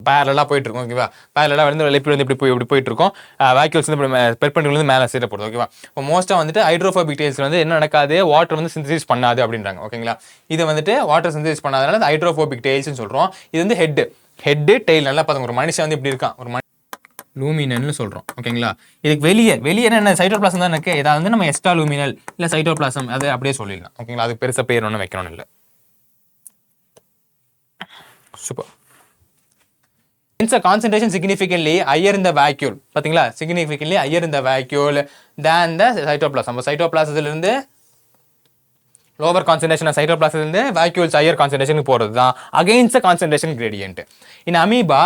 பேரலாக போயிட்டு இருக்கும் ஓகேவா. பேரலாக வந்து லிப்பிட் வந்து இப்படி போயிட்டு இருக்கும். வேக்யூல்ஸ் வந்து பெர்பெண்டிகுலர் வந்து மேலே சைடில் போடுது ஓகேவா. இப்போ மோஸ்ட்டாக வந்துட்டு ஹைட்ரோஃபோபிக் டெயில்ஸ் வந்து என்ன நடக்காது, வாட்டர் வந்து சிந்தசிஸ் பண்ணாது அப்படின்றாங்க ஓகேங்களா. இது வந்துட்டு வாட்டர் சிந்தசிஸ் பண்ணாதனால ஹைட்ரோஃபோபிக் டெயில்ஸ்னு சொல்கிறோம். இது வந்து ஹெட்டு டெயில் நல்லா பார்த்துங்க. ஒரு மனுஷன் வந்து இப்படி இருக்கான், ஒரு லூமினல்னு சொல்கிறோம் ஓகேங்களா. இதுக்கு வெளியே என்ன சைட்டோபிளாசம் தான் இருக்குது. இதை வந்து நம்ம எக்ஸ்ட்ரா லூமினல் இல்லை சைட்டோபிளாசம் அது அப்படியே சொல்லிடலாம் ஓகேங்களா. அதுக்கு பெருசாக பேர் ஒன்றும் வைக்கணும் இல்லை. Super. Hence the concentration significantly higher in the vacuole. பாத்தீங்களா, significantly higher in the vacuole than the cytoplasm. நம்ம சைட்டோபிளாசத்துல இருந்து lower concentration of cytoplasm இருந்து vacuoles higher concentration போறது தான் against the concentration gradient. In amoeba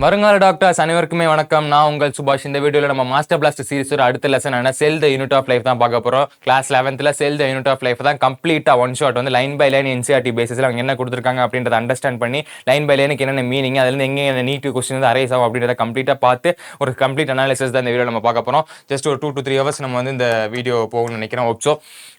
வருங்கால டாக்டர்ஸ் அனைவருக்குமே வணக்கம். நான் உங்கள் சுபாஷ். இந்த வீடியோவில் நம்ம மாஸ்டர் பிளாஸ்ட் சீரிஸோட அடுத்த லெசன் ஆன cell the unit of life தான் பார்க்க போகிறோம். Class 11th cell the unit of life தான் கம்ப்ளீட்டாக ஒன் ஷாட் வந்து லைன் பை லைன் என்சிஆர்டி பேசிஸில் அவங்க என்ன கொடுத்துருக்காங்க அப்படின்றத அண்டர்ஸ்டாண்ட் பண்ணி லைன் பை லைனுக்கு என்னென்ன மீனிங், அதுலேருந்து எங்கே நீட் கொஸ்டின் வந்து அரைஸ் ஆகும் அப்படின்றத கம்ப்ளீட்டாக பார்த்து ஒரு கம்ப்ளீட் அனாலிசிஸ் தான் இந்த வீடியோ நம்ம பார்க்க போகிறோம். ஜஸ்ட் ஒரு 2 to 3 hours நம்ம வந்து இந்த வீடியோ போகணும்னு நினைக்கிறோம். ஓப்ஸோ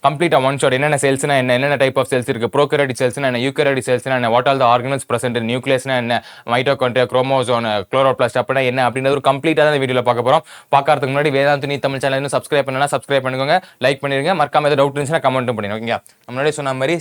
கம்ப்ளீட்டாக ஒன் ஷாட் என்னென்ன செல்ஸ்னா என்னென்ன டைப் ஆஃப் செல்ஸ் இருக்குது, ப்ரோகரியோடிக் செல்ஸ்னா என்ன, யூகரியோடிக் செல்ஸ்னா என்ன, what all the organelles present, நியூக்ளியஸ்னா என்ன, மைட்டோகாண்ட்ரியா, குரோமோசோம், குளோரோபிளாஸ்ட் அப்படின்னா என்ன அப்படின்றது ஒரு கம்ப்ளீட்டாக தான் வீடியோவில் பார்க்க போகிறோம். பார்க்கறதுக்கு முன்னாடி Vedantu NEET Tamil channel subscribe பண்ணலாம், சப்ஸ்கிரைப் பண்ணிக்கோங்க, லைக் பண்ணிருங்க, மறக்காம ஏதாவது டவுட் இருந்துச்சுன்னா கமெண்ட்டும் பண்ணிடுங்க ஓகேங்க. முன்னாடி சொன்ன மாதிரி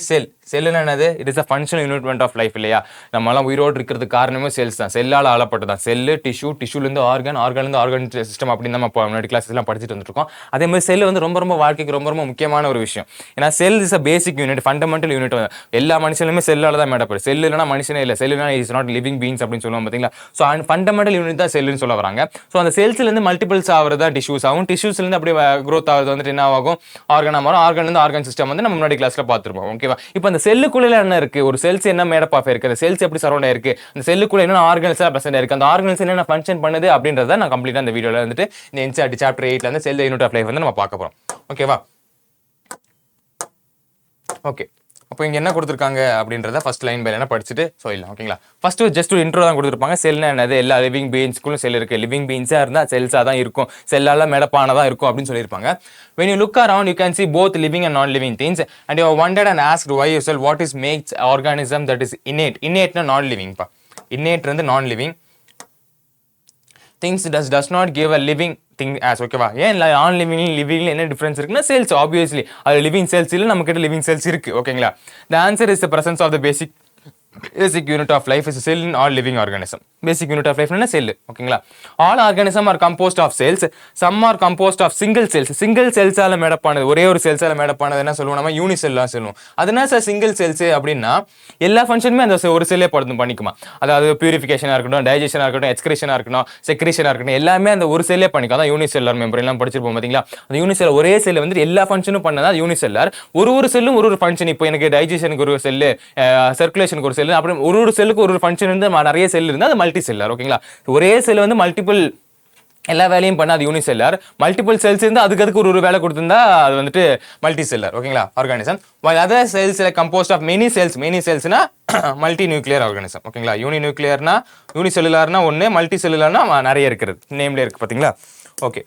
செல்லுன்னு என்னது, it is a functional unit of life இல்லையா. நம்மளாம் உயிரோடு இருக்கிறதுக்கு காரணமே செல்ஸ் தான், செல்லால் ஆளப்பட்டு தான். செல்லு டிஷ்யூலேருந்து ஆர்கன்லேருந்து ஆர்கன் சிஸ்டம் அப்படின்னு நம்ம முன்னாடி கிளாஸஸ்லாம் படிச்சுட்டு வந்துருக்கோம். அதே மாதிரி செல் வந்து ரொம்ப வாழ்க்கைக்கு ரொம்ப முக்கியமான ஒரு விஷயம். ஏன்னா செல் is a basic unit, fundamental unit. எல்லா மனுஷனுமே செல்லால தான் மேடப்படும். செல் இல்லைனா மனுஷனே இல்லை, செல் இல்லைனா இஸ் நாட் லிவிங் பீயிங்ஸ் அப்படின்னு சொல்லுவோம் பார்த்தீங்களா. ஸோ ஃபண்டமெண்டல் யூனிட் தான் செல்லுன்னு சொல்ல வராங்க. ஸோ அந்த செல்ஸ்லேருந்து மல்டிபிள்ஸ் ஆகிறது தான் டிஷ்யூஸ் ஆகும். டிஷ்யூஸ்லேருந்து அப்படியே க்ரோத் ஆகிறது வந்துட்டு என்ன ஆகும், ஆர்கனாக மாறும். ஆர்கன்லேருந்து ஆர்கன் சிஸ்டம் வந்து நம்ம முன்னாடி கிளாஸில் பார்த்துருப்போம் ஓகேவா. இப்போ அந்த செல்லுக்குள்ள என்ன இருக்குது, ஒரு செல்ஸ் என்ன மேடப் ஆஃப் இருக்குது, அந்த செல்ஸ் எப்படி சரௌண்ட் ஆயிருக்கு, அந்த செல்லுக்குள்ள என்னென்ன ஆர்கன்ஸ் பிரசன்ட் ஆயிருக்கு, அந்த ஆர்கன்ஸ் என்னென்ன ஃபங்க்ஷன் பண்ணுது அப்படின்றத நான் கம்ப்ளீட்டாக இந்த வீடியோவில் வந்துட்டு இந்த என்சிஆர்டி சாப்டர் 8 வந்து செல் யூனிட் ஆஃப் லைஃப் வந்து நம்ம பார்க்க போகிறோம் ஓகேவா. ஓகே, அப்போ இங்கே என்ன கொடுத்துருக்காங்க அப்படின்றத ஃபர்ஸ்ட் லைன் பை லைனாக படிச்சுட்டு சொல்லிடலாம் ஓகேங்களா. ஃபர்ஸ்ட் ஜஸ்ட் ஒரு இன்ட்ரோ தான் கொடுத்துருப்பாங்க. செல்னா என்னது, எல்லா லிவிங் பீயிங்ஸ்க்குள்ளும் செல் இருக்குது, லிவிங் பீயிங்ஸாக இருந்தால் செல்ஸாக தான் இருக்கும், செல்லால் மேடப்பானதாக இருக்கும் அப்படின்னு சொல்லியிருப்பாங்க. When you look around, you can see both living and non-living things, and you have wondered and asked why yourself what is makes organism that is innate na non-living pa innate வந்து non-living things does not give a living thing as ஓகேவா. ஏன் நான் லிவிங்ல என்ன difference இருக்குன்னா, cells obviously அது living cells இல்லை, நம்ம கிட்ட லிவிங் செல்ஸ் இருக்கு ஓகேங்களா. The answer is the presence of the basic unit of life is a cell in all living organism. Basic unit of life என்ன செல் ஓகேங்களா. All organism are composed of cells, some are composed of single cells. Single செல்ஸால மேடப்பானது, ஒரே ஒரு செல்ஸால மேடப்பானது என்ன சொல்லுவோம், நம்ம யூனிசெல்லாம் சொல்லுவோம். அதனால சார் சிங்கிள் செல்ஸ் அப்படின்னா எல்லா ஃபங்க்ஷனுமே அந்த ஒரு செல்லே பண்ணிக்குமா. அதாவது பியூரிஃபிகேஷனாக இருக்கட்டும், டைஜஷனாக இருக்கட்டும், எக்ஸ்கிரேஷனாக இருக்கட்டும், செக்ரேஷனாக இருக்கட்டும், எல்லாமே அந்த ஒரு செல்லே பண்ணிக்கும். அதான் யூனிசெல்லார் மெம்பர் எல்லாம் படிச்சிருப்போம் பார்த்தீங்களா. அந்த யூனிசெல் ஒரே செல் வந்து எல்லா ஃபங்க்ஷனும் பண்ணதா யூனிசெல்லார். ஒரு செல்லும் ஒரு ஃபங்க்ஷன். இப்போ எனக்கு டைஜஷனுக்கு ஒரு செல்லு, சர்க்குலேஷனுக்கு ஒரு செல், அப்புறம் ஒரு செல்லுக்கு ஒரு ஃபங்க்ஷன் இருந்து நிறைய செல் இருந்தால் அது மல்டி செல்லார் ஓகேங்களா. ஒரே செல் வந்து மல்டிபிள் எல்லா வேலையும் பண்ண அது யூனிசெல்லார். மல்டிபிள் செல்ஸ் இருந்து அதுக்கு ஒரு வேலை கொடுத்திருந்தா அது வந்துட்டு மல்டி செல்லார் ஓகேங்களா organism. while other cells are composed of many cellsனா மல்டி நியூக்ளியர் ஆர்கானிசம் ஓகேங்களா. யூனி நியூக்ளியர்னா யூனிசெல்லுலார்னா ஒன்று, மல்டி செல்லுலார்னா நிறைய இருக்கிறது, நேம்லேயே இருக்குது பார்த்தீங்களா. ஓகே,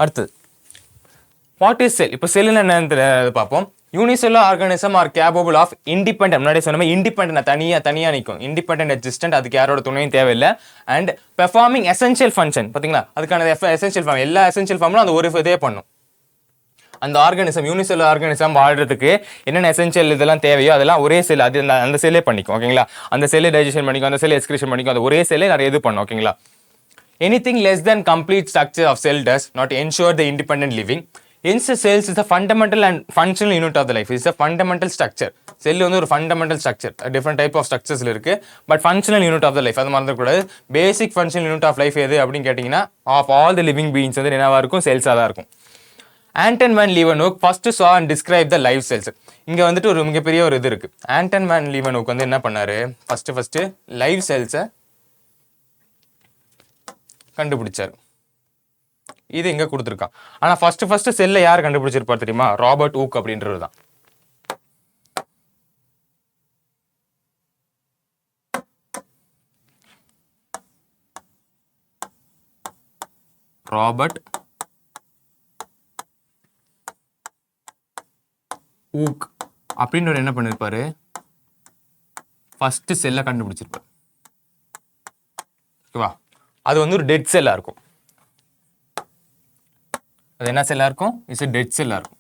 அடுத்தது வாட் இஸ் செல். இப்போ செல்லுன்னு என்னன்னு பார்ப்போம். Unicellular organism are capable of independent, முன்னாடி சொன்ன இண்டிபெண்டன்ட் தனியாக நிற்கும், இண்டிபெண்டன்ட் எக்ஸிஸ்டன்ட், அதுக்கு யாரோட துணையும் தேவையில்லை. அண்ட் பெர்ஃபார்மிங் எசென்ஷியல் ஃபங்க்ஷன் பார்த்தீங்களா, அதுக்கான எசென்ஷியல் ஃபார்ம், எல்லா எசென்ஷியல் ஃபார்மும் அந்த ஒரு இதே பண்ணும். அந்த ஆர்கானிசம் யூனிசெல்லுலர் ஆர்கானிசம் வாழ்றதுக்கு என்னென்ன எசென்ஷியல் இதெல்லாம் தேவையோ அதெல்லாம் ஒரே செல், அது அந்த செல்லே பண்ணிக்கும் ஓகேங்களா. அந்த செல்லை டைஜஷன் பண்ணிக்கும், அந்த செல்லை எக்ஸ்கிரீஷன் பண்ணிக்கும், அந்த ஒரே செல்லே நிறைய இது பண்ணும் ஓகேங்களா. Anything less than complete structure of cell does not ensure the independent living. Hence, cells is a fundamental and functional unit of the life. It's a fundamental structure. Cell வந்து ஒரு fundamental structure, different type of ஸ்ட்ரக்சர்ஸ்ல இருக்கு. But functional unit of the life அது மறந்துடக்கூடாது. Basic functional unit of life எது அப்படின்னு கேட்டிங்கன்னா, of all the living beings வந்து என்னவா இருக்கும், செல்ஸாக தான் இருக்கும். Anton van Leeuwenhoek first saw and described the live cells. இங்கே வந்துட்டு ஒரு மிகப்பெரிய ஒரு இது இருக்கு. ஆண்டன் வேன் லீவனோக் வந்து என்ன பண்ணாரு, ஃபர்ஸ்ட் லைவ் செல்ஸை கண்டுபிடிச்சாரு. இது இங்க கொடுத்துருக்கான். ஆனா ஃபர்ஸ்ட் செல்ல யார் கண்டுபிடிச்சிருப்பார் தெரியுமா, ராபர்ட் ஊக் அப்படின்றது தான். ராபர்ட் ஊக் அப்படின்றவர் என்ன பண்ணிருப்பாரு, ஃபர்ஸ்ட் செல்லை கண்டுபிடிச்சிருப்பார். ஓகேவா? அது வந்து ஒரு டெட் செல்லா இருக்கும். அது என்ன செல்லா இருக்கும்? இட்ஸ் a டெட் செல்லா இருக்கும்.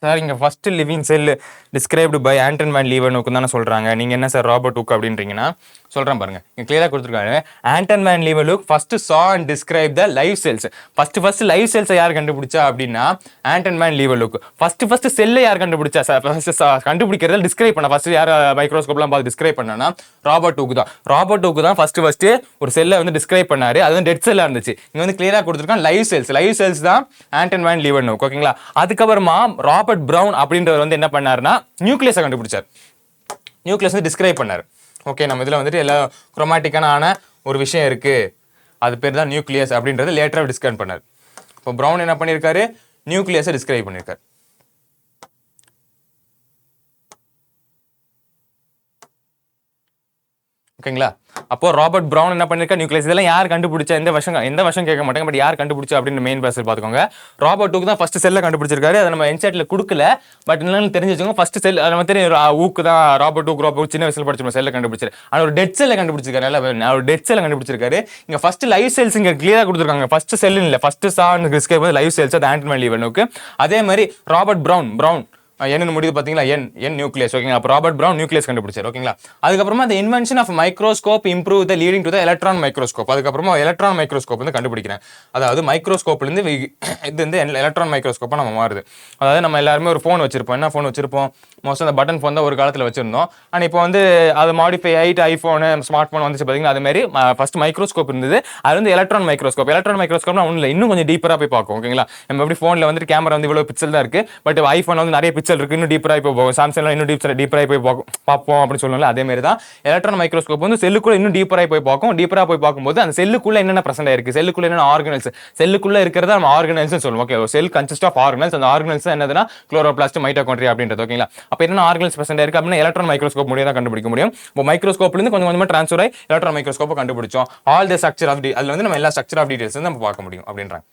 சார் இங்கே first living cell described by Anton van லீவனுக்கு தானே சொல்கிறாங்க. நீங்கள் என்ன சார் ராபர்ட் ஹூக் அப்படின்றீங்கன்னா சொல்கிறேன் பாருங்க. இங்கே கிளியராக கொடுத்துருக்காங்க. Anton van Leeuwenhoek first saw and describe the live cells. First live செல்ஸை யார் கண்டுபிடிச்சா அப்படின்னா ஆண்டன் வேன் லீவனுக். ஃபர்ஸ்ட் செல்லை யார் கண்டுபிடிச்சா சார்? கண்டுபிடிக்கிறத டிஸ்கிரைப் பண்ண ஃபர்ஸ்ட் யார் மைக்ரோஸ்கோப்லாம் பார்த்து டிஸ்கிரைப் பண்ணனா ராபர்ட் ஹூக் தான். ராபர்ட் ஹூக் தான் ஃபர்ஸ்ட் ஒரு செல்லை வந்து டிஸ்கிரைப் பண்ணாரு. அது வந்து டெட் செல்லாக இருந்துச்சு. இங்கே வந்து கிளியராக கொடுத்துருக்கான் லைவ் செல்ஸ் தான் ஆண்டன் வேன் லீவனுக். ஓகேங்களா? அதுக்கப்புறமா ராபர்ட் பிரவுன் அப்படின்றவர் வந்து என்ன பண்ணாருன்னா நியூக்ளியஸை கண்டுபிடிச்சார். நியூக்ளியஸ் வந்து டிஸ்கிரைப் பண்ணார். ஓகே, நம்ம இதில் வந்துட்டு எல்லா குரோமாட்டிக்கான ஒரு விஷயம் இருக்கு, அது பேர் தான் நியூக்ளியஸ் அப்படின்றது லேட்டராக டிஸ்கிரைப் பண்ணார். இப்போ பிரவுன் என்ன பண்ணியிருக்காரு? நியூக்ளியஸை டிஸ்கிரைப் பண்ணியிருக்காரு. ஓகேங்களா? அப்போ ராபர்ட் பிரவுன் என்ன பண்ணிருக்கா? நியூக்ளியஸ். இதெல்லாம் யார் கண்டுபிடிச்சா? எந்த வருஷம் கேட்க மாட்டாங்க, பட் யார் கண்டுபிடிச்சா அப்படின்னு மெயின் பேசல் பார்த்துக்கோங்க. ராபர்ட் ஹூக் தான் ஃபர்ஸ்ட் செல்லை கண்டுபிடிச்சிருக்காரு. அதை நம்ம என்செட்ல கொடுக்கல, பட் என்னன்னு தெரிஞ்சு வச்சுக்கோங்க. ஃபர்ஸ்ட் செல் நம்ம தெரியும், ஊக்கு தான் ராபர்ட் ஹூக் சின்ன வயசுல படிச்ச செல்லை கண்டுபிடிச்சாரு. ஆனால் ஒரு டெட் செல்லை கண்டுபிடிச்சிருக்காரு. ஒரு டெட் செல்லை கண்டுபிடிச்சிருக்காரு. இங்க ஃபர்ஸ்ட் லைவ் செல்ஸ் இங்க கிளியரா கொடுத்துருக்காங்க. ஃபர்ஸ்ட் செல் இல்ல, ஃபர்ஸ்ட் சான் டிஸ்கிரைப் லைவ் செல்ஸ். அது ஆண்டன் வேன் லீவனுக்கு. அதே மாதிரி ராபர்ட் பிரவுன் என்ன முடியுது பாத்தீங்களா? என் நியூக்ளியஸ். ஓகேங்களா? அப்போ ராபர்ட் பிரவுன் நியூக்ளியஸ் கண்டுபிடிச்சார். ஓகேங்களா? அதுக்கப்புறமா the invention of microscope improved the leading to the electron microscope. அதுக்கப்புறமா எலக்ட்ரான் மைக்ரோஸ்கோப் வந்து கண்டுபிடிக்கிறேன். அதாவது மைக்ரோஸ்கோப்ல இருந்து இது வந்து எலக்ட்ரான் மைக்ரோஸ்கோப்பா நம்ம மாறுது. அதாவது நம்ம எல்லாருமே ஒரு ஃபோன் வச்சிருப்போம். என்ன ஃபோன் வச்சிருப்போம்? மோஸ்ட் அந்த பட்டன் ஃபோன் தான் ஒரு காலத்தில் வச்சிருந்தோம். ஆனால் இப்போ வந்து அது மாடிஃபை ஆகிட்டு ஐஃபோனு ஸ்மார்ட் ஃபோன் வந்துச்சு பார்த்தீங்கன்னா. அது மாதிரி ஃபர்ஸ்ட் மைக்ரோஸ்கோப் இருந்தது. அது வந்து எலக்ட்ரான் மைக்ரோஸ்கோப்னா ஒன்றும் இல்லை, இன்னும் கொஞ்சம் டீப்பராக போய் பார்க்கும். ஓகேங்களா? நம்ம எப்படி ஃபோனில் வந்துட்டு கேமரா வந்து இவ்வளோ பிக்சல் தான் இருக்கு, பட் ஐஃபோன் வந்து நிறைய பிக்சல் இருக்கு, இன்னும் டீப்பராக போய் போகும். சாம்சங்ல இன்னும் டீப்பராக போய் பார்ப்போம் அப்படின்னு சொல்லலாம். அதே மாதிரி தான் எலக்ட்ரான் மைக்ரோஸ்கோப் வந்து செல்லுக்குள்ள இன்னும் டீப்பராக போய் பார்க்கும். டீப்பராக போய் பார்க்கும்போது அந்த செல்லுக்குள்ள என்னென்ன பிரசன்ட் ஆயிருக்கு, செல்லுக்குள்ள என்னென்ன ஆர்கனல்ஸ், செல்லுக்குள்ள இருக்கிறத நம்ம ஆர்கனல்ஸ் சொல்லுவோம். Okay, cell consist of organelles. அந்த ஆர்கனல்ஸ் என்னதுன்னா குளோரோபிளாஸ்ட், மைட்டோகாண்ட்ரியா அப்படின்றது. ஓகேங்களா? அப்போ என்னென்ன ஆர்கனல்ஸ் பிரசன்ட் ஆயிருக்கு அப்படின்னா எலக்ட்ரான் மைக்ரோஸ்கோப் மூலியம் தான் கண்டுபிடிக்க முடியும். இப்போ மைக்ரோஸ்கோப்ல இருந்து கொஞ்சம் கொஞ்சமா ட்ரான்ஸ்ஃபர் ஆகி எலக்ட்ரான் மைக்ரோஸ்கோப்பை கண்டுபிடிச்சோம். ஆல் த ஸ்ட்ரக்சர் ஆஃப் அதுல வந்து நம்ம எல்லா ஸ்ட்ரக்சர் ஆஃப் டீடைல்ஸ் நம்ம பார்க்க முடியும் அப்படின்றாங்க.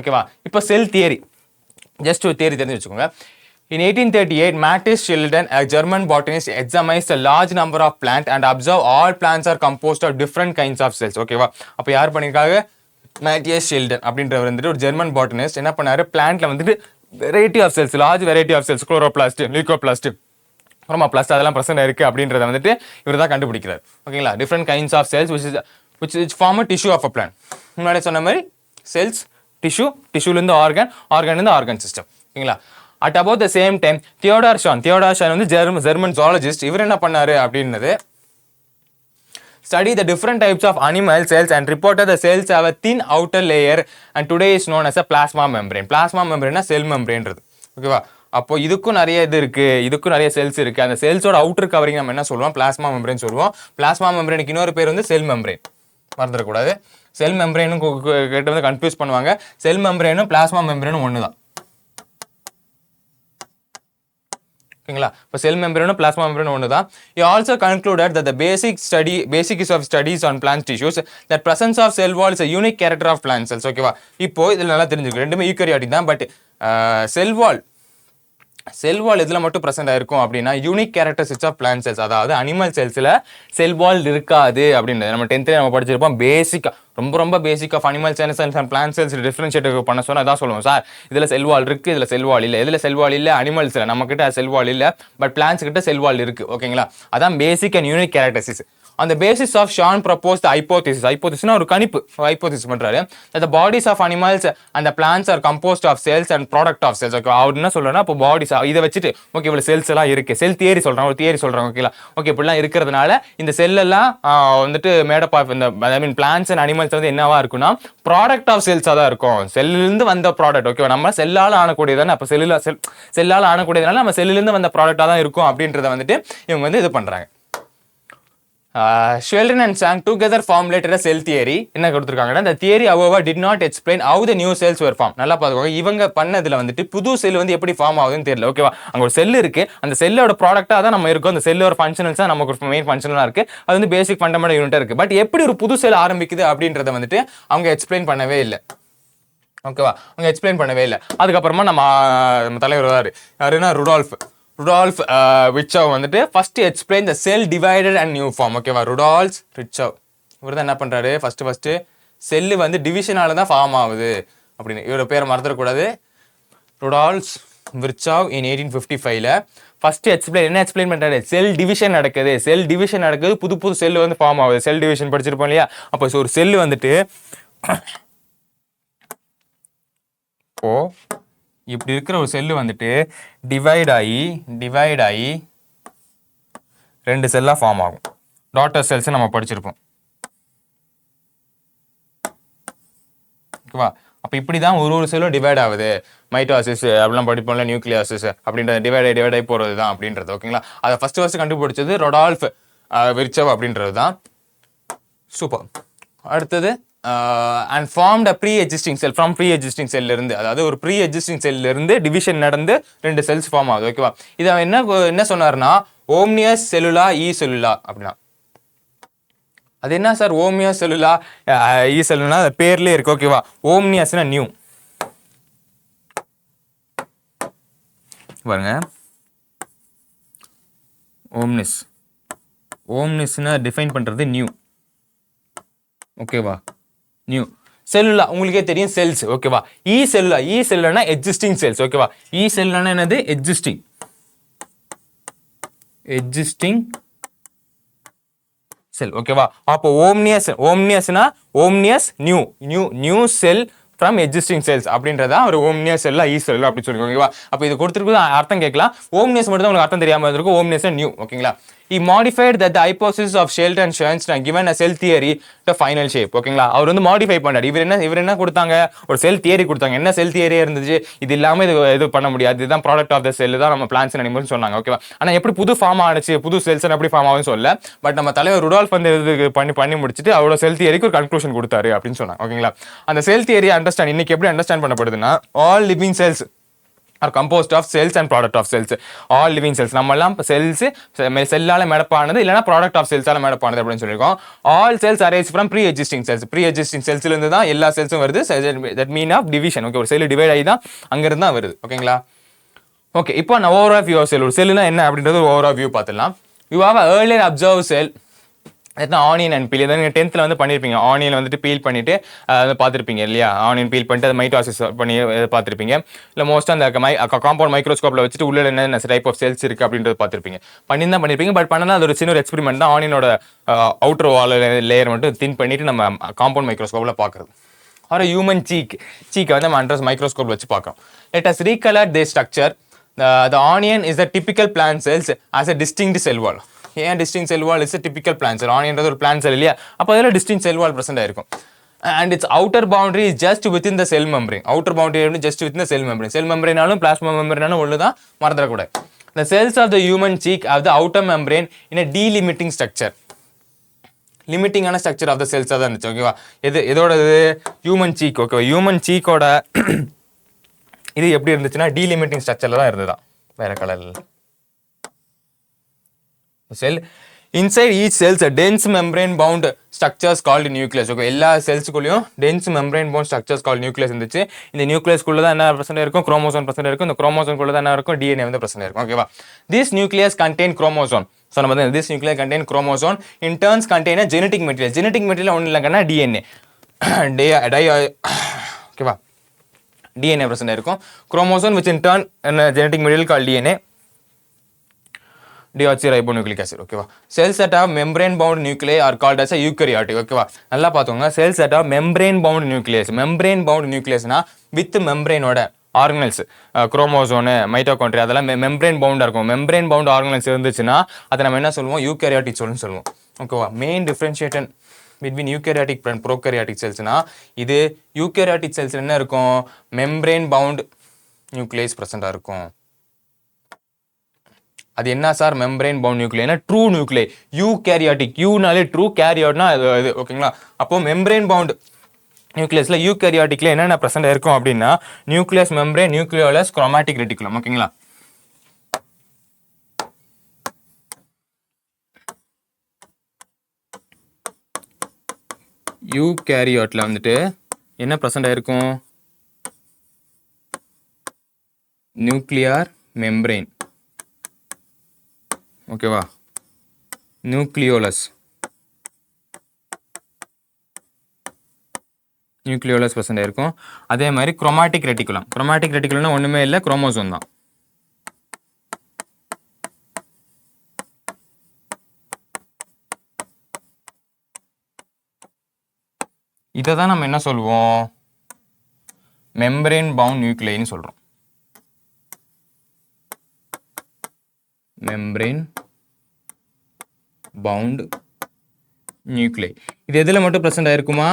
ஓகேவா? இப்போ செல் தியரி, ஜஸ்ட் ஒரு தியரி தெரிஞ்சு வச்சுக்கோங்க. In 1838, Matthias Schleiden, a German botanist, examines a large number of plants and observed all plants are composed of different kinds of cells. ஓகேவா? அப்போ யார் பண்ணிருக்காங்க? Matthias Schleiden அப்படின்றவர் வந்துட்டு ஒரு ஜெர்மன் பாட்டனிஸ்ட். என்ன பண்ணாரு? பிளான்ட்ல வந்துட்டு variety of cells, large variety of cells, chloroplast, leucoplast, chromoplast அதெல்லாம் பிரசன்ட் இருக்கு அப்படின்றத வந்துட்டு இவர் தான் கண்டுபிடிக்கிறார். ஓகேங்களா? Different kinds of cells which form a tissue of a plant. முன்னாடி சொன்ன மாதிரி செல்ஸ், டிஷ்யூலேருந்து ஆர்கன்லேருந்து ஆர்கன் சிஸ்டம். ஓகேங்களா? At about the same time, Theodor Schwann வந்து ஜெர்மன் zoologist. இவர் என்ன பண்ணாரு அப்படின்னது study the different types of animal cells and reported the cells have a thin outer layer and today is known as a plasma membrane. Plasma membrane செல் மெம்பரேன்றது. ஓகேவா? அப்போ இதுக்கும் நிறைய இது இருக்கு, இதுக்கும் நிறைய செல்ஸ் இருக்கு. அந்த செல்ஸோட அவுட்டர் கவரிங் நம்ம என்ன சொல்லுவோம்? பிளாஸ்மா மெம்பரேன் சொல்லுவோம். பிளாஸ்மா மெம்பரேனுக்கு இன்னொரு பேர் வந்து செல் மெம்பரேன். மறந்துடக்கூடாது. செல் மெம்பரேனும் கேட்டு வந்து கன்ஃபியூஸ் பண்ணுவாங்க. செல் மெம்பரேனும் பிளாஸ்மா மெம்பரேனும் ஒன்று தான். ஓகேங்களா? இப்போ செல் மெம்பரேனும் பிளாஸ்மா மெம்பரேனும் ஒன்று தான். He also concluded that the basics of studies on plant tissues, that presence of cell wall is a unique character of plant cells. ஓகேவா? இப்போ இதில் நல்லா தெரிஞ்சுக்கணும், ரெண்டுமே யூகரியாட்டிக் தான். பட் செல் வால் எதில் மட்டும் ப்ரெசென்ட் ஆயிருக்கும் அப்படின்னா unique characteristics of plant cells. அதாவது அனிமல் செல்ஸில் செல் வால் இருக்காது அப்படின்றது நம்ம 10th நம்ம படிச்சிருப்போம். பேசிக்காக ரொம்ப basic of animal cells and plant cells differentiate பண்ண சொன்னால் அதான் சொல்லுவோம். சார் இதில் செல் வால் இருக்குது, இதில் செல் வால் இல்லை. எதில் செல் வால் இல்லை? அனிமல்ஸில் நம்மக்கிட்ட செல் வால் இல்லை, பட் பிளான்ஸ் கிட்ட செல் வால் இருக்குது. ஓகேங்களா? அதான் பேசிக் and unique characteristics. On the basis of Schwann proposed the hypothesis ஒரு கணிப்பு ஹைப்போதிசிஸ் பண்றாரு. that the bodies of animals and the plants are composed of cells and product of cells. Okay, அவர் என்ன சொல்றேன்னா இப்போ பாடிஸ் இதை வச்சுட்டு ஓகே இவ்வளவு செல்ஸ் எல்லாம் இருக்கு, செல் தியரி சொல்றாங்க, ஒரு தியரி சொல்றாங்க. ஓகேங்களா? ஓகே, இப்படிலாம் இருக்கிறதுனால இந்த செல் எல்லாம் வந்துட்டு மேடப் ஆஃப் இந்த ஐ மீன் பிளான்ட்ஸ் அண்ட் அனிமல்ஸ் வந்து என்னவா இருக்குன்னா ப்ராடக்ட் ஆஃப் செல்ஸா தான் இருக்கும். செல்லிலிருந்து வந்த ப்ராடக்ட். ஓகேவா? நம்ம செல்லால் ஆனக்கூடியதானே, அப்போ செல்லால் ஆனக்கூடியதுனால நம்ம செல்லிலிருந்து வந்த ப்ராடக்டா தான் இருக்கும் அப்படின்றத வந்துட்டு இவங்க வந்து இது பண்றாங்க. Sheldon and Chang together formulated a cell theory. என்ன கொடுத்திருக்காங்கன்னா the theory however did not explain how the new cells were formed. நல்லா பாத்துக்கோங்க, இவங்க பண்ணதுல வந்துட்டு புது செல் வந்து எப்படி ஃபார்ம் ஆகுதுன்னு தெரியல. ஓகேவா, அங்க ஒரு செல் இருக்கு, அந்த செல்லோட ப்ராடக்ட்டா தான் நம்ம இருக்கோம், அந்த செல்லோட ஃபங்க்ஷனல்ஸ் தான் நமக்கு ஒரு மெயின் ஃபங்க்ஷனலா இருக்கு, அது வந்து பேசிக் ஃபண்டமெண்டல் யூனிட்டா இருக்கு. பட் எப்படி ஒரு புது செல் ஆரம்பிக்குது அப்படின்றத வந்துட்டு அவங்க எக்ஸ்பிளைன் பண்ணவே இல்லை. ஓகேவா, அவங்க எக்ஸ்பிளைன் பண்ணவே இல்லை. அதுக்கப்புறமா நம்ம தலைவர் யாருன்னா Rudolf Virchow வந்துட்டு first explain the cell divided and new form. ஓகேவா, ருடால்ஃப் விர்ச்சோவ் இவர் தான் என்ன பண்றாரு, ஃபர்ஸ்ட் செல்லு வந்து டிவிஷனால தான் ஃபார்ம் ஆகுது அப்படின்னு. இவரோட பேரை மறந்துடக்கூடாது. ருடால்ஃப் விர்ச்சோவ் இன் 1855ல ஃபர்ஸ்ட் என்ன எக்ஸ்பிளைன் பண்றாரு, செல் டிவிஷன் நடக்குது, புது செல் வந்து ஃபார்ம் ஆகுது. செல் டிவிஷன் படிச்சிருப்போம் இல்லையா, அப்போ ஒரு செல் வந்துட்டு இப்படி இருக்கிற ஒரு செல்லு வந்துட்டு டிவைட் ஆகி ரெண்டு செல்லா ஃபார்ம் ஆகும். டாட்டர் செல்ஸ் நம்ம படிச்சிருப்போம். ஓகேவா, அப்ப இப்படிதான் ஒரு செல்லும் டிவைட் ஆகுது. மைட்டோசிஸ் அப்படிலாம் படிப்போம்ல, நியூக்ளியாசிஸ் அப்படின்ற டிவைட் ஆகி போறது தான் அப்படின்றது. ஓகேங்களா, அதை ஃபர்ஸ்ட் கண்டுபிடிச்சது ரொடால்ஃப் விர்ச்சோவ் அப்படின்றது தான். சூப்பர். அடுத்தது and formed a pre-existing cell from pre-existing cell இருந்து, அதாவது ஒரு pre-existing cell இருந்து டிவிஷன் நடந்து ரெண்டு செல்ஸ் ஃபார்ம் ஆகுது. ஓகேவா, இதை என்ன சொன்னார்னா ஓம்னியஸ் செல்லுலா இ செல்லுலா அப்படின்னா. அது என்ன சார் ஓம்னியஸ் செல்லுலா இ செல்லுலா, பேர்லயே இருக்கு. ஓகேவா, ஓம்னியஸ்னா நியூ பாருங்க, ஓம்னிஸ்னா டிஃபைன் பண்றது நியூ. ஓகேவா, நியூ செல்லுலா உங்களுக்கே தெரியும் செல்ஸ். ஓகேவா, இ செல்லுலானா எக்ஸிஸ்டிங் செல்ஸ். ஓகேவா, இ செல்லுலானா என்னது, எக்ஸிஸ்டிங் செல். ஓகேவா, அப்போ ஓம்னியஸ்னா new cell from existing cells அப்படின்றதா ஒரு ஓம்னியஸ் செல்லா இ செல் அப்படி சொல்லுங்க. ஓகேவா, அப்போ இது கொடுத்துருக்கு அர்த்தம் கேட்கலாம். ஓம்னியஸ் மட்டும் தான் உங்களுக்கு அர்த்தம் தெரியாம இருக்கும், ஓம்னியஸ் நியூ. ஓகேங்களா, he modified that the hypothesis of Sheldon and Chern given a cell theory to final shape. ஓகேங்களா, அவர் வந்து மாடிஃபை பண்ணாரு. இவர் என்ன கொடுத்தாங்க, ஒரு செல் தியரி கொடுத்தாங்க. என்ன செல் தியரியா இருந்துச்சு, இது இல்லாம இது பண்ண முடியாது, இதுதான் ப்ராடக்ட் ஆஃப் த செல் தான் நம்ம பிளான்ஸ் அண்ட் அனிமல்ஸ் சொன்னாங்க. ஓகேவா, ஆனா எப்படி புது ஃபார்ம் ஆனிச்சு, புது செல்ஸ் எப்படி ஃபார்ம் ஆகும்னு சொல்ல, பட் நம்ம தலைவர் ருடால்ஃப் வந்து இது பண்ணி முடிச்சுட்டு அவரோட செல் தியரிக்கு ஒரு கன்க்ளூஷன் கொடுத்தாரு அப்படின்னு சொன்னாங்க. ஓகேங்களா, அந்த செல் தியரி அண்டர்ஸ்டாண்ட் இன்னைக்கு எப்படி அண்டர்ஸ்டாண்ட் பண்ணப்படுதுன்னா, all living cells are composed of cells and product of cells. All living cells நம்ம எல்லாம் செல்ஸ் செல்லால மேடப்பானது இல்லனா ப்ராடக்ட் ஆஃப் செல்ஸால மேடப்பானது அப்படின்னு சொல்லிருக்கோம். all cells arise from pre-existing செல்ஸ்ல இருந்து தான் எல்லா செல்ஸும் வருது. that mean of division. Okay, ஒரு செல் டிவைட் ஆகி தான் அங்க இருந்து தான் வருது. ஓகேங்களா, ஓகே, இப்போ நான் ஓவரால் வியூ ஆஃப் செல், ஒரு செல்லுனா என்ன அப்படின்றது ஓவரால் வியூ பார்த்துடலாம். you have a earlier observed cell, onion and peel. இதை 10th வந்து பண்ணியிருப்பீங்க. ஆனியன் வந்துட்டு பீல் பண்ணிட்டு அதை பார்த்துருப்பீங்க இல்லையா, ஆனியன் பீல் பண்ணிட்டு அதை மைட்டோசிஸ் பண்ணி பார்த்துருப்பீங்க. இல்லை மோஸ்ட்டாக அந்த காம்பவுண்ட் மைக்ரோஸ்கோப்பில் வச்சுட்டு உள்ள என்ன டைப் ஆஃப் செல்ஸ் இருக்குது அப்படின்றது பார்த்துருப்பீங்க. பண்ணியிருப்பீங்க. பட் பண்ணலாம் அது ஒரு சின்ன ஒரு எக்ஸ்பெரிமெண்ட் தான். ஆனியனோட அவுட்டர் வால் லேயர் மட்டும் தின் பண்ணிட்டு நம்ம காம்பவுண்ட் மைக்ரோஸ்கோப்பில் பார்க்குறது. ஒரு ஹியூமன் சீக்கை வந்து நம்ம அண்டர் மைக்ரோஸ்கோப்பில் வச்சு பார்க்குறோம். Let us recolour the structure. The onion is the typical plant cells as a distinct cell wall. ஏன் distinct cell wall is typical plant cell, ஆனியன்றது ஒரு பிளான்ட் செல் இல்லையா, அப்போ அதில் டிஸ்டிங்க் செல் வால் பிரசன்ட் ஆயிருக்கும். And it's outer boundary is just within the cell membrane. Outer boundary just within the cell membrane. Cell மெம்பரேனாலும் plasma மெம்பரேனாலும் ஒன்று தான், மறந்துடக்கூடாது. The cells of the human cheek have the outer membrane in a delimiting structure. லிமிட்டிங்கான structure of the cells தான் இருந்துச்சு. ஓகேவா, எதோட ஹியூமன் சீக். ஓகேவா, ஹியூமன் சீக்கோட இது எப்படி இருந்துச்சுன்னா டீலிமிட்டிங் ஸ்ட்ரக்சர்ல தான் இருந்துதான், வேற கலர்ல. Cell inside each cells a dense membrane bound structures called nucleus. Okay, எல்லா செல்ஸ்குள்ளேயும் dense membrane bound structures called nucleus இருந்துச்சு. இந்த நியூக்ளியஸ்குள்ள தான் என்ன பிரச்சனை இருக்கும், குரோமோசோம் பிரச்சனை இருக்கும். இந்த குரோமோசோம்குள்ள தான் என்ன இருக்கும், DNA வந்து பிரச்சனை இருக்கும். ஓகேவா, this nucleus contain chromosome. So நம்ம வந்து this nucleus contain chromosome in turns contain a genetic material. genetic material ஒண்ணு இல்லைங்கன்னா DNA. ஓகேவா, DNA பிரச்சனை இருக்கும். chromosome which in turn genetic material called DNA. Deoxyribonucleic acid. ஓகேவா, cells that have membrane bound nuclei are called as a eukaryotic. ஓகேவா, நல்லா பார்த்துக்கோங்க. Cells that have membrane bound nucleus. membrane bound nucleusனா with மெம்பரேனோட organelles, chromosome, mitochondria அதெல்லாம் membrane பவுண்டா இருக்கும். Membrane bound organelles இருந்துச்சுன்னா அதை நம்ம என்ன சொல்லுவோம், யூகரியாட்டிக் செல்னு சொல்லுவோம். ஓகேவா, main differentiation between eukaryotic and prokaryotic செல்ஸ்னா, இது யூகரியாட்டிக் செல்ஸ் என்ன இருக்கும், மெம்பரேன் பவுண்ட் நியூக்ளியஸ் பிரசண்டா இருக்கும். அது என்ன சார் மெம்பரேன் பவுண்ட் நியூக்ளியர்னா ட்ரூ நியூக்ளியர். யூகேரியாட்டிக், யூனாலே ட்ரூ, கேரியாட்னா இது ஓகேங்களா. அப்போ மெம்பரேன் பவுண்ட் நியூக்ளியஸ்ல யூகேரியாட்டிக்ல என்னென்ன பிரசன்ட் இருக்கும் அப்படின்னா nucleus, membrane, nucleolus, chromatic reticulum ஓகேங்களா. யூகேரியாட்ல வந்துட்டு என்ன பிரசன்ட் ஆயிருக்கும்? நியூக்ளியர் மெம்பரேன் ஓகேவா, நியூக்ளியோலஸ் பிரசன்ட் ஆயிருக்கும். அதே மாதிரி குரோமாட்டிக் ரெட்டிகுலம்னா ஒண்ணுமே இல்லை, குரோமோசோம் தான். இதை தான் நம்ம என்ன சொல்லுவோம்? மெம்பரேன் பவுண்ட் நியூக்ளியர்னு சொல்றோம். Membrane bound nuclear. இது எதுல மட்டும் பிரசன்ட் ஆயிருக்குமா?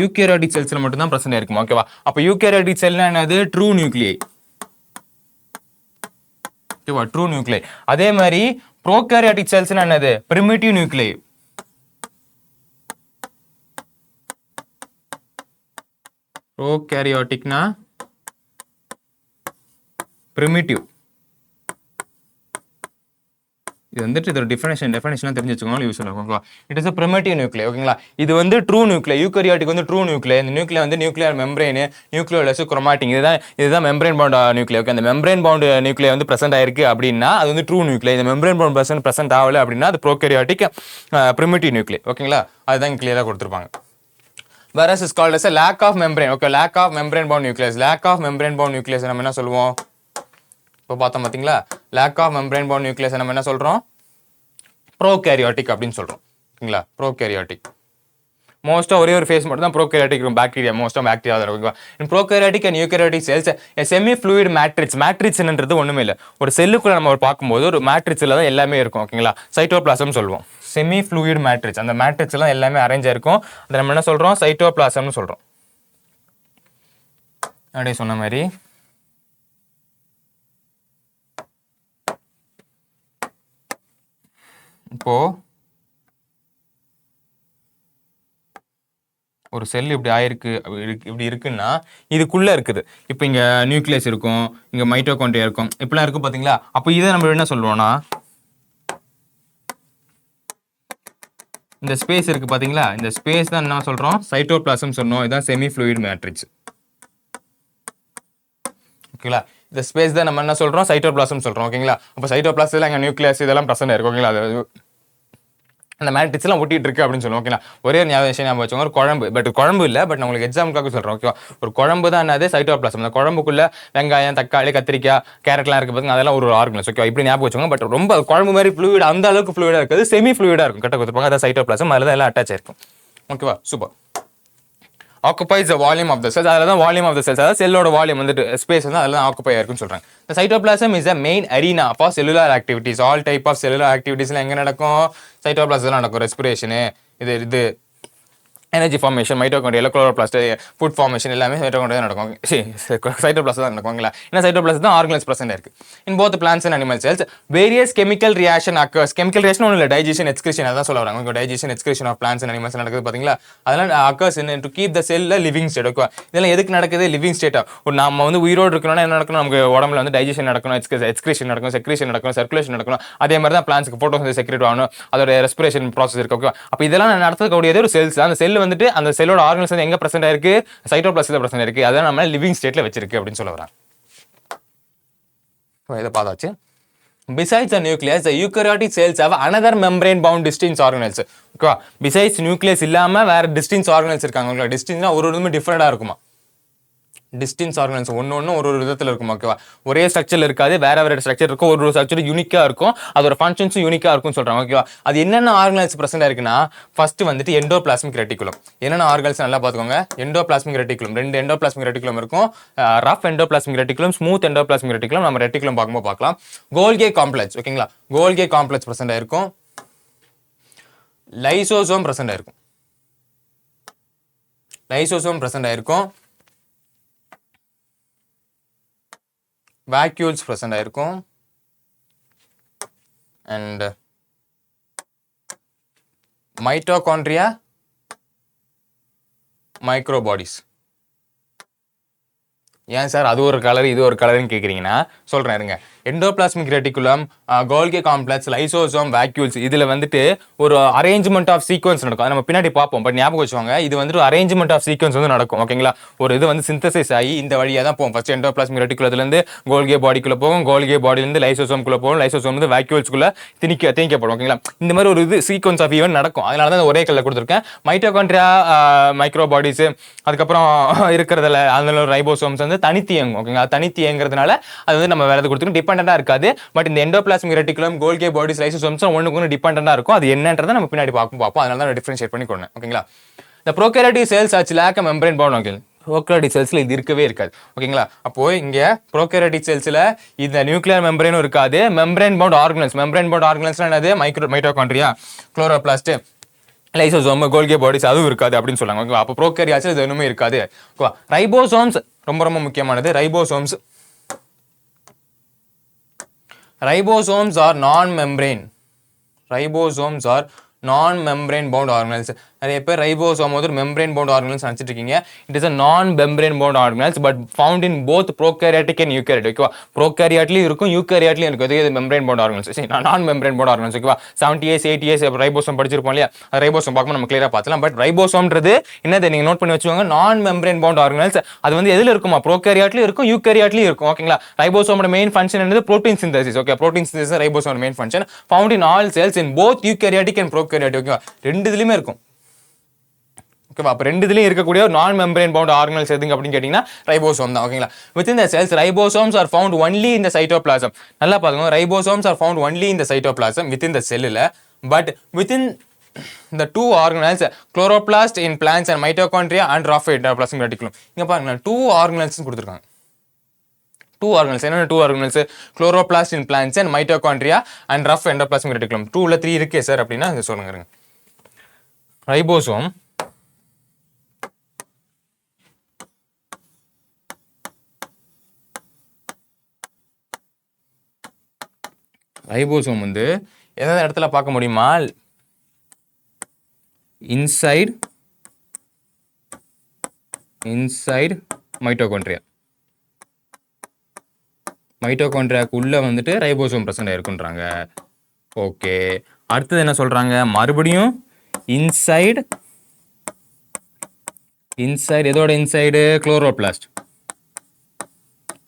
யூகேரியாட்டிக் செல்ஸ்ல மட்டும் தான் பிரசன்ட் ஆயிருக்குமா ஓகேவா. அப்ப யூகேரியாட்டிக் செல்னா என்னது? ட்ரூ நியூக்ளியர் ஓகேவா, ட்ரூ நியூக்ளியர். அதே மாதிரி ப்ரோகாரியாட்டிக் செல்ஸ்னா என்னது? Primitive nuclear. ப்ரோகாரியாட்டிக்னா பிரிமிட்டிவ். இது வந்துட்டு இதோட டெஃபினேஷன் தெரிஞ்சு வச்சுக்கோங்க, யூஸ் பண்ணுவோம். It is a primitive nuclei ஓகேங்களா. இது வந்து ட்ரூ நியூக்ளியர். யூகரியாட்டிக் வந்து ட்ரூ நியூக்ளியர். இந்த நியூக்ளியர் வந்து நியூக்ளியர் மெம்பரேன், நியூக்ளியோலஸ், குரோமாட்டிக். இதுதான் மெம்பரேன் பவுண்ட் நியூக்ளியர். ஓகே, அந்த மெம்பரேன் பவுண்ட் நியூக்ளியர் வந்து பிரசன்ட் ஆயிருக்கு அப்படின்னா அது வந்து ட்ரூ நியூக்ளியர். இந்த மெம்பரேன் பவுண்ட் பிரசன்ட் ஆகல அப்படின்னா அது ப்ரோகாரியாட்டிக் primitive nuclei ஓகேங்களா. அதுதான் கிளியரா கொடுத்துருப்பாங்க. Whereas is called as a lack of membrane. Okay, lack of membrane bound nucleus. Lack of membrane bound nucleus நம்ம என்ன சொல்லுவோம்? இப்போ பார்த்தோம் பாத்தீங்களா, lack of membrane bound nucleus நம்ம என்ன சொல்றோம்? ப்ரோகாரியாட்டிக் அப்படின்னு சொல்றோம் ஓகேங்களா. ப்ரோகாரியாட்டிக் மோஸ்டா ஒரே ஒரு ஃபேஸ் மட்டும் தான் ப்ரோகாரியாட்டிக் இருக்கும். பாக்டீரியா மோஸ்டா பாக்டீரியா தான் இருக்கும். In prokaryotic and eukaryotic cells semi fluid matrix. மேட்ரிக்ஸ்ன்றது ஒண்ணுமே இல்லை, ஒரு செல்லுக்குள்ள நம்ம பார்க்கும்போது ஒரு மேட்ரிக்ஸ்ல தான் எல்லாமே இருக்கும் ஓகேங்களா. சைட்டோபிளாசம் சொல்லுவோம். செமி ஃப்ளூயிட் மேட்ரிக்ஸ், அந்த மேட்ரிக்ஸ் எல்லாம் எல்லாமே அரேஞ்ச் ஆயிருக்கும். அதை நம்ம என்ன சொல்றோம்? சைட்டோபிளாசம்னு சொல்றோம். அப்படியே சொன்ன மாதிரி இப்போ ஒரு செல் இப்படி ஆயிருக்கு, இப்படி இருக்குன்னா இதுக்குள்ள இருக்குது. இப்போ இங்க நியூக்ளியஸ் இருக்கும், இங்க மைட்டோகாண்ட்ரியா இருக்கும், இப்படிலாம் இருக்கும் பாத்தீங்களா. அப்போ இதை நம்ம என்ன சொல்லுவோம்னா, இந்த ஸ்பேஸ் இருக்கு பாத்தீங்களா, இந்த ஸ்பேஸ் தான் என்ன சொல்றோம்? சைட்டோபிளாசம் சொன்னோம். இதுதான் செமி ஃப்ளூயிட் மேட்ரிக்ஸ் ஓகேங்களா. இந்த ஸ்பேஸ் தான் நம்ம என்ன சொல்றோம்? சைட்டோபிளாசம் சொல்றோம் ஓகேங்களா. அப்போ சைட்டோபிளாசம்ல இங்க நியூக்ளியஸ் இதெல்லாம் பிரசன்ட் இருக்கும் ஓகேங்களா. அந்த மேட்ரிக்ஸ் எல்லாம் ஒட்டிட்டு இருக்கு அப்படின்னு சொல்லுவோம் ஓகேங்களா. ஒரே ஒரு ஞாபகம் வச்சுக்கோங்க, ஒரு குழம்பு. பட் குழம்பு இல்லை, பட் நான் உங்களுக்கு எக்ஸாம்பிளுக்காக சொல்றேன் ஓகேவா. ஒரு குழம்பு தான் என்னது? சைட்டோபிளாசம். அந்த குழம்புக்குள்ள வெங்காயம், தக்காளி, கத்திரிக்காய், கேரட்லாம் இருக்கு பாத்தீங்க, அதெல்லாம் ஒரு ஆர்கனஸ் ஓகேவா. இப்படி ஞாபகம் வச்சுக்கோங்க. பட் ரொம்ப குழம்பு மாதிரி ஃப்ளூயிட், அந்த அளவுக்கு ஃப்ளூயிடா இருக்காது, செமி ஃப்ளூயிடா இருக்கும். கரெக்டாக கொடுத்துருப்பாங்க, அதான் சைட்டோபிளாசம். அதில் தான் எல்லாம் அட்டாச் ஆயிருக்கும் ஓகேவா. Super. occupies the volume of the cells. அதனால தான் வால்யூம் ஆஃப் த செல்ஸ், அதாவது செல்லோட வால்யூம் வந்துட்டு ஸ்பேஸ் வந்து அதெல்லாம் ஆக்குப்பை ஆயிருக்குன்னு சொல்றாங்க. The cytoplasm is a main arena for cellular activities. All type of cellular activitiesல எங்க நடக்கும்? சைட்டோபிளாசம்ல நடக்கும். ரெஸ்பிரேஷன், இது energy formation, mitochondria, chloroplast, food formation எல்லாமே சைட்டோகாண்ட்ரியா நடக்கும். சைட்டோபிளாஸ்ட் தான் நடக்குங்களா. ஏன்னா சைட்டோபிளாஸ்ட் தான் ஆர்கனஸ் பிரசன்ட் இருக்கு. In both plants and animal cells various chemical reaction occurs. Chemical reaction ஒன்றும் இல்லை, டைஜஷன், எக்ஸ்கிரீஷன், அதான் சொல்ல வராங்க. Digestion, excretion of plants and animals நடக்குது பாத்தீங்களா. அதெல்லாம் அக்கர்ஸ் டு கீப் த செல்ல லிவிங் ஸ்டேட் ஓகே. இதெல்லாம் எதுக்கு நடக்குது? லிவிங் ஸ்டேட்டா. ஒரு நம்ம வந்து உயிரோடு இருக்கணும்னா என்ன நடக்கணும்? நமக்கு உடம்புல வந்து டைஜஷன் நடக்கணும், எக்ஸ்கிரீஷன் நடக்கணும், செக்ரீஷன் நடக்கணும், சர்க்குலேஷன் நடக்கணும். அதே மாதிரி தான் பிளான்ட்ஸ்க்கு போட்டோசிந்தசிஸ் செக்ரேட் ஆகணும், அதோட ரெஸ்பிரேஷன் ப்ராசஸ் இருக்கு ஓகே. அப்போ இதெல்லாம் நடத்தக்கூடியது ஒரு செல்ஸ். அந்த செல் வந்துட்டு அந்த செல்லோட ஆர்கனஸ் எங்க பிரசன்ட் ஆயிருக்கு? சைட்டோபிளாசம்ல பிரசன்ட் ஆயிருக்கு. அதான் நம்ம லிவிங் ஸ்டேட்ல வச்சிருக்கு அப்படின்னு சொல்ல வராங்க. இதை பார்த்தாச்சு. Besides the nucleus, the eukaryotic cells have another membrane bound distinct organelles. ஓகேவா. Besides nucleus இல்லாம வேற distinct organelles இருக்காங்க. உங்களுக்கு டிஸ்டிங்க்னா ஒரு ஒருமே டிஃபரெண்டா இருக்குமா. டிஸ்டின்ஸ் ஆர்கனல்ஸ் ஒன்று ஒரு விதத்தில் இருக்கும் ஓகேவா. ஒரே ஸ்ட்ரக்சர் இருக்காது, வேற வேற ஸ்ட்ரக்சர் இருக்கும். ஒரு ஸ்ட்ரக்சர் யூனிக்கா இருக்கும், அதோட ஃபங்க்ஷன்ஸும் யூனிக்கா இருக்கும் சொல்றாங்க ஓகேவா. அது என்னென்ன ஆர்கனல்ஸ் பிரசன்ட் இருக்குன்னா, ஃபர்ஸ்ட் வந்துட்டு எண்டோபிளாஸ்மிக் ரெட்டிகுலம். என்னென்ன ஆர்கனல்ஸ் நல்லா பார்த்துக்கோங்க. எண்டோபிளாஸ்மிக் ரெட்டிகுலம், 2 எண்டோபிளாஸ்மிக் ரெட்டிகுலம் இருக்கும். Rough endoplasmic reticulum, smooth endoplasmic reticulum. நம்ம ரெட்டிகுலம் பார்க்கும்போது பார்க்கலாம். கோல்கே காம்ப்ளெக்ஸ் ஓகேங்களா. கோல்கே காம்ப்ளெக்ஸ் பிரசன்ட் ஆயிருக்கும். லைசோசோம் பிரசன்ட் ஆயிருக்கும். லைசோசோம் பிரசன்ட் ஆயிருக்கும். வாக்யூல்ஸ் பிரசன்ட் ஆயிருக்கும். and mitochondria microbodies. ஏன் சார் அது ஒரு கலர் இது ஒரு கலர்னு கேட்குறீங்கன்னா சொல்கிறேன் இருங்க. Endoplasmic reticulum, கோல்கி complex, lysosome, vacuoles இதில் வந்துட்டு ஒரு அரேஞ்ச்மெண்ட் ஆஃப் சீக்வன்ஸ் நடக்கும். அதை நம்ம பின்னாடி பார்ப்போம். பட் ஞாபகம் வச்சுவாங்க, இது வந்துட்டு அரேஞ்ச்மெண்ட் ஆஃப் சீக்வன்ஸ் வந்து நடக்கும். ஓகேங்களா? ஒரு இது வந்து சிந்தசைஸ் ஆகி இந்த வழியாக தான் போகும். ஃபர்ஸ்ட் எண்டோபிளாஸ்மிக் ரெட்டிகுலத்துலேருந்து கோல்கி பாடிக்குள்ளே போகும், கோல்கி பாடியிலேருந்து லைசோசோம்குள்ளே போகும், லைசோசோம் வந்து வேக்யூல்ஸ்குள்ளே திணிக்கப்படும். ஓகேங்களா? இந்த மாதிரி ஒரு இது சீக்வன்ஸ் ஆஃப் ஈவென்ட் நடக்கும். அதனால தான் ஒரே கலர் கொடுத்துருக்கேன். மைட்டோகாண்ட்ரியா மைக்ரோபாடிஸ் அதுக்கப்புறம் இருக்கிறதுல அதில் ரைபோசோம்ஸ் வந்து தனித்து இயங்கும். ஓகேங்களா? தனித்து இயங்குறதுனால அது வந்து நம்ம வேற எது கொடுத்துருக்கோம் டிபெண்டா இருக்காது. பட் இந்த எண்டோபிளாஸ்மிக் ரெட்டிகுலம், கோல்கி பாடிஸ், லைசோசோம்ஸ் ஒண்ணுக்கு ஒன்று டிபெண்டா இருக்கும். அது என்னன்றதை நம்ம பின்னாடி பார்ப்போம். அதனால தான் டிஃபரன்ஷியேட் பண்ணி கொண்டேன். ஓகேங்களா? இந்த ப்ரோகாரியோட்டிக் செல்ஸ் ஆச்சு lack membrane bound. Okay, prokaryotic செல்ஸ்ல இது இருக்கவே இருக்காது. ஓகேங்களா? அப்போ இங்க ப்ரோகாரியோட்டிக் செல்ஸ்ல இந்த நியூக்ளியர் மெம்பரேனும் இருக்காது. Membrane bound organelles, membrane bound ஆர்கனல்ஸ்னா என்னது? Mitochondria, chloroplast, lysosome, Golgi bodies அதுவும் இருக்காது அப்படின்னு சொல்றாங்க. ஓகேவா? அப்போ ப்ரோகாரியாட்சில் இது ஒண்ணுமே இருக்காது. ஓகேவா? ரைபோசோம்ஸ் ரொம்ப ரொம்ப முக்கியமானது. Ribosomes are non-membrane. Ribosomes are non-membrane bound organelles. நிறைய பேர் ரைபோசோம் வந்து மெம்பரேன் பவுண்ட் ஆர்கனல்ஸ் நினைச்சிட்டு இருக்கீங்க. It is a non-membrane bound organelles but found in both prokaryotic and eukaryotic. ஓகேவா? ப்ரோகாரியோட்லயும் இருக்கும், யூகாரியோட்லயும் இருக்கும். இது membrane bound organelles, non membrane bound organelles. ஓகேவா? 70s 80s ரைபோசோம் படிச்சிருப்போம் இல்லையா? அது ரைபோசோம் பார்க்கும்போது நம்ம கிளியரா பார்த்தலாம். பட் ரைபோசோம்ன்றது என்னது நீங்க நோட் பண்ணி வச்சுக்கோங்க, நான்-membrane bound organelles. அது வந்து எதுல இருக்குமா? ப்ரோகாரியோட்லயும் இருக்கும், யூகாரியோட்லயும் இருக்கும். ஓகேங்களா? ரைபோசோமோட மெயின் ஃபங்க்ஷன் என்னது? Protein synthesis. Okay, protein synthesis ரைபோசோமோட main function. Found in all cells in both eukaryotic and prokaryotic. ஓகேவா? ரெண்டு இதுலயுமே இருக்கும். ஓகேவா? அப்ப ரெண்டு இதுலயும் இருக்கக்கூடிய நான் மெம்பரேன் பவுண்ட் ஆர்கனல்ஸ் எதுங்க அப்படின்னு கேட்டீங்கன்னா ரைபோசோம் தான். ஓகேங்களா? Within the cells ribosomes are found only in the cytoplasm. நல்லா பாருங்க, ribosomes are found only in the cytoplasm within the செல்லுல. But within the two organelles, chloroplast in plants and mitochondria and rough endoplasmic reticulum. இங்க பாருங்க, two organelles கொடுத்திருக்காங்க. Two organelles. என்னென்ன two organelles? chloroplast in plants and mitochondria and rough endoplasmic reticulum. 2ல 3 இருக்கே sir அப்படின்னா இங்க சொல்லுங்க. Ribosome, ribosome வந்து எந்த இடத்துல பார்க்க முடியுமா? Inside mitochondria. மைட்டோகாண்ட்ரியாக்கு உள்ள வந்துட்டு ரைபோசோம் பிரசன்ட் ஆயிருக்குன்றாங்க. ஓகே, அடுத்தது என்ன சொல்றாங்க? மறுபடியும் இன்சைட் எதோட இன்சைடு?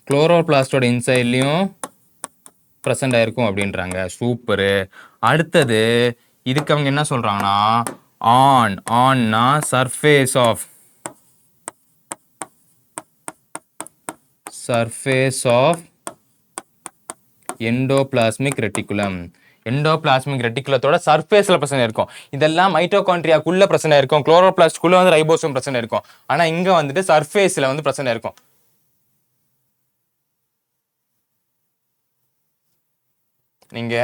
குளோரோபிளாஸ்டோட இன்சைட்லயும் பிரசன்ட் ஆயிருக்கும் அப்படின்றாங்க. சூப்பரு. அடுத்தது இதுக்கு அவங்க என்ன சொல்றாங்கன்னா ஆன்னா surface of endoplasmic reticulum. Endoplasmic ரெட்டிகுலத்தோட சர்ஃபேஸ்ல பிரச்சனை இருக்கும். இதெல்லாம் மைட்டோகாண்ட்ரியாக்குள்ள பிரச்சனை இருக்கும், குளோரோபிளாஸ்ட்குள்ள வந்து ரைபோசோம் பிரச்சனை இருக்கும். ஆனா இங்க வந்துட்டு சர்ஃபேஸ்ல வந்து பிரச்சனை இருக்கும். நீங்க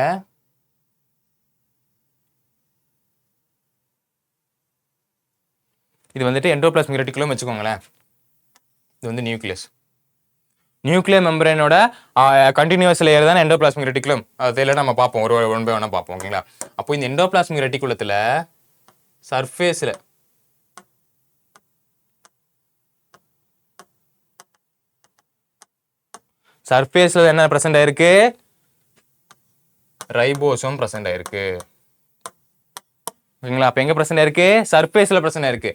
இது வந்துட்டு எண்டோபிளாஸ்மிக் ரெட்டிகுலம் வச்சுக்கோங்களேன். இது வந்து நியூக்ளியர் மெம்பரேனோட கண்டினியூஸ் லேயர் தான் எண்டோபிளாஸ்மிக் ரெட்டிகுலம். அதெல்லாம் நம்ம பார்ப்போம், ஒரு ஒன் பை ஒன்னா பார்ப்போம். ஓகேங்களா? அப்போ இந்த எண்டோபிளாஸ்மிக் ரெட்டிகுலத்துல சர்ஃபேஸ்ல என்ன பிரசன்ட் ஆயிருக்கு? ரைபோசோம் பிரசன்ட் ஆயிருக்கு. ஓகேங்களா? அப்ப எங்க பிரசன்ட் ஆயிருக்கு? சர்ஃபேஸ்ல பிரசன்ட் ஆயிருக்கு.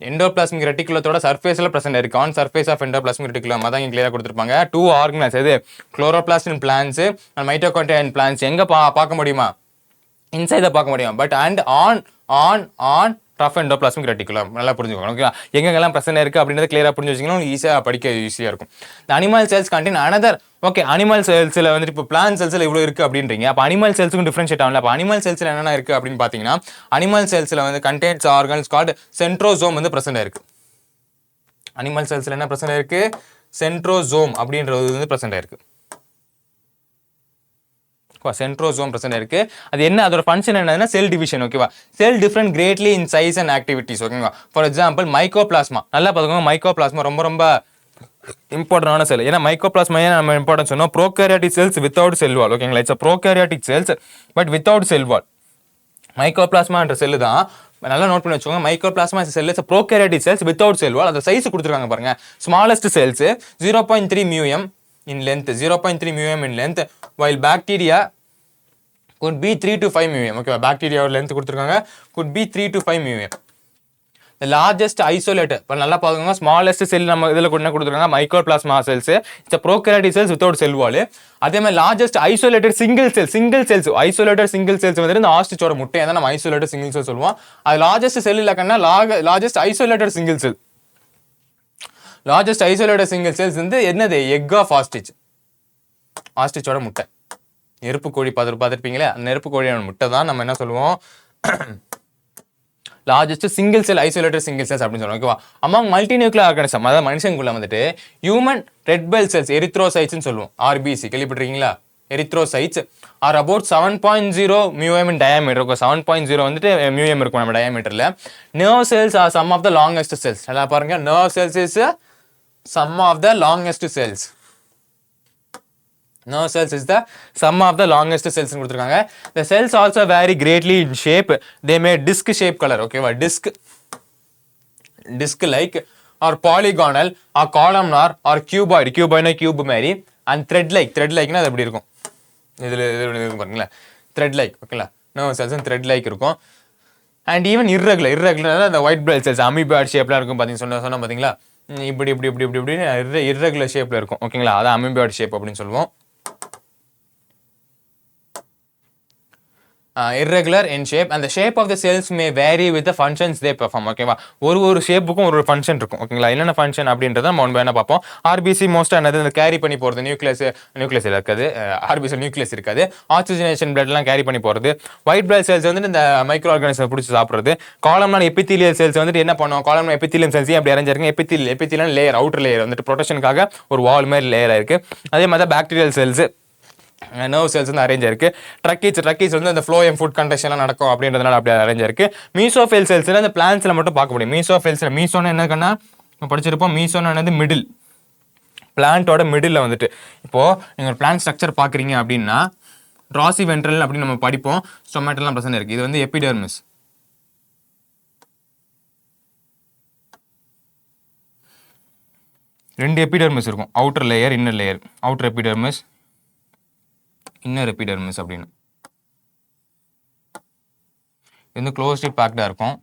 எண்டோபிளாஸ்மிக் ரெட்டிகுலத்தோட சர்ஃபேஸ்ல பிரசன்ட் ஆயிருக்கு. On surface of endoplasmic reticulum. அதான் இங்க கிளியரா கொடுத்திருப்பாங்க. டூ ஆர்கனல்ஸ், எது? Chloroplast in plants and mitochondria in plants. எங்க பார்க்க முடியுமா? இன்சைட பார்க்க முடியும். But and on rough endoplasmic reticulum. நல்லா புரிஞ்சுக்கணும். ஓகே, எங்கெல்லாம் பிரச்சனை இருக்கு அப்படின்றத கிளியரா புரிஞ்சு வச்சிங்கன்னா ஈஸியா படிக்க ஈஸியா இருக்கும். இந்த animal cells contain another. Okay, animal செல்ஸ்ல வந்துட்டு இப்போ பிளான்ட் செல்ஸ்ல இவ்வளவு இருக்கு அப்படின்றீங்க. அப்ப அனிமல் செல்ஸுக்கும் டிஃபரன்ஷியேட் ஆகல. அப்ப அனிமல் செல்ஸ்ல என்னென்ன இருக்கு அப்படின்னு பாத்தீங்கன்னா, அனிமல் செல்ஸ்ல வந்து கண்டெயின்ஸ் ஆர்கன்ஸ் கால்ட் சென்ட்ரோசோம் வந்து பிரசன்ட் ஆயிருக்கு. அனிமல் செல்ஸ்ல என்ன பிரசன்ட் ஆயிருக்கு? சென்ட்ரோசோம் அப்படின்றது வந்து பிரசன்ட் ஆயிருக்கு. சென்ட்ரோசோம் பிரசன்ட் இருக்கு. அது என்ன? அதோட ஃபங்க்ஷன் என்னன்னா செல் டிவிஷன். ஓகேவா? Cell different greatly in size and activities. ஓகேவா? For example mycoplasma. நல்லா பாத்துக்கோங்க, மைக்கோபிளாஸ்மா ரொம்ப ரொம்ப இம்பார்ட்டன்டான செல். ஏன்னா மைக்ரோபிளாஸ்மா நம்ம இம்பார்ட்டன்ஸ் சொன்னோம். Prokaryotic cells without cell wall. ஓகேங்களா, it's prokaryotic cells but without cell wall. மைக்ரோபிளாஸ்மான்ற செல்லு தான் நல்லா நோட் பண்ணி வச்சுக்கோங்க. Microplasma cell is prokaryotic cells without cell wall. அந்த சைஸ் கொடுத்துருக்காங்க பாருங்க. Smallest cells 0.3 μm in length, 0.3 μm in length, while bacteria could be 3 to 5 μm. ஓகேவா, பாக்டீரியாவோட length கொடுத்துருக்காங்க, could be 3 to 5 μm. The largest isolated, இப்போ நல்லா பார்த்துக்கோங்க, smallest செல் நம்ம இதில் என்ன கொடுத்துருக்காங்க, microplasma cells, it's prokaryotic cells without cell wall. அதே மாதிரி largest isolated single cells isolated single cells வந்துட்டு இந்த ஆஸ்ட்ரிச்சோட முட்டையை தான் நம்ம ஐசோலேட்டட் சிங்கிள் செல் சொல்லுவோம். அது லார்ஜஸ்ட் செல் இல்லைக்கன்னா largest isolated single cell. Largest isolated single cells வந்து என்னது, எக் ஆஃப் ஆஸ்ட்ரிச், ஆஸ்ட்ரிச்சோட முட்டை. நெருப்பு கோழி பார்த்துருப்பீங்களே, அந்த நெருப்பு கோழியோட முட்டை தான் நம்ம என்ன சொல்லுவோம், largest single cell isolated single cells அப்படின்னு சொல்லுவோம். ஓகேவா, அமாங் மல்டி நியூக்ளியர் ஆர்கானிசம், அதாவது மனுஷங்களுக்குள்ள வந்துட்டு ஹியூமன் ரெட் பெல் செல்ஸ் எரித்ரோசைட்ஸ்னு சொல்லுவோம், ஆர்பிசி கேள்விப்பட்டிருக்கீங்களா. Erythrocytes are about 7.0 μm in diameter. 7.0 வந்துட்டு μm இருக்கும் நம்ம டயாமீட்டர்ல. Nerve cells are some of the longest cells. நல்லா பாருங்க, nerve cells is some of the longest cells. Nerve cells is the sum of the longest cells னு கொடுத்துருக்காங்க. The cells also vary greatly in shape. They may disc shape color. ஓகேவா, disc like or polygonal or columnar or cuboid. cuboidனா cube மாதிரி. and thread like னா அது எப்படி இருக்கும், இதில் இருக்கும் பாருங்களேன், thread like. ஓகேங்களா, nerve cells thread like இருக்கும். and even irregular அந்த white blood cells amoeboid ஷேப்ல இருக்கும். பார்த்தீங்கன்னா சொன்ன பார்த்தீங்களா, இப்படி irregular ஷேப்ல இருக்கும். ஓகேங்களா, அதான் amoeboid ஷேப் அப்படின்னு சொல்லுவோம். irregular in shape and the shape of the cells may vary with the functions they perform. ஓகேவா, ஒரு ஷேப்புக்கும் ஒரு ஃபங்க்ஷன் இருக்கும். ஓகேங்களா, என்னென்ன ஃபங்க்ஷன் அப்படின்றத நம்ம ஒன் பை ஒன்னா பார்ப்போம். ஆர்பிசி மோஸ்ட்டாக என்னது, இந்த கேரி பண்ணி போகிறது, நியூக்ளியஸ் இருக்காது, ஆர்பிசி நியூக்ளியஸ் இருக்காது, ஆக்சிஜனேஷன் பிளட்லாம் கேரி பண்ணி போகிறது. ஒயிட் பிளட் செல்ஸ் வந்துட்டு இந்த மைக்ரோ ஆர்கானிசம் பிடிச்சி சாப்பிட்றது. காலம்னா எபித்தீலியல் செல்ஸ் வந்துட்டு என்ன பண்ணுவோம், காலம்னா எபித்தீலியம் செல்ஸையும் அப்படி அரேஞ்சிருங்க. எபித்தீலியல் லேயர், அவுட்டர் லேயர் வந்துட்டு ப்ரொடெக்ஷனுக்காக ஒரு வால் மாதிரி லேயர் இருக்கு. அதே மாதிரி தான் பாக்டீரியல் செல்ஸ், நர்வ் செல்ஸ் வந்து அரேஞ்ச் இருக்கு. ட்ரக்கீஸ் வந்து அந்த ஃப்ளோயம் ஃபுட் கண்டக்ஷன்லாம் நடக்கும் அப்படின்றதுனால அப்படி அரேஞ்ச் இருக்கு. மீசோஃபைல் செல்ஸ் அந்த பிளான்ட்ஸ்ல மட்டும் பார்க்க முடியும். மீசோன்னு என்னன்னா படிச்சிருப்போம், மீசோன்னு என்னது மிடில், பிளான்ட்டோட மிடில் வந்துட்டு. இப்போ நீங்கள் பிளான்ட் ஸ்ட்ரக்சர் பார்க்குறீங்க அப்படின்னா ராசி வென்ட்ரல் அப்படின்னு நம்ம படிப்போம், ஸ்டொமேட்டெல்லாம் பிரச்சனை இருக்கு. இது வந்து எபிடெர்மிஸ், ரெண்டு எபிடெர்மிஸ் இருக்கும், outer layer inner layer, outer epidermis inner epidermis அப்படின்னு. இது வந்து க்ளோஸ்லி பேக்டா இருக்கும்.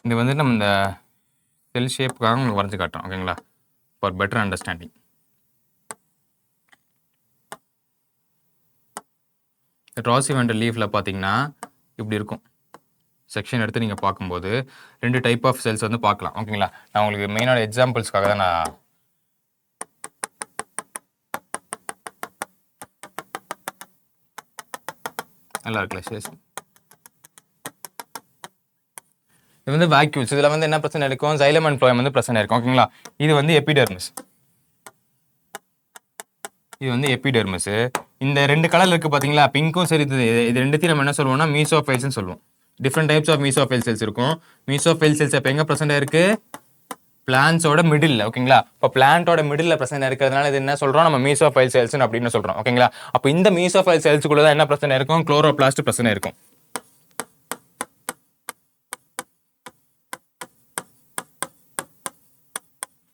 இது வந்து நம்ம இந்த செல் ஷேப்புக்காக உங்களுக்கு வரைஞ்சி காட்டுறோம். ஓகேங்களா, ஃபார் பெட்டர் அண்டர்ஸ்டாண்டிங். ராசி வென்ட்ரல் லீஃப்ல பார்த்தீங்கன்னா இப்படி இருக்கும். செக்ஷன் எடுத்து நீங்கள் பார்க்கும்போது ரெண்டு டைப் ஆஃப் செல்ஸ் வந்து பார்க்கலாம். ஓகேங்களா, நான் உங்களுக்கு மெயினான எக்ஸாம்பிள்ஸ்க்காக தான் நான் நல்லா இருக்குல்ல சேஸ். இது வந்து வேக்யூல்ஸ், இதில் வந்து என்ன பிரச்சனை இருக்கும், சைலம் அண்ட் ஃப்ளோயம் வந்து பிரச்சனை இருக்கும். ஓகேங்களா, இது வந்து எபிடெர்மிஸ், இது வந்து எபிடெர்மிஸ். இந்த ரெண்டு கலர் இருக்குது பார்த்தீங்களா, பிங்க்கும் சரி, இது ரெண்டுத்தையும் நம்ம என்ன சொல்லுவோம்னா மீசோஃபைல்ஸ்னு சொல்லுவோம். Different types of mesophyll cells இருக்கும். மீசோஃபைல் செல்ஸ் இப்போ எங்கே பிரசன்ட் இருக்கு, பிளான்ஸோட மிடில். ஓகேங்களா, இப்போ பிளான்ட்டோட மிடில் பிரச்சனை இருக்கிறதுனால இது என்ன சொல்கிறோம், நம்ம மீசோஃபைல் செல்ஸ் அப்படின்னு சொல்கிறோம். ஓகேங்களா, அப்போ இந்த மீசோஃபைல் செல்ஸுக்குள்ள தான் என்ன பிரச்சனை இருக்கும், குளோரோபிளாஸ்ட் பிரச்சனை இருக்கும்.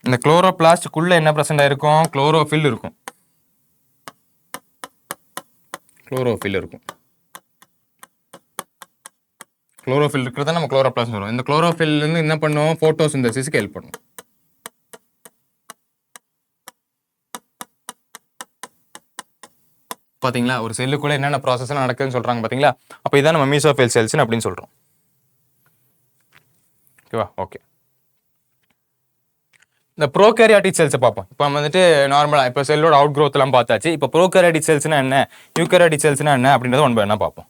இந்த குளோரோபிளாஸ்டுக்குள்ள என்ன பிரசன்ட் ஆயிருக்கும், குளோரோஃபில் இருக்கும். குளோரோஃபில் இருக்கிறத நம்ம குளோரோபிளாஸ்ட் சொல்றோம். இந்த குளோரோஃபில் இருந்து என்ன பண்ணுவோம், போட்டோசிந்தசிஸ்க்கு ஹெல்ப் பண்ணும். பாத்தீங்களா ஒரு செல்லுக்குள்ள என்னென்ன ப்ராசஸ் நடக்குதுன்னு சொல்றாங்க பாத்தீங்களா அப்ப இதான் நம்ம மீசோஃபில் செல்ஸ் அப்படின்னு சொல்றோம் ஓகேவா ஓகே இந்த ப்ரோகாரியாட்டிக் செல்ஸ் பார்ப்போம் இப்போ வந்துட்டு நார்மலா இப்போ செல்லோட அவுட் growth எல்லாம் பார்த்தாச்சு இப்போ ப்ரோகாரியாட்டிக் செல்ஸ்னா என்ன யூகாரியாட்டிக் செல்ஸ்னா என்ன அப்படின்றத ஒன் பை ஒன்னா பார்ப்போம்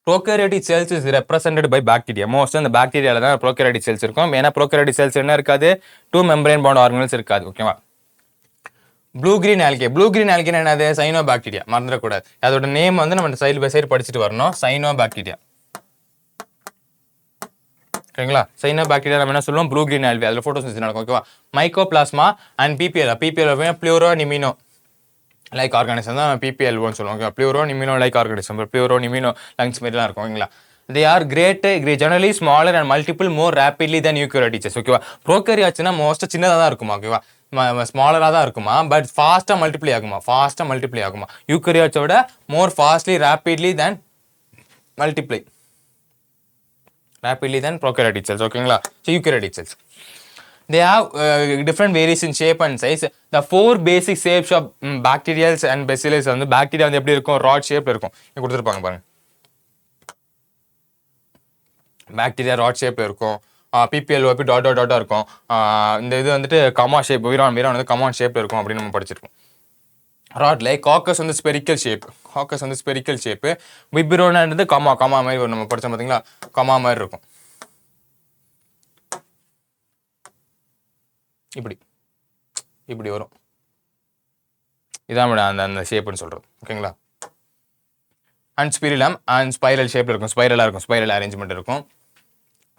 Prokaryotic cells is represented by bacteria. Most of the bacteria தான் prokaryotic cells இருக்கும். ஏன்னா prokaryotic cells என்ன இருக்காது two membrane bound organelles இருக்காது ஓகேவா blue green algae blue green algae என்னது சைனோபாக்டீரியா மறந்துடக்கூடாது அதோட நேம் வந்து நம்ம சைடு பை சைடு படிச்சுட்டு வரணும் சைனோபாக்டீரியா ஓகேங்களா சைனோபாக்டீரியா நம்ம என்ன சொல்லுவோம் ப்ளூ கிரீன் ஆல்கே அதில் ஃபோட்டோசிந்தசிஸ் நடக்கும் ஓகேவா mycoplasma and PPL pleuropneumonia like organism தான் பிபிஎல்ஓன்னு சொல்லுவோம் okay pleuropneumonia like organism pleuropneumonia lungs மாதிரிலாம் இருக்கும் ஓகேங்களா they are great generally smaller and multiple more rapidly than eukaryotic cells ஓகேவா ப்ரோகாரியாட்ஸ்னா மோஸ்ட் சின்னதாக தான் இருக்குமா ஓகேவா ஸ்மாலராக தான் இருக்குமா பட் ஃபாஸ்ட்டாக மல்டிப்ளை ஆகுமா யூகரியாட்ஸோட மோர் ஃபாஸ்ட்லி ரேப்பிட்லி தேன் multiply rapidly than prokaryotic cells ஓகேங்களா so eukaryotic cells they have different various in shape and size the four basic shapes of bacterials and bacillus வந்து பாக்டீரியா வந்து எப்படி இருக்கும் ராட் ஷேப்ல இருக்கும் இங்க கொடுத்திருப்பாங்க பாருங்க பாக்டீரியா ராட் ஷேப்ல இருக்கும் பிபிஎல்ஓபி டாட் டாட் டாட்டா இருக்கும் இந்த இது வந்துட்டு கமா ஷேப் வீரான் வந்து கமான் ஷேப்ல இருக்கும் அப்படின்னு நம்ம படிச்சிருக்கோம் ராட்ல காக்கஸ் வந்து ஸ்பெரிக்கல் ஷேப் விபிரோன்றது கமா மாதிரி நம்ம படிச்சோம் பாத்தீங்களா கமா மாதிரி இருக்கும் இப்படி வரும் இதான் அந்த ஷேப்னு சொல்றது ஓகேங்களா அண்ட் ஸ்பிரிலம் அண்ட் ஸ்பைரல் ஷேப்ல இருக்கும் ஸ்பைரல் அரேஞ்ச்மெண்ட் இருக்கும்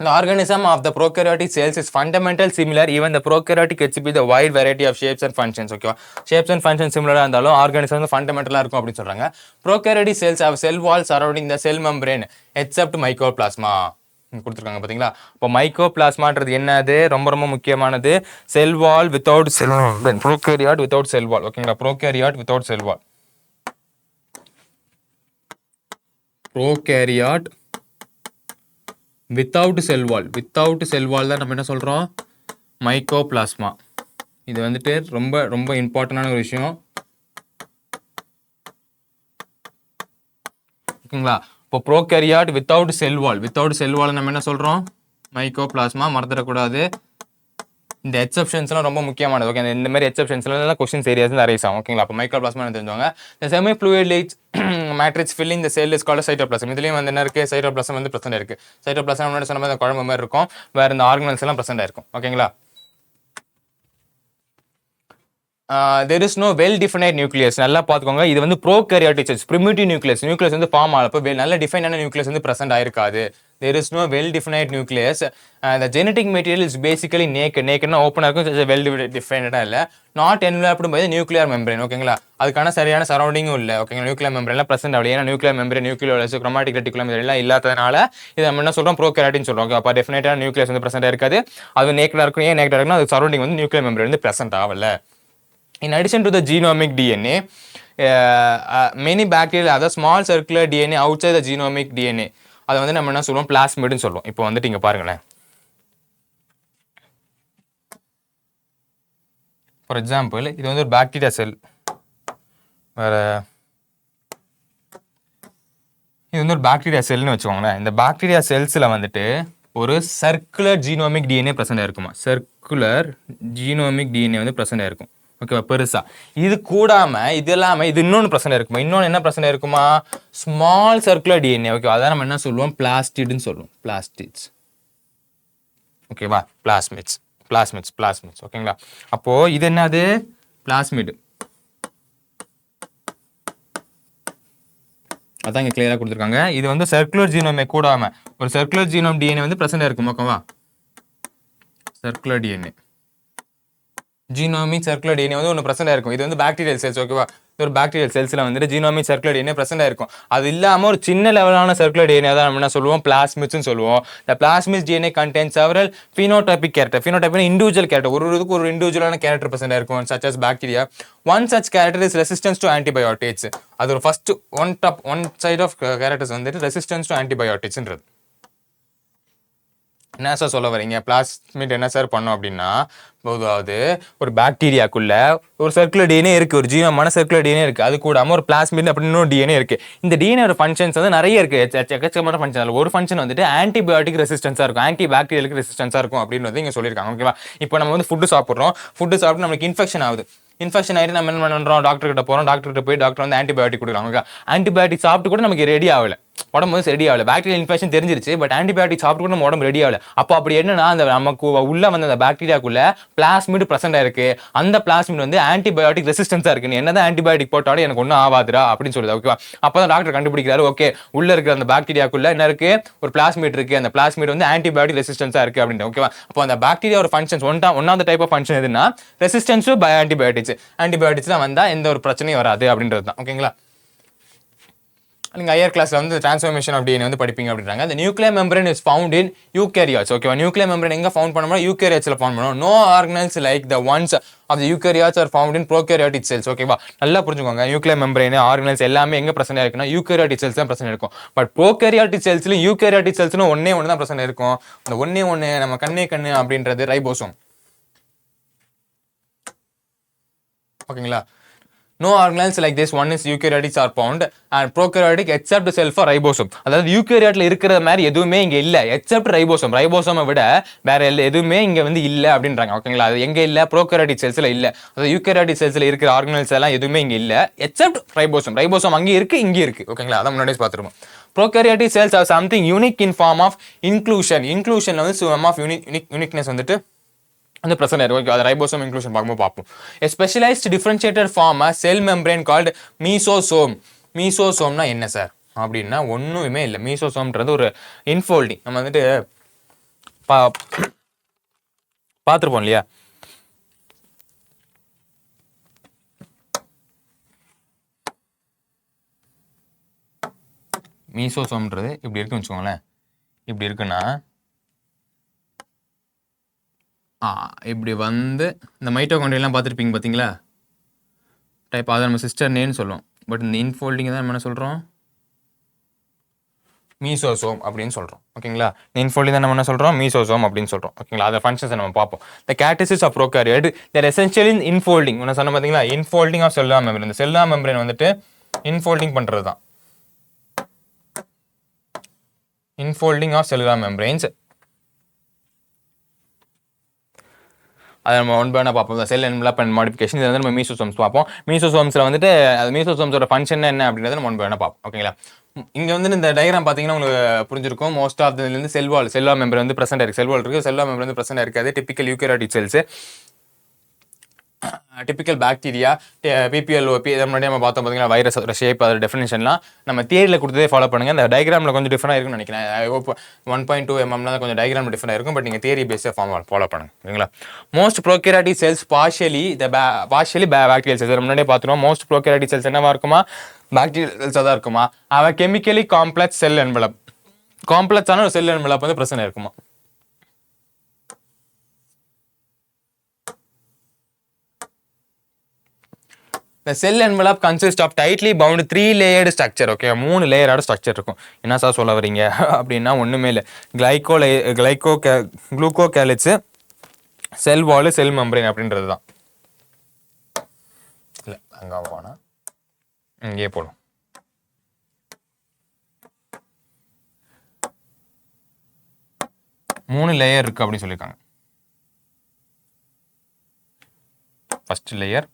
The organism of the prokaryotic cells is fundamentally similar. Even the prokaryotic exhibit a wide variety of shapes and functions. Okay, shapes and functions similar இருந்தாலும் organism வந்து fundamentally இருக்கும் அப்படி சொல்றாங்க. Prokaryotic cells have cell wall surrounding the cell membrane except mycoplasma. கொடுத்திருக்காங்க பாத்தீங்களா அப்ப மைக்கோபிளாஸ்மான்றது என்னது ரொம்ப முக்கியமானது செல் வால் வித்தவுட் செல் ப்ரோகாரியாட் வித்தவுட் செல் வால் ஓகேங்களா ப்ரோகாரியாட் வித்தவுட் செல் வால் ப்ரோகாரியாட் வித்தவுட் செல் வால் தான் நம்ம என்ன சொல்றோம் மைக்கோபிளாஸ்மா இது வந்துட்டு ரொம்ப இம்பார்ட்டன்டான ஒரு விஷயம் ஓகேங்களா இப்போ ப்ரோகாரியாட் வித்தவுட் செல் வால் நம்ம என்ன சொல்றோம் மைக்கோபிளாஸ்மா மறந்துடக்கூடாது இந்த எக்ஸெப்ஷன்ஸ்லாம் ரொம்ப முக்கியமானது ஓகே இந்த மாதிரி எக்ஸெப்ஷன்ஸ்லாம் क्वेश्चन ஏரியாஸ் அரைஸ் ஆகும் ஓகேங்களா அப்போ மைக்கோபிளாஸ்மா தெரிஞ்சவங்க இந்த semi fluid matrix filling the sell is called cytoplasm இதுலயும் வந்து என்ன இருக்கு சைட்டோபிளாசம் வந்து பிரசன்ட் இருக்கு சைட்டோபிளாசம் முன்னாடி சொன்ன மாதிரி குழம்பு மாதிரி இருக்கும் வேற இந்த ஆர்கனல்ஸ் எல்லாம் பிரசன்ட் இருக்கும் ஓகேங்களா there is no well defined nucleus நல்லா பாத்துக்கோங்க இது வந்து prokaryotic cells primitive nucleus வந்து ஃபார்ம் ஆகல அப்ப நல்ல டிஃபைன் ஆன நியூக்ளியஸ் வந்து present ஆயிருக்காது there is no well defined nucleus the genetic material is basically naked ஓபனா இருக்கும் well defined இல்ல not enveloped by the nuclear membrane ஓகேங்களா அதுக்கான சரியான சரவுண்டிங்கும் இல்ல ஓகேங்களா நியூக்ளியர் மெம்பரேன்ல பிரசன்ட் ஆகல ஏன்னா nuclear membrane nucleolus chromatic reticulum இதெல்லாம் இல்லாததனால இது நம்ம என்ன சொல்றோம் prokaryotic சொல்றோம் ஓகே அப்ப டெஃபினட்டா நியூக்ளியஸ் வந்து பிரசன்ட் ஆயிருக்காது அது நேக்கடா இருக்கும் ஏன் நேக்கடா இருக்குன்னா அது சரவுண்டிங் வந்து நியூக்ளியர் மெம்பரேன் வந்து பிரசன்ட் ஆகல In addition to the genomic DNA, many bacteria have a small circular DNA outside the genomic DNA. அதை வந்து நம்ம என்ன சொல்லுவோம் பிளாஸ்மிட்னு சொல்லுவோம் இப்போ வந்துட்டு இங்க பாருங்களேன் ஃபார் எக்ஸாம்பிள் இது வந்து ஒரு பாக்டீரியா செல் வேற இது வந்து ஒரு பாக்டீரியா செல்னு வச்சுக்கோங்களேன் இந்த பாக்டீரியா செல்ஸ்ல வந்துட்டு ஒரு சர்க்குலர் ஜீனோமிக் டிஎன்ஏ பிரசன்ட் இருக்குமா சர்க்குலர் ஜீனோமிக் டிஎன்ஏ வந்து பிரசன்ட் இருக்கும் ஓகேவா பெருசா இது கூடாம இது இல்லாம இது இன்னொன்று பிரச்சனை இருக்குமா இன்னொன்று என்ன பிரச்சனை இருக்குமா ஸ்மால் சர்க்குலர் டிஎன்ஏ ஓகேவா அதான் நம்ம என்ன சொல்லுவோம் பிளாஸ்டிட்னு சொல்லுவோம் பிளாஸ்டிட்ஸ் ஓகேவா பிளாஸ்மிட்ஸ் ஓகேங்களா அப்போ இது என்னது பிளாஸ்மிட் அதான் இங்க கிளியரா கொடுத்துருக்காங்க இது வந்து சர்க்குலர் ஜீனோமே கூடாம ஒரு சர்க்குலர் ஜீனோம் டிஎன்ஏ வந்து பிரசன்ட் இருக்கும் ஓகேவா circular DNA genomic circular DNA வந்து ஒன்று பிரசன்ட் இருக்கும் இது வந்து பாக்டீரியல் செல்ஸ் ஓகேவா ஒரு பாக்டீரியல் செல்ஸ்ல வந்துட்டு ஜீனோமிக் சர்க்குலர் டிஎன்ஏ பிரசன்ட் இருக்கும் அது இல்லாம ஒரு சின்ன லெவலான சர்க்குலர் டிஎன்ஏ தான் நம்ம என்ன சொல்லுவோம் பிளாஸ்மிட்ஸ்னு சொல்லுவோம் the plasmid DNA contains several phenotypic character phenotype individual character ஒரு இதுக்கு ஒரு இண்டிவிஜுவலான கேரக்டர் பிரசன்ட் இருக்கும் such as bacteria one such character is resistance to antibiotics அது ஒரு first one side of characters வந்துட்டு ரெசிஸ்டன்ஸ் டு ஆன்டிபயோட்டிக்ஸ்ன்றது என்ன சார் சொல்ல வரீங்க? பிளாஸ்மிட் என்ன சார் பண்ணும் அப்படின்னா, அதாவது ஒரு பாக்டீரியாக்குள்ள ஒரு சர்க்குலர் டிஎன்ஏ இருக்கு, ஒரு ஜீவமான சர்க்குலர் டிஎன்ஏ இருக்கு, அது கூடாம ஒரு பிளாஸ்மிட் அப்படின்னு டிஎன்ஏ இருக்கு. இந்த டிஎன்ஏ ஃபங்க்ஷன்ஸ் வந்து நிறைய இருக்கு, எக்கச்சக்கமான ஃபங்க்ஷன். அதில் ஒரு ஃபங்க்ஷன் வந்துட்டு ஆன்டிபயோட்டிக் ரெசிஸ்டன்ஸா இருக்கும், ஆன்டி பாக்டீரியலுக்கு ரெசிஸ்டன்ஸா இருக்கும் அப்படின்னு வந்து இங்க சொல்லியிருக்காங்க. ஓகேவா? இப்போ நம்ம வந்து ஃபுட்டு சாப்பிட்றோம், ஃபுட்டு சாப்பிட்டு நமக்கு இன்ஃபெக்ஷன் ஆகுது. இன்ஃபெக்ஷன் ஆகிட்டு நம்ம என்ன பண்ணுறோம், டாக்டர் கிட்ட போகிறோம், டாக்டர் கிட்ட போய் டாக்டர் வந்து ஆன்டிபயோட்டிக் கொடுக்குறாங்க. ஆன்டிபயோட்டிக் சாப்பிட்டு கூட நமக்கு ரெடி ஆகல, உடம்பு வந்து ரெடி ஆகல. பாக்டீரியல் இன்ஃபெக்ஷன் தெரிஞ்சிருச்சு, பட் ஆன்டிபயோட்டிக் சாப்பிட்டு கூட நம்ம உடம்பு ரெடி ஆகல. அப்போ அப்படி என்னன்னா, அந்த நமக்கு உள்ள வந்து அந்த பாக்டீரியாக்குள்ள பிளாஸ்மிட் பிரசன்ட் ஆயிருக்கு. அந்த பிளாஸ்மிட் வந்து ஆன்டிபயோட்டிக் ரெசிஸ்டன்ஸா இருக்கு. என்னதான் ஆன்டிபயோட்டிக் போட்டாலும் எனக்கு ஒன்றும் ஆகாதுடா அப்படின்னு சொல்லுது. ஓகேவா? அப்பதான் டாக்டர் கண்டுபிடிக்கிறாரு, ஓகே உள்ள இருக்கிற அந்த பாக்டீரியாக்குள்ள என்ன இருக்கு, ஒரு பிளாஸ்மிட் இருக்கு, அந்த பிளாஸ்மிட் வந்து ஆன்டிபயோட்டிக் ரெசிஸ்டன்ஸா இருக்கு அப்படின்னு. ஓகேவா? அப்போ அந்த பாக்டீரியா ஒரு functions one type of function எதுனா ரெசிஸ்டன்ஸ் டு ஆன்டிபயோட்டிக்ஸ். ஆன்டிபயோட்டிக்ஸ் தான் வந்தா எந்த ஒரு பிரச்சனையும் வராது அப்படின்றது தான். ஓகேங்களா? நீங்கள் ஹையர் கிளாஸில் வந்து ட்ரான்ஸ்ஃபர்மேஷன் ஆஃப் டிஎன்ஏ வந்து படிப்பீங்க அப்படின்றாங்க. அந்த nuclear membrane is found in eukaryotes. ஓகேவா? நியூக்ளியர் மெம்பரேன் எங்கே ஃபவுண்ட் பண்ண முடியும்? யூகேரியாட்ஸில் ஃபவுண்ட் பண்ணுவோம். No organelles like the ones of the eukaryotes are found in prokaryotic cells. ஓகேவா? நல்லா புரிஞ்சுக்கோங்க, நியூக்ளியர் மெம்பரேன் ஆர்கனல்ஸ் எல்லாமே எங்கே பிரச்சனை இருக்குன்னா யூகேரியாட்டிக் செல்ஸ் தான் பிரச்சனை இருக்கும். பட் ப்ரோகேரியாட்டிக் செல்ஸ்லையும் யூகேரியாட்டிக் செல்ஸ்னு ஒன்னே ஒன்று தான் பிரச்சனை இருக்கும். அந்த ஒன்னே ஒன்று நம்ம கண்ணு அப்படின்றது ரைபோசோம். ஓகேங்களா? No organelles like this one is eukaryotics are found and prokaryotic except cell for ribosome. அதாவது யூகேரியாட்ல இருக்கிற மாதிரி எதுவுமே இங்க இல்ல எக்ஸெப்ட் ரைபோசோம். ரைபோசோமை விட வேற எதுவுமே இங்க வந்து இல்ல அப்படின்றாங்க. ஓகேங்களா? அது எங்க இல்ல? ப்ரோகேரியாட்டிக் செல்ஸ்ல இல்ல. அதாவது யூகேரியாட்டிக் செல்ஸ்ல இருக்கிற ஆர்கனல்ஸ் எல்லாம் எதுவுமே இங்க இல்ல எக்ஸெப்ட் ரைபோசோம். ரைபோசோம் அங்க இருக்கு, இங்க இருக்கு. ஓகேங்களா? அத முன்னாடியே பார்த்துருவோம். Prokaryotic cells have something unique in form of inclusion. Inclusion வந்து some of uniqueness வந்துட்டு அந்த பிரச்சனை இருக்கு. ஓகே, அது ரைபோசோம் இன்க்ளூஷன் பார்க்கும்போது பார்ப்போம். A specialized differentiated form a cell membrane called மீசோசோம். மீசோசோம்னா என்ன சார் அப்படின்னா ஒன்றுமே இல்லை. மீசோசோம்ன்றது ஒரு இன்ஃபோல்டிங். நம்ம வந்துட்டு பார்த்துருப்போம் இல்லையா? மீசோசோம்ன்றது இப்படி இருக்குன்னு வச்சுக்கோங்களேன். இப்படி இருக்குன்னா இப்படி வந்து இந்த மைட்டோகாண்ட்ரியெல்லாம் பார்த்துருப்பீங்க பார்த்தீங்களா? டைப் அதை நம்ம சிஸ்டர் நேன்னு சொல்லுவோம். பட் இந்த இன்ஃபோல்டிங் தான் நம்ம என்ன சொல்கிறோம்? மீசோசோம் அப்படின்னு சொல்கிறோம். ஓகேங்களா? இன்ஃபோல்டிங் தான் நம்ம என்ன சொல்கிறோம்? மீசோசோம் அப்படின்னு சொல்கிறோம். ஓகேங்களா? அதை ஃபங்க்ஷன்ஸை நம்ம பார்ப்போம். த கேட்டசிஸ் of prokaryote there essentially infolding. ஒன்று சொன்ன பார்த்தீங்களா? Infolding of cellular membrane. இந்த செல்லுலார் மெம்பரேன் வந்துட்டு இன்ஃபோல்டிங் பண்ணுறது தான். இன்ஃபோல்டிங் ஆஃப் செல்லுலார் மெம்பரேன்ஸ் அதை நம்ம ஒன் பை பார்ப்போம். செல் என்வலப் அண்ட் மாடிஃபிகேஷன் இதை வந்து நம்ம மீசோசோம்ஸ் பார்ப்போம். மீசோசோம்ஸில் வந்துட்டு அது மீசோசோம்ஸோட ஃபங்க்ஷன் என்ன அப்படின்றத நம்ம ஒன் பை பார்ப்போம். ஓகேங்களா? இங்கே வந்து இந்த டயக்ராம் பார்த்தீங்கன்னா உங்களுக்கு புரிஞ்சிருக்கும். மோஸ்ட் ஆஃப் இதுலேருந்து செல்வால் மெம்பர் வந்து பிரசன்ட் இருக்குது. செல்வால் இருக்குது, செல்வால் மெம்பர் வந்து பிரசன்ட் இருக்காது. Typical eukaryotic cells, typical bacteria, பிபிஎல்ஓபி இதை முன்னாடி நம்ம பார்த்தோம் பார்த்தீங்கன்னா வைரஸோட ஷேப், அதோட டெஃபினேஷன்லாம் நம்ம தியரியில் கொடுத்ததே ஃபாலோ பண்ணுங்கள். இந்த டயக்ராமில் கொஞ்சம் டிஃப்ரெண்டாக இருக்குன்னு நினைக்கிறேன். ஐ ஹோப் 1.2 mm கொஞ்சம் டயக்ராம் டிஃப்ரெண்டாக இருக்கும். பட் நீங்கள் தியரி பேஸை ஃபாலோ பண்ணுங்க. ஓகேங்களா? Most prokaryotic cells partially bacterial cells முன்னாடியே பார்த்துருவோம். மோஸ்ட் ப்ரோகேரியாட்டிக் செல்ஸ் என்னவா இருக்குமா? பாக்டீரியல் செல்ஸாக தான் இருக்குமா? அவன் கெமிக்கலி காம்ப்ளெக்ஸ் செல் என்வலப், காம்ப்ளெக்ஸான ஒரு செல் என்வலப் வந்து பிரச்சனை இருக்குமா? The cell envelope consists of tightly bound 3-layered structure. Okay, 3 லேயரோட ஸ்ட்ரக்சர் இருக்கும். என்ன சார் சொல்ல வரீங்க அப்படின்னா ஒன்றுமே இல்லை. குளுக்கோகேலிட்ஸ், செல் வால், செல் மெம்பரேன் அப்படின்றது தான். இல்லை அங்கே போனால் இங்கே போடும். மூணு லேயர் இருக்கு அப்படின்னு சொல்லியிருக்காங்க. First layer,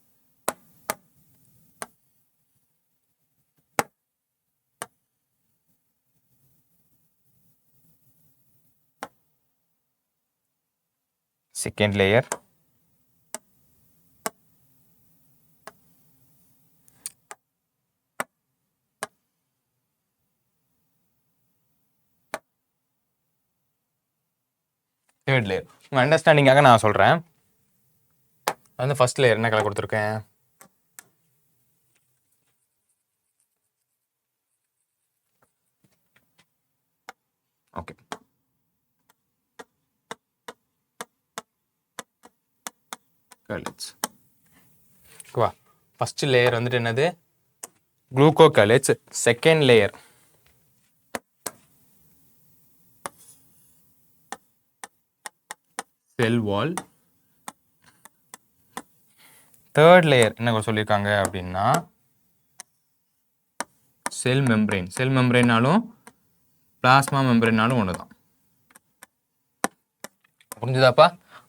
second layer, third layer. உங்கள் அண்டர்ஸ்டாண்டிங்காக நான் சொல்கிறேன். வந்து ஃபர்ஸ்ட் லேயர் என்ன கலர் கொடுத்துருக்கேன்? ஓகே, ஃபர்ஸ்ட் லேயர் வந்துட்டு என்னது? குளுக்கோகேலிட்ஸ். செகண்ட் லேயர் செல் வால். தேர்ட் லேயர் என்ன சொல்லியிருக்காங்க அப்படின்னா செல் மெம்பரேன். செல் மெம்பரேனாலும் பிளாஸ்மா மெம்பரேனாலும் ஒன்று தான். புரிஞ்சுதாப்பா?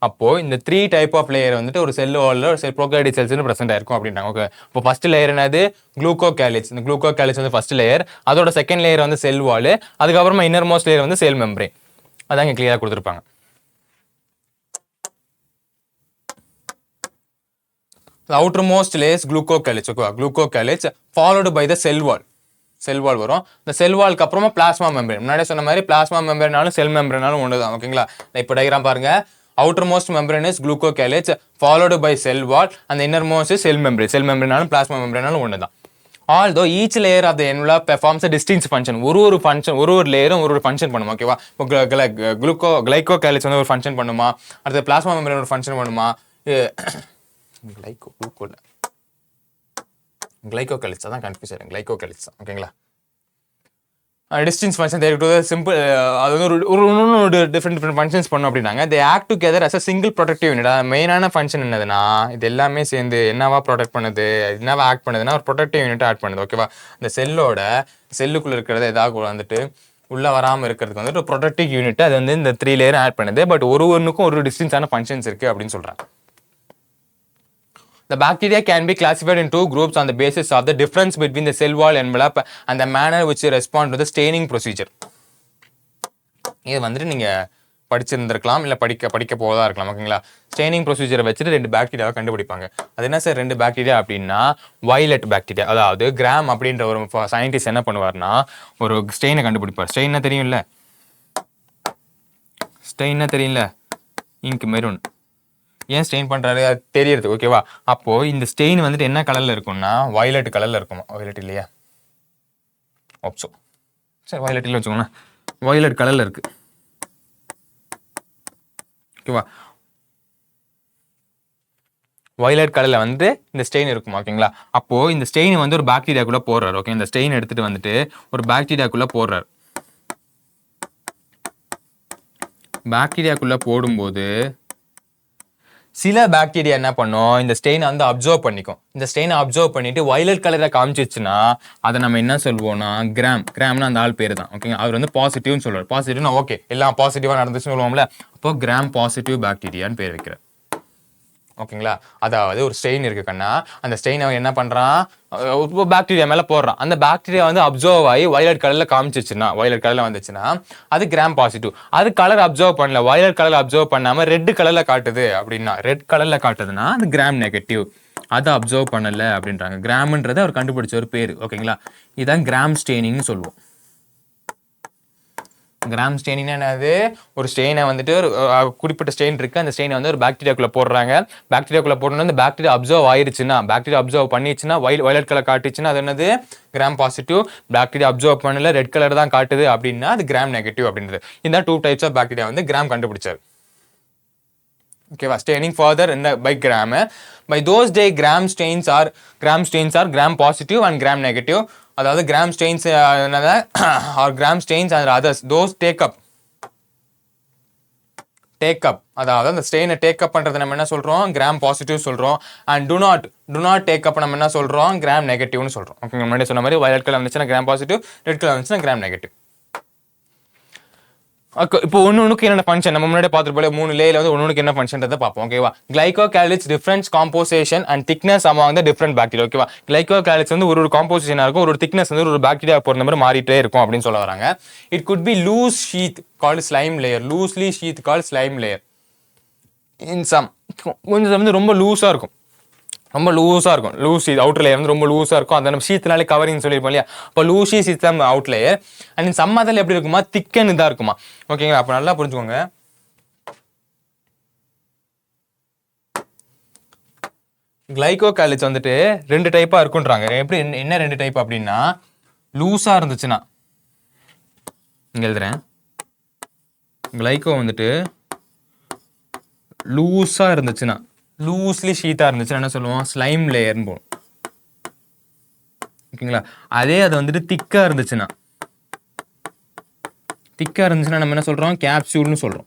அப்போ இந்த 3 டைப் ஆஃப் லேயர் வந்துட்டு ஒரு செல் வால்ல ஒரு செல் ப்ரோகாரியோடிக் செல்ஸ்னு பிரசன்ட் ஆயிருக்கும் அப்படின்றாங்க. ஓகே, இப்போ ஃபர்ஸ்ட் லேயர் என்னது? குளுக்கோகாலிக்ஸ். இந்த குளுக்கோகாலிக்ஸ் வந்து ஃபர்ஸ்ட் லேயர். அதோட செகண்ட் லேயர் வந்து செல் வால். அதுக்கப்புறமா இன்னர் மோஸ்ட் லேயர் வந்து செல் மெம்பரேன். அதான் இங்க கிளியரா கொடுத்துருப்பாங்க. outermost layer glucocalyx. ஓகேவா? glucocalyx followed by the cell wall. Cell வால் வரும். இந்த செல் வால்க்கு அப்புறமா பிளாஸ்மா மெம்பரேன். முன்னாடியே சொன்ன மாதிரி பிளாஸ்மா மெம்பரேனாலும் செல் மெம்பரேனாலும் ஒன்று தான். ஓகேங்களா? இப்போ டயக்ராம் பாருங்க. outermost membrane is glucocalyx followed by cell wall and the innermost is cell membrane. Cell மெம்பரேனாலும் பிளாஸ்மா மெம்பரேனாலும் ஒன்று தான். although each layer of the envelope performs a distinct function. ஒரு ஃபங்க்ஷன் ஒரு லேயரும் ஒரு ஃபங்க்ஷன் பண்ணுமா. ஓகேவா? இப்போ கிளைகோகாலிக்ஸ் வந்து ஒரு ஃபங்க்ஷன் பண்ணுமா, அடுத்து பிளாஸ்மா மெம்பரேன் ஒரு ஃபங்க்ஷன் பண்ணுமா. கிளைகோகாலிக்ஸ் தான் கன்ஃபியூஸ் ஆயிடும். கிளைகோகாலிக்ஸ் தான். ஓகேங்களா? Distance function there to simple. அது வந்து ஒரு டிஃப்ரெண்ட் ஃபங்க்ஷன்ஸ் பண்ணும் அப்படின்னாங்க. They act together as a single productive unit. மெயினான ஃபங்க்ஷன் என்னதுன்னா இது எல்லாமே சேர்ந்து என்னவா ப்ரொடக்ட் பண்ணுது, என்னவா ஆக்ட் பண்ணுதுன்னா ஒரு ப்ரொடக்டிவ் யூனிட் ஆட் பண்ணுது. ஓகேவா? இந்த செல்லுக்குள்ள இருக்கிறத ஏதாவது வந்துட்டு உள்ள வராமல் இருக்கிறதுக்கு வந்துட்டு ப்ரொடக்டிவ் யூனிட் அது வந்து இந்த 3 லேயர் ஆட் பண்ணுது. பட் ஒன்றுக்கும் ஒரு டிஸ்டன்ஸான ஃபங்க்ஷன்ஸ் இருக்கு அப்படின்னு சொல்றாங்க. The bacteria can be classified in 2 groups on the basis of the difference between the cell wall envelope and the manner which they respond to the staining procedure. இது வந்துட்டு நீங்க படிச்சிருந்திருக்கலாம், இல்ல படிக்க போதா இருக்கலாம். ஓகேங்களா? ஸ்டெய்னிங் ப்ரொசீஜரை வச்சுட்டு 2 பாக்டீரியாவை கண்டுபிடிப்பாங்க. அது என்ன சார் 2 பாக்டீரியா அப்படின்னா வயலட் பாக்டீரியா. அதாவது கிராம் அப்படின்ற ஒரு சயின்டிஸ்ட் என்ன பண்ணுவார்னா ஒரு ஸ்டெயினை கண்டுபிடிப்பார். ஸ்டெயின்னா தெரியும்ல, இங்க் மெரூன். ஏன் ஸ்டெயின் பண்றாரு அது தெரியறது. ஓகேவா? அப்போ இந்த ஸ்டெயின் வந்துட்டு என்ன கலர்ல இருக்கும்னா வயலட் கலர்ல இருக்குமா. வயலட் இல்லையா? ஓப்சோ சரி, வயலட் இல்லை வச்சுக்கோங்க. வயலட் கலர்ல இருக்கு. ஓகேவா? வயலட் கலர்ல வந்து இந்த ஸ்டெயின் இருக்குமா. ஓகேங்களா? அப்போ இந்த ஸ்டெயின் வந்து ஒரு பாக்டீரியாக்குள்ள போடுறாரு. ஓகே, இந்த ஸ்டெயின் எடுத்துட்டு வந்துட்டு ஒரு பாக்டீரியாக்குள்ள போடுறாரு. பாக்டீரியாக்குள்ள போடும்போது சில பாக்டீரியா என்ன பண்ணும், இந்த ஸ்டெயினை வந்து அப்சர்வ் பண்ணிக்கும். இந்த ஸ்டெயினை அப்சர்வ் பண்ணிட்டு வயலட் கலரை காமிச்சிச்சுன்னா அதை நம்ம என்ன சொல்லுவோம்னா கிராம்னா அந்த ஆள் பேர் தான். ஓகேங்க, அவர் வந்து பாசிட்டிவ்னு சொல்லுவார். பாசிட்டிவ்னா ஓகே எல்லாம் பாசிட்டிவாக நடந்துச்சுன்னு சொல்லுவோம்ல, அப்போ கிராம் பாசிட்டிவ் பாக்டீரியான்னு பேர் வைக்கிறார். ஓகேங்களா? அதாவது ஒரு ஸ்டெயின் இருக்கு கண்ணா, அந்த ஸ்டெயினை என்ன பண்றான் பாக்டீரியா மேல போடுறான். அந்த பாக்டீரியா வந்து அப்சர்வ் ஆகி வயலட் கலர்ல காமிச்சிச்சுன்னா, வயலட் கலர்ல வந்துச்சுன்னா அது கிராம் பாசிட்டிவ். அது கலர் அப்சர்வ் பண்ணல, வயலட் கலர் அப்சர்வ் பண்ணாம ரெட் கலர்ல காட்டுது அப்படின்னா, ரெட் கலர்ல காட்டுதுன்னா அது கிராம் நெகட்டிவ். அதை அப்சர்வ் பண்ணல அப்படின்றாங்க. கிராம்ன்றது அவர் கண்டுபிடிச்ச ஒரு பேர். ஓகேங்களா? இதான் கிராம் ஸ்டெயினிங்னு சொல்லுவோம். கிராம் ஸ்டெயினிங் என்னது, ஒரு ஸ்டெயினை வந்துட்டு ஒரு குறிப்பிட்ட ஸ்டெயின் இருக்கு, அந்த ஸ்டெயினை வந்து ஒரு பாக்டீரியாக்குள்ள போடுறாங்க. பாக்டீரியாக்குள்ள போடணும், அந்த பாக்டீரியா அப்சர்வ் ஆயிருச்சுன்னா, பாக்டீரியா அப்சர்வ் பண்ணிச்சுன்னா வயலட் கலர் காட்டுச்சுன்னா அது என்னது கிராம் பாசிட்டிவ். பாக்டீரியா அப்சர்வ் பண்ணல ரெட் கலர் தான் காட்டுது அப்படின்னா அது கிராம் நெகட்டிவ் அப்படின்றது. இந்த 2 டைப்ஸ் ஆஃப் பாக்டீரியா வந்து கிராம் கண்டுபிடிச்சார். ஓகேவா? ஸ்டெயினிங் ஃபர்தர் இந்த by Gram. By those they gram stains are gram positive and gram negative. அதாவது gram stains are gram stains and others those take up. அதாவது அந்த ஸ்டெயினை டேக் அப் பண்றது நம்ம என்ன சொல்றோம், கிராம் பாசிட்டிவ் சொல்றோம். And to not take up நம்ம என்ன சொல்றோம், கிராம் நெகட்டிவ்னு சொல்றோம். ஓகே, முன்னாடி சொன்ன மாதிரி வயலட் கலர் வந்துச்சுன்னா கிராம் பாசிட்டிவ், ரெட் கலர் வந்துச்சுன்னா கிராம் நெகட்டிவ். இப்போ ஒன்றுக்கு என்ன ஃபங்க்ஷன் நம்ம முன்னாடி பார்த்துட்டு போல 3 லேயர்ல வந்து ஒன்றுக்கு என்ன ஃபங்க்ஷன்றதை பார்ப்போம். ஓகேவா? Glycocalyx difference composition and thickness among the different bacteria. ஓகேவா? கிளைகோகாலிக்ஸ் வந்து ஒரு காம்போசிஷனா இருக்கும், ஒரு திக்னஸ் வந்து ஒரு பாக்டீரியா போற மாதிரி மாறிட்டே இருக்கும் அப்படின்னு சொல்ல வராங்க. It could be loose sheath called slime layer. Loosely sheath called slime layer. In some கொஞ்சம் வந்து ரொம்ப லூஸா இருக்கும், லூஸ் அவுட்டர் லேயர் வந்து ரொம்ப லூஸா இருக்கும். அந்த நம்ம ஷீத்னாலே கவரிங் சொல்லியிருப்போம் இல்லையா, அப்போ லூசி ஷீத் தான் அவுட் லேயர். அண்ட் சம் அதில் எப்படி இருக்குமா, திக்கன் இதாக இருக்குமா. ஓகேங்களா? அப்போ நல்லா புரிஞ்சுக்கோங்க. கிளைகோகாலிக்ஸ் வந்துட்டு 2 டைப்பா இருக்குன்றாங்க. எப்படி என்ன 2 டைப் அப்படின்னா, லூஸா இருந்துச்சுன்னா இங்க எழுதுறேன், கிளைகோ வந்துட்டு லூஸா இருந்துச்சுன்னா, லூஸ்லி ஷீட்டா இருந்துச்சுன்னா என்ன சொல்லுவோம், ஸ்லைம் லேயர்னு போகும். ஓகேங்களா? அதே அது வந்துட்டு திக்கா இருந்துச்சுன்னா நம்ம என்ன சொல்றோம், கேப்சூல்னு சொல்றோம்.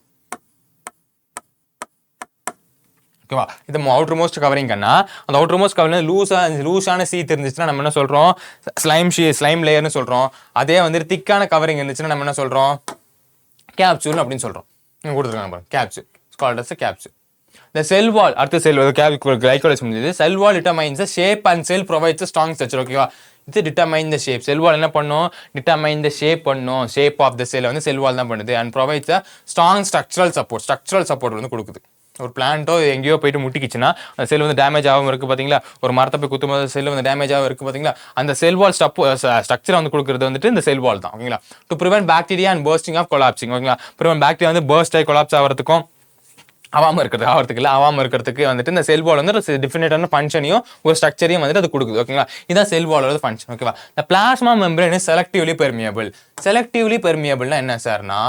ஓகேவா? இது அவுட்டர் மோஸ்ட் கவரிங்கன்னா அந்த அவுட்டர் மோஸ்ட் கவரிங் லூஸான சீத் இருந்துச்சுன்னா நம்ம என்ன சொல்கிறோம்? ஸ்லைம் லேயர்னு சொல்கிறோம். அதே வந்து திக்கான கவரிங் இருந்துச்சுன்னா நம்ம என்ன சொல்கிறோம்? கேப்சூல் அப்படின்னு சொல்கிறோம். இங்கே கொடுத்துருக்காங்க பாருங்க, capsule called as capsule. The cell wall, அடுத்த செல் கிளைகோலிசிஸ் முடிஞ்சது. Cell wall determines the shape and cell provides strong structure. ஓகேவா? இது determine the shape. Cell wall என்ன பண்ணும்? டிட்டர்மைன் த ஷேப் பண்ணும். ஷேப் ஆஃப் த செல் வந்து cell wall தான் பண்ணுது. And provides strong structural support வந்து கொடுக்குது. ஒரு பிளான்ட்டோ எங்கேயோ போயிட்டு முட்டிக்கிச்சுன்னா அந்த செல் வந்து டேமேஜ் ஆகாமல் இருக்குது பார்த்தீங்களா? ஒரு மரத்தை போய் குத்தும்போது செல் வந்து டேமேஜ் ஆகும் இருக்குது பார்த்தீங்களா? அந்த செல் வால் ஸ்ட்ரக்சர் வந்து கொடுக்குறது வந்துட்டு இந்த செல் வால் தான். ஓகேங்களா? To prevent bacteria and bursting of collapsing. ஓகேங்களா? ப்ரிவென்ட் பாக்டீரியா வந்து பர்ஸ்ட் ஆகி கொலாப்ஸ் ஆகிறதுக்கும் ஆகாமல் இருக்கிறதுக்கு வந்துட்டு இந்த செல் வால் வந்து ஒரு டிஃபினட்டான ஃபங்க்ஷனையும் ஒரு ஸ்ட்ரக்சரையும் வந்துட்டு அது கொடுக்குது. ஓகேங்களா? இதான் செல் வாலோட ஃபங்க்ஷன். ஓகேவா? இந்த plasma membrane is selectively permeable. Selectively பெர்மியபிள்னா என்ன சார்னா,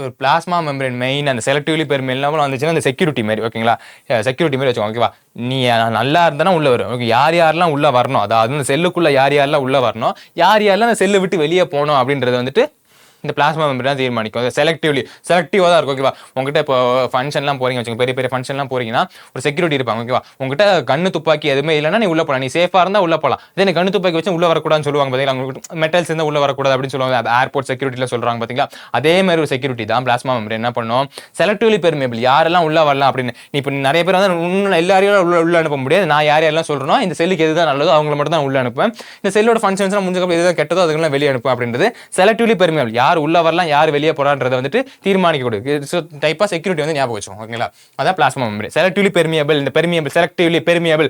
ஒரு பிளாஸ்மா மெம்பரேன் மெயின் அந்த செலக்டிவ்லி பெர்மியபிள் வந்துச்சுன்னா அந்த செக்யூரிட்டி மாதிரி. ஓகேங்களா? செக்யூரிட்டி மாதிரி வச்சுக்கோங்க. ஓகேவா? நீ நல்லா இருந்தானா உள்ள வரும். ஓகே, யாரெல்லாம் உள்ள வரணும், அதாவது அந்த செல்லுக்குள்ள யாரெல்லாம் உள்ள வரணும், யாரெல்லாம் அந்த செல்லை விட்டு வெளியே போகணும் அப்படின்றது வந்துட்டு இந்த பிளாஸ்மா மெம்பரேன் தீர்மானிக்கும். செலக்டிவாக தான் இருக்கும். ஓகேவா? உங்ககிட்ட இப்போ ஃபங்க்ஷன்லாம் போறீங்க வச்சுக்கோங்க, பெரிய ஃபங்க்ஷன்லாம் போறீங்கன்னா ஒரு செக்யூரிட்டி இருப்பாங்க. ஓகேவா? உங்ககிட்ட கண்ணு துப்பாக்கி எதுவுமே இல்லைன்னா நீ உள்ள போகலாம். நீ சேஃபாக இருந்தால் உள்ள போகலாம். இதே நீ கண்ணு துப்பாக்கி வச்சு உள்ள வரக்கூடாதுன்னு சொல்லுவாங்க பார்த்தீங்களா? உங்களுக்கு மெட்டல்ஸ் இருந்தால் உள்ள வரக்கூடாது அப்படின்னு சொல்லுவாங்க. ஏர்போர்ட் செக்யூரிட்டியில் சொல்றாங்க பார்த்தீங்களா? அதே மாதிரி ஒரு செக்யூரிட்டி தான் பிளாஸ்மா மெம்பரேன். என்ன பண்ணும்? செலக்டிவ்லி பெர்மியபிள், யாரெல்லாம் உள்ள வரலாம் அப்படின்னு. நீ இப்போ நிறைய பேர் வந்து இன்னும் எல்லாரையும் உள்ள அனுப்ப முடியாது. நான் யாரெல்லாம் சொல்றேனோ இந்த செல்லுக்கு எதுதான் நல்லதோ அவங்கள மட்டும் தான் உள்ள அனுப்புவேன். இந்த செல்லோட ஃபங்க்ஷன்ஸ்லாம் முடிஞ்சக்கப்புறம் எதுதான் கெட்டதோ அதுக்கெல்லாம் வெளியே அனுப்பும் அப்படின்றது செலக்டிவ்லி பெர்மியபிள். யார் உள்ள வரலாம், யார் வெளியே போறான்றதை வந்துட்டு தீர்மானிக்கக்கூடிய டைப் ஆஃப் செக்யூரிட்டி வந்து ஞாபகம் வச்சுக்கோங்க. ஓகேங்களா? அதான் பிளாஸ்மா மெம்பரேன். Selectively permeable. இந்த செலக்டிவ்லி பெர்மியபிள்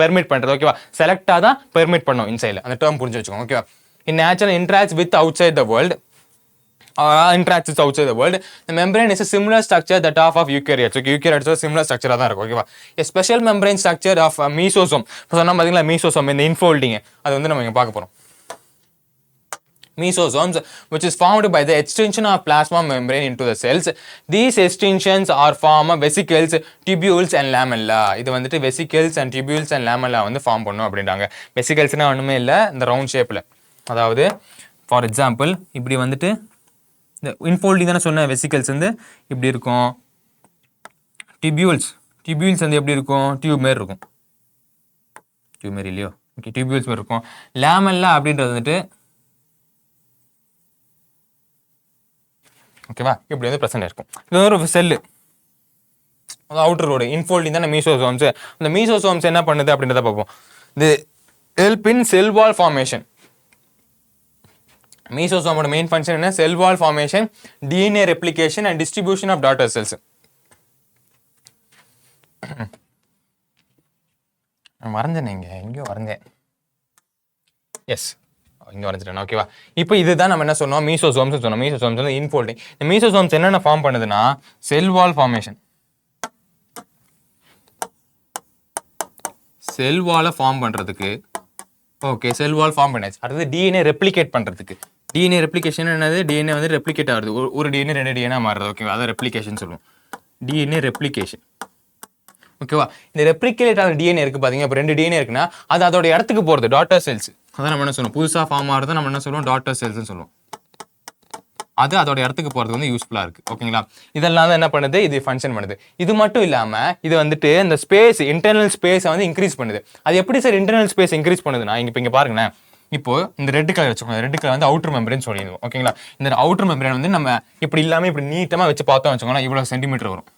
பெர்மிட் பண்றது. ஓகேவா? செலக்டா தான் பெர்மிட் பண்ணும் இன்சைட்ல. அந்த டேர்ம் புரிஞ்சு வச்சுக்கோங்க. ஓகேவா? இன் natural interacts with outside the world outside the world, the membrane is a similar structure that of eukaryotes. Okay, eukaryotes are similar structure தான் இருக்கும். ஓகேவா? a special membrane structure of mesosome. இப்போ சொன்னா பாத்தீங்களா mesosome, இந்த infolding, அது வந்து நம்ம இங்க பார்க்க போறோம். Mesosomes, which is formed by the extension of plasma membrane into the cells. These extensions are form vesicles, tubules and lamella. இது வந்துட்டு vesicles and tubules and lamella வந்து ஃபார்ம் பண்ணும் அப்படின்றாங்க. vesiclesனா ஒண்ணுமே இல்ல, இந்த ரவுண்ட் ஷேப்ல, அதாவது ஃபார் எக்ஸாம்பிள் இப்படி வந்துட்டு இந்த இன்ஃபோல்டிங் தானே சொன்ன, வெசிக்கல்ஸ் வந்து இப்படி இருக்கும். டிபியூல்ஸ் வந்து எப்படி இருக்கும்? டியூப் மாரி இருக்கும். டியூப் மாரி இல்லையோ? ஓகே, டிபியூல்ஸ் மாரி இருக்கும். லேமெல்லா அப்படின்றது வந்துட்டு ஓகேவா இப்படி வந்து ப்ரெசென்ட் இருக்கும். இது வந்து ஒரு செல்லு, அவுட்டர் ரோடு. இன்ஃபோல்டிங் தானே மீசோசோம்ஸ். அந்த மீசோசோம்ஸ் என்ன பண்ணுது அப்படின்றத பார்ப்போம். இது help in cell wall formation. மீசோசோமோட மெயின் ஃபங்க்ஷன் என்ன? Cell wall formation, DNA replication and distribution of daughter cells. வரைஞ்சேன், எங்கேயோ வரைஞ்சேன். எஸ், இங்கே வரைஞ்சிட்டேன். ஓகேவா? இப்போ இதுதான் நம்ம என்ன சொன்னோம்? மீசோசோம்ஸ் சொன்னோம். மீசோசோம்ஸ் வந்து இன்ஃபோல்டிங். இந்த மீசோசோம்ஸ் என்னென்ன ஃபார்ம் பண்ணுதுன்னா செல் வால் ஃபார்மேஷன், செல் வாலை ஃபார்ம் பண்ணுறதுக்கு. ஓகே, செல் வால் ஃபார்ம் பண்ணாச்சு. அடுத்தது டிஎன்ஏ ரெப்ளிகேட் பண்ணுறதுக்கு. டிஎன்ஏ ரெப்ளிகேஷன் என்னது? டிஎன்ஏ வந்து ரெப்ளிகேட் ஆகுது. ஒரு டிஎன்ஏ 2 டிஎன்ஏ மாறுறது. ஓகேவா? அதை ரெப்ளிகேஷன் சொல்லுவோம். DNA replication. ஓகேவா? இந்த ரெப்ளிகேட் ஆன டிஎன்ஏ இருக்கு பாத்தீங்க. இப்போ 2 டிஎன்ஏ இருக்குன்னா அது அதோட இடத்துக்கு போகிறது, டாட்டர் செல்ஸ். அதான் நம்ம என்ன சொல்லுவோம்? புதுசாக ஃபார்ம் ஆகிறத நம்ம என்ன சொல்லுவோம்? டாட்டர் செல்ஸ்னு சொல்லுவோம். அது அதோட இடத்துக்கு போகிறது வந்து யூஸ்ஃபுல்லாக இருக்குது. ஓகேங்களா? இதெல்லாம் தான் என்ன பண்ணுது? இது ஃபங்க்ஷன் பண்ணுது. இது மட்டும் இல்லாமல் இது வந்துட்டு இந்த ஸ்பேஸ், இன்டர்னல் ஸ்பேஸை வந்து இன்க்ரீஸ் பண்ணுது. அது எப்படி சார் இன்டர்னல் ஸ்பேஸ் இன்க்ரீஸ் பண்ணுதுன்னா, இங்கே பாருங்களேன். இப்போ இந்த ரெட் கலர் வச்சுக்கோங்க. ரெட் கலர் வந்து அவுட்டர் மெம்பரேன் சொல்லிடுவோம். ஓகேங்களா? இந்த அவுட்டர் மெம்பரேன் வந்து நம்ம இப்படி இல்லாமல் இப்படி நீட்டமாக வச்சு பார்த்தோம் வச்சுக்கோங்களேன், இவ்வளோ சென்டிமீட்டர் வரும்.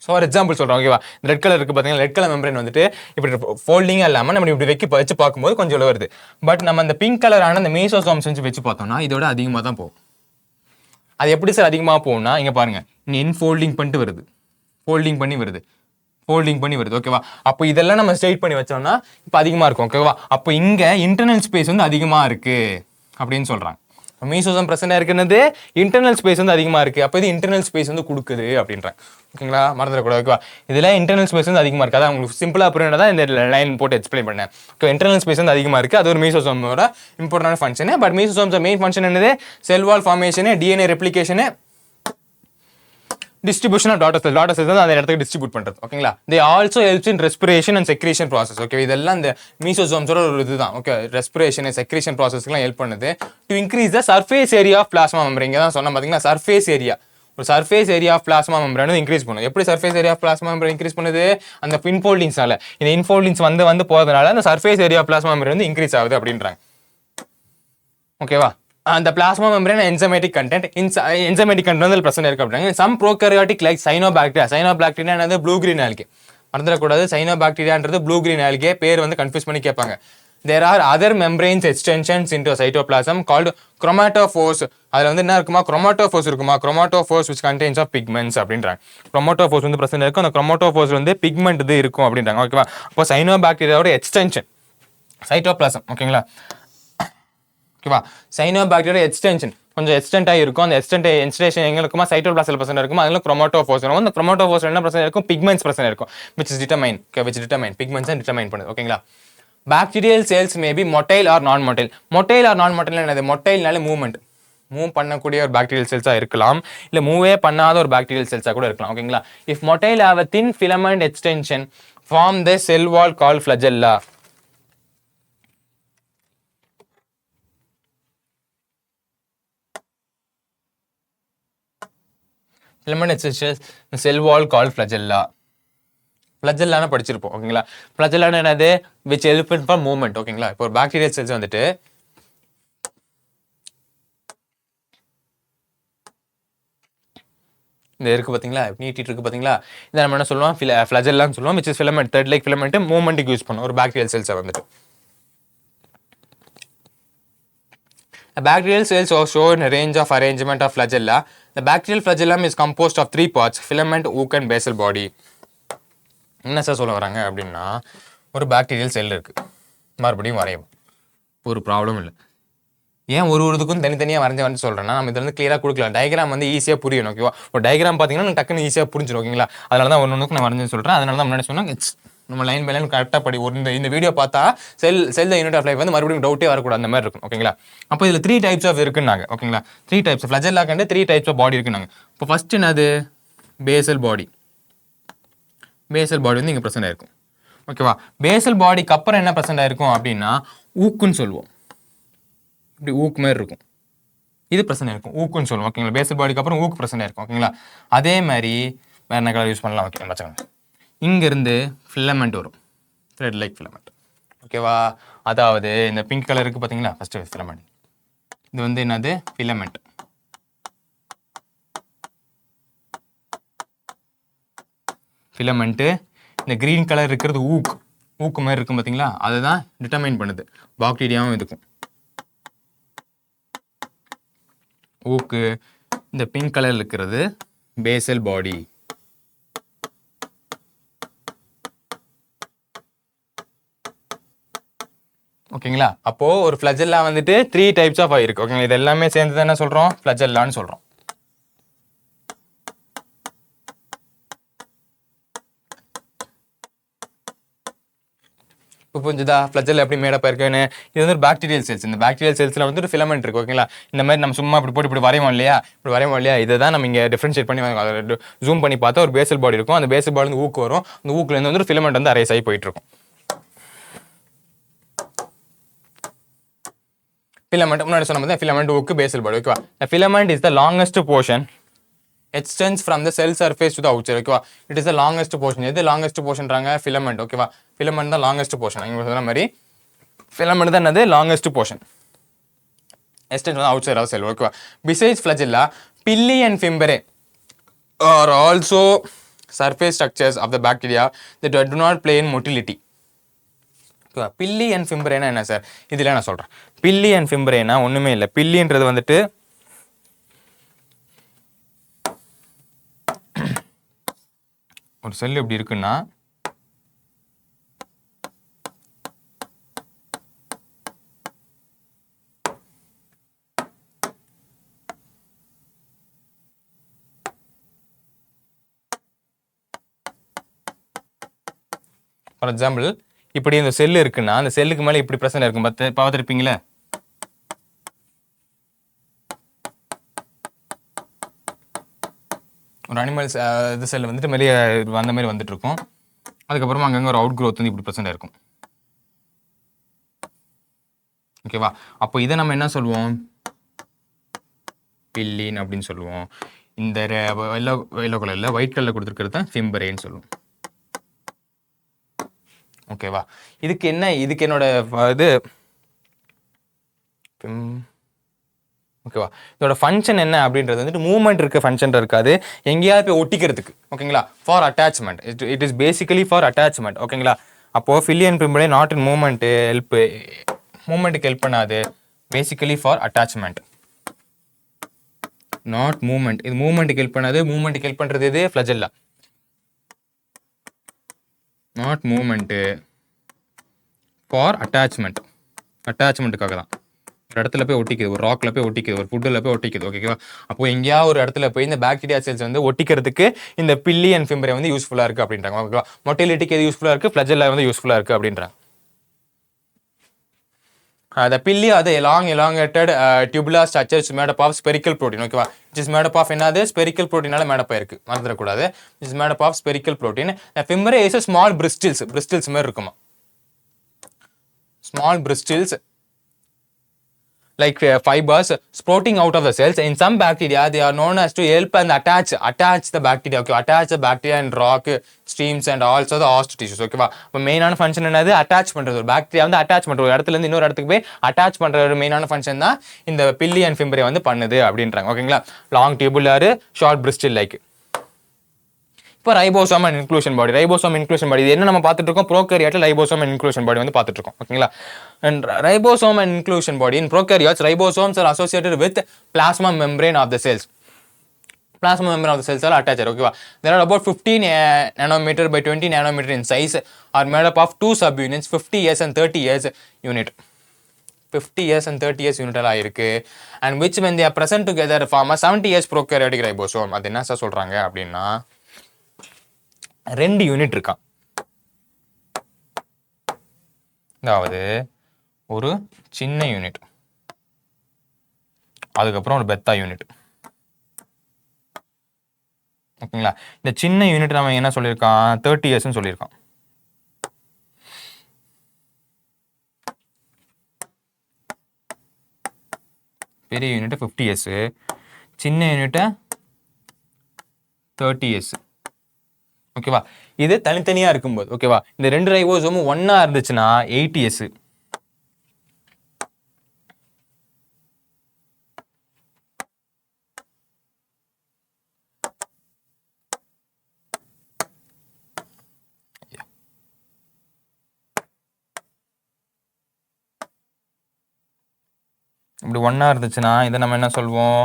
ஸோ ஒரு எக்ஸாம்பிள் சொல்கிறோம். ஓகேவா? இந்த ரெட் கலர் இருக்குது பார்த்தீங்கன்னா, ரெட் கலர் மெம்பரேன் வந்துட்டு இப்படி ஃபோல்டிங்காக இல்லாமல் நம்ம இப்படி வச்சு பார்க்கும்போது கொஞ்சம் வருது. பட் நம்ம அந்த பிங்க் கலரான இந்த மீசோசோம்ஸ் வச்சு பார்த்தோம்னா இதோட அதிகமாக தான் போகும். அது எப்படி சார் அதிகமாக போகும்னா, இங்கே பாருங்க, இங்கே இன்ஃபோல்டிங் பண்ணிட்டு வருது, ஃபோல்டிங் பண்ணி வருது. ஓகேவா? அப்போ இதெல்லாம் நம்ம ஸ்ட்ரைட் பண்ணி வச்சோம்னா இப்போ அதிகமாக இருக்கும். ஓகேவா? அப்போ இங்கே இன்டர்னல் ஸ்பேஸ் வந்து அதிகமாக இருக்கு அப்படின்னு சொல்கிறாங்க. மீசோசோம் பிரசண்டாக இருக்குன்னது இன்டர்னல் ஸ்பேஸ் வந்து அதிகமாக இருக்குது. அப்போ இது இன்டர்னல் ஸ்பேஸ் வந்து கொடுக்குது அப்படின்றாங்க. ஓகேங்களா? மறந்துடக்கூடாது. ஓகேவா? இதில் இன்டர்னல் ஸ்பேஸ் வந்து அதிகமாக இருக்குது. அதான் உங்களுக்கு சிம்பிளாக புரியுறதா தான் இந்த லைன் போட்டு எக்ஸ்பிளைன் பண்ணேன். ஓகே, இன்டர்னல் ஸ்பேஸ் வந்து அதிகமாக இருக்குது. அது ஒரு மீசோசோமோட important function. But mesosomes main function என்னது? Cell wall formation, DNA replication, distribution of daughter cells வந்து அந்த இடத்துக்கு டிஸ்ட்ரிபியூட் பண்றது. ஓகேங்களா? they also helps in respiration and secretion process. Okay, இதெல்லாம் இந்த மீசோசோம்ஸோட ஒரு இதுதான். ஓகே, ரெஸ்பிரேஷன் செக்ரேஷன் ப்ராசஸ்க்குலாம் ஹெல்ப் பண்ணுது. To increase the surface area of plasma membrane. இங்கே தான் சொன்ன பார்த்தீங்கன்னா சர்ஃபேஸ் ஏரியா, ஒரு surface area of plasma membrane increase பண்ணும். எப்படி surface area of plasma membrane increase பண்ணுது? அந்த இன்ஃபோல்டிங்ஸ்னால. இந்த இன்ஃபோல்டிங்ஸ் வந்து போறதுனால அந்த surface area of plasma membrane வந்து இன்க்ரீஸ் ஆகுது அப்படின்றாங்க. ஓகேவா? அந்த plasma membrane enzymatic content enzymatic content வந்து பிரச்சனை இருக்கு அப்படின்றாங்க. Some prokaryotic like cyanobacteria. Cyanobacteria என்னது? Blue green algae. மறந்துடக்கூடாது, சைனோபாக்டீரியான்றது ப்ளூ கிரீன் ஆல்கே. பேர் வந்து கன்ஃபியூஸ் பண்ணி கேட்பாங்க. There are other membranes extensions into cytoplasm called chromatophores. அதில் வந்து என்ன இருக்குமா? chromatophores இருக்குமா? chromatophores which contains of pigments அப்படின்றாங்க. chromatophores வந்து பிரச்சனை இருக்கும். அந்த chromatophores வந்து pigment இது இருக்கும் அப்படின்றாங்க. ஓகேவா? அப்போ சைனோபாக்டீரியாவோட எக்ஸ்டென்ஷன் சைட்டோபிளாசம். ஓகேங்களா? ஓகேவா? சைனோபாக்டீரியா எக்ஸ்டென்ஷன் கொஞ்சம் எக்ஸ்டென்ட் இருக்கும். அந்த எக்ஸ்டென்ஷன் எங்க இருக்குமா? சைட்டோபிளாசல் பிரச்சனை இருக்கும். அதில் chromatophores இருக்கும். அந்த chromatophores என்ன பிரச்சனை இருக்கும்? pigments பிரச்சனை இருக்கும். which is determine. Okay, which determine pigments and determine பண்ணுது. ஓகேங்களா? Bacterial cells may be motile or non-motile. Motile or non-motile என்னது? மொட்டைல்னால மூவ்மெண்ட், மூவ் பண்ணக்கூடிய ஒரு பாக்டீரியல் செல்ஸா இருக்கலாம், இல்ல மூவே பண்ணாத ஒரு பாக்டீரியல் செல்ஸா கூட இருக்கலாம். ஓகேங்களா? If motile have a thin filament extension form the cell wall called flagella. Filament extension cell wall called flagella. ஃப்ளஜெல்லான படிச்சிருப்போம். ஓகேங்களா? ஃப்ளஜெல்லான என்னது? which help for movement. ஓகேங்களா? இப்போ ஒரு பாக்டீரியல் செல்ஸ் வந்துட்டு இந்த இருக்கு பாத்தீங்களா? நீட்டிட்டு இருக்கு பாத்தீங்களா? இதை நம்ம என்ன சொல்லுவோம்? ஃப்ளஜெல்லான்னு சொல்லுவோம். which is filament, thread like filament, மூவ்மெண்ட்டுக்கு யூஸ் பண்ணும் ஒரு பாக்டீரியல் செல்ஸை வந்துட்டு. Bacterial cells are shown a range of arrangement of flagella. The bacterial flagellum is composed of 3 parts: filament, hook and basal body. என்ன சார் சொல்ல வராங்க அப்படின்னா, ஒரு bacterial cell இருக்கு, மறுபடியும் வரையும், ஒரு ப்ராப்ளம் இல்லை. ஏன் ஒரு இதுக்கும் தனித்தனியாக வரைஞ்சு சொல்கிறேன்னா, நம்ம இதில் வந்து கிளியராக கொடுக்கலாம். டயக்ராம் வந்து ஈஸியாக புரியணும். ஓகேவா? ஒரு டயக்ராம் பார்த்தீங்கன்னா டக்குன்னு ஈஸியாக புரிஞ்சிடும். ஓகேங்களா? அதனால தான் ஒன்றுக்கு நான் வரைஞ்சு சொல்கிறேன். அதனால தான் முன்னாடி சொன்னால் நம்ம லைன் பை லைன் கரெக்டாக படி. ஒரு இந்த வீடியோ பார்த்தா செல் யூனிட் ஆஃப் லைஃப் வந்து மறுபடியும் டவுட்டே வரக்கூடாது, அந்த மாதிரி இருக்கும். ஓகேங்களா? அப்போ இதில் 3 டைப்ஸ் ஆஃப் இருக்குன்னாங்க. ஓகேங்களா? 3 டைப்ஸ் ஃப்ளஜெல்லா கண்டு 3 டைப்ஸ் ஆஃப் பாடி இருக்குன்னாங்க. இப்போ ஃபர்ஸ்ட் என்னது? பேசல் பாடி. பேசல் பாடி வந்து இங்கே ப்ரெசென்ட் ஆயிருக்கும். ஓகேவா? பேசல் பாடிக்கு அப்புறம் என்ன ப்ரெசென்ட் ஆயிருக்கும் அப்படின்னா ஊக்குன்னு சொல்லுவோம். இப்படி ஊக்கு மாதிரி இருக்கும், இது ப்ரெசென்ட் ஆயிருக்கும், ஊக்குன்னு சொல்லுவோம். ஓகேங்களா? பேசல் பாடிக்கு அப்புறம் ஊக்கு ப்ரெசென்ட் ஆயிருக்கும். ஓகேங்களா? அதே மாதிரி வேற என்ன கலர் யூஸ் பண்ணலாம்? ஓகே வச்சுக்கோங்க. இங்கேருந்து ஃபிலமெண்ட் வரும், த்ரெட் லைக் ஃபிலமெண்ட். ஓகேவா? அதாவது இந்த பிங்க் கலர் இருக்குது பார்த்தீங்களா? ஃபர்ஸ்ட் ஃபிலமெண்ட், இது வந்து என்னது? ஃபிலமெண்ட். ஃபிலமெண்ட்டு. இந்த க்ரீன் கலர் இருக்கிறது ஊக்கு மாதிரி இருக்கும் பார்த்தீங்களா? அதுதான் டிட்டர்மைன் பண்ணுது பாக்டீரியாவும் இதுக்கும். ஊக்கு. இந்த பிங்க் கலர் இருக்கிறது பேசல் பாடி. ஓகேங்களா? அப்போ ஒரு ஃப்ளஜெல்லா வந்துட்டு 3 டைப்ஸ் ஆஃப் இருக்கு. ஓகேங்களா? இது எல்லாமே சேர்ந்து என்ன சொல்றோம்? ஃப்ளஜெல்லான்னு சொல்றோம். இப்போ புரிஞ்சுதா ஃப்ளஜெல்லா எப்படி மேடப் இருக்குன்னு? இது வந்து ஒரு பாக்டீரியல் செல்ஸ். இந்த பாக்டீரியல் செல்ஸ்ல வந்து ஒரு ஃபிலமெண்ட் இருக்கு. ஓகேங்களா? இந்த மாதிரி நம்ம சும்மா இப்படி போட்டு இப்படி வரைவோம் இல்லையா? இதை தான் நம்ம இங்கே டிஃபரன்ஷியேட் பண்ணி ஜூம் பண்ணி பார்த்தா ஒரு பேசல் பாடி இருக்கும். அந்த பேசல் பாடி வந்து ஊக்கு வரும். அந்த ஊக்குலேருந்து வந்து ஒரு ஃபிலமெண்ட் வந்து அரைஸ் ஆகி போயிட்டு இருக்கும். filament முன்னாடி சொன்ன மாதிரி filament ஊக்கு பேசல் பாடி. ஓகேவா? The filament is the longest portion extends from the cell surface to the outside. ஓகேவா? it is the longest portion. எது longest portionன்றாங்க? filament. ஓகேவா? filament தான் longest portion. இங்க சொன்ன மாதிரி filament தான் என்னது? longest portion extends from the outside of the cell. ஓகேவா? besides flagella, pili and fimbria are also surface structures of the bacteria that do not play in motility. Pili and ஃபிம்பரேனா என்ன சார்? இதில் நான் சொல்கிறேன். பில்லி அண்ட் ஃபிம்பரேனா ஒன்றுமே இல்லை. பில்லின்றது வந்துட்டு ஒரு செல் எப்படி இருக்குன்னா, ஃபார் எக்ஸாம்பிள் இப்படி இந்த செல் இருக்குன்னா, அந்த செல்லுக்கு மேலே இப்படி பிரச்சனை இருக்கும். பார்த்துருப்பீங்களே? ஒரு அனிமல்ஸ் இது செல் வந்துட்டு மேலே அந்த மாதிரி வந்துட்டு இருக்கும். அதுக்கப்புறமா அங்கங்கே ஒரு அவுட் க்ரோத் வந்து இப்படி பிரச்சனை இருக்கும். ஓகேவா? அப்போ இதை நம்ம என்ன சொல்லுவோம்? பில்லின் அப்படின்னு சொல்லுவோம். இந்த எல்லோ கலரில் ஒயிட் கலரில் கொடுத்துருக்கிறது தான் ஃபிம்பரேன்னு சொல்லுவோம். ஓகேவா? இதுக்கு என்னோட இது ஓகேவா? இதோட ஃபங்க்ஷன் என்ன அப்படின்றது வந்துட்டு மூவ்மெண்ட் இருக்க ஃபங்க்ஷன் இருக்காது, எங்கேயாவது போய் ஒட்டிக்கிறதுக்கு. ஓகேங்களா? For attachment. It is basically for attachment. ஓகேங்களா? அப்போது pili and fimbriae not in movement மூவ்மெண்ட்டுக்கு ஹெல்ப் பண்ணாது, basically for attachment, not movement. இது மூவ்மெண்ட்டுக்கு ஹெல்ப் பண்ணாது. மூவ்மெண்ட்டுக்கு ஹெல்ப் பண்ணுறது இது flagella, not movement, for attachment. அட்டாச்மெண்ட்டுக்காக தான். ஒரு இடத்துல போய் ஒட்டிக்குது, ஒரு ராக்ல போய் ஒட்டிக்குது, ஒரு ஃபுட்டில் போய் ஒட்டிக்குது. ஓகேவா? அப்போ எங்கேயா ஒரு இடத்துல போய் இந்த பாக்டீரியா செல்ஸ் வந்து ஒட்டிக்கிறதுக்கு இந்த பில்லி அண்ட் ஃபிம்பரே வந்து யூஸ்ஃபுல்லாக இருக்குது அப்படின்றாங்க. ஓகேவா? மொட்டிலிட்டிக்கு எது யூஸ்ஃபுல்லாக இருக்குது? ஃப்ளஜெல்லா வந்து யூஸ்ஃபுல்லாக இருக்குது அப்படின்றாங்க. The pilli are the elongated tubular structures made up of spherical protein. ஓகேவா? It is made up of என்னது? Spherical protein ஆல made up ஆயிருக்கு, மறந்துடக்கூடாது. It is made up of spherical protein. The fimbria is a small bristles மாதிரி இருக்குமா, small bristles like fibers sprouting out of the cells. In some bacteria they are known as to help and attach the bacteria. Okay, attach the bacteria and rock streams and also the host tissues. ஓகேவா? இப்போ மெயினான function என்னது? Attach பண்றது. ஒரு bacteria வந்து attach பண்றது, ஒரு இடத்துல இருந்து இன்னொரு இடத்துக்கு போய் அட்டாச் பண்ற ஒரு மெயினான ஃபங்க்ஷன் தான் இந்த பில்லி அண்ட் ஃபிம்பரே வந்து பண்ணுது அப்படின்றாங்க. ஓகேங்களா? Long tubular short bristle like. இப்போ ribosome and inclusion body. Ribosome inclusion body இது என்ன நம்ம பார்த்துட்டு இருக்கோம்? ப்ரோகாரியோட்ல ரைபோசோம் அண்ட் இன்க்ளூஷன் பாடி வந்து பார்த்துட்டு இருக்கோம். ஓகேங்களா? And ribosome and inclusion body in prokaryotes, ribosomes are associated with plasma membrane of the cells. Plasma membrane of the cells are attached. Okay, there are about 15 nanometer by 20 nanometer in size, are made up of two subunits, 50S and 30S unit. 50S and 30S unit எல்லாம் இருக்கு. And which when they are present together form a 70S prokaryotic ribosome. அது என்ன sir சொல்றாங்க அப்படின்னா, 2 unit இருக்கான். அதாவது ஒரு சின்ன யூனிட், அதுக்கப்புறம் ஒரு பெத்தா யூனிட். ஓகேங்களா? இந்த சின்ன யூனிட் நம்ம என்ன சொல்லியிருக்கான்? 30S சொல்லியிருக்கான். பெரிய யூனிட் 50S, சின்ன யூனிட் 30S. ஓகேவா? இது தனித்தனியா இருக்கும்போது, ஓகேவா, இந்த ரெண்டு ரைபோசோமும் ஒன்னா இருந்துச்சுன்னா 80S. இப்படி ஒன்னா இருந்துச்சுன்னா இதை நம்ம என்ன சொல்வோம்?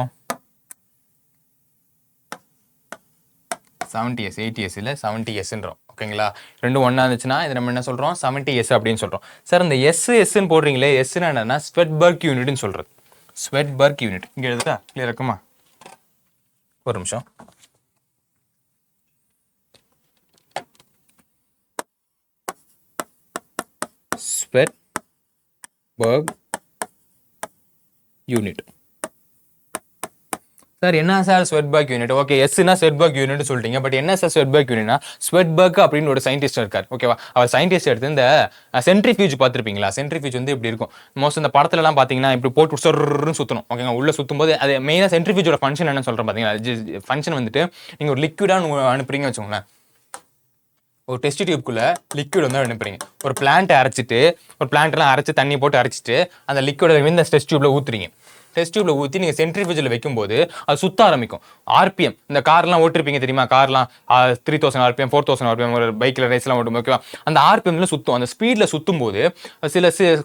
70S, 80S இல்லை 70Sன்றோம். ஓகேங்களா? ரெண்டும் ஒன்றா இருந்துச்சுன்னா இதை நம்ம என்ன சொல்கிறோம்? 70S அப்படின்னு சொல்கிறோம். சார் இந்த எஸ்ன்னு போடுறீங்களே, எஸ்ன்னு என்னன்னா ஸ்வெட்பர்க் யூனிட்னு சொல்கிறது. ஸ்வெட்பர்க் யூனிட் இங்கே எழுதுதா? கிளியர் இருக்குமா? ஒரு நிமிஷம். ஸ்வெட்பர்க் யூனிட். சார் என்ன சார் ஸ்வெட்பர்க் யூனிட்? ஓகே, எஸ்னா ஸ்வெட்பர்க் யூனிட் சொல்லிட்டீங்க. பட் என்ன சார் ஸ்வெட்பர்க் யூனிட்னா, ஸ்வெட்பர்க் அப்படின்னு ஒரு சயின்டிஸ்ட் இருக்கார். ஓகேவா? அவர் சயின்டிஸ்ட் எடுத்து இந்த சென்ட்ரிஃபியூஜ் பார்த்துருப்பீங்களா? சென்ட்ரிஃபியூஜ் வந்து இப்படி இருக்கும். மோஸ்ட் இந்த படத்துலலாம் பார்த்தீங்கன்னா இப்படி போட்டு சொர்ன்னு சுற்றணும். ஓகேங்க? உள்ள சுற்றும் போது அது மெயினாக சென்ட்ரிஃபியூஜோட ஃபங்க்ஷன் என்ன சொல்கிறேன் பார்த்தீங்களா? ஃபங்க்ஷன் வந்துட்டு நீங்கள் ஒரு லிக்விடாக அனுப்புறீங்க வச்சுக்கோங்களேன். ஒரு டெஸ்ட் டியூப்குள்ளே லிக்விட் வந்து அனுப்புறீங்க. ஒரு பிளான்ட்டை அரைச்சிட்டு, ஒரு பிளான்ட்லாம் அரைச்சி தண்ணி போட்டு அரைச்சிட்டு அந்த லிக்விடை இந்த டெஸ்ட் டியூப்ல ஊற்றுறீங்க. டெஸ்ட் டியூப்ல ஊற்றி நீங்கள் சென்ட்ரிஃபியூஜில் வைக்கும்போது அது சுத்த ஆரம்பிக்கும். ஆர்பிஎம், இந்த கார்லாம் ஓட்டிருப்பீங்க தெரியுமா? கார்லாம் 3000 RPM 4000 RPM ஒரு பைக்கில் ரேஸ்லாம் ஓட்டும். ஓகேவா? அந்த ஆர்பிஎம்ல சுற்றும். அந்த ஸ்பீடில் சுற்றும் போது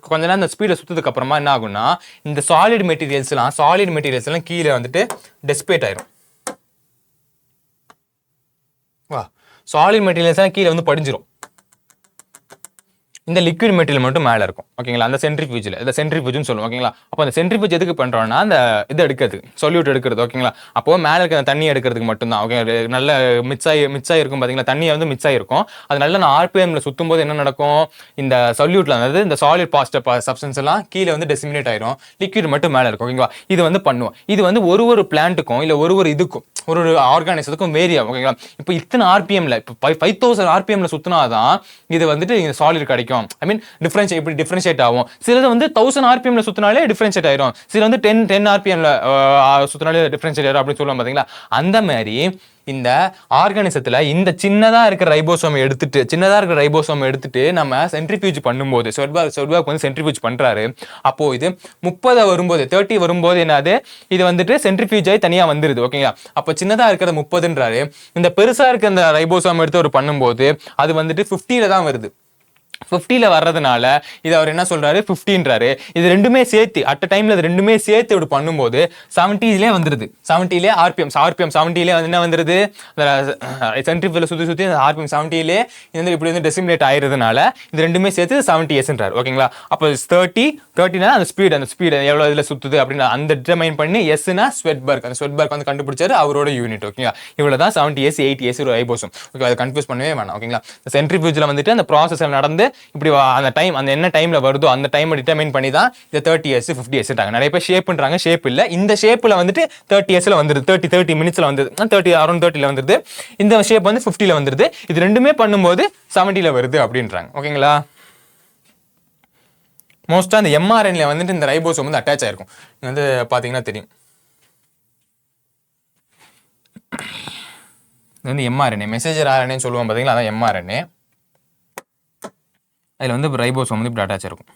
கொஞ்ச நேரம் அந்த ஸ்பீடில் சுற்றதுக்கு அப்புறமா என்ன ஆகும்னா, இந்த சாலிட் மெட்டீரியல்ஸ்லாம் கீழே வந்துட்டு டெஸ்பேட் ஆயிரும். வா, சாலிட் மெட்டீரியல்ஸ்லாம் கீழே வந்து படிஞ்சிரும். இந்த லிக்விட் மெட்டீரியல் மட்டும் மேலே இருக்கும். ஓகேங்களா? அந்த சென்ட்ரிஃபியூஜில், இந்த சென்ட்ரிஃபியூஜ்னு சொல்லுவோம். ஓகேங்களா? அப்போ அந்த சென்ட்ரிஃபியூஜ் எதுக்கு பண்ணுறோம்னா, அந்த இது எடுக்கிறதுக்கு, சொல்யூட் எடுக்கிறது. ஓகேங்களா? அப்போ மேலே இருக்கிற தண்ணி எடுக்கிறதுக்கு மட்டும்தான். ஓகே, நல்ல மிக்ஸாகி இருக்கும் பார்த்தீங்களா? தண்ணியை வந்து மிக்ஸாகி இருக்கும். அது நல்ல நான் ஆர்பிஎம்ல சுற்றும் போது என்ன நடக்கும்? இந்த சொல்யூட்ல அதாவது இந்த சாலிட் பாசிட்டிவ் சப்ஸ்டன்ஸ் எல்லாம் கீழே வந்து டெசிமினேட் ஆயிரும். லிக்விட் மட்டும் மேலே இருக்கும். ஓகேங்களா? இது வந்து பண்ணுவோம். இது வந்து ஒரு பிளான்ட்டுக்கும் இல்லை ஒரு இதுக்கும், ஒரு ஆர்கானிசத்துக்கும் வேரி ஆகும். ஓகேங்களா? இப்போ இத்தனை ஆர்பிஎம்ல, இப்போ 5000 RPMல சுற்றினாதான் இது வந்துட்டு சாலிட் கிடைக்கும் ஆயிரும். ஐ மீன் டிஃபரன்ஷியேட் ஆகும். சிலது வந்து 1000 RPM சுத்தினாலே டிஃபரன்ஷியேட் ஆயிரும். சில வந்து 10 RPM சுத்தினாலே டிஃபரன்ஷியேட் ஆயிரும் அப்படின்னு சொல்லுவாங்க பாத்தீங்களா. அந்த மாதிரி இந்த ஆர்கானிசத்துல இந்த சின்னதா இருக்கிற ரைபோசோம் எடுத்துட்டு நம்ம சென்ட்ரிஃபியூஜ் பண்ணும்போது ஸெர்பாக் வந்து சென்ட்ரிஃபியூஜ் பண்றாரு. அப்போ இது 30 வரும்போது என்னது, இது வந்துட்டு சென்ட்ரிஃபியூஜ் ஆகி தனியா வந்துருது. ஓகேங்களா. அப்போ சின்னதா இருக்கிறது 30ன்றாரு. இந்த பெருசா இருக்க இந்த ரைபோசோம் எடுத்து ஒரு பண்ணும்போது அது வந்துட்டு 50ல தான் வருது. 50ல வர்றதுனால இது அவர் என்ன சொல்றாரு, 50ன்றாரு. இது ரெண்டுமே சேர்த்து அட் அ டைம்ல இது ரெண்டுமே சேர்த்து இப்படி பண்ணும்போது 70லே வந்துருது. 70லே ஆர்பிஎம் 70லே வந்து என்ன வந்துருது, சென்ட்ரிஃபியூஜ்ல சுத்தி ஆர்பிஎம் 70லே இது இப்படி வந்து டெசிமிலேட் ஆயிரதுனால இது ரெண்டுமே சேர்த்து 70s ஓகேங்களா. அப்போ 30னா அந்த ஸ்பீடு எவ்வளவு இதுல சுத்துது அப்படின்னு அந்த டிட்டர்மைன் பண்ணி எஸ்னா ஸ்வெட்பர்க், அந்த ஸ்வெட்பர்க் வந்து கண்டுபிடிச்சாரு, அவரோட யூனிட். ஓகேங்களா. இவ்வளவுதான் 70s 80s ரைபோசோம். ஓகே, அதை கன்ஃபியூஸ் பண்ணவே வேணாம். ஓகேங்களா. சென்ட்ரிஃபியூஜ்ல வந்துட்டு அந்த ப்ராசஸ் நடந்து இப்படி அந்த என்ன டைம்ல வருதோ அந்த டைமை டிட்டர்மைன் பண்ணி தான் இந்த 30s 50s நிறைய பேர் ஷேப்ன்றாங்க. ஷேப் இல்ல, இந்த ஷேப்ல வந்துட்டு 30sல வந்துருது, 30 மினிட்ஸ்ல வந்துருது, 30 வந்துருது. இந்த ஷேப் வந்து 50ல வந்துருது. இது ரெண்டுமே பண்ணும்போது 70ல வருது அப்படின்றாங்க. ஓகேங்களா. மோஸ்டா இந்த mRNA வந்துட்டு இந்த ரைபோசோம் வந்து அட்டாச் ஆயிருக்கும். வந்து பாத்தீங்கன்னா தெரியும். இது வந்து mRNA மெசேஜர் RNA சொல்லுவோம் பாத்தீங்களா, அதான் mRNA. அதில் வந்து ரைபோசோம் வந்து இப்படி அட்டாச் இருக்கும்.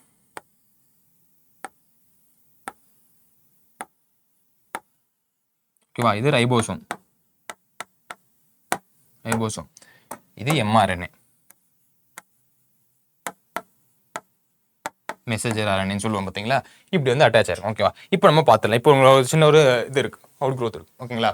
ஓகேவா. இது ரைபோசோம், இது mRNA மெசேஜர் RNA சொல்லுவோம் பார்த்தீங்களா. இப்படி வந்து அட்டாச் ஆயிருக்கும். ஓகேவா. இப்போ நம்ம பார்த்துடலாம். இப்போ உங்களுக்கு சின்ன ஒரு இது இருக்கு, அவுட் க்ரோத் இருக்கு. ஓகேங்களா.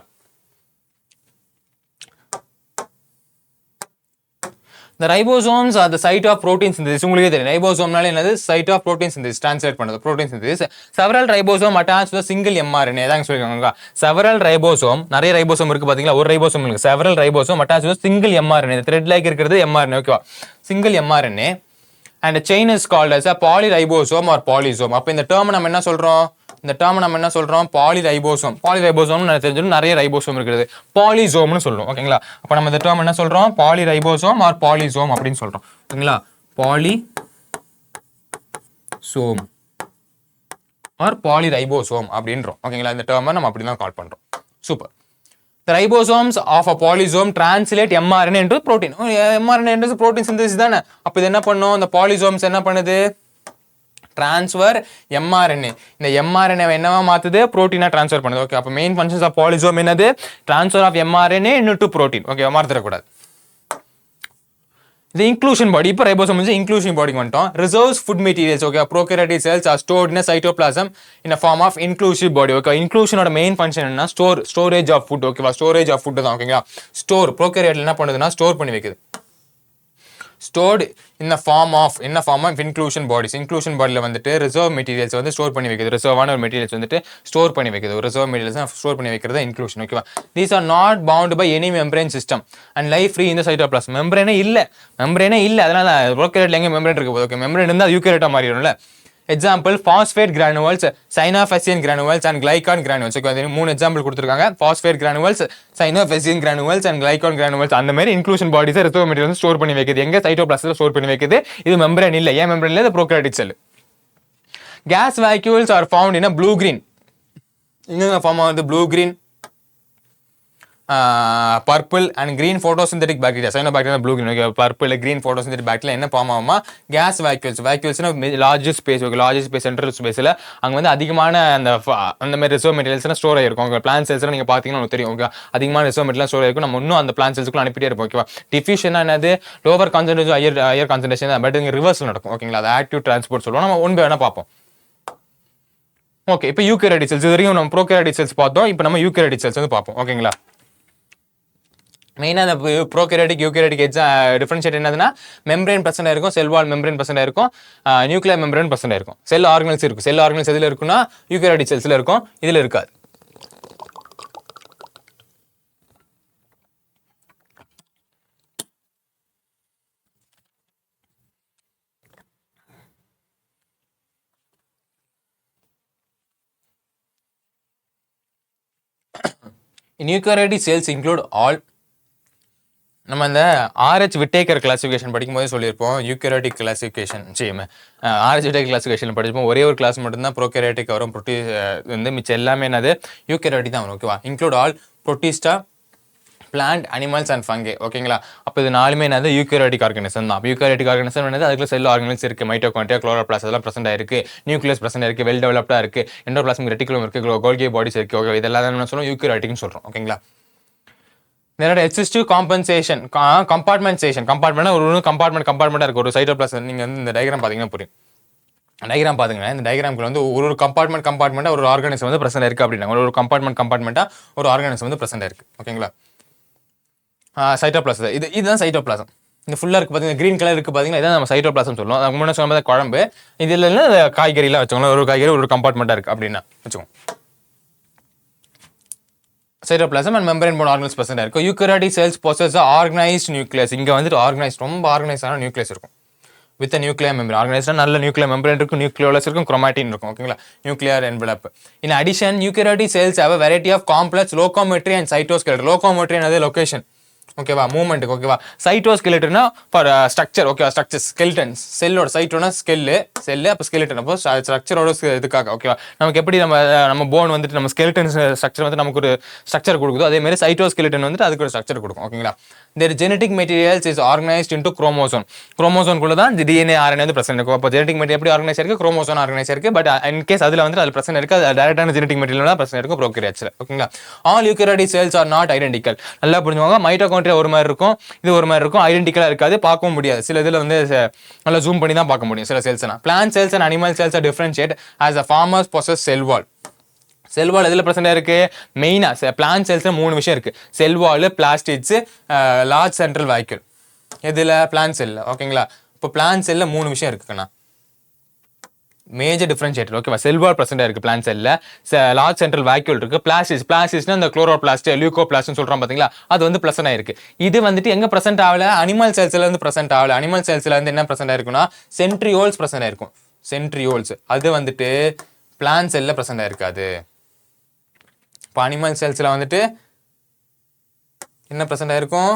The ribosomes are the site of protein synthesis. உங்களுக்கு தெரியும் ரைபோசோம்னால என்னது, site of protein synthesis, translate பண்ணுது protein synthesis. Several ribosome attached to a single mRNA. அதான் சொல்லிருக்காங்க. Several ribosome, நிறைய ரைபோசோம் இருக்கு பாத்தீங்களா, ஒரு ரைபோசோம் இருக்கு. Several ribosome attached to a single mRNA. thread like இருக்கிறது mRNA. ஓகேவா. single mRNA and a chain is called as a polyribosome or polysome. அப்ப இந்த டேர்ம் நம்ம என்ன சொல்றோம், பாலிரைபோசோம். தெரிஞ்சிடும், நிறைய ரைபோசோம் இருக்குது. பாலிசோம்னு சொல்றோம். ஓகேங்களா. அப்ப நம்ம இந்த டேர்ம் என்ன சொல்றோம், பாலிரைபோசோம் ஆர் பாலிசோம் அப்படின்னு சொல்றோம். ஓகேங்களா. பாலிசோம் ஆர் பாலிரைபோசோம் அப்படின்றோம். ஓகேங்களா. இந்த டேர்மை நம்ம அப்படிதான் கால் பண்றோம். Super. The ribosomes of a polysome translate mRNA into protein. mRNA into protein synthesis தானே. அப்ப இது என்ன பண்ணும், இந்த பாலிசோம்ஸ் என்ன பண்ணுது, ட்ரான்ஸ்ஃபர் mRNA. இந்த mRNA என்னவா மாத்துது, புரோட்டீனா ட்ரான்ஸ்ஃபர் பண்ணுது. ஓகே. அப்ப மெயின் ஃபங்க்ஷன்ஸ் ஆஃப் பாலிசோம் என்னது, transfer of mRNA into protein. Okay, மறந்துடக்கூடாது. The inclusion body, இப்போ ரைபோசோம் வந்து inclusion body வந்துட்டோம். Reserves food materials. Okay. Prokaryotic cells are stored in a cytoplasm in a form of inclusive body. Okay. இன்க்ளூஷனோட main function என்ன, storage of food. ஓகேவா. Storage of food தான். ஓகேங்களா. Store ப்ரோகேரியாட்ல என்ன பண்ணுதுன்னா ஸ்டோர் பண்ணி வைக்குது. stored in the form of inclusion bodies. inclusion bodyல வந்துட்டு reserve materials வந்து ஸ்டோர் பண்ணி வைக்குது. ரிசர்வான ஒரு மெட்டீரியல்ஸ் வந்துட்டு ஸ்டோர் பண்ணி வைக்குது. ரிசர்வ் மெட்டீரியல்ஸ் ஸ்டோர் பண்ணி வைக்கிறது inclusion. ஓகேவா. these are not bound by any membrane system and live free in the cytoplasm. மெம்பரேனே இல்ல, அதனால ப்ரோகேரியாட்ல எங்க மெம்பரேன் இருக்க போகுது. ஓகே. மெம்பரேன் இருந்தா யூகேரியாட்டா மாறிடும்ல. Example phosphate granules, cyanophycean granules and glycan granules. Okay. அது மூணு எக்ஸாம்பிள் கொடுத்திருக்காங்க. phosphate granules, cyanophycean granules and glycan granules. அந்த மாதிரி inclusion bodies reserve materials store பண்ணி வைக்குது. எங்க, சைட்டோபிளாஸ்ம்ல ஸ்டோர் பண்ணி வைக்குது. இது மெம்பரேன் இல்ல. ஏன் மெம்பரேன் இல்ல, இது prokaryotic sell. gas vacuoles are found in a blue green. இங்க ஃபார்ம் ஆகுது blue green, purple and green photosynthetic bacteria. cyanobacteria blue green. Okay. Purple green photosynthetic bacteria என்ன ஃபார்ம் ஆகுமா, கேஸ் வேக்யூல்ஸ்னா லார்ஜஸ்ட் ஸ்பேஸ் சென்ட்ரல் ஸ்பேஸ்ல அங்க வந்து அதிகமான அந்த மாதிரி ரிசர்வ் மெட்டீரியல்ஸ் ஸ்டோர் ஆயிருக்கும். ஓகே. பிளான்ட் செல்ஸ்ல நீங்க பாத்தீங்கன்னா உங்களுக்கு தெரியும். ஓகே. அதிகமான ரிசர்வ் மெட்டீரியல் ஸ்டோர் ஆயிருக்கும். நம்ம இன்னும் அந்த பிளான்ட் செல்ஸ்க்குள்ள அனுப்பிட்டே இருப்போம். ஓகேவா. டிஃப்யூஷன் என்னது, லோவர் கான்சன்ட்ரேஷன் ஹையர் கான்சன்ட்ரேஷன் தான். பட் இங்க ரிவர்ஸ்ல நடக்கும். ஓகேங்களா. அது ஆக்டிவ் டிரான்ஸ்போர்ட் சொல்லுவோம். நம்ம ஒன் பை ஒன்னா பார்ப்போம். ஓகே. இப்போ யூகேரியோடிக் செல்ஸ், இது வரைக்கும் நம்ம ப்ரோகேரியோடிக் செல்ஸ் பார்த்தோம். இப்போ நம்ம யூகேரியோடிக் செல்ஸ் வந்து பார்ப்போம். ஓகேங்களா. மெயினாக அந்த ப்ரோகேரியோடிக் யூகேரியோடிக் டிஃபரன்ஷியேட் என்னதுன்னா, மெம்பரேன் பிரச்சனை இருக்கும், செல் வால் மெம்பரேன் பிரச்சனை இருக்கும், நியூக்ளியர் மெம்பரேன் பிரச்சனை இருக்கும், செல் ஆர்கனல்ஸ் இருக்கும். செல் ஆர்கனல்ஸ் எதுல இருக்குன்னா யூகேரியோடிக் செல்ஸ்ல இருக்கும், இதுல இருக்காது. In eukaryotic cells include all நம்ம இந்த RH விட்டேக்கர் கிளாசிஃபிகேஷன் படிக்கும்போது சொல்லியிருப்போம் eukaryotic classification RH Whitaker classification படிச்சிருப்போம். ஒரே ஒரு கிளாஸ் மட்டும்தான் ப்ரோகரியோட்டிக் வரும். வந்து மிச்சம் எல்லாமே என்னது யூகரியோட்டிக் தான் வரும். ஓகேவா? Include all Protista, plant, animals and fungi. ஓகேங்களா? அப்போ இது நாலுமே என்னது யூகரியோட்டிக் ஆர்கனிசம் தான். யூகரியோட்டிக் ஆர்கனிசம் என்னது? அதுக்குள்ள செல் ஆர்கனிஸ் இருக்கு, மைட்டோகாண்ட்ரியா, குளோரோபிளாஸ்ட் அதெல்லாம் பிரசன்ட் ஆயிருக்கு, நியூக்ளியஸ் பிரசன்ட் ஆயிருக்கு, வெல் டெவலப்டா இருக்கு, எண்டோபிளாஸ்மிக் ரெட்டிகுலம் இருக்கு, கோல்கி பாடிஸ் இருக்கு. ஓகே, இதெல்லாம் என்ன சொல்றோம்? யூகரியோட்டிக்னு சொல்றோம். ஓகேங்களா? நேரடி எக்ஸிஸ்டிவ் காம்பன்சேஷன், கம்பார்ட்மெண்ட் ஒரு கம்பார்ட்மெண்ட்டாக இருக்குது. ஒரு சைட்டோபிளாசம் நீங்கள் வந்து இந்த டயக்ராம் பார்த்தீங்கன்னா புரியும். டயக்ராம் பாத்துங்க. இந்த டயக்ராம்ல வந்து ஒரு கம்பார்ட்மெண்ட்டாக ஒரு ஆர்கானிசம் வந்து பிரசன்ட் இருக்கு அப்படின்னா ஒரு கம்பார்ட்மெண்ட்டாக ஒரு ஆர்கானிசம் வந்து பிரசன்ட் இருக்கு. ஓகேங்களா? சைட்டோபிளாசம் இதுதான் சைட்டோபிளாசம். இந்த ஃபுல்லாக இருக்குது பார்த்தீங்கன்னா, க்ரீன் கலர் இருக்குது பார்த்தீங்கன்னா, இதான் நம்ம சைட்டோபிளாசம் சொல்லுவோம். அதுக்கு முன்னாடி சொன்ன குழம்பு இதில் காய்கறிலாம் வச்சுக்கோங்களேன். ஒரு காய்கறி ஒரு கம்பார்ட்மெண்ட்டாக இருக்குது அப்படின்னா வச்சுக்கோங்க. Cytoplasm and membrane-bound organelles present இருக்கும். Eukaryotic cells possess a organized nucleus. இங்க வந்துட்டு organized, ரொம்ப organized ஆன nucleus இருக்கும். With a nuclear membrane. Organized நல்ல nuclear membrane இருக்கும், nucleolus இருக்கும், chromatin இருக்கும். ஓகேங்களா? Nuclear envelope. In addition, eukaryotic cells have a variety of complex locomotory and cytoskeleton. Locomotory என்னது location. ஓகேவா? மூவ்மெண்ட்டுக்கு. ஓகேவா? சைட்டோஸ்கெலிட்டன்னா ஃபார் ஸ்ட்ரக்சர். ஓகேவா? Structures, skeletons. செல்லோட சைட்டோனா செல்லு அப்போ ஸ்கெலிட்டன் அப்போ ஸ்ட்ரக்சரோட இதுக்காக. ஓகேவா? நமக்கு எப்படி நம்ம போன் வந்துட்டு நம்ம ஸ்கெலிட்டன் ஸ்ட்ரக்சர் வந்து நமக்கு ஒரு ஸ்ட்ரக்சர் கொடுக்குதோ அதே மாதிரி சைட்டோஸ்கெலிட்டன் வந்துட்டு அதுக்கு ஒரு ஸ்ட்ரக்சர் கொடுக்கும். ஓகேங்களா? their genetic materials is organized into chromosome. குரோமோசோம்குள்ள தான் டிஎன்ஏ ஆர்என்ஏ வந்து பிரசன்ட் இருக்கும். அப்போ ஜெனடிக் மெட்டீரியல் எப்படி ஆர்கனைஸ் இருக்கு? குரோமோசோம் ஆர்கனைஸ் இருக்கு. பட் இன் கேஸ் அதுல வந்து அது பிரசன்ட் இருக்கு, அது டைரக்டான ஜெனடிக் மெட்டீரியல் தான் பிரசன்ட் இருக்கும் ப்ரோகரியோட்ஸ்ல. ஓகேங்களா? All eukaryotic cells are not identical. நல்லா புரிஞ்சுவாங்க. மைட்டோகாண்ட்ரியா ஒரு மாதிரி இருக்கும், இது ஒரு மாதிரி இருக்கும், ஐடென்டிக்கலா இருக்காது, பார்க்கவும் முடியாது. சில இதுல வந்து நல்லா ஜூம் பண்ணி தான் பார்க்க முடியும் சில செல்ஸ்னா. Plant cells and animal cells are differentiate as a farmers possess cell wall. Cell wall எதில் பிரசண்டாக இருக்குது? மெயினாக பிளான்ட் செல்ஸில் 3 விஷயம் இருக்குது. Cell wall, plastids, large central vacuole. எதில்? பிளான்ட் செல்லில். ஓகேங்களா? இப்போ பிளான்ட் செல்லில் 3 விஷயம் இருக்குண்ணா. Major differentiator. ஓகேவா? செல் வால் பிரசண்டாக இருக்குது பிளான்ட் செல்லில். லார்ஜ் சென்ட்ரல் வாய்க்கிள் இருக்குது. பிளாஸ்டிட்ஸ்னா இந்த குளோரோபிளாஸ்ட், லியூகோபிளாஸ்ட்னு சொல்கிறோம் பார்த்தீங்களா? அது வந்து பிரசன்ட் ஆயிருக்கு. இது வந்துட்டு எங்கே பிரசன்ட் ஆகலை? அனிமல் செல்ஸில் வந்து பிரசன்ட் ஆகலை. அனிமல் செல்ஸில் வந்து என்ன பிரசன்ட் ஆயிருக்குன்னா சென்ட்ரியோல்ஸ் பிரசன்ட் ஆயிருக்கும். சென்ட்ரியோல்ஸ் அது வந்துட்டு பிளான்ட் செல்லில் பிரசன்ட் ஆயிருக்காது. இப்போ அனிமல் செல்ஸில் வந்துட்டு என்ன பிரசன்ட் ஆயிருக்கும்?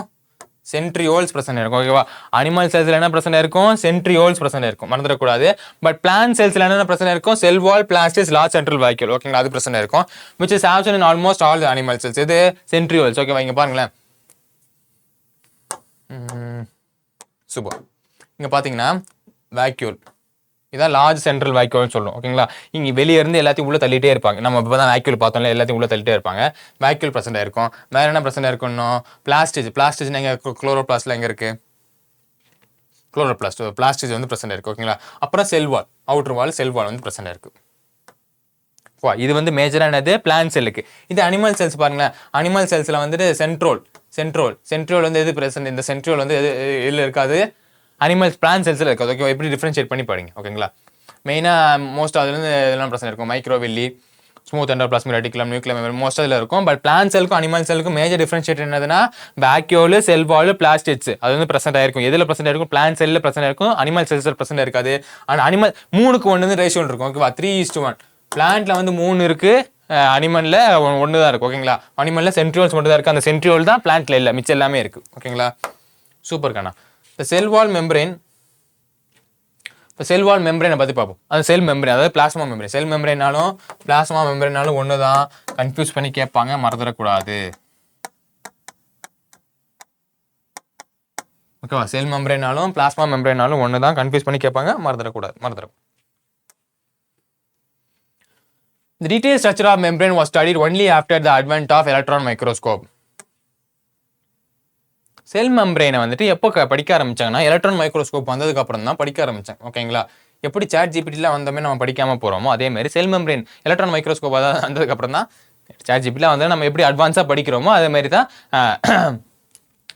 சென்ட்ரியோல்ஸ் பிரசன்ட் ஆயிருக்கும். ஓகேவா? அனிமல் செல்ஸில் என்ன பிரசன்ட் ஆயிருக்கும்? சென்ட்ரியோல்ஸ் பிரசன்ட் ஆயிருக்கும். மறந்துடக்கூடாது. பட் பிளான்ட் செல்ஸில் என்ன பிரசன்ட் ஆயிருக்கும்? செல் வால், பிளாஸ்டிஸ், லார்ஜ் சென்ட்ரல் வாய்க்கிள். ஓகேங்களா? அது பிரசன்ட் ஆயிருக்கும். which is absent in almost all the animal cells. இது சென்ட்ரியோல்ஸ். ஓகேவா? இங்கே பாருங்களேன். சூப்பர். இங்கே பார்த்தீங்கன்னா வாக்யூல், இதான் லார்ஜ் சென்ட்ரல் வாக்யூல்னு சொல்லுவோம். ஓகேங்களா? இங்கே வெளியே இருந்து எல்லாத்தையும் உள்ள தள்ளிட்டே இருப்பாங்க. நம்ம இப்போ தான் வாக்யூல் பார்த்தோம்ல, எல்லாத்தையும் உள்ள தள்ளிட்டே இருப்பாங்க. வாக்யூல் பிரசன்ட் ஆயிருக்கும். வேற என்ன பிரசன்ட் ஆயிருக்கும்னோ பிளாஸ்டிஸ் எங்கே? குளோரோபிளாஸ்ட்ல எங்கே இருக்கு? பிளாஸ்டிஸ் வந்து பிரசன்ட் ஆயிருக்கு. ஓகேங்களா? அப்புறம் செல் வால், அவுட்டர் வால், செல் வால் வந்து பிரசன்ட் ஆயிருக்கு. இது வந்து மேஜரானது பிளான்ட் செல்லுக்கு. இது அனிமல் செல்ஸ் பாருங்களேன். அனிமல் செல்ஸில் வந்துட்டு சென்ட்ரோல் வந்து எது பிரசன்ட்? இந்த சென்ட்ரோல் வந்து எதில் இருக்காது? அனிமல்ஸ் பிளான்ட் செல்ஸில் இருக்காது. ஓகே, எப்படி டிஃபரன்ஷியேட் பண்ணி படிங்க. ஓகேங்களா? மெயினாக மோஸ்ட் அதுலேருந்து இதெல்லாம் பிரச்சனை இருக்கும். Microvilli, smooth endoplasmic reticulum, nuclear membrane most அதில் இருக்கும். பட் பிளான்ட் செல்லுக்கும் அனிமல் செல்லுக்கும் மேஜர் டிஃபரன்ஷியேட் என்னதுன்னா வாக்யூல், செல் வால், பிளாஸ்டிட்ஸ் அது வந்து பிரசன்ட் ஆயிருக்கும். எதில் பிரசன்ட் ஆயிருக்கும்? பிளான்ட் செல்லில் பிரசன்ட் ஆயிருக்கும், அனிமல் செல்ஸில் பிரசன்ட் இருக்காது. ஆனால் அனிமல் 3க்கு 1 வந்து ரேஷியோ இருக்கும். ஓகேவா? 3:1. பிளான்ட்ல வந்து 3 இருக்கு, அனிமல்ல 1 தான் இருக்கு. ஓகேங்களா? அனிமல்ல சென்ட்ரியோல்ஸ் மட்டும் தான் இருக்கு. அந்த சென்ட்ரியோல் தான் பிளான்ட்ல இல்லை, மிச்சம் எல்லாமே இருக்கு. ஓகேங்களா? சூப்பர் கண்ணா. இந்த செல் வால் மெம்பரேன், இப்போ செல் வால் மெம்பரேனை பற்றி பார்ப்போம். அது செல் மெம்பரேன், அதாவது பிளாஸ்மா மெம்பரேன். செல் மெம்பரேனாலும் பிளாஸ்மா மெம்பரேனாலும் ஒன்று தான், கன்ஃபியூஸ் பண்ணி கேட்பாங்க, மறந்துடக்கூடாது. ஓகேவா? செல் மெம்பரேனாலும் பிளாஸ்மா மெம்பரேனாலும் ஒன்று தான், கன்ஃபியூஸ் பண்ணி கேட்பாங்க, மறந்துடக்கூடாது. The detailed structure of membrane was studied only after the advent of electron microscope. செல் மெம்பரேனை வந்துட்டு எப்போ படிக்க ஆரம்பிச்சாங்கன்னா எலக்ட்ரான் மைக்ரோஸ்கோப் வந்ததுக்கு அப்புறம் தான் படிக்க ஆரம்பிச்சாங்க. ஓகேங்களா? எப்படி ChatGPTல வந்தமே நம்ம படிக்காம போறோமோ அதே மாதிரி செல் மெம்பரேன் எலக்ட்ரான் மைக்ரோஸ்கோப் வந்ததுக்கு அப்புறம் தான் ChatGPTல வந்து நம்ம எப்படி அட்வான்ஸா படிக்கிறோமோ அதே மாதிரி தான்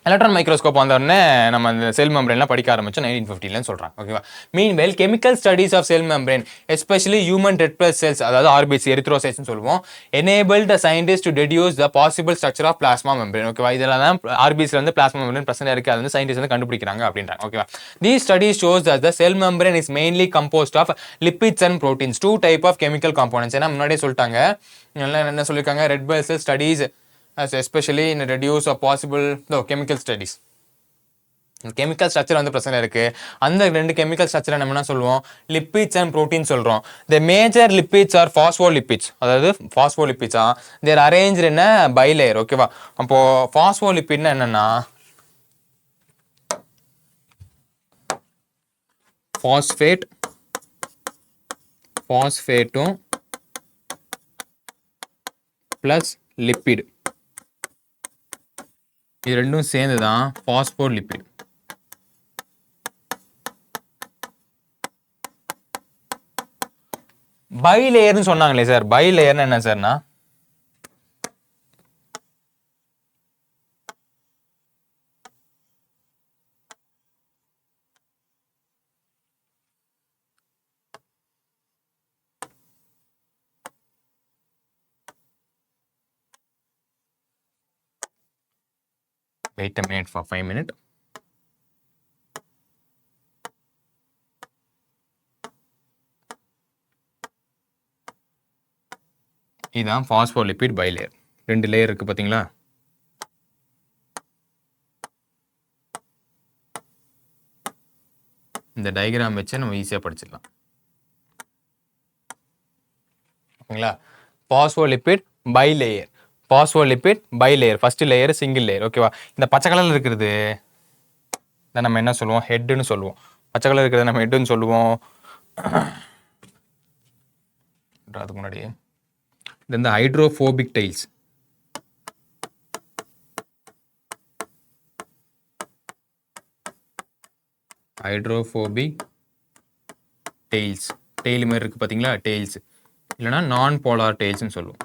எலக்ட்ரான் மைக்ரோஸ்கோப் வந்தோடனே நம்ம அந்த செல் மெம்பரேன்லாம் படிக்க ஆரம்பிச்சோம் 1950ன்னு சொல்றாங்க. ஓகேவா? Meanwhile chemical studies of cell membrane especially human red blood cells, அதாவது ஆர்பிசி, எரித்ரோசைட்ஸ்னு சொல்லுவோம், enabled the scientists to deduce the possible structure of plasma membrane. ஓகேவா? இதெல்லாம் தான் ஆர்பிசில வந்து பிளாஸ்மா மெம்பரேன் பிரச்சனை இருக்கு, அது வந்து சயின்டிஸ்ட் வந்து கண்டுபிடிக்கிறாங்க அப்படின்றாங்க. ஓகேவா? These studies shows that the cell membrane is mainly composed of lipids and proteins, 2 type of chemical components. ஏன்னா முன்னாடியே சொல்லிட்டாங்க, என்ன சொல்லியிருக்காங்க, red blood cell studies especially in reduce of possible chemical studies. Chemical structure வந்து பிரச்சனை இருக்கு. அந்த ரெண்டு கெமிக்கல் ஸ்ட்ரக்சரை நம்ம என்ன சொல்லுவோம், லிப்பிட்ஸ் அண்ட் ப்ரோட்டீன் சொல்றோம். The major lipids R phospholipids, அதாவது பாஸ்போலிப்பிட்ஸா தேர் அரேஞ்ச் என்ன பைலேயர். ஓகேவா, அப்போ பாஸ்போலிப்பிட்னா என்னன்னா பாஸ்பேட்டும் பிளஸ் லிப்பிட், இது ரெண்டும் சேர்ந்து தான் பாஸ்போலிப்பிட். பைலேயர்னு சொன்னாங்களே சார், பைலேயர்னு என்ன சார்னா wait a minute for 5 minutes. இதான் பாஸ்போலிப்பிட் பைலேயர். ரெண்டு லேயர் இருக்கு பாத்தீங்களா. இந்த டயக்ராம் வச்சு நம்ம ஈஸியா படிச்சிடலாம். ஓகேங்களா, phospholipid bilayer, phospholipid bilayer, first layer single layer. ஓகேவா, இந்த பச்சை கலர்ல இருக்கிறது நம்ம என்ன சொல்லுவோம், ஹெட்னு சொல்லுவோம். பச்சை கலர் இருக்கிறது நம்ம ஹெட்னு சொல்லுவோம். அதுக்கு முன்னாடி இது வந்து hydrophobic tails. Hydrophobic tails, tail மாதிரி இருக்கு பாத்தீங்களா, டெய்ல்ஸ் இல்லைன்னா நான் போலார் டெய்ல்ஸ்னு சொல்லுவோம்.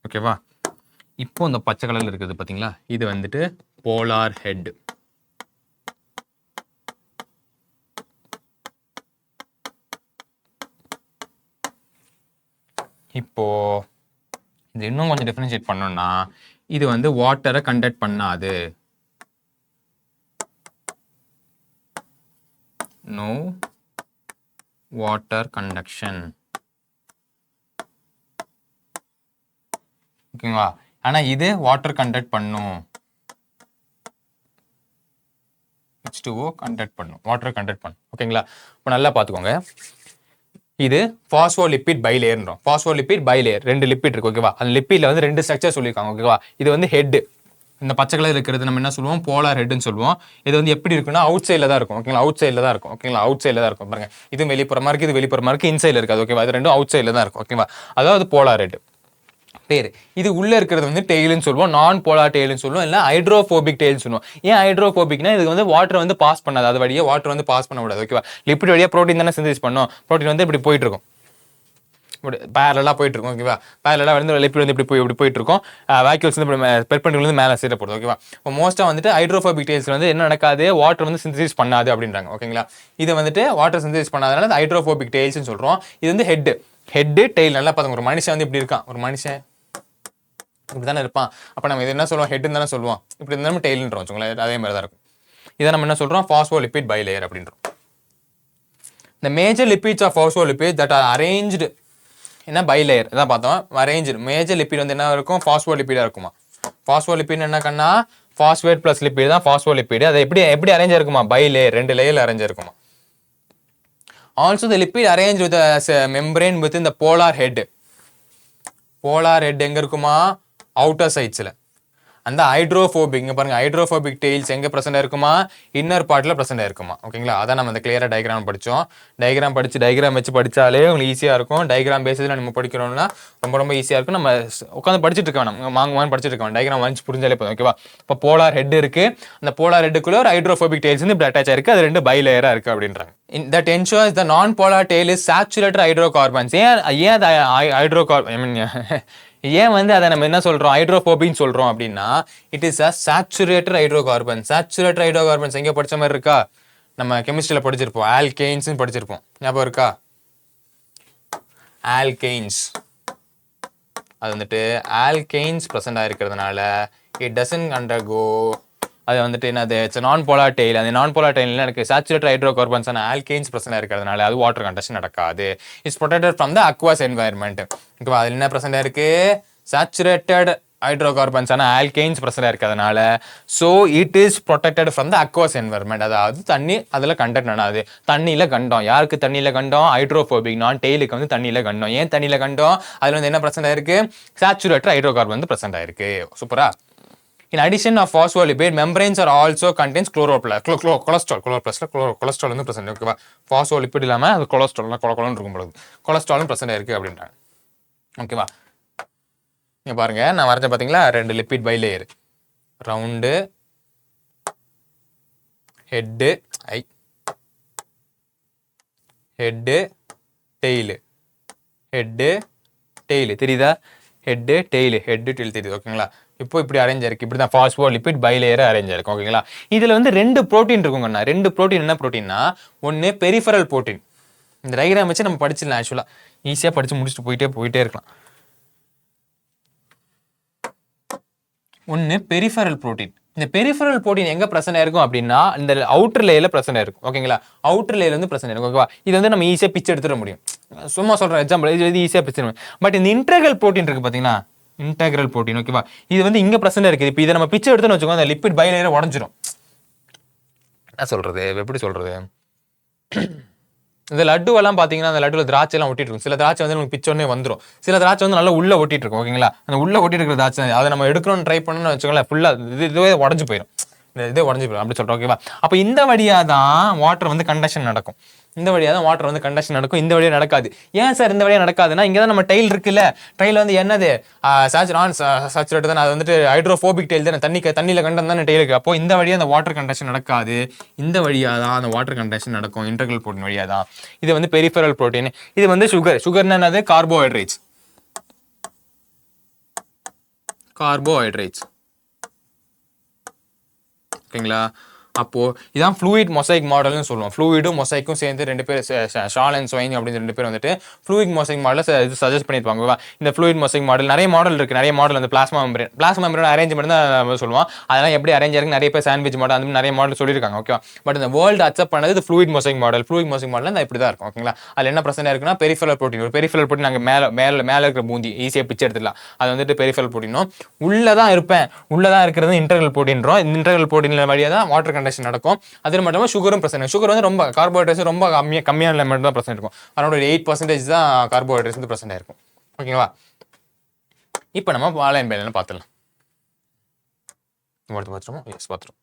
ஓகேவா, இப்போ இந்த பச்சை கலர்ல இருக்குது பாத்தீங்களா, இது வந்துட்டு போலார் ஹெட். இப்போ இது இன்னும் கொஞ்சம் டிஃபரன்ஷியேட் பண்ணோம்னா, இது வந்து வாட்டரை கண்டக்ட் பண்ணாது. No water conduction. ஓகேங்களா, ஆனா இது வாட்டர் கண்டக்ட் பண்ணும். H2O கண்டக்ட் பண்ணும், வாட்டர் கண்டக்ட் பண்ணும். ஓகேங்களா, இப்போ நல்லா பார்த்துக்கோங்க. இது பாஸ்போலிப்பிட் பைலேயர்ன்றோம். பாஸ்போலிப்பிட் பைலேயர், ரெண்டு லிப்பிட் இருக்கு. ஓகேவா, அந்த லிப்பிட்ல வந்து ரெண்டு ஸ்ட்ரக்சர் சொல்லியிருக்காங்க. ஓகேவா, இது வந்து ஹெட், இந்த பச்சை கலர் இருக்கிறது நம்ம என்ன சொல்லுவோம், போலார் ஹெட்னு சொல்லுவோம். இது வந்து எப்படி இருக்குன்னா அவுட் சைடில் தான் இருக்கும். ஓகேங்களா, அவுட் சைடில் தான் இருக்கும். ஓகேங்களா, அவுட் சைடில் தான் இருக்கும். பாருங்க, இது வெளிப்புறமா இருக்கு, இது வெளிப்புறமா இருக்கு, இன்சைடில் இருக்காது. ஓகேவா, இது ரெண்டும் அவுட் சைடில் தான் இருக்கும். ஓகேவா, அதாவது போலார் ஹெட் பேர். இது உள்ள இருக்கிறது வந்து டெய்ல்னு சொல்லுவோம், நான் போலார் டெய்ல்னு சொல்லுவோம், இல்லை ஹைட்ரோஃபோபிக் டெய்ல்னு சொல்லுவோம். ஏன் ஹைட்ரோஃபோபிக்னா இது வந்து வாட்டர் வந்து பாஸ் பண்ணாது, அது வழியாக வாட்டர் வந்து பாஸ் பண்ண விடாது. ஓகேவா, லிப்பிட் வழியாக ப்ரோட்டீன் தானே சிந்தசிஸ் பண்ணும், ப்ரோட்டீன் வந்து இப்படி போயிட்டு இருக்கும், பேரலாக போயிட்டு இருக்கும். ஓகேவா, பேரலாக வந்து லிப்பிட் வந்து இப்படி போயிட்டு இருக்கும். வேக்யூல்ஸ் வந்து பெர்பெண்டிகுலர் வந்து மேலே சீர போடுது. ஓகேவா, இப்போ மோஸ்ட்டாக வந்துட்டு ஹைட்ரோஃபோபிக் டெய்ல்ஸ் வந்து என்ன நடக்காது, வாட்டர் வந்து சிந்தசிஸ் பண்ணாது அப்படின்றாங்க. ஓகேங்களா, இது வந்துட்டு வாட்டர் சிந்தசிஸ் பண்ணாதனால ஹைட்ரோஃபோபிக் டெய்ல்ஸ்னு சொல்கிறோம். இது வந்து ஹெட் டெய்ல். நல்லா பார்த்துங்க, ஒரு மனுஷன் வந்து இப்படி இருக்கான், ஒரு மனுஷன் இப்படி தானே இருப்பான். அப்போ நம்ம இது என்ன சொல்லுவோம், ஹெட்னு தானே சொல்லுவோம். இப்படி இருந்தாலும் டெய்ல்ன்றோம் வச்சுக்கோங்களேன், அதே மாதிரி தான் இருக்கும். இதை நம்ம என்ன சொல்கிறோம், பாஸ்போலிப்பிட் பைலேயர் அப்படின்றோம். The major lipids of phospholipids that are arranged என்ன பைலேயர் இதான் பார்த்தோம். அரேஞ்ச் மேஜர் லிப்பிட் வந்து என்ன இருக்கும், பாஸ்போலிப்பிடா இருக்குமா. பாஸ்போலிப்பிட் என்ன கண்ணா, பாஸ்பேட் பிளஸ் லிப்பிட் தான் பாஸ்போலிப்பிட். அது எப்படி அரேஞ்ச் இருக்குமா, பைலேயர், ரெண்டு லேயர்ல அரேஞ்ச் இருக்குமா. Also the lipid arrange with membrane with இந்த போலார் ஹெட். போலார் ஹெட் எங்க இருக்குமா, அவுட்டர் சைட்ஸ்ல. அந்த ஹைட்ரோஃபோபிக், இங்க பாருங்க, ஹைட்ரோஃபோபிக் டெய்ல்ஸ் எங்க பிரசன்ட் இருக்குமா, இன்னர் பார்ட்ல பிரசன்ட் இருக்குமா. ஓகேங்களா, அதான் நம்ம அந்த கிளியரா டயக்ராம் படிச்சோம். டயக்ராம் வச்சு படிச்சாலே உங்களுக்கு ஈஸியா இருக்கும். டயக்ராம் பேசிஸ்ல நம்ம படிக்கிறோம்னா ரொம்ப ஈஸியா இருக்கும். நம்ம உட்காந்து படிச்சுட்டு இருக்க வேணாம், மாங்குமான்னு படிச்சுட்டு இருக்க வேணாம், டயக்ராம் வந்து புரிஞ்சாலே போதும். ஓகேவா, இப்போ போலார் ஹெட் இருக்கு, அந்த போலார் ஹெட்டுக்குள்ள ஒரு ஹைட்ரோஃபோபிக் டெய்ல்ஸ் வந்து இப்படி அட்டாச் ஆயிருக்கு, அது ரெண்டு பைலேயரா இருக்கு அப்படின்றாங்க. That ensures the non-polar tail is saturated hydrocarbons. ஏன் அது ஏன் வந்து அதை நம்ம என்ன சொல்றோம், ஹைட்ரோஃபோபிக்னு சொல்றோம் அப்படின்னா, it is a saturated hydrocarbon. Saturated hydrocarbons எங்க படிச்ச மாதிரி இருக்கா, நம்ம கெமிஸ்ட்ரியில படிச்சிருப்போம், ஆல்கெயின்ஸ் படிச்சிருப்போம், ஞாபகம் இருக்கா. ஆல்கெயின்ஸ் அது வந்துட்டு ஆல்கெயின்ஸ் பிரசன்ட் ஆயிருக்கிறதுனால இட் டசன்ட் அண்டர்கோ, அது வந்துட்டு என்னது, இட்ஸ் நான் போலார் டெய்ல். அந்த நான் போலார் டெய்ல் எனக்கு சேச்சுரேட்டட் ஹைட்ரோகார்பன்ஸ் ஆன ஆல்கெயின்ஸ் பிரசன்ட் இருக்கிறதுனால அது வாட்டர் கண்டக்ஷன் நடக்காது. It's protected from the aqueous environment. ஓகேவா, அதில் என்ன பிரசன்ட் இருக்கு, சேச்சுரேட்டட் ஹைட்ரோகார்பன்ஸ் ஆனால் ஆல்கைன்ஸ் பிரச்சனை இருக்கிறதுனால so it is protected from the aqueous environment. அதாவது தண்ணி அதில் கண்டென்ட் ஆனாது. தண்ணியில் கண்டோம். யாருக்கு தண்ணியில் கண்டோம்? ஹைட்ரோஃபோபிக் நான் டெய்லுக்கு வந்து தண்ணியில் கண்டோம். ஏன் தண்ணியில் கண்டோம்? அதில் வந்து என்ன பிரச்சனை இருக்குது? சேச்சுரேட்டட் ஹைட்ரோகார்பன் வந்து பிரச்சனை ஆயிருக்கு. சூப்பரா. In addition of phospholipid, membranes are also contains cholesterol. Cholesterol வந்து பிரச்சனை ஓகேவா? phospholipid இல்லாமல் அது கொலஸ்ட்ரால் கொலன்னு இருக்கும் பொழுது கொலஸ்ட்ராலும் பிரச்சனை இருக்குது அப்படின்றாங்க. ஓகேவா? இங்கே பாருங்க, நான் வரைஞ்ச பார்த்தீங்களா 2 lipid bilayer, round head head tail தெரியுதா? ஹெட்டு டெய்லு தெரியுது ஓகேங்களா? இப்போ இப்படி அரேஞ்ச் ஆயிருக்கு. இப்படி தான் பாஸ்போலிபிட் பை லேயர் அரேஞ்ச் ஆயிருக்கு ஓகேங்களா? இதில் வந்து 2 ப்ரோட்டீன் இருக்குங்கண்ணா. 2 ப்ரோட்டீன் என்ன ப்ரோட்டீன்னா, ஒன்று பெரிஃபரல் ப்ரோட்டீன். இந்த டயக்ராம் வச்சு நம்ம படிச்சிடலாம். ஆக்சுவலாக ஈஸியாக படித்து முடிச்சுட்டு போயிட்டே இருக்கலாம். ஒன்று பெரிஃபரல் ப்ரோட்டீன். இந்த பெரிஃபரல் ப்ரோட்டீன் எங்கே பிரச்சனை இருக்கும் அப்படின்னா, இந்த அவுட்டர் லேயரில் பிரச்சனை இருக்கும் ஓகேங்களா? அவுட்டர் லேயர் வந்து பிரச்சனை இருக்கும் ஓகேவா? இது வந்து நம்ம ஈஸியாக பிச்சு எடுத்துட முடியும். சும்மா சொல்கிறேன் எக்ஸாம்பிள், இது வந்து ஈஸியாக பிச்சு முடியும். பட் இந்த இன்டெக்ரல் ப்ரோட்டீன் இருக்குது பார்த்தீங்கன்னா, இன்டெக்ரல் ப்ரோட்டீன் ஓகேவா? இது வந்து இங்கே பிரச்சனை இருக்குது. இப்போ இதை நம்ம பிச்சு எடுத்துன்னு வச்சுக்கோங்க, அந்த லிப்பிட் பை லேயரை உடஞ்சிரும். என்ன சொல்கிறது, எப்படி சொல்கிறது? இந்த லட்டுவெல்லாம் பார்த்தீங்கன்னா, அந்த லட்டுவில் திராட்சை எல்லாம் ஒட்டிட்டு இருக்கும். சில திராட்சை வந்து நமக்கு பிச்சோடனே வந்துடும். சில திராட்சை வந்து நல்லா உள்ள ஒட்டிட்டு இருக்கும் ஓகேங்களா? அந்த உள்ள ஒட்டிட்டு இருக்கிற திராட்சை அதை நம்ம எடுக்கணும்னு ட்ரை பண்ணணும்னு வச்சுக்கோங்களேன், ஃபுல்லாக இதுவே உடஞ்சு போயிடும். இதே உடஞ்சி போயிடும் அப்படி சொல்கிறோம் ஓகேவா? அப்போ இந்த வழியாக தான் வாட்டர் வந்து கண்டக்ஷன் நடக்கும். இந்த வழியாக தான் வாட்டர் வந்து கண்டக்ஷன் நடக்கும். இந்த வழியாக நடக்காது. ஏன் சார் இந்த வழியாக நடக்காதுன்னா, இங்கே தான் நம்ம டைல் இருக்குல்ல, டைல் வந்து என்னது சேச்சுரேட் தான். அது வந்துட்டு ஹைட்ரோஃபோபிக் டைல் தானே, தண்ணியில் கண்டம் தானே டைல் இருக்குது. அப்போ இந்த வழியாக அந்த வாட்டர் கண்டக்ஷன் நடக்காது. இந்த வழியாக தான் அந்த வாட்டர் கண்டக்ஷன் நடக்கும். இன்டெக்ரல் ப்ரோட்டீன் வழியாக தான். இது வந்து பெரிஃபரல் ப்ரோட்டீன். இது வந்து சுகர்னா என்னது? கார்போஹைட்ரேட்ஸ் ஓகேங்களா? அப்போது இதான் ஃப்ளூயிட் மொசைக் மாடல்னு சொல்லுவோம். ஃப்ளூயிடும் மொசைக்கும் சேர்ந்து 2 பேர் ஷால் அண்ட் ஸ்வைன் அப்படின்னு 2 பேர் வந்துட்டு ஃப்ளூயிட் மொசைக் மாடலில் இது சஜஸ்ட் பண்ணியிருப்பாங்க. இந்த ஃப்ளூயிட் மொசைக் மாடல் நிறைய மாடல் இருக்குது. நிறைய மாடல் வந்து பிளாஸ்மா மெம்பரேன் அரேஞ்ச்மெண்ட் தான் சொல்லுவோம். அதெல்லாம் எப்படி அரேஞ்ச் ஆயிருக்கு, நிறைய பேர் சாண்ட்விச் மாடல் அந்த நிறைய மாடல் சொல்லியிருக்காங்க ஓகேவா? பட் இந்த வேர்ல்டு அக்செப்ட் பண்ணது இது fluid mosaic model. Fluid mosaic model இப்படி தான் இருக்கும் ஓகேங்களா? அதில் என்ன பிரச்சனை இருக்குன்னா, பெரிஃபரல் ப்ரோட்டீன். ஒரு பெரிஃபரல் ப்ரோட்டீன் நாங்கள் மேலே இருக்கிற பூந்தி ஈஸியாக பிச்சு எடுத்துடலாம். அது வந்துட்டு பெரிஃபரல் ப்ரோட்டீனும் உள்ளே தான் இருக்கிறது இன்டெக்ரல் ப்ரோட்டீன்றோம். இந்த இன்டெக்ரல் ப்ரோட்டீன் வழியாக தான் வாட்டர் கண்டக்ஷன் நடக்கும். அது மட்டும் இல்லாமல் சுகரும் பிரச்சனை. சுகர் வந்து ரொம்ப கார்போஹைட்ரேட்ஸ் ரொம்ப கம்மியான லெவல் தான் பிரச்சனை இருக்கும். அதனோட 8% தான் கார்போஹைட்ரேட்ஸ் வந்து பிரச்சனை இருக்கும் ஓகேவா? இப்போ நம்ம ஆன்லைன் பேலன்னு பார்த்துடலாம். பார்த்துருவோம்.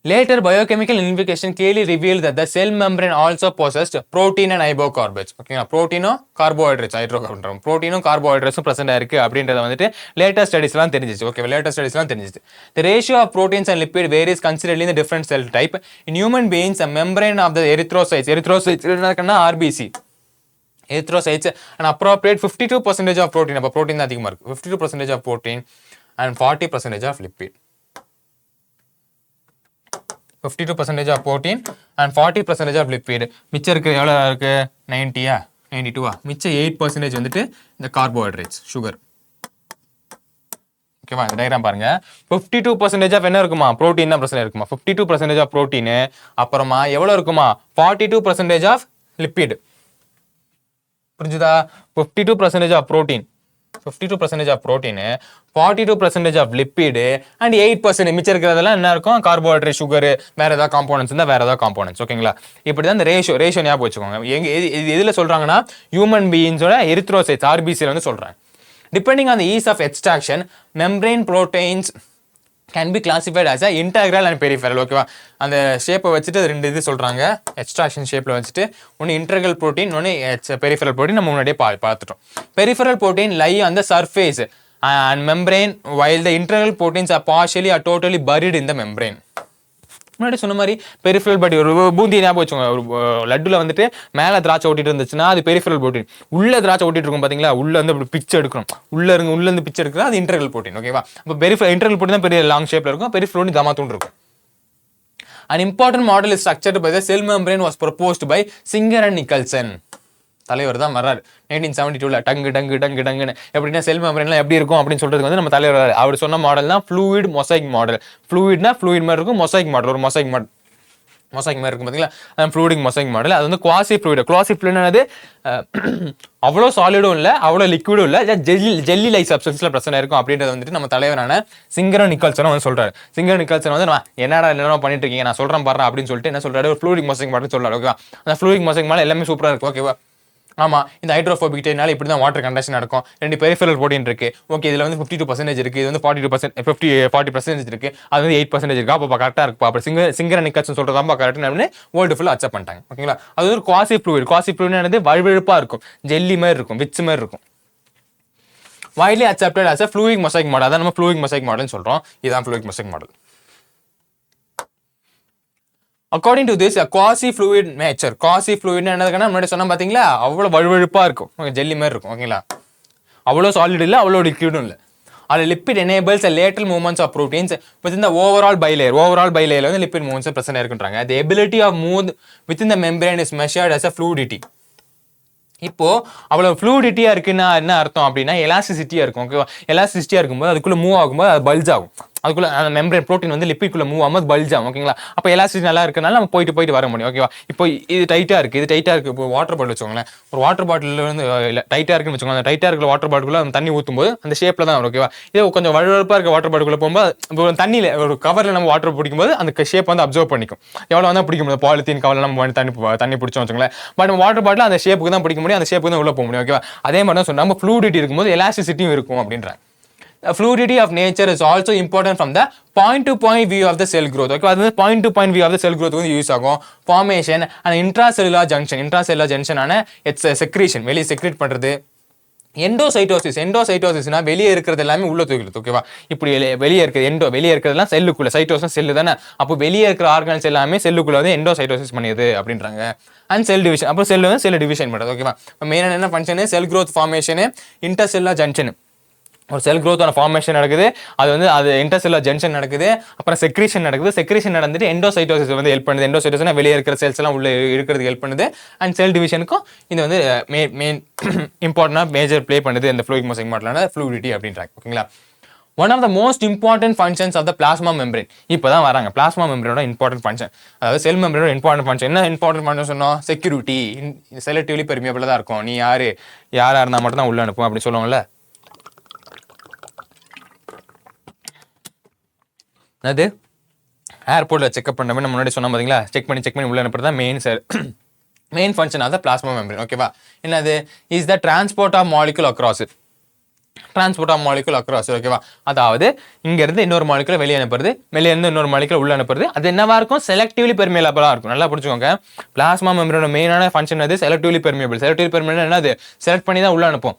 Later biochemical investigation clearly revealed that the cell membrane also possessed protein and hydrocarbons. Okay, protein carbohydrates, hydrocarbon. Protein carbohydrates present ஆயிருக்கு அப்படின்றத வந்துட்டு லேட்டஸ்ட் ஸ்டடீஸ்லாம் தெரிஞ்சிச்சு. ஓகே, லேட்டஸ்ட் ஸ்டடீஸ்லாம் தெரிஞ்சிச்சு. The ratio of proteins and lipid varies considerably in the different cell type. In human beings, a membrane of the erythrocytes என்னன்னா RBC. Erythrocytes an appropriate 52% of protein. அப்ப protein தான் அதிகமா இருக்கு. 52% of protein and 40% of lipid. 52% of protein and 40% of lipid. மிச்சம் இருக்கு எவ்வளோ இருக்கு? 90-ஆ 92-ஆ? மிச்சம் 8% வந்துட்டு இந்த கார்போஹைட்ரேட்ஸ் சுகர். ஓகேவா? இந்த டயக்ராம் பாருங்க. 52% ஆஃப் என்ன இருக்குமா? புரோட்டீன் தான் பிரச்சனை இருக்குமா? 52% ஆஃப் புரோட்டீன். அப்புறமா எவ்வளோ இருக்குமா? 42% ஆஃப் லிப்பிட். புரிஞ்சுதா? 52% of protein, 52% of protein, 42% of lipid and 8% மிச்சம் இருக்கிறதெல்லாம் என்ன இருக்கும்? கார்போஹைட்ரேட், சுகர், வேற ஏதாவது காம்போனன்ட்ஸ் இருந்தால் வேற ஏதாவது காம்போனன்ட்ஸ். ஓகேங்களா? இப்படி தான் இந்த ரேஷியோ ஞாபகம் வச்சுக்கோங்க. எதில் சொல்றாங்கன்னா, ஹியூமன் பீயிங்ஸோட எரித்ரோசைட்ஸ் ஆர்பிசியில் வந்து சொல்றாங்க. Depending on the ease of extraction, membrane proteins can be classified as a integral and peripheral. ஓகேவா? அந்த ஷேப்பை வச்சுட்டு 2 இது சொல்றாங்க. எக்ஸ்ட்ராக்ஷன் ஷேப்பில் வச்சுட்டு ஒன்று இன்டெக்ரல் ப்ரோட்டீன், ஒன்று பெரிஃபரல் ப்ரோட்டீன். நம்ம முன்னாடியே பார்த்துட்டோம். Peripheral protein lie on the surface and membrane while the integral proteins are partially or totally buried in the membrane. முன்னாடி சொன்ன மாதிரி பெரிஃபரல் படி ஒரு பூந்தி ஞாபகம் வச்சுக்கோங்க. ஒரு லட்டுல வந்துட்டு மேலே திராட்சை ஓட்டிட்டு இருந்துச்சுன்னா அது பெரிஃபரல் ப்ரோட்டீன். உள்ள திராட்சை ஓட்டிட்டு இருக்கும் பார்த்தீங்களா? உள்ள வந்து அப்படி பிச்சு எடுக்கணும். உள்ள இருந்து பிச்சு எடுக்கிறது அது இன்டெக்ரல் ப்ரோட்டீன். ஓகேவா? அப்போ இன்டெக்ரல் ப்ரோட்டீன் தான் பெரிய லாங் ஷேப்ல இருக்கும். பெரிஃபரல் ப்ரோட்டீன் தமாத்தூன் இருக்கும். An important model is structured by the cell membrane was proposed by Singer and Nicholson. தலைவர் தான் வர்றாரு 1972ல. டங்குன்னு எப்படின்னா செல் மெம்பரேன்லாம் எப்படி இருக்கும் அப்படின்னு சொல்றதுக்கு வந்து நம்ம தலைவர் வர்றாரு. அவர் சொன்ன மாடல் தான் ஃப்ளூயிட் மொசைக் மாடல். ஃப்ளூயிட்னா ஃப்ளூயிட் மாதிரி இருக்கும். மொசைக் மாடல் ஒரு மொசைக் மாடல். மொசைக் மாதிரி இருக்கும் பார்த்தீங்களா, அதான் ஃப்ளூயிடிக் மொசைக் மாடல். அது வந்து குவாசி ஃப்ளூயிட். குவாசி ஃப்ளூயிட்னது அவ்வளோ சாலிடும் இல்லை, அவ்வளோ லிக்விடும் இல்லை, ஜெல்லி லைக் சப்ஸ்டன்ஸில் பிரச்சனை இருக்கும் அப்படின்றது வந்துட்டு நம்ம தலைவரான சிங்கரன் நிக்கல்சன் வந்து சொல்றாரு. சிங்கரன் நிக்கல்சன் வந்து என்னடா பண்ணிட்டு இருக்கீங்க, நான் சொல்றேன் பாரு அப்படின்னு சொல்லிட்டு என்ன சொல்றாரு, ஒரு ஃப்ளூயிடிக் மொசைக் மாடல் சொல்றாரு. ஓகேவா, அந்த ஃப்ளூயிடிக் மொசைக் மாடல் எல்லாமே சூப்பராக இருக்கும். ஓகேவா, ஆமா, இந்த ஹைட்ரோஃபோபிக்னால இப்படி தான் வாட்டர் கண்டக்ஷன் நடக்கும். 2 பெரிஃபெரல் ப்ரோட்டீன் இருக்கு. ஓகே, இதுல வந்து 52% இருக்கு, இது வந்து 40% இருக்கு, அது வந்து 8% இருக்கு. அப்போ கரெக்டாக இருக்குப்பா. அப்போ சிங்கரன் நிக்கல்சன் சொல்றதாப்பா கரெக்டாக வேர்ல்டு ஃபுல்லாக அக்செப்ட் பண்ணிட்டாங்க. ஓகேங்களா, அது ஒரு குவாசி ஃப்ளூயிட். குவாசி ஃப்ளூயிட் வழுவழுப்பா இருக்கும், ஜெல்லி மாதிரி இருக்கும், விட்ஸ் மாதிரி இருக்கும். widely accepted as a fluid mosaic model. அதான் நம்ம fluid mosaic model சொல்றோம். இதுதான் fluid mosaic model. According to this, a quasi fluid nature. Quasi fluid என்னதுன்னா முன்னாடி சொன்னா பாத்தீங்களா, அவ்வளவு வழுவழுப்பா இருக்கும், ஜெல்லி மாதிரி இருக்கும். ஓகேங்களா, அவ்வளவு சாலிட் இல்ல, அவ்வளவு லிக்விடும் இல்ல. அது lipid enables a lateral movements of proteins within the overall bilayer. Overall bilayer வந்து lipid movements present இருக்குன்றாங்க. The ability of move within the membrane is measured as a fluidity. இப்போ அவ்வளவு ஃப்ளூயிடிட்டியா இருக்குன்னா என்ன அர்த்தம் அப்படின்னா எலாஸ்டிசிட்டியா இருக்கும். ஓகேவா, எலாஸ்டிசிட்டியா இருக்கும்போது அதுக்குள்ள மூவ் ஆகும்போது அது பல்ஜ் ஆகும். அதுக்குள்ள அந்த மெம்பரேன் ப்ரோட்டீன் வந்து லிப்பிட்குள்ள மூவ் ஆகும்போது பல்ஜ் ஆகும். ஓகேங்களா, அப்போ எலாஸ்டிசிட்டி நல்லா இருக்கனால நம்ம போயிட்டு வர முடியும். ஓகேவா, இப்போ இது டைட்டா இருக்கு, இது டைட்டா இருக்கு. இப்போ வாட்டர் பாட்டில் வச்சுக்கோங்களேன், ஒரு வாட்டர் பாட்டில் வந்து டைட்டா இருக்குன்னு வச்சுக்கோங்க, அந்த டைட்டா இருக்கிற வாட்டர் பாட்டிலுக்குள்ள அந்த தண்ணி ஊற்றும் போது அந்த ஷேப்ல தான் வரும். ஓகேவா, இது கொஞ்சம் வழுவழுப்பா இருக்க வாட்டர் பாட்டிலுக்குள்ள போகும்போது இப்போ தண்ணியில ஒரு கவர்ல நம்ம வாட்டர் பிடிக்கும்போது அந்த ஷேப் வந்து அப்சர்வ் பண்ணிக்கும். எவ்வளவு வந்து பிடிக்க முடியும், பாலித்தீன் கவர்ல நம்ம தண்ணி பிடிச்சோம் வச்சுக்கோங்களேன். பட் வாட்டர் பாட்டில் அந்த ஷேப்புக்கு தான் பிடிக்க முடியும், அந்த ஷேப்புக்கு தான் உள்ள போக முடியும். ஓகேவா, அதே மாதிரி தான் சொன்னா நம்ம ஃப்ளூயிடிட்டி இருக்கும்போது எலாஸ்டிசிட்டியும் இருக்கும் அப்படின்றாங்க. Fluidity of nature is also important from the point-to-point view of the cell growth. Okay, அது வந்து point-to-point view of the cell growth வந்து யூஸ் ஆகும். Formation and intracellular junction ஆன secretion, வெளியே செக்ரேட் பண்றது. எண்டோசைட்டோசிஸ்னா வெளியே இருக்கிறது எல்லாமே உள்ள தூக்கிடுது. ஓகேவா, இப்படி வெளியே இருக்கிறது வெளியே இருக்கிறதெல்லாம் செல்லுக்குள்ள, சைட்டோசிஸ் செல்லு தானே, அப்போ வெளியே இருக்கிற ஆர்கன்ஸ் எல்லாமே செல்லுக்குள்ள வந்து எண்டோசைட்டோசிஸ் பண்ணியது அப்படின்றாங்க. அண்ட் செல் டிவிஷன், அப்போ செல் வந்து செல் டிவிஷன் பண்ணுறது. ஓகேவா, மெயினாக என்ன ஃபங்க்ஷனு, செல் க்ரோத் ஃபார்மேஷனு, இன்டர்செல்லுலர் ஜங்ஷன். ஒரு செல் க்ரோத்தான ஃபார்மேஷன் நடக்குது, அது இன்டர்செல்லுலர் ஜங்ஷன் நடக்குது, அப்புறம் செக்ரீஷன் நடக்குது. செக்ரீஷன் நடந்துட்டு எண்டோசைட்டோசிஸ் வந்து ஹெல்ப் பண்ணுது. எண்டோசைட்டோசிஸ்னா வெளியே இருக்கிற செல்ஸ் எல்லாம் உள்ள இருக்கிறதுக்கு ஹெல்ப் பண்ணுது. அண்ட் செல் டிவிஷனுக்கும் இது வந்து மெயின் இம்பார்ட்டன்டாக மேஜர் ப்ளே பண்ணுது இந்த ஃப்ளூயிக் மொசைக் மாடலான ஃப்ளூயிடிட்டி அப்படின்றாங்க. ஓகேங்களா, one of the most important functions of the plasma membrane. இப்போ தான் வராங்க பிளாஸ்மா மெம்பரேனோட இம்பார்ட்டன்ட் ஃபங்க்ஷன், அதாவது செல் மெம்பரேனோட இம்பார்ட்டன்ட் ஃபங்க்ஷன். என்ன இம்பார்ட்டன்ட் ஃபங்க்ஷன் சொன்னோம், செக்யூரிட்டி, செலக்டிவ்லி பெர்மியபிளாக தான் இருக்கும். நீ யாராக இருந்தால் மட்டும் தான் உள்ள அனுப்பும் அப்படி சொல்லுவோம்ல. அது ஏர்போர்ட்டில் செக்அப் பண்ணுற மாதிரி நம்ம முன்னாடி சொன்ன பார்த்தீங்களா, செக் பண்ணி உள்ள அனுப்புறது தான் main function of the plasma membrane. ஓகேவா, என்னது is the transport of molecule across it. Transport of molecule across. ஓகேவா, அதாவது இங்கேருந்து இன்னொரு மாலிகுலை வெளியே அனுப்புறது, வெளியேருந்து இன்னொரு மாலிகுலை உள்ள அனுப்புறது. அது என்னவா இருக்கும், செலக்டிவ்லி பெர்மியபிளாக இருக்கும். நல்லா புரிஞ்சுக்கோங்க, பிளாஸ்மா மெம்பரேனோட மெயினான ஃபங்க்ஷன் அது செலக்டிவ்லி பெர்மியபிள். செலக்டிவ்லி பெர்மியபிள் என்னது, செலக்ட் பண்ணி தான் உள்ள அனுப்பும்,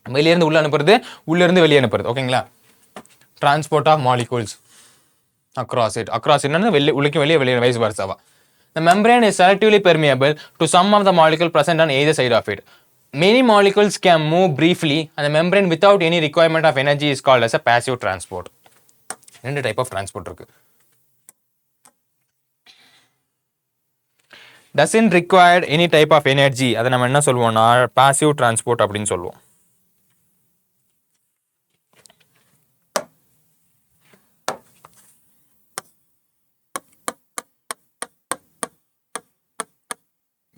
வெளியேருந்து உள்ள அனுப்புறது, உள்ளேருந்து வெளியே அனுப்புறது. ஓகேங்களா, transport of molecules across it என்னன்னா உள்ளுக்கு வெளியே vice versa. The membrane is selectively permeable to some of the molecules present on either side of it. Many molecules can move briefly and the membrane without any requirement of energy is called as a passive transport. ரெண்டு type of transport இருக்கு. doesn't require any type of energy, அதை நம்ம என்ன சொல்லுவோம்னா passive transport அப்படின்னு சொல்லுவோம்.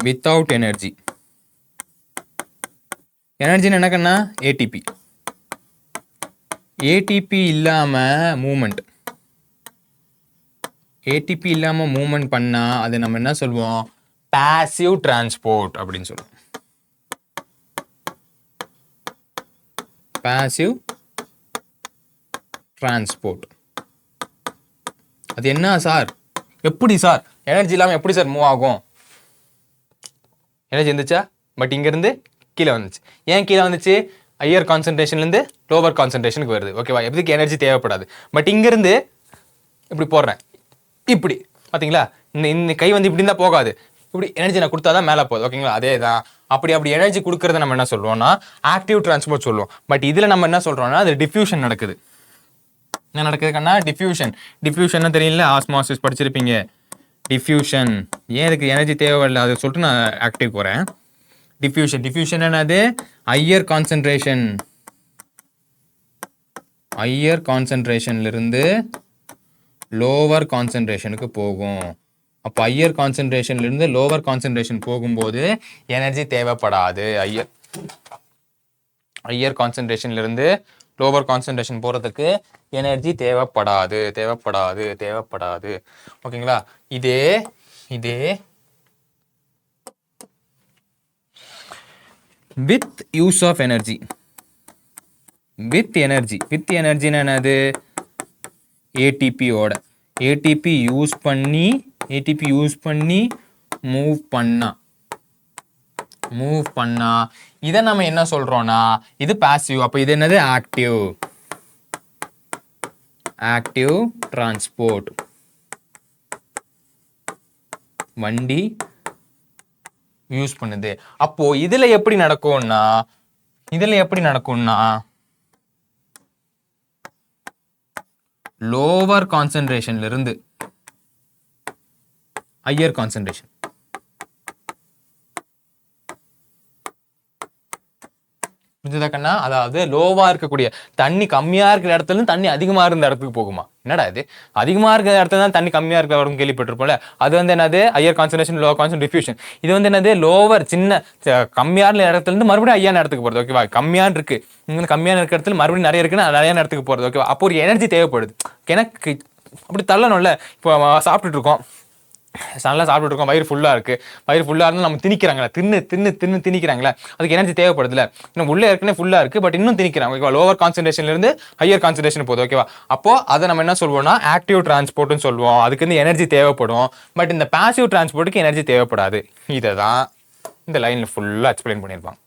Without energy என்ன கண்ணா, ATP இல்லாமல் மூமெண்ட் பண்ணால் அது நம்ம என்ன சொல்லுவோம், பாசிவ் டிரான்ஸ்போர்ட் அப்படின்னு சொல்லுவோம். Passive transport. அது என்ன சார், எப்படி சார் எனர்ஜி இல்லாமல் எப்படி சார் மூவ் ஆகும், எனர்ஜி இருந்துச்சா, பட் இங்கேருந்து கீழே வந்துச்சு. ஏன் கீழே வந்துச்சு, ஹையர் கான்சன்ட்ரேஷன்லேருந்து லோவர் கான்சன்ட்ரேஷனுக்கு வருது. ஓகேவா, எதுக்கு எனர்ஜி தேவைப்படாது. பட் இங்கேருந்து இப்படி போடுறேன், இப்படி பார்த்தீங்களா, இந்த கை வந்து இப்படி இருந்தால் போகாது, இப்படி எனர்ஜி நான் கொடுத்தா தான் மேலே போகுது. ஓகேங்களா, அதே தான். அப்படி எனர்ஜி கொடுக்கறத நம்ம என்ன சொல்லுவோம்னா ஆக்டிவ் டிரான்ஸ்போர்ட் சொல்லுவோம். பட் இதில் நம்ம என்ன சொல்கிறோம்னா அது டிஃப்யூஷன் நடக்குது. என்ன நடக்குதுன்னா டிஃப்யூஷன் தெரியல, ஆஸ்மாசிஸ் படிச்சிருப்பீங்க. டிஃப்யூஷன் ஏன் இதுக்கு எனர்ஜி தேவையில்லை அதை சொல்லிட்டு நான் ஆக்டிவ் போகிறேன். டிஃப்யூஷன் என்னது, ஹையர் கான்சன்ட்ரேஷன்லேருந்து லோவர் கான்சன்ட்ரேஷனுக்கு போகும். அப்போ ஹையர் கான்சன்ட்ரேஷன்லேருந்து லோவர் கான்சன்ட்ரேஷன் போகும்போது எனர்ஜி தேவைப்படாது. ஹையர் கான்சன்ட்ரேஷன்லேருந்து லோவர் கான்சன்ட்ரேஷன் போகிறதுக்கு எனர்ஜி தேவைப்படாது. ஓகேங்களா? இதே with use of energy. With எனர்ஜினா என்னது? ஏடிபியோட ஏடிபி யூஸ் பண்ணி மூவ் பண்ணா இதை நம்ம என்ன சொல்றோம்னா இது பாசிவ். அப்போ இது என்னது? Active transport. வண்டி யூஸ் பண்ணுது. அப்போ இதுல எப்படி நடக்கும்னா லோவர் கான்சன்ட்ரேஷன்ல இருந்து ஹையர் கான்சன்ட்ரேஷன். புரிஞ்சுதாக்கண்ணா? அதாவது லோவா இருக்கக்கூடிய தண்ணி கம்மியா இருக்கிற இடத்துல இருந்து தண்ணி அதிகமா இருந்த இடத்துக்கு போகுமா? என்னடா இது? அதிகமா இருக்கிற இடத்துல தான் தண்ணி கம்மியா இருக்கிற வரும் கேள்விப்பட்டிருப்போம்ல. அது வந்து என்னது? Higher concentration, low concentration, diffusion. இது வந்து என்னது? லோவர் சின்ன கம்மியான இடத்துல இருந்து மறுபடியும் ஹையான இடத்துக்கு போறது. ஓகேவா? கம்மியான இருக்கு, இங்க கம்மியான இருக்கிற இடத்துல மறுபடியும் நிறைய இருக்குன்னா நிறைய இடத்துக்கு போறது. ஓகேவா? அப்போ ஒரு எனர்ஜி தேவைப்படுது. எனக்கு அப்படி தள்ளணும்ல. இப்போ சாப்பிட்டுட்டு இருக்கோம், நல்லா சாப்பிட்டு இருக்கோம், வயிறு ஃபுல்லாக இருந்தால் நம்ம திணிக்கிறாங்களா? திணிக்கிறாங்களா? அதுக்கு எனர்ஜி தேவைப்படுதுல. இன்னும் உள்ளே ஏற்கனவே ஃபுல்லாக இருக்குது, பட் இன்னும் திணிக்கிறாங்க. ஓகேவா? லோவர் கான்சன்ட்ரேஷன்லேருந்து ஹையர் கான்சன்ட்ரேஷன் போகுது. ஓகேவா? அப்போ அதை நம்ம என்ன சொல்வோம்னா ஆக்டிவ் டிரான்ஸ்போர்ட்னு சொல்லுவோம். அதுக்கு வந்து எனர்ஜி தேவைப்படும். பட் இந்த பாசிவ் டிரான்ஸ்போர்ட்டுக்கு எனர்ஜி தேவைப்படாது. இதை தான் இந்த லைனில் ஃபுல்லாக எக்ஸ்பிளைன் பண்ணியிருப்பாங்க.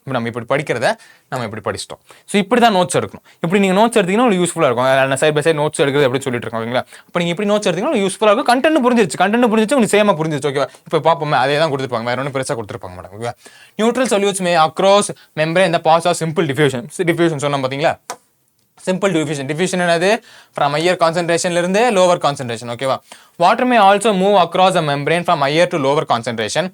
இப்போ நம்ம இப்படி படிக்கிறத நம்ம இப்படி படிச்சிட்டோம். ஸோ இப்படி தான் நோட்ஸ் எடுக்கணும். இப்படி நீங்கள் நோட்ஸ் எடுத்தீங்கன்னா உங்களுக்கு யூஸ்ஃபுல்லாக இருக்கும். சைட் பை சைட் நோட்ஸ் எடுக்கிறது எப்படி சொல்லிட்டு இருக்கோம். ஓகேங்களா? அப்போ நீங்கள் இப்படி நோட்ஸ் எடுத்தீங்கன்னா யூஸ்ஃபுல்லாக இருக்கும். கண்டென்ட் புரிஞ்சிருச்சு உங்களுக்கு சேமாக புரிஞ்சிருச்சு. ஓகேவா? இப்போ பார்ப்போமே அதே தான் கொடுத்துருப்பாங்க, வேற ஒன்றும் பெருசாக கொடுத்துருப்பாங்க மேடம். ஓகேவா? நியூட்ரல் சொல்யூட்ஸ் மே அக்ராஸ் மெம்பரேன் இந்த பாஸ் ஆஃப் சிம்பிள் டிஃப்யூஷன் சொன்னோம் பார்த்தீங்களா? சிம்பிள் டிஃப்யூஷன் என்னது? ஃப்ரம் ஹையர் கான்சன்ட்ரேஷன்ல இருந்து லோவர் கான்சன்ட்ரேஷன். ஓகேவா? Water may also move across a membrane from higher to lower concentration.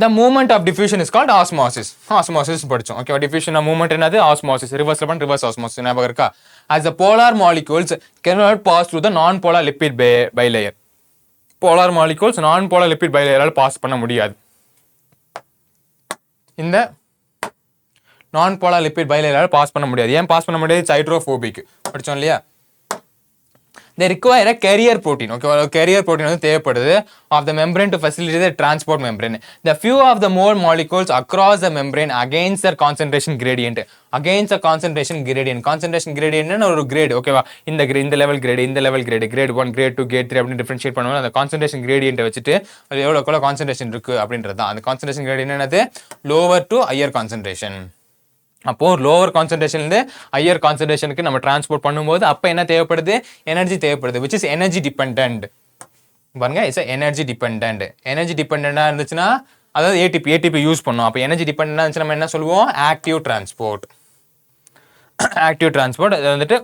The movement of diffusion is called osmosis. Osmosis படிச்சோம். Okay, diffusion movement என்னது? Osmosis. reverse osmosis ஞாபகம் இருக்கா? As the polar molecules cannot pass through the non-polar lipid bilayer. Polar molecules non-polar lipid bilayer pass பண்ண முடியாது. இந்த non-polar lipid bilayer pass பண்ண முடியாது. ஏன் பாஸ் பண்ண முடியாது? ஹைட்ரோபோபிக் படிச்சோம் இல்லையா? They require a carrier protein. Okay, carrier protein வந்து தேவைப்படுது of the membrane to facilitate the transport membrane. The few of the more molecules across the membrane against their concentration gradient. Against the concentration gradient. Concentration gradient னா ஒரு grade. ஓகேவா? இந்த level grade, grade 1, grade 2, grade 3 அப்படி differentiate பண்ணுவோம். அந்த concentration gradient வச்சுட்டு அது எவ்வளவு கான்சன்ட்ரேஷன் இருக்கு அப்படின்றது தான். அந்த கான்சன்ட்ரேஷன் கிரேடியன்ட் என்னது? Lower to higher concentration. அப்போ லோவர் கான்சன்ட்ரேஷன்லேருந்து ஹையர் கான்சன்ட்ரேஷனுக்கு நம்ம டிரான்ஸ்போர்ட் பண்ணும்போது அப்போ என்ன தேவைப்படுது? எனர்ஜி தேவைப்படுது. Which is energy dependent. பாருங்க, இட்ஸ் எனர்ஜி டிபெண்டன்டாக இருந்துச்சுன்னா அதாவது ஏடிபி யூஸ் பண்ணோம். அப்போ எனர்ஜி டிபெண்டன்டாக இருந்துச்சு நம்ம என்ன சொல்லுவோம்? Active transport. அது வந்துட்டு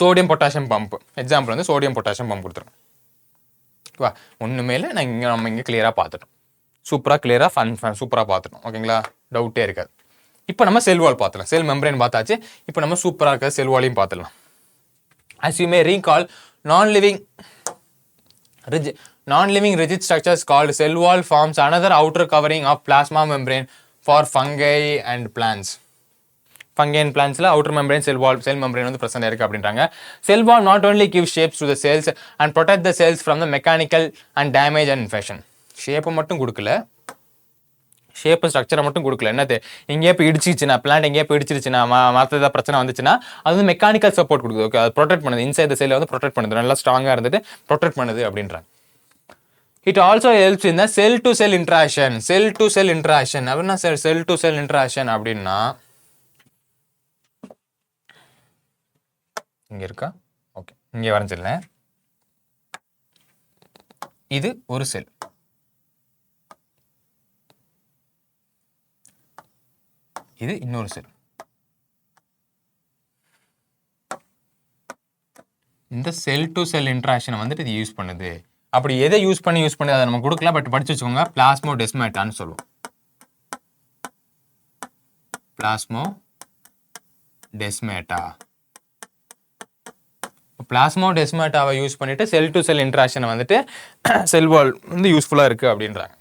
சோடியம் பொட்டாசியம் பம்ப். எக்ஸாம்பிள் வந்து சோடியம் பொட்டாசியம் பம்ப் கொடுத்துருங்க. ஓகேவா? ஒன்றுமே இல்லை, நம்ம இங்கே கிளியராக பார்த்துட்டோம். சூப்பராக பார்த்துட்டோம். ஓகேங்களா? டவுட்டே இருக்காது. இப்போ நம்ம செல் வால் பார்த்துலாம். செல் மெம்பரேன் பார்த்தாச்சு. இப்போ நம்ம சூப்பராக இருக்கிற செல் வாலையும் பார்த்துடலாம். As you may recall, non-living rigid structures called cell wall forms another outer covering of plasma membrane for fungi and plants. Fungi and plants outer membrane cell membrane வந்து present இருக்கு அப்படின்றாங்க. Cell wall not only gives shapes to the cells and protect the cells from the mechanical and damage and infection. ஷேப்பை மட்டும் கொடுக்கல, shape ஸ்ட்ரக்சரை மட்டும் கொடுக்கல. என்னது? எங்கேயே போய் இடிச்சிச்சுன்னா, பிளான்ட் எங்கேயே போய் இடிச்சிருச்சுன்னா, மற்ற ஏதாவது பிரச்சனை வந்துச்சுன்னா அது வந்து மெக்கானிக்கல் சப்போர்ட் கொடுக்குது. ஓகே, அது ப்ரொடெக்ட் பண்ணுது. இன்சைட் த செல்லை வந்து ப்ரொடெக்ட் பண்ணுது. நல்லா ஸ்ட்ராங்காக இருந்துட்டு ப்ரொடெக்ட் பண்ணுது அப்படின்றாங்க. It also helps in the sell to sell interaction. அப்படின்னா செல் டு செல் இன்ட்ராக்ஷன் அப்படின்னா இங்க இருக்கா? ஓகே, இங்கே வரைஞ்சிடல. இது ஒரு செல், இது இன்னொரு செல். இந்த செல் டு செல் இன்ட்ராக்ஷனை வந்துட்டு இது யூஸ் பண்ணுது. அப்படி எதை யூஸ் பண்ணி அதை நம்ம கொடுக்கலாம். பட் படிச்சு வச்சுக்கோங்க, பிளாஸ்மோடெஸ்மாட்டான்னு சொல்லுவோம். பிளாஸ்மோடெஸ்மாட்டா. பிளாஸ்மோடெஸ்மாட்டாவை யூஸ் பண்ணிட்டு செல் டு செல் இன்ட்ராக்ஷனை வந்துட்டு செல் வால் வந்து யூஸ்ஃபுல்லாக இருக்குது அப்படின்றாங்க.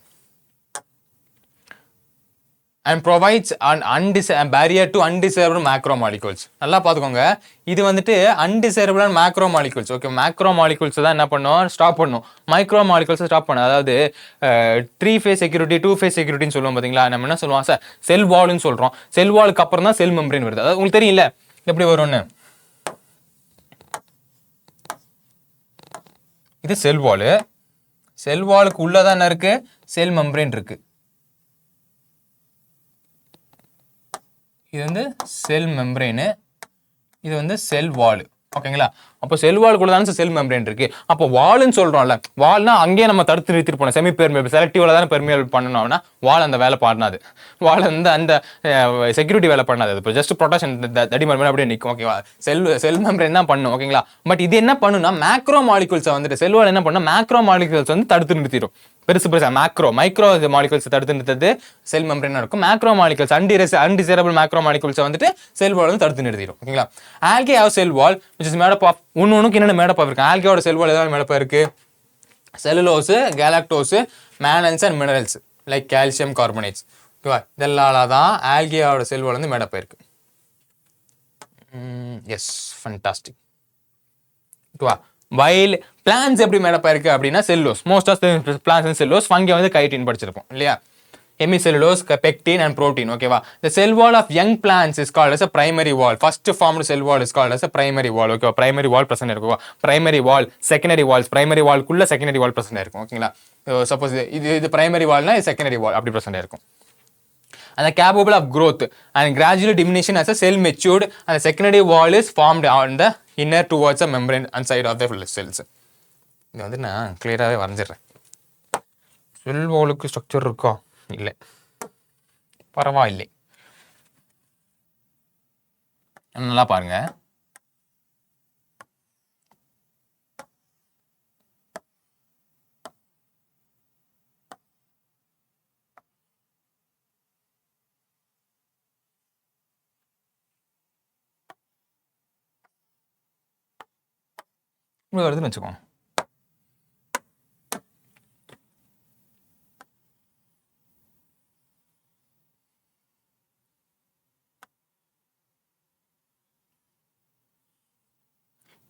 And provides an barrier to undesirable macromolecules. நல்லா பார்த்துக்கோங்க, இது வந்துட்டு undesirable macromolecules. ஓகே, macromolecules தான் என்ன பண்ணும், ஸ்டாப் பண்ணும். மைக்ரோமாலிகுல்ஸ் ஸ்டாப் பண்ணும். அதாவது 3 phase security 2 phase securityன்னு சொல்லுவோம் பார்த்தீங்களா. நம்ம என்ன சொல்லுவோம் சார், செல் வால்னு சொல்கிறோம். செல் வாலுக்கு அப்புறம் தான் செல் மெம்பரேன் வருது. அதாவது உங்களுக்கு தெரியல எப்படி வரும்னு. இது செல் வாலு. செல் வாலுக்கு உள்ளதான் என்ன இருக்கு, செல் மெம்பரேன் இருக்கு. இது வந்து செல் மெம்பரேனு, இது வந்து செல் வால். ஓகேங்களா, அப்போ செல் வாலுக்குள்ள தானே செல் மெம்பரேன் இருக்கு. அப்போ வால்னு சொல்றோம்ல, வால்னா அங்கேயே நம்ம தடுத்து நிறுத்திட்டு போனோம். செமி பெர்மியபிள் செலக்டிவ்ல தானே பெர்மியபிள் பண்ணணும்னா வால் அந்த வேலை பண்ணாது. வால் வந்து அந்த செக்யூரிட்டி வேலை பண்ணாது. இப்போ ஜஸ்ட் ப்ரொடெக்ஷன் தடி மாதிரி அப்படியே நிற்கும். ஓகேவா, செல் மெம்பரேன் தான் பண்ணும். ஓகேங்களா, பட் இது என்ன பண்ணுன்னா மேக்ரோ மாலிகுல்ஸை வந்துட்டு செல் வால் என்ன பண்ணும், மேக்ரோ மாலிகுல்ஸ் வந்து தடுத்து நிறுத்திடும். பெருசு பெருசா மைக்ரோ மாலிகுல்ஸ் தடுத்து நிறுத்தது செல் மெம்பரேனா இருக்கும். மேக்ரோ மாலிகுல்ஸ் அன்டிசைரபிள் மேக்ரோ மாலிகுல்ஸை வந்துட்டு செல் வால் வந்து தடுத்து நிறுத்திடும். ஓகேங்களா, algae have sell wall which is made up of ஒன்னுக்கு என்னென்ன மேடப் இருக்கு. ஆல்கேவோட செல் வால் ஏதாவது மேடப் இருக்கு, cellulose, galactose, mannans and minerals like calcium carbonates. ஓகேவா, இதெல்லாம் தான் ஆல்கேவோட செல் வால் வந்து மேடப் இருக்கு. Yes, fantastic. ஓகேவா, வைல் பிளான்ஸ் எப்படி மேடப் இருக்கு அப்படின்னா cellulose. Most of plants and cellulose. Fungi வந்து கைட்டின் படிச்சிருப்போம் இல்லையா, hemicellulose, pectin and protein. Okay va, the cell wall of young plants is called as a primary wall. First formed cell wall is called as a primary wall. Okay, primary wall present irukku. Primary wall, secondary walls, primary wall kulla secondary wall present irukku. Okay, suppose இது primary wall na secondary wall அப்படி present irukku. And the capable of growth and gradually diminution as a cell matured, and the secondary wall is formed on the inner towards the membrane and side of the cells. இது வந்து நான் கிளியராகவே வரைஞ்சிடுறேன். செல் வாலுக்கு structure இருக்கா, இல்லை, பரவாயில்லை, நல்லா பாருங்க. வருதுன்னு வச்சுக்கோங்க.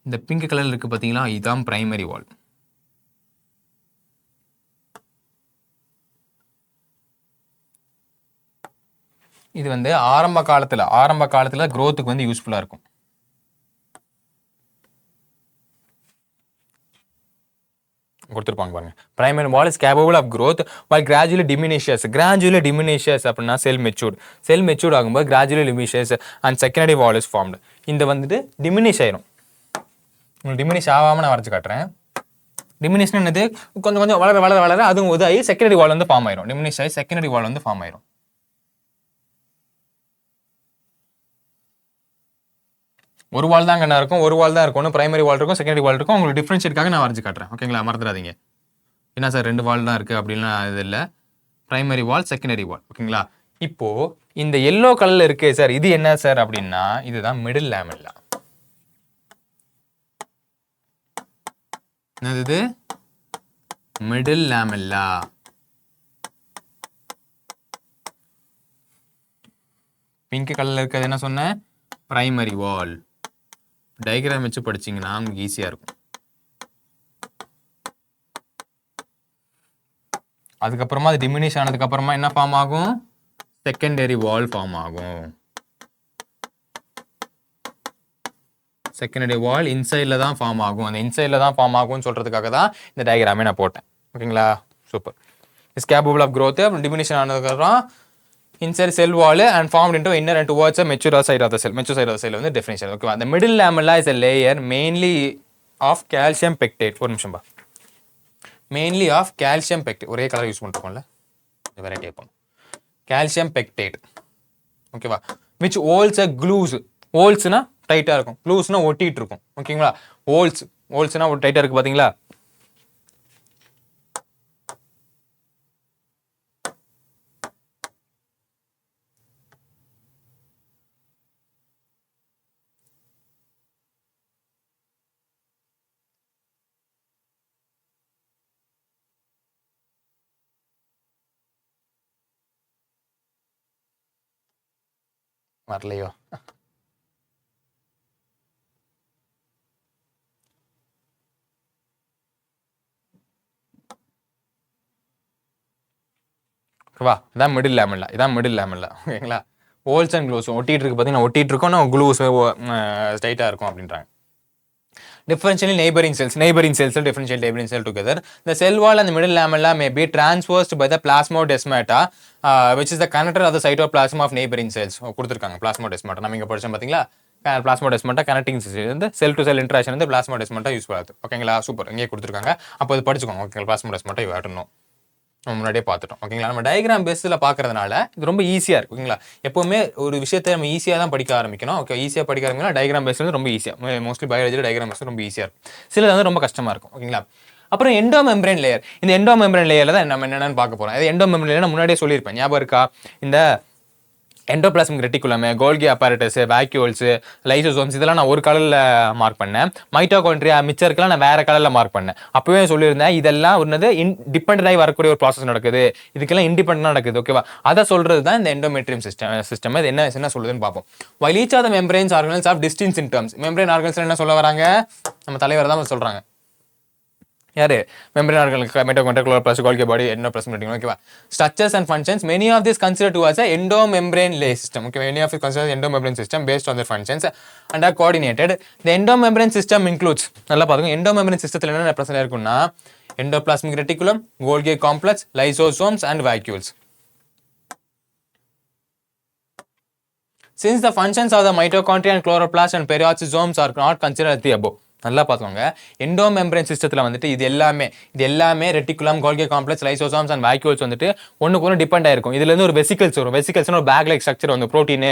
இந்த பிங்க் கலர்ல இருக்கு பாத்தீங்களா, இதுதான் பிரைமரி வால். இது வந்து ஆரம்ப காலத்துல growthக்கு வந்து யூஸ்ஃபுல்லா இருக்கும். கொடுத்துருப்பாங்க பாருங்க. Primary wall is capable of growth while gradually diminishes அப்படின்னா செல் மெச்சூர்ட் ஆகும்போது gradually diminishes and secondary wall is formed. இந்த வந்துட்டு டிமினிஷ் ஆயிரும். உங்களுக்கு டிமினிஷ் ஆகாம நான் வரைச்சு காட்டுறேன். டிமினிஷன் என்னது, கொஞ்சம் கொஞ்சம் வளர அதுவும் உதாயி செகண்டரி வால் வந்து ஃபார்ம் ஆயிரும். டிமினிஷ் ஆகி செகண்டரி வால் வந்து ஃபார்ம் ஆயிரும். ஒரு வால் தான் கண்ணா இருக்கும், ஒரு வால் தான் இருக்கும். பிரைமரி வால் இருக்கும், செகண்டரி வால் இருக்கும். உங்களுக்கு டிஃபரன்ஷியேட்காக நான் வரைஞ்சு காட்டுறேன். ஓகேங்களா, மறந்துடாதீங்க. என்ன சார் 2 வால் தான் இருக்கு அப்படின்னா இது இல்லை. பிரைமரி வால், செகண்டரி வால். ஓகேங்களா, இப்போ இந்த எல்லோ கலர்ல இருக்கு சார், இது என்ன சார் அப்படின்னா இதுதான் மிடில் லேமெல்லா. என்னது, மிடில் லேமெல்லா. பிங்க் கலர்ல இருக்கிறது என்ன சொன்னேன், பிரைமரி வால். டயக்ராம் வச்சு படிச்சீங்கன்னா உங்களுக்கு ஈஸியா இருக்கும். அதுக்கப்புறமா அது டிமினிஷ் ஆனதுக்கு அப்புறமா என்ன ஃபார்ம் ஆகும், செகண்டரி வால் ஃபார்ம் ஆகும். செகண்டரி வால் இன்சைட்ல தான் ஃபார்ம் ஆகும். அந்த இன்சைட்ல தான் ஃபார்ம் ஆகும்னு சொல்றதுக்காக தான் இந்த டயக்ராமே நான் போட்டேன். ஓகேங்களா, super. Is capable of growth. Diminution ஆனதுக்கப்புறம் inside cell wall and formed into inner and towards the mature side of the cell. Mature side of the cell வந்து definition. Okay, the middle lamella is a layer mainly of calcium pectate. ஒரு நிமிஷம் பா, mainly of calcium pectate. ஒரே colour use பண்ணிருக்கோம்ல, இந்த variety ஆகும் calcium pectate. ஓகேவா, which holds a glues. ஹோல்ஸ்னா டைட்டா இருக்கும், க்ளூஸ்னா ஒட்டிட்டு இருக்கும். ஓகேங்களா, ஹோல்ஸ்னா டைட்டா இருக்கு பாத்தீங்களா. வரலையோ? ஓகேவா? இதான் மிடில் லேமெல்லா. இதான் மிடில் லேமெல்லா. ஓகேங்களா? ஹோல்ஸ் அண்ட் க்ளூஸ் ஒட்டிட்டு இருக்கு பார்த்தீங்கன்னா, ஒட்டிட்டு இருக்கோம், க்ளூஸ் ஸ்ட்ரைட்டாக இருக்கும் அப்படின்றாங்க. Differentially neighboring cells differentiate neighboring cell together. The cell wall and the middle lamella may be transversed by the plasmodesmata, which is the connector of the cytoplasm of neighboring cells. கொடுத்திருக்காங்க plasmodesmata. நம்ம இங்க படிச்சோம் பாத்தீங்களா? plasmodesmata connecting cell to cell interaction வந்து plasmodesmata use ஆகுது. ஓகேங்களா? Super. இங்கே கொடுத்திருக்காங்க. அப்போ இது படிச்சுக்கோங்க. Okay, plasmodesmata you have to know. நம்ம முன்னாடியே பார்த்துட்டோம். ஓகேங்களா? நம்ம டயக்ராம் பேஸில் பார்க்கறதுனால இது ரொம்ப ஈஸியாக இருக்கும். ஓகேங்களா? எப்போவுமே ஒரு விஷயத்தை நம்ம ஈஸியாக தான் படிக்க ஆரம்பிக்கணும். ஓகே, ஈஸியாக படிக்க ஆரம்பிக்கணும். டயக்ராம் பேஸ் வந்து ரொம்ப ஈஸியாக, மோஸ்ட்லி பயாலஜியில் டயக்ராம் பேஸ் ரொம்ப ஈஸியாக இருக்கும். சிலது வந்து ரொம்ப கஷ்டமாக இருக்கும். ஓகேங்களா? அப்புறம் எண்டோ மெம்பரேன் லேயர். இந்த எண்டோ மெம்பரேன் லேயரில் தான் நம்ம என்னென்னு பார்க்க போகிறோம். அது எண்டோ மெம்பரேன் லேயர் முன்னாடியே சொல்லியிருப்பேன். ஞாபகம் இருக்கா? இந்த endoplasmic reticulum, கோல்கி apparatus, vacuoles, lysosomes இதெல்லாம் நான் ஒரு கலரில் மார்க் பண்ணேன். மைட்டோகாண்ட்ரியா மிச்சருக்கெல்லாம் நான் வேற கலரில் மார்க் பண்ணேன். அப்பவே சொல்லியிருந்தேன் இதெல்லாம் ஒன்று டிபெண்டாகி வரக்கூடிய ஒரு ப்ராசஸ் நடக்குது, இதுக்கெல்லாம் இண்டிபெண்டாக நடக்குது. ஓகேவா? அதை சொல்றது தான் இந்த எண்டோமெட்ரியம் சிஸ்டம். இது என்ன சொல்லுதுன்னு பார்ப்போம். While each of the membranes organelles have distinct symptoms. Membrane organs என்ன சொல்ல வராங்க? நம்ம தலைவர் தான் சொல்றாங்க. யாரு? மெம்பரேன் ஆர்கன்களுக்கு மைட்டோகாண்ட்ரியா, குளோரோபிளாஸ்ட், கோல்கி பாடி, எண்டோபிளாஸ்மிக் ரெட்டிகுலம். ஓகேவா? Structures and functions, many of these considered to as a endomembrane layer system. Okay, many of it considered endomembrane system based on their functions and are coordinated. The endomembrane system includes, நல்லா பாருங்க, endomembrane systemத்துல என்ன represent இருக்கும்னா endoplasmic reticulum, Golgi complex, lysosomes and vacuoles. Since the functions of the mitochondria and chloroplast and perioxysomes are not considered as the above. நல்லா பார்த்துக்கோங்க. எண்டோமெம்பரேன் சிஸ்டத்தில் வந்துட்டு இது எல்லாமே reticulum, கோல்கி complex, lysosomes and vacuoles வந்துட்டு ஒன்றுக்கு ஒன்று டிபெண்ட் ஆயிருக்கும். இதுல இருந்து ஒரு வெசிகல்ஸ் வரும். வெசிகல்ஸ்னு ஒரு பேக் லைக் ஸ்ட்ரக்சர் வந்து ப்ரோட்டீன்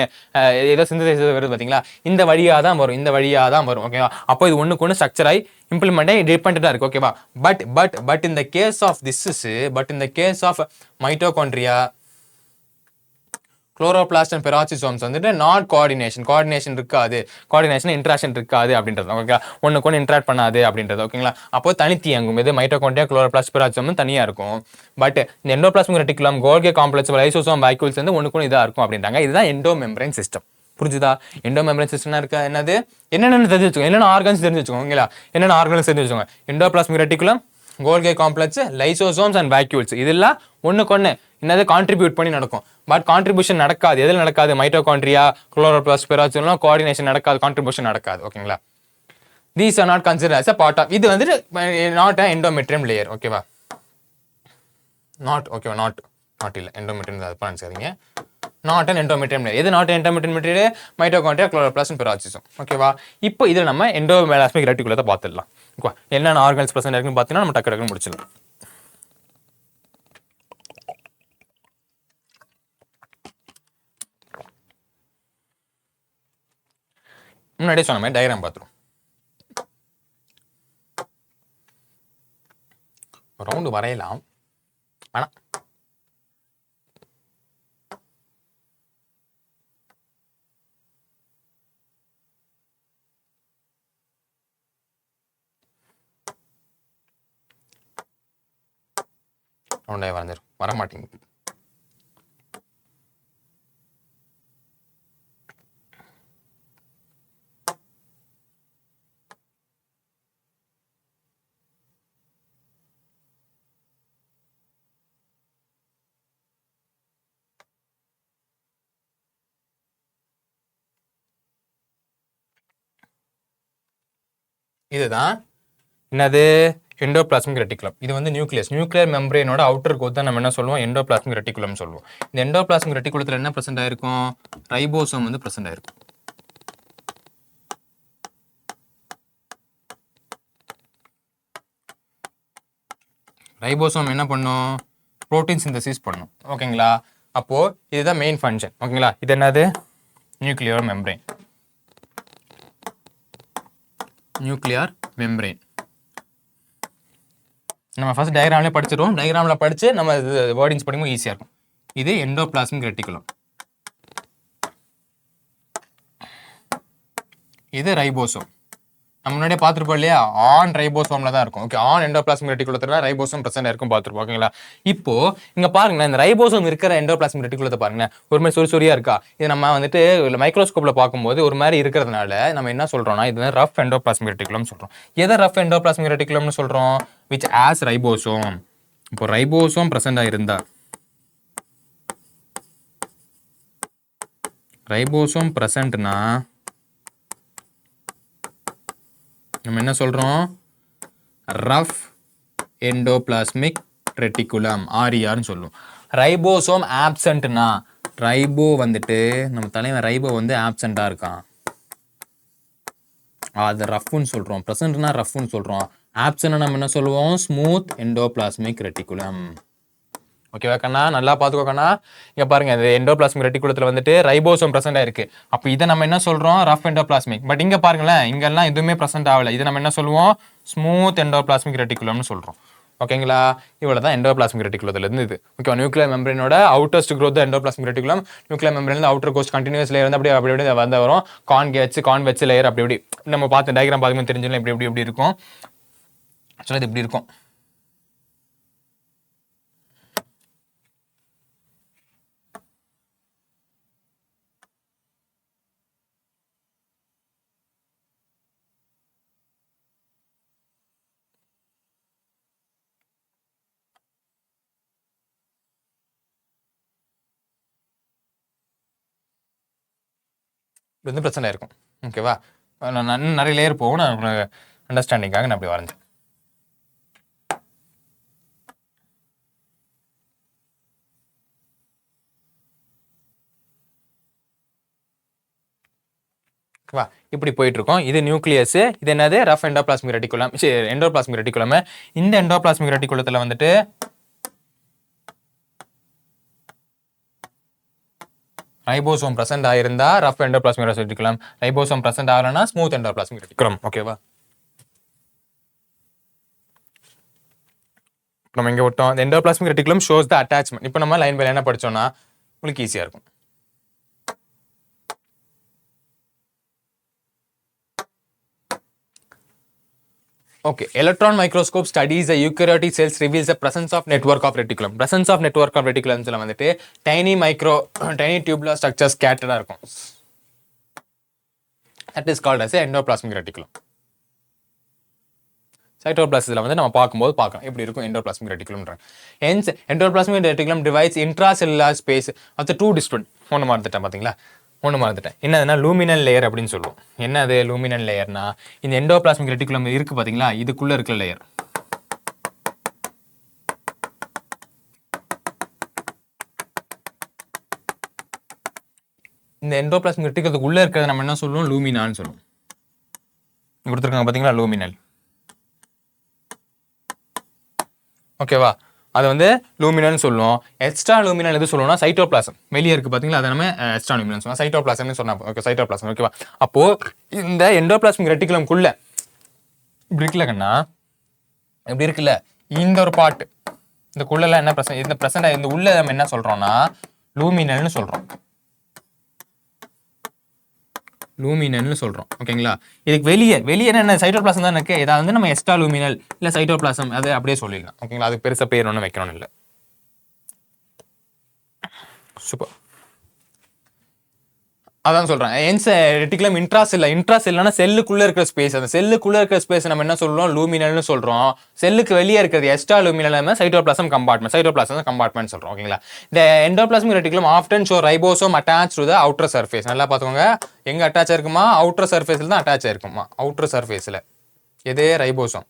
ஏதோ சிந்தசைஸ் வருது பார்த்தீங்களா? இந்த வழியாக தான் வரும். ஓகேவா? அப்போ இது ஒன்றுக்கு ஒன்று ஸ்ட்ரக்சர் ஆகி இம்ப்ளிமெண்ட் ஆகி டிபெண்டாக இருக்கு. ஓகேவா? பட் இந்த case of mitochondria, chloroplast and peroxisomes வந்துட்டு நாட் கோஆர்டினேஷன் இருக்காது, இன்ட்ராக்ஷன் இருக்காது அப்படின்றது. ஓகே, ஒன்றுக்கு ஒன்று இன்ட்ராக்ட் பண்ணாது அப்படின்றது. ஓகேங்களா? அப்போ தனித்து இயங்கும். இது மைட்டோகாண்ட்ரியா, குளோரோபிளாஸ்ட், பெராக்சிசோம் தனியாக இருக்கும். பட் இந்த endoplasmic reticulum, கோல்கி complex, lysosome, vacuoles வந்து ஒன்றுக்கு ஒன்று இதாக இருக்கும் அப்படின்றாங்க. இதுதான் எண்டோமெம்பரேன் சிஸ்டம். புரிஞ்சுதா? எண்டோமெம்பரேன் சிஸ்டம் இருக்கா? என்னென்னு தெரிஞ்சு வச்சுக்கோங்க. என்னென்ன ஆர்கன்ஸ் தெரிஞ்சு வச்சுக்கோங்களா? என்னென்ன ஆர்கன்ஸ் தெரிஞ்சு வச்சுக்கோங்க. Endoplasmic reticulum, கோல்கி complex, lysosomes and vacuoles இதெல்லாம் ஒன்றுக்கு ஒன்று கான்ட்ரிபியூட் பண்ணி நடக்கும். பட் கான்ட்ரிபியூஷன் நடக்காது. எதில் நடக்காது? மைட்டோகாண்ட்ரியா, குளோரோபிளாஸ்ட், பெராக்சிசோம்லாம் கோஆர்டினேஷன் நடக்காது, கான்ட்ரிபியூஷன் நடக்காது. ஓகேங்களா? These are not considered as a part of, இது வந்துட்டு நாட் அ எண்டோமெட்ரியம் லேயர். ஓகேவா? நாட் இல்லை எண்டோமெட்ரியம், அது பண்ணிச்சுக்காதீங்க. Not an endometrium layer. எது not endometrium layer? Mitochondria, chloroplast and peroxisome. ஓகேவா? இப்போ இதில் நம்ம எண்டோபிளாஸ்மிக் ரெட்டிகுலத்தை பார்த்துடலாம். ஓகே, என்னென்ன ஆர்கன்ஸ் பிரசன்ட் இருக்குன்னு பார்த்தீங்கன்னா நம்ம டக்கு முடிச்சிடலாம். முன்னாடியே சொன்ன மாதிரி டயக்ராம் பார்த்துரும். ரவுண்டு வரையலாம் வேணாம். ரவுண்டே வரைஞ்சிரும், வரமாட்டேங்குது. இதுதான் என்னது? Endoplasmic reticulum. இது வந்து நியூக்ளியர் மெம்பரேனோட அவுட்டர் கோட் தான் நம்ம என்ன சொல்லுவோம்? எண்டோபிளாஸ்மிக் ரெட்டிகுலம் சொல்லுவோம். இந்த எண்டோபிளாஸ்மிக் ரெட்டிகுலத்தில் என்ன பிரசன்ட் ஆயிருக்கும்? ரைபோசோம் வந்து பிரசன்ட் ஆயிருக்கும். ரைபோசோம் என்ன பண்ணும்? புரோட்டீன் சிந்தசிஸ் பண்ணும். ஓகேங்களா? அப்போ இதுதான் மெயின் ஃபங்க்ஷன். ஓகேங்களா? இது என்னது? Nuclear membrane. நம்ம ஃபர்ஸ்ட் டயக்ராம்லேயே படிச்சிடுவோம். டயக்ராமில் படித்து நம்ம வேர்டிங்ஸ் படிக்கும்போது ஈஸியாக இருக்கும். இது எண்டோபிளாஸ்மிக் ரெட்டிகுலம், இது ரைபோசோம். நம்ம முன்னாடியே பார்த்துருப்போம் இல்லையா, ஆன் ரைபோசோம்ல தான் இருக்கும். ஓகே, ஆன் எண்டோபிளாஸ்மிக் ரெட்டிகுலத்துல ரைபோசோம் பிரசன்ட் இருக்கும் பார்த்துருப்போம். ஓகேங்களா, இப்போ இங்க பாருங்க, இந்த ரைபோசோம் இருக்கிற எண்டோபிளாஸ்மிக் ரெட்டிகுலத்தை பாருங்க, ஒரு மாதிரி சொறி சொறியா இருக்கா. இது நம்ம வந்துட்டு மைக்ரோஸ்கோப்ல பார்க்கும்போது ஒரு மாதிரி இருக்கிறதுனால நம்ம என்ன சொல்றோம்னா, இது ரஃப் எண்டோபிளாஸ்மிக் ரெட்டிகுலம் சொல்றோம். எதை ரஃப் எண்டோபிளாஸ்மிக் ரெட்டிகுலம்னு சொல்றோம்? Which as ribosome. இப்போ ரைபோசோம் பிரசன்ட் ஆயிருந்தா, ரைபோசோம் பிரசன்ட்னா நம்ம என்ன சொல்றோம்? ரஃப் எண்டோபிளாஸ்மிக் ரெட்டிகுலம், ஆர்இஆர்னு சொல்லுவோம். ரைபோசோம் ஆப்சென்ட்னா, ரைபோ வந்துட்டு நம்ம தலைவன் ரைபோ வந்து ஆப்சென்டா இருக்கான், அது ரஃப்னு சொல்றோம். பிரசன்ட்னா ரஃப்னு சொல்றோம். ஆப்சென்ட் நம்ம என்ன சொல்லுவோம்? Smooth endoplasmic reticulum. ஓகேவா கண்ணா, நல்லா பார்த்துக்கோ கண்ணா. இங்கே பாருங்க, இந்த எண்டோபிளாஸ்மிக் ரெட்டிகுலத்தில் வந்துட்டு ரைபோசோம் பிரசன்ட் ஆயிருக்கு. அப்போ இதை நம்ம என்ன சொல்றோம்? Rough endoplasmic. பட் இங்கே பாருங்களேன், இங்கெல்லாம் எதுவுமே பிரசன்ட் ஆகலை. இதை நம்ம என்ன சொல்லுவோம்? ஸ்மூத் எண்டோபிளாஸ்மிக் ரெட்டிகுலம்னு சொல்றோம். ஓகேங்களா, இவ்வளோ தான் எண்டோபிளாஸ்மிக் ரெட்டிகுலத்துல இருந்து இது. ஓகே, நியூக்ளியர் மெம்பரேனோட outgrowth endoplasmic reticulum. Nuclear membrane outer coast continues layer வந்து அப்படியே அப்படி வந்து வரும். கான்வெக்ஸ் லேயர் அப்படி இப்படி நம்ம பார்த்து டயக்ராம் பார்க்கும்போது தெரிஞ்சுக்கலாம் இப்படி இப்படி இருக்கும். ஆக்சுவலாக இது இப்படி இருக்கும். இது வந்து பிரச்சனை இருக்கும். ஓகேவா, நான் நிறைய லேயர் போகும், நான் அண்டர்ஸ்டாண்டிங்காக நான் அப்படி வரைஞ்சேன். ஓகேவா, இப்படி போயிட்டு இருக்கோம். இது நியூக்ளியஸ், இது என்னது? Rough endoplasmic reticulum, endoplasmic reticulum. இந்த எண்டோபிளாஸ்மிக் ரெட்டிகுலத்துல வந்துட்டு ரைபோசோம் பிரசன்ட் ஆயிருந்தா rough endoplasmic reticulum, ribosome present ஆகலனா ஸ்மூத் எண்டோபிளாஸ்மிக் ரெட்டிகுலம். ஓகேவா, நம்ம இங்க விட்டோம். Endoplasmic reticulum shows the attachment. இப்போ நம்ம லைன் பை லைனா படிச்சோம்னா உங்களுக்கு ஈஸியா இருக்கும். Okay, electron microscope studies the eukaryotic cells, reveals the presence of network of reticulum. Presence of network of reticulum ல வந்துட்டு tiny tubular structures scattered இருக்கும். That is called as a endoplasmic reticulum. Cytoplasm வந்து நம்ம பார்க்கும்போது பார்க்கலாம் எப்படி இருக்கும் endoplasmic reticulum. Hence endoplasmic reticulum divides intracellular space of the two distant. ஒன்னு மறந்துட்டேன் பாத்தீங்களா? ஒன்று மறந்துட்டேன். என்னதுன்னா லூமினல் லேயர் அப்படின்னு சொல்லுவோம். என்னது லூமினல் லேயர்னா, இந்த எண்டோபிளாஸ்மிக் ரெட்டிகுலம் இருக்கு பாத்தீங்களா, இதுக்குள்ள இருக்கிற லேயர். இந்த எண்டோபிளாஸ்மிக் ரெட்டிகுலத்துக்கு உள்ள இருக்கிறத நம்ம என்ன சொல்லுவோம்? லூமினான்னு சொல்லுவோம். கொடுத்துருக்காங்க பாத்தீங்களா, லூமினல். ஓகேவா, அது வந்து லூமினல்னு சொல்லுவோம். எக்ஸ்ட்ரா லூமினல் எது சொல்லுவோம்னா சைட்டோபிளாசம். வெளியே இருக்கு பாத்தீங்களா, அதை நம்ம எக்ஸ்ட்ரா லூமினல் சொல்லுவோம். சைட்டோபிளாசம்னு சொன்னா ஓகே, சைட்டோபிளாசம். ஓகேவா, அப்போ இந்த எண்டோபிளாஸ்மிக் ரெட்டிகுலம்குள்ள இப்படி இருக்குல்ல கண்ணா, இப்படி இருக்குல்ல, இந்த ஒரு பார்ட் இதுக்குள்ள என்ன பிரசன்ட், இந்த பிரசன்ட் இந்த உள்ள நம்ம என்ன சொல்றோம்னா லூமினல்னு சொல்றோம். லூமினல்னு சொல்றோம். ஓகேங்களா, இதுக்கு வெளியே என்ன சைட்டோபிளாசம் தான் இருக்கு. இதை வந்து நம்ம எக்ஸ்ட்ரா லூமினல் இல்ல சைட்டோபிளாசம் அது அப்படியே சொல்லிடலாம். ஓகேங்களா, அதுக்கு பெருசா பேர் ஒன்றும் வைக்கணும்னு இல்லை. சூப்பர், அதான் சொல்றேன். ரெட்டிகுலம் இன்ட்ராசெல்லுனா செல்லுக்குள்ள இருக்கிற ஸ்பேஸ். அந்த செல்லுக்குள்ள இருக்கிற ஸ்பேஸ் நம்ம என்ன சொல்றோம்? லூமினல்னு சொல்றோம். செல்லுக்கு வெளியே இருக்கிறது எக்ஸ்ட்ரா லூமினல் சைட்டோபிளாசம் கம்பார்ட்மெண்ட் சொல்றோம். ஓகேங்களா, இந்த endoplasmic reticulum often show ribosome attach to the outer surface. நல்லா பாத்துக்கோங்க, எங்க அட்டாச் ஆயிருக்குமா? அவுட்டர் சர்ஃபேஸ்ல தான் அட்டாச் ஆயிருக்குமா, அவுட்டர் சர்ஃபேஸ்ல. எது? Ribosome.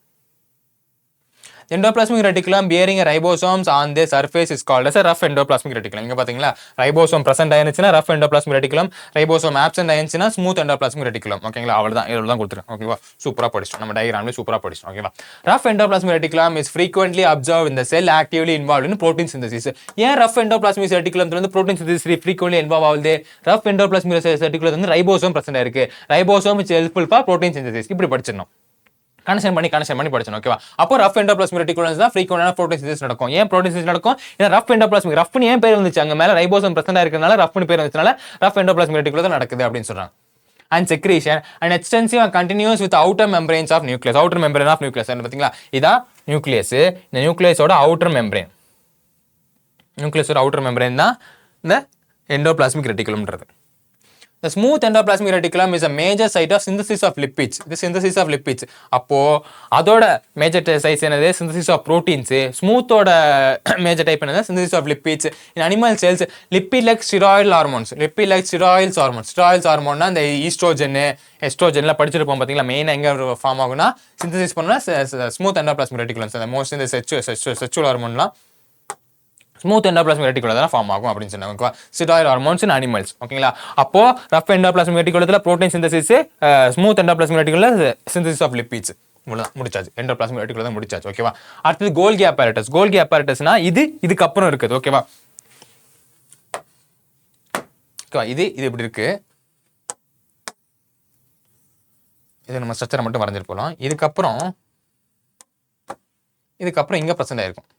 Endoplasmic reticulum bearing a ribosomes on their surface is called as a rough endoplasmic reticulum. இங்க பாத்தீங்களா, ரைபோசோம் பிரசன்ட் ஆயிருச்சுனா rough endoplasmic reticulum, ribosome absent ஆயிருச்சுனா smooth endoplasmic reticulum. ஓகேங்களா, அவ்வளவுதான், இதெல்லாம் கொடுத்துறேன். ஓகேவா, சூப்பரா படிச்சோம், நம்ம டயகிராம்ல சூப்பரா படிச்சோம். ஓகேவா, rough endoplasmic reticulum is frequently observed in the cell actively involved in protein synthesis. ஏன் rough endoplasmic reticulum வந்து protein synthesis frequently involved ஆகுது? rough endoplasmic reticulum வந்து ரைபோசோம் பிரசன்ட் ஆயிருக்கு. Ribosome is helpful for protein synthesis. இப்படி படிச்சிடணும், connection பண்ணி படிச்சணும். ஓகேவா, அப்போ rough endoplasmic ரெட்டிகுலம்ஸ் தான் ஃப்ரீக்வென்ட்டான புரோட்டீன் சிந்தசிஸ் நடக்கும். ஏன் புரோட்டீன் சிந்தசிஸ் நடக்கும்? ஏன்னா ரஃப் எண்டோபிளாஸ்மிக், ரஃப்னு ஏன் பேர் வந்துச்சு? அங்க மேல ரைபோசோம் பிரசன்ட் இருக்கிறதுனால ரஃப்னு பேர் வந்துச்சனால ரஃப் எண்டோபிளாஸ்மிக் ரெட்டிகுலம் தான் நடக்குது அப்படின்னு சொல்றாங்க. and secretion and extensive and continuous with outer membranes of nucleus. Outer membrane of nucleus பாத்தீங்களா இதான் nucleus. இந்த nucleus ஓட outer membrane, nucleus ஓட outer membrane தான் இந்த endoplasmic reticulumன்றது. The smooth endoplasmic reticulum is a major site of synthesis of lipids. The synthesis of lipids. அப்போ அதோட major size என்னது? Synthesis of proteins. Smooth ஓட major type என்னது? Synthesis of lipids. In animal cells, lipid-like steroidal hormones. Lipid-like steroidal hormones. Steroidal hormone னா இந்த oestrogen, எஸ்ட்ரோஜன்ல படிச்சிருப்போம் பாத்தீங்களா? மெயினா எங்க ஃபார்ம் ஆகும்னா சிந்தசிஸ் பண்ணா ஸ்மூத் endoplasmic reticulum. அந்த மோஸ்ட் இந்த செக்சுவல் ஹார்மோன்லாம் ஸ்மூத் எண்டோபிளாஸ்மிக் ரெட்டிகுலம் தான் ஃபார்ம் ஆகும் அப்படின்னு சொன்னாங்க. Steroid hormones in animals. ஓகேங்களா? அப்போ ரஃப் எண்டோபிளாஸ்மிக் ரெட்டிகுலத்துல புரோட்டீன் சிந்தசிஸ், ஸ்மூத் எண்டோபிளாஸ்மிக் ரெட்டிகுலத்துல சிந்தசிஸ் ஆஃப் லிப்பிட்ஸ். முடிச்சாச்சு. எண்டோபிளாஸ்மிக் ரெட்டிகுலம் தான் முடிச்சாச்சு. ஓகேவா? அடுத்தது கோல்கி apparatus. கோல்கி apparatusனா இதுக்கு அப்புறம் இருக்குது. ஓகேவா? இது இப்படி இருக்கு. இது நம்ம ஸ்ட்ரக்சரை மட்டும் வரைஞ்சிட்டு போலாம். இதுக்கப்புறம் இங்க பிரசன்ட் ஆயிருக்கும்.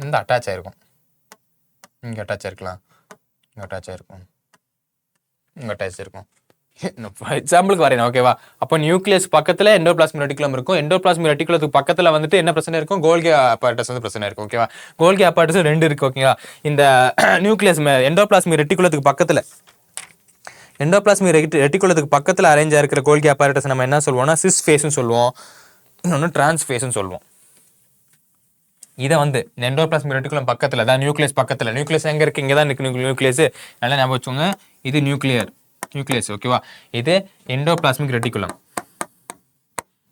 இந்த அட்டாச் ஆயிருக்கும். இங்கே அட்டாச் ஆயிருக்கலாம், இங்கே அட்டாச் ஆயிருக்கும், இங்கே அட்டாச் ஆயிருக்கும். எக்ஸாம்பிளுக்கு வரேன். ஓகேவா? அப்போ நியூக்ளியஸ் பக்கத்தில் எண்டோபிளாஸ்மிக் ரெட்டிகுலம் இருக்கும். எண்டோபிளாஸ்மிக் ரெட்டிகுலத்துக்கு பக்கத்தில் வந்துட்டு என்ன பிரச்சனை இருக்கும்? கோல்கி apparatus வந்து பிரச்சனை இருக்கும். ஓகேவா? கோல்கி apparatus 2 இருக்கு. ஓகேவா? இந்த நியூக்ளியஸ் எண்டோபிளாஸ்மிக் ரெட்டிகுலத்துக்கு பக்கத்தில் ரெட்டிகுலத்துக்கு பக்கத்தில் அரேஞ்ச் ஆகிருக்கிற கோல்கி apparatus நம்ம என்ன சொல்லுவோம்னா சிஸ் ஃபேஸ்ன்னு சொல்லுவோம், இன்னொன்று டிரான்ஸ் ஃபேஸ்ன்னு சொல்லுவோம். இதை வந்து எண்டோபிளாஸ்மிக் ரெட்டிகுலம் பக்கத்தில் தான் நியூக்ளியஸ் பக்கத்தில். நியூக்ளியஸ் எங்கே இருக்குது? இங்கே தான் இருக்கு நியூக்ளியஸ். நல்லா ஞாபகம் வச்சுக்கோங்க. இது நியூக்ளியஸ். ஓகேவா? இது எண்டோபிளாஸ்மிக் ரெட்டிகுலம்.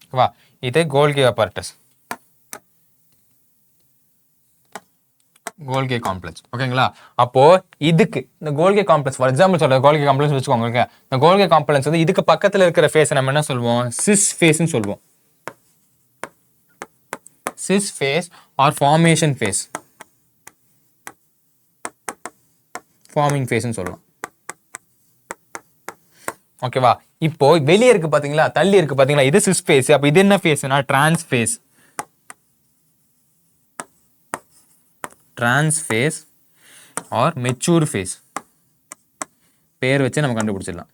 ஓகேவா? இது கோல்கி apparatus, கோல்கி காம்ப்ளெக்ஸ். ஓகேங்களா? அப்போ இதுக்கு இந்த கோல்கி காம்ப்ளெக்ஸ் ஃபார் எக்ஸாம்பிள் சொல்ற கோல்கி காம்ப்ளெக்ஸ் வச்சுக்கோங்க. இந்த கோல்கி காம்ப்ளெக்ஸ் வந்து இதுக்கு பக்கத்தில் இருக்கிற ஃபேஸ் நம்ம என்ன சொல்லுவோம்? சிஸ் ஃபேஸ்ன்னு சொல்லுவோம். Cis face or formation face, forming ஃபேஸ்ன்னு சொல்லலாம். ஓகேவா? இப்போ வெளியே இருக்கு பாத்தீங்களா, தள்ளி இருக்கு பாத்தீங்களா, இது சிஸ் ஃபேஸ். அப்ப இது என்ன ஃபேஸ்னா trans face. Trans face or mature face பேர் வச்சு நம்ம கண்டுபிடிச்சிடலாம்.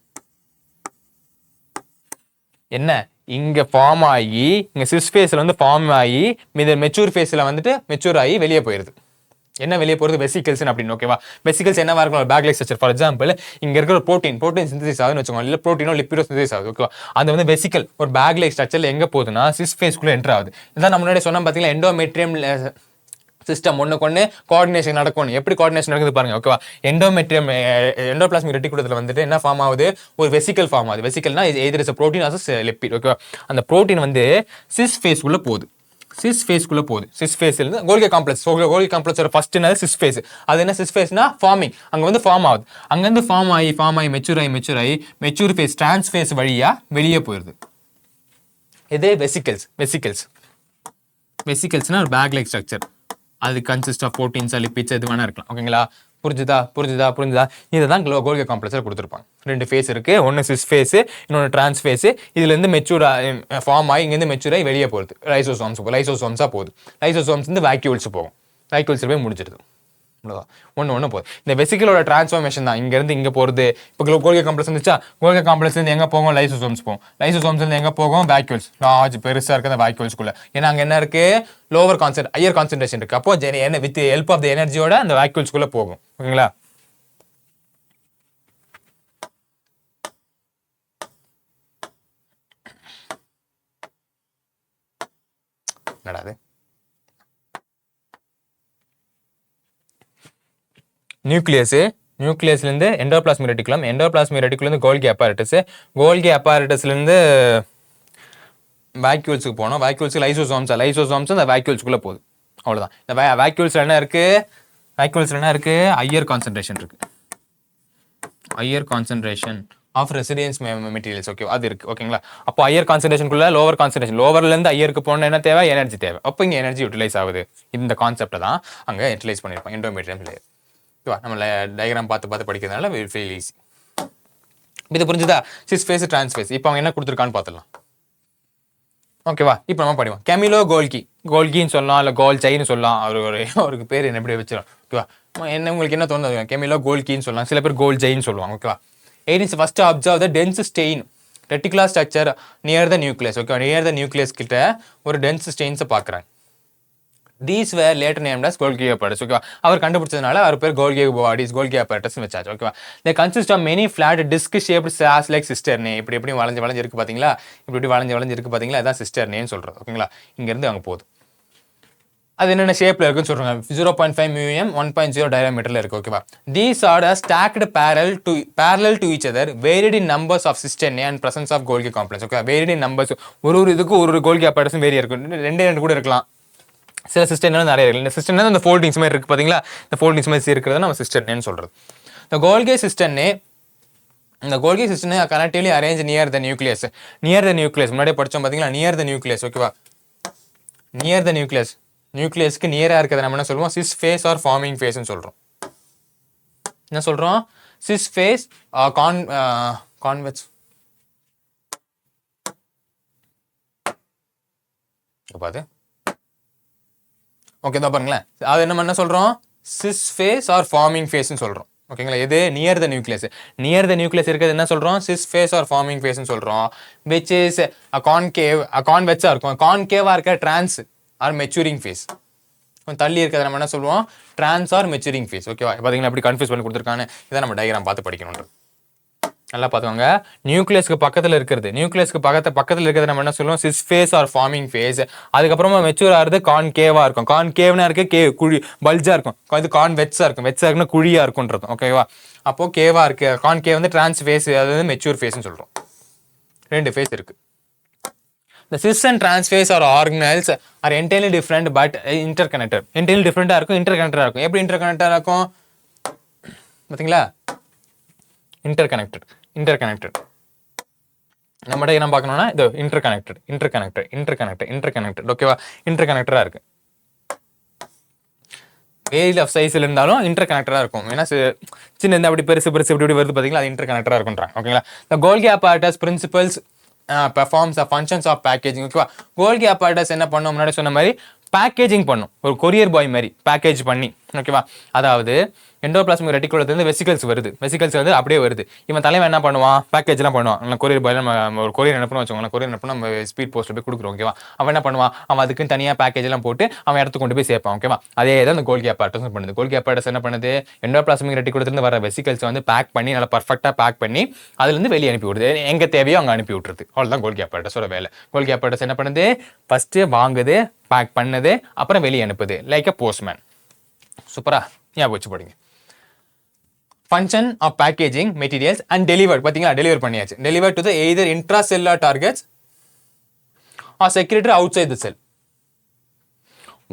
என்ன இங்க ஃபார்ம் ஆகி இங்க சிஸ் ஃபேஸ்ல வந்து ஃபார்ம் ஆகி இந்த மெச்சூர் ஃபேஸ்ல வந்துட்டு மெச்சூர் ஆகி வெளியே போயிருது. என்ன வெளியே போகிறது? வெசிகல்ஸ் அப்படின்னு. ஓகேவா? வெசிகல்ஸ் என்னவா இருக்கும்? Bag like structure. For example இங்க இருக்கிற ப்ரோட்டீன் சிந்தசிஸ் ஆகுதுன்னு வச்சுக்கோங்க, இல்லை ப்ரோட்டீனோ லிப்பிடோ சிந்தசிஸ் ஆகுது. ஓகேவா? அது வந்து வெசிக்கல் ஒரு பேக் லைக் ஸ்ட்ரக்சர்ல எங்க போகுதுன்னா சிஸ் ஃபேஸ்க்குள்ள என்டர் ஆகுது. இதான் நம்ம முன்னாடி சொன்னா பாத்தீங்களா, எண்டோமெட்ரியம் சிஸ்டம் ஒன்றுக்கு கோஆர்டினேஷன் நடக்கும். எப்படி கோஆர்டினேஷன் நடக்குது பாருங்க. ஓகேவா? எண்டோபிளாஸ்மிக் ரெட்டிகுலத்துல வந்துட்டு என்ன ஃபார்ம் ஆகுது? ஒரு வெசிக்கல் ஃபார்ம் ஆகுது. வெசிக்கல்னா either is protein or lipid. ஓகேவா? அந்த புரோட்டீன் வந்து சிஸ் ஃபேஸ்க்குள்ள போகுது. சிஸ் ஃபேஸ்ல இருந்து கோல்கி காம்ப்ளெக்ஸ். கோல்கி காம்ப்ளெக்ஸோட ஃபர்ஸ்ட் என்ன? Cis face. அது என்ன? சிஸ் ஃபேஸ்னா ஃபார்மிங். அங்க வந்து ஃபார்ம் ஆகுது. அங்க இருந்து ஃபார்ம் ஆகி மெச்சூர் ஃபேஸ் டிரான்ஸ் ஃபேஸ் வழியா வெளியே போயிருது. இதே வெசிகல்ஸ்னா ஒரு பேக் லைக் ஸ்ட்ரக்சர். அது கன்சிஸ்ட் ஆஃப் ப்ரோட்டீன்ஸ், லிப்பிட்ஸ் எது வேணா இருக்கலாம். ஓகேங்களா? புரிஞ்சுதா? இதுதான் கோல்கி காம்ப்ளெக்ஸ்ல கொடுத்துருப்பாங்க. 2 ஃபேஸ் இருக்கு. ஒன்னு சிஸ் ஃபேஸ், இன்னொன்று டிரான்ஸ் ஃபேஸ். இதுல இருந்து மெச்சூர் ஃபார்ம் ஆகி இங்க இருந்து மெச்சூர் ஆகி வெளியே போகுது. லைசோசோம்ஸா போகுது. லைசோசோம்ஸ் வந்து வேக்யூல்ஸ் போகும். வேக்யூல்ஸ் போய் முடிச்சிருது. ஒன்று போகுது. இந்த வெசிக்கலோட டிரான்ஸ்ஃபார்மேஷன் தான் இங்க இருந்து இங்க போறது. இப்போ கோல்கி காம்ப்ளெக்ஸ் இருந்துச்சா, கோல்கி காம்ப்ளெக்ஸ் இருந்து எங்க போகும்? லைசோசோம்ஸ் போகும். லைசோசோம்ஸ் இருந்து எங்க போகும்? வேக்யூல்ஸ். லார்ஜ் பெருசா இருக்கு அந்த வேக்யூல்ஸ்குள்ள. ஏன்னா அங்க என்ன இருக்கு? ஹையர் கான்சென்ட்ரேஷன் இருக்கு. அப்போ என்ன வித் ஹெல்ப் ஆஃப் த எனர்ஜியோட அந்த வேக்யூல்ஸ்குள்ள போகும். ஓகேங்களா? என்னடாது? நியூக்ளியஸ்ல இருந்து எண்டோபிளாஸ்மிக் ரெட்டிகுலம், எண்டோபிளாஸ்மிக் ரெட்டிகுலம் இருந்து கோல்கி apparatusல இருந்து வேக்யூல்ஸ்க்கு போனோம். வேக்யூல்ஸ் லைசோசோம்ஸ் அந்த வேக்யூல்ஸ்க்குள்ள போகுது. அவ்வளவுதான். இந்த வேக்யூல்ஸ்ல என்ன இருக்கு? Higher concentration of residence materials. Okay, அது இருக்கு. ஓகேங்களா? அப்போ ஹையர் கான்சென்ட்ரேஷனுக்குள்ள லோவர் கான்சென்ட்ரேஷன், லோவர்ல இருந்து ஹையருக்கு போன என்ன தேவை? எனர்ஜி தேவை. அப்போ இங்க எனர்ஜி யூட்டிலைஸ் ஆகுது. இந்த கான்செப்டை தான் அங்க யூட்டிலைஸ் பண்ணிருப்பாங்க எண்டோமெட்ரியம் லேயர். ஓகேவா? நம்ம டயக்ராம் பார்த்து படிக்கிறதுனால ஃபீல் ஈஸி. இது புரிஞ்சுதா? Cis phase trans phase. இப்போ அவங்க என்ன கொடுத்துருக்கான்னு பார்த்துடலாம். ஓகேவா? இப்போ நம்ம படிவோம். கெமிலோ கோல்கி, கோல்கின்னு சொல்லலாம், இல்லை கோல்ஜைன்னு சொல்லலாம். அவருக்கு பேர் என்ன எப்படி வச்சிடும். ஓகேவா? என்ன உங்களுக்கு என்ன தோணுது? கெமிலோ கோல்கின்னு சொல்லலாம், சில பேர் கோல்ஜைன்னு சொல்லுவாங்க. ஓகேவா? ஏனிஸ் first observe the dense stain reticular structure near the nucleus. Okay, near the nucleus கிட்ட ஒரு டென்ஸ் ஸ்டெயின்ஸை பார்க்குறாங்க. These were later named as Golgi apparatus. Okay, அவர் கண்டுபிடிச்சதுனால அவர் பேர் Golgi bodies, Golgi apparatus வச்சாச்சு. ஓகேவா? They consist of many flat disc shaped cells like cisternae. இப்படி வளைஞ்சு இருக்கு பாத்தீங்களா? இப்படி வளைஞ்சு இருக்கு பாத்தீங்களா? அதான் cisternaeன்னு சொல்றது. ஓகேங்களா? இங்க இருந்து அங்க போகுது. அது என்னென்ன ஷேப்ல இருக்குன்னு சொல்றாங்க. 0.5 mm 1.0 diameterல இருக்கு. ஓகேவா? These are stacked parallel to each other, varied in numbers of cisternae and presence of Golgi complex. Okay, varied in numbers. ஒரு இதுக்கு ஒரு Golgi apparatus வேரி இருக்கும். ரெண்டு கூட இருக்கலாம். சில சிஸ்டர்னே நிறைய இருக்கு. இந்த சிஸ்டர்னே அந்த ஃபோல்டிங்ஸ் மாதிரி இருக்கு பாத்தீங்களா? இந்த ஃபோல்டிங்ஸ் மாதிரி இருக்கிறத நம்ம சிஸ்டர்னேன்னு சொல்றது. இந்த கோல்கி சிஸ்டர்னே, இந்த Golgi cisternae connectively arrange near the nucleus. Near the nucleus முன்னாடியே படிச்சோம் பாத்தீங்களா? Near the nucleus. ஓகேவா? நியர் த நியூக்ளியஸ், நியூக்ளியஸ்க்கு நியரா இருக்கிறத நம்ம என்ன சொல்லுவோம்? சிஸ் ஃபேஸ் ஆர் ஃபார்மிங் ஃபேஸ்னு சொல்றோம். என்ன சொல்றோம்? Cis face convex. பாத்து ஓகே தான் பாருங்களேன். அது என்ன சொல்றோம்? சிஸ் ஃபேஸ் ஆர் ஃபார்மிங் ஃபேஸ்னு சொல்றோம். ஓகேங்களா? இது near the nucleus. Near the nucleus இருக்கிறது என்ன சொல்றோம்? சிஸ் ஃபேஸ் ஆர் ஃபார்மிங் ஃபேஸ்னு சொல்றோம். which is a concave, கான்வெக்ஸா இருக்கும். கான்கேவா இருக்க டிரான்ஸ் ஆர் மெச்சூரிங் ஃபேஸ். கொஞ்சம் தள்ளி இருக்கிறத நம்ம என்ன சொல்லுவோம்? Trans or maturing phase. ஓகேவா? பாத்தீங்கன்னா எப்படி கன்ஃபியூஸ் பண்ணி கொடுத்துருக்காங்க. இதை நம்ம டயக்ராம் பார்த்து படிக்கணும். நல்லா பார்த்துவாங்க. நியூக்ளியஸ்க்கு பக்கத்தில் இருக்கிறது, நியூக்ளியஸ்க்கு பக்கத்தில் இருக்கிறது நம்ம என்ன சொல்லுவோம்? Cis face or forming phase. அதுக்கப்புறமா மெச்சூர் ஆகிறது கான்கேவா இருக்கும். கான்கேவ்னா இருக்கு குழி பல்ஜா இருக்கும். இது கான்வெக்ஸா இருக்கும். வெக்ஸா இருக்குன்னா குழியா இருக்கும்ன்றது. ஓகேவா? அப்போ கேவா இருக்கு. கான்கேவ் வந்து டிரான்ஸ் ஃபேஸ், அதாவது மெச்சூர் ஃபேஸ்னு சொல்றோம். ரெண்டு ஃபேஸ் இருக்கு. The cis and trans phase or organelles are entirely different but interconnected. Entirely different இருக்கும், interconnected இருக்கும். எப்படி interconnected இருக்கும் பாத்தீங்களா? interconnected. நம்ம டயக்ராம் பார்க்கணும்னா இது interconnected. ஓகேவா? interconnected இருக்கு. வேரியபிள் ஆஃப் சைஸ்ல இருந்தாலும் இன்டர்கனெக்டரா இருக்கும். ஏன்னா சின்ன இந்த அப்படி பெருசு இப்படி வருது பாத்தீங்களா? அது இன்டர்கனெக்டரா இருக்கும்ன்றாங்க. ஓகேங்களா? The Golgi apparatus principles performs the functions of packaging. ஓகேவா? Golgi apparatus என்ன பண்ணும்? முன்னாடி சொன்ன மாதிரி பேக்கேஜிங் பண்ணும். ஒரு கொரியர் பாய் மாதிரி பேக்கேஜ் பண்ணி. ஓகேவா? அதாவது எண்டோபிளாஸ்மிக் ரெட்டிகுலத்துல இருந்து வெசிகல்ஸ் வருது. வெசிகல்ஸ் வந்து அப்படியே வருது. இவன் தலைவன் என்ன பண்ணுவான்? பேக்கேஜ்லாம் பண்ணுவான். கொரியர் பாய்ல நம்ம ஒரு கொரியர் அனுப்பணும் வச்சுக்கோங்களேன். கொரியர் அனுப்பணும் நம்ம ஸ்பீட் போஸ்ட்ல போய் கொடுக்குறோம். ஓகேவா? அவன் என்ன பண்ணுவான்? அவன் அதுக்கு தனியா பேக்கேஜ் எல்லாம் போட்டு அவன் இடத்துக்கு கொண்டு போய் சேர்ப்பான். ஓகேவா? அதே தான் இந்த கோல்கி apparatus பண்ணுது. கோல்கி apparatus என்ன பண்ணுது? எண்டோபிளாஸ்மிக் ரெட்டிகுலத்துல இருந்து வர வெசிகல்ஸ் வந்து பேக் பண்ணி நல்லா பர்ஃபெக்ட்டா பேக் பண்ணி அதுல இருந்து வெளியே அனுப்பி விடுது. எங்க தேவையோ அங்க அனுப்பி விட்டுருது. அவ்வளவுதான் கோல்கி apparatus ஓட வேலை. கோல்கி apparatus என்ன பண்ணுது? ஃபர்ஸ்ட் வாங்குது, பேக் பண்ணுது, அப்புறம் வெளியே அனுப்புது. Like a postman. சூப்பரா ஞாபகம் வச்சு படிங்க. Function of packaging materials and delivered. பாத்தீங்களா? டெலிவர் பண்ணியாச்சு. Delivered to the either intracellular targets or secretory outside the cell.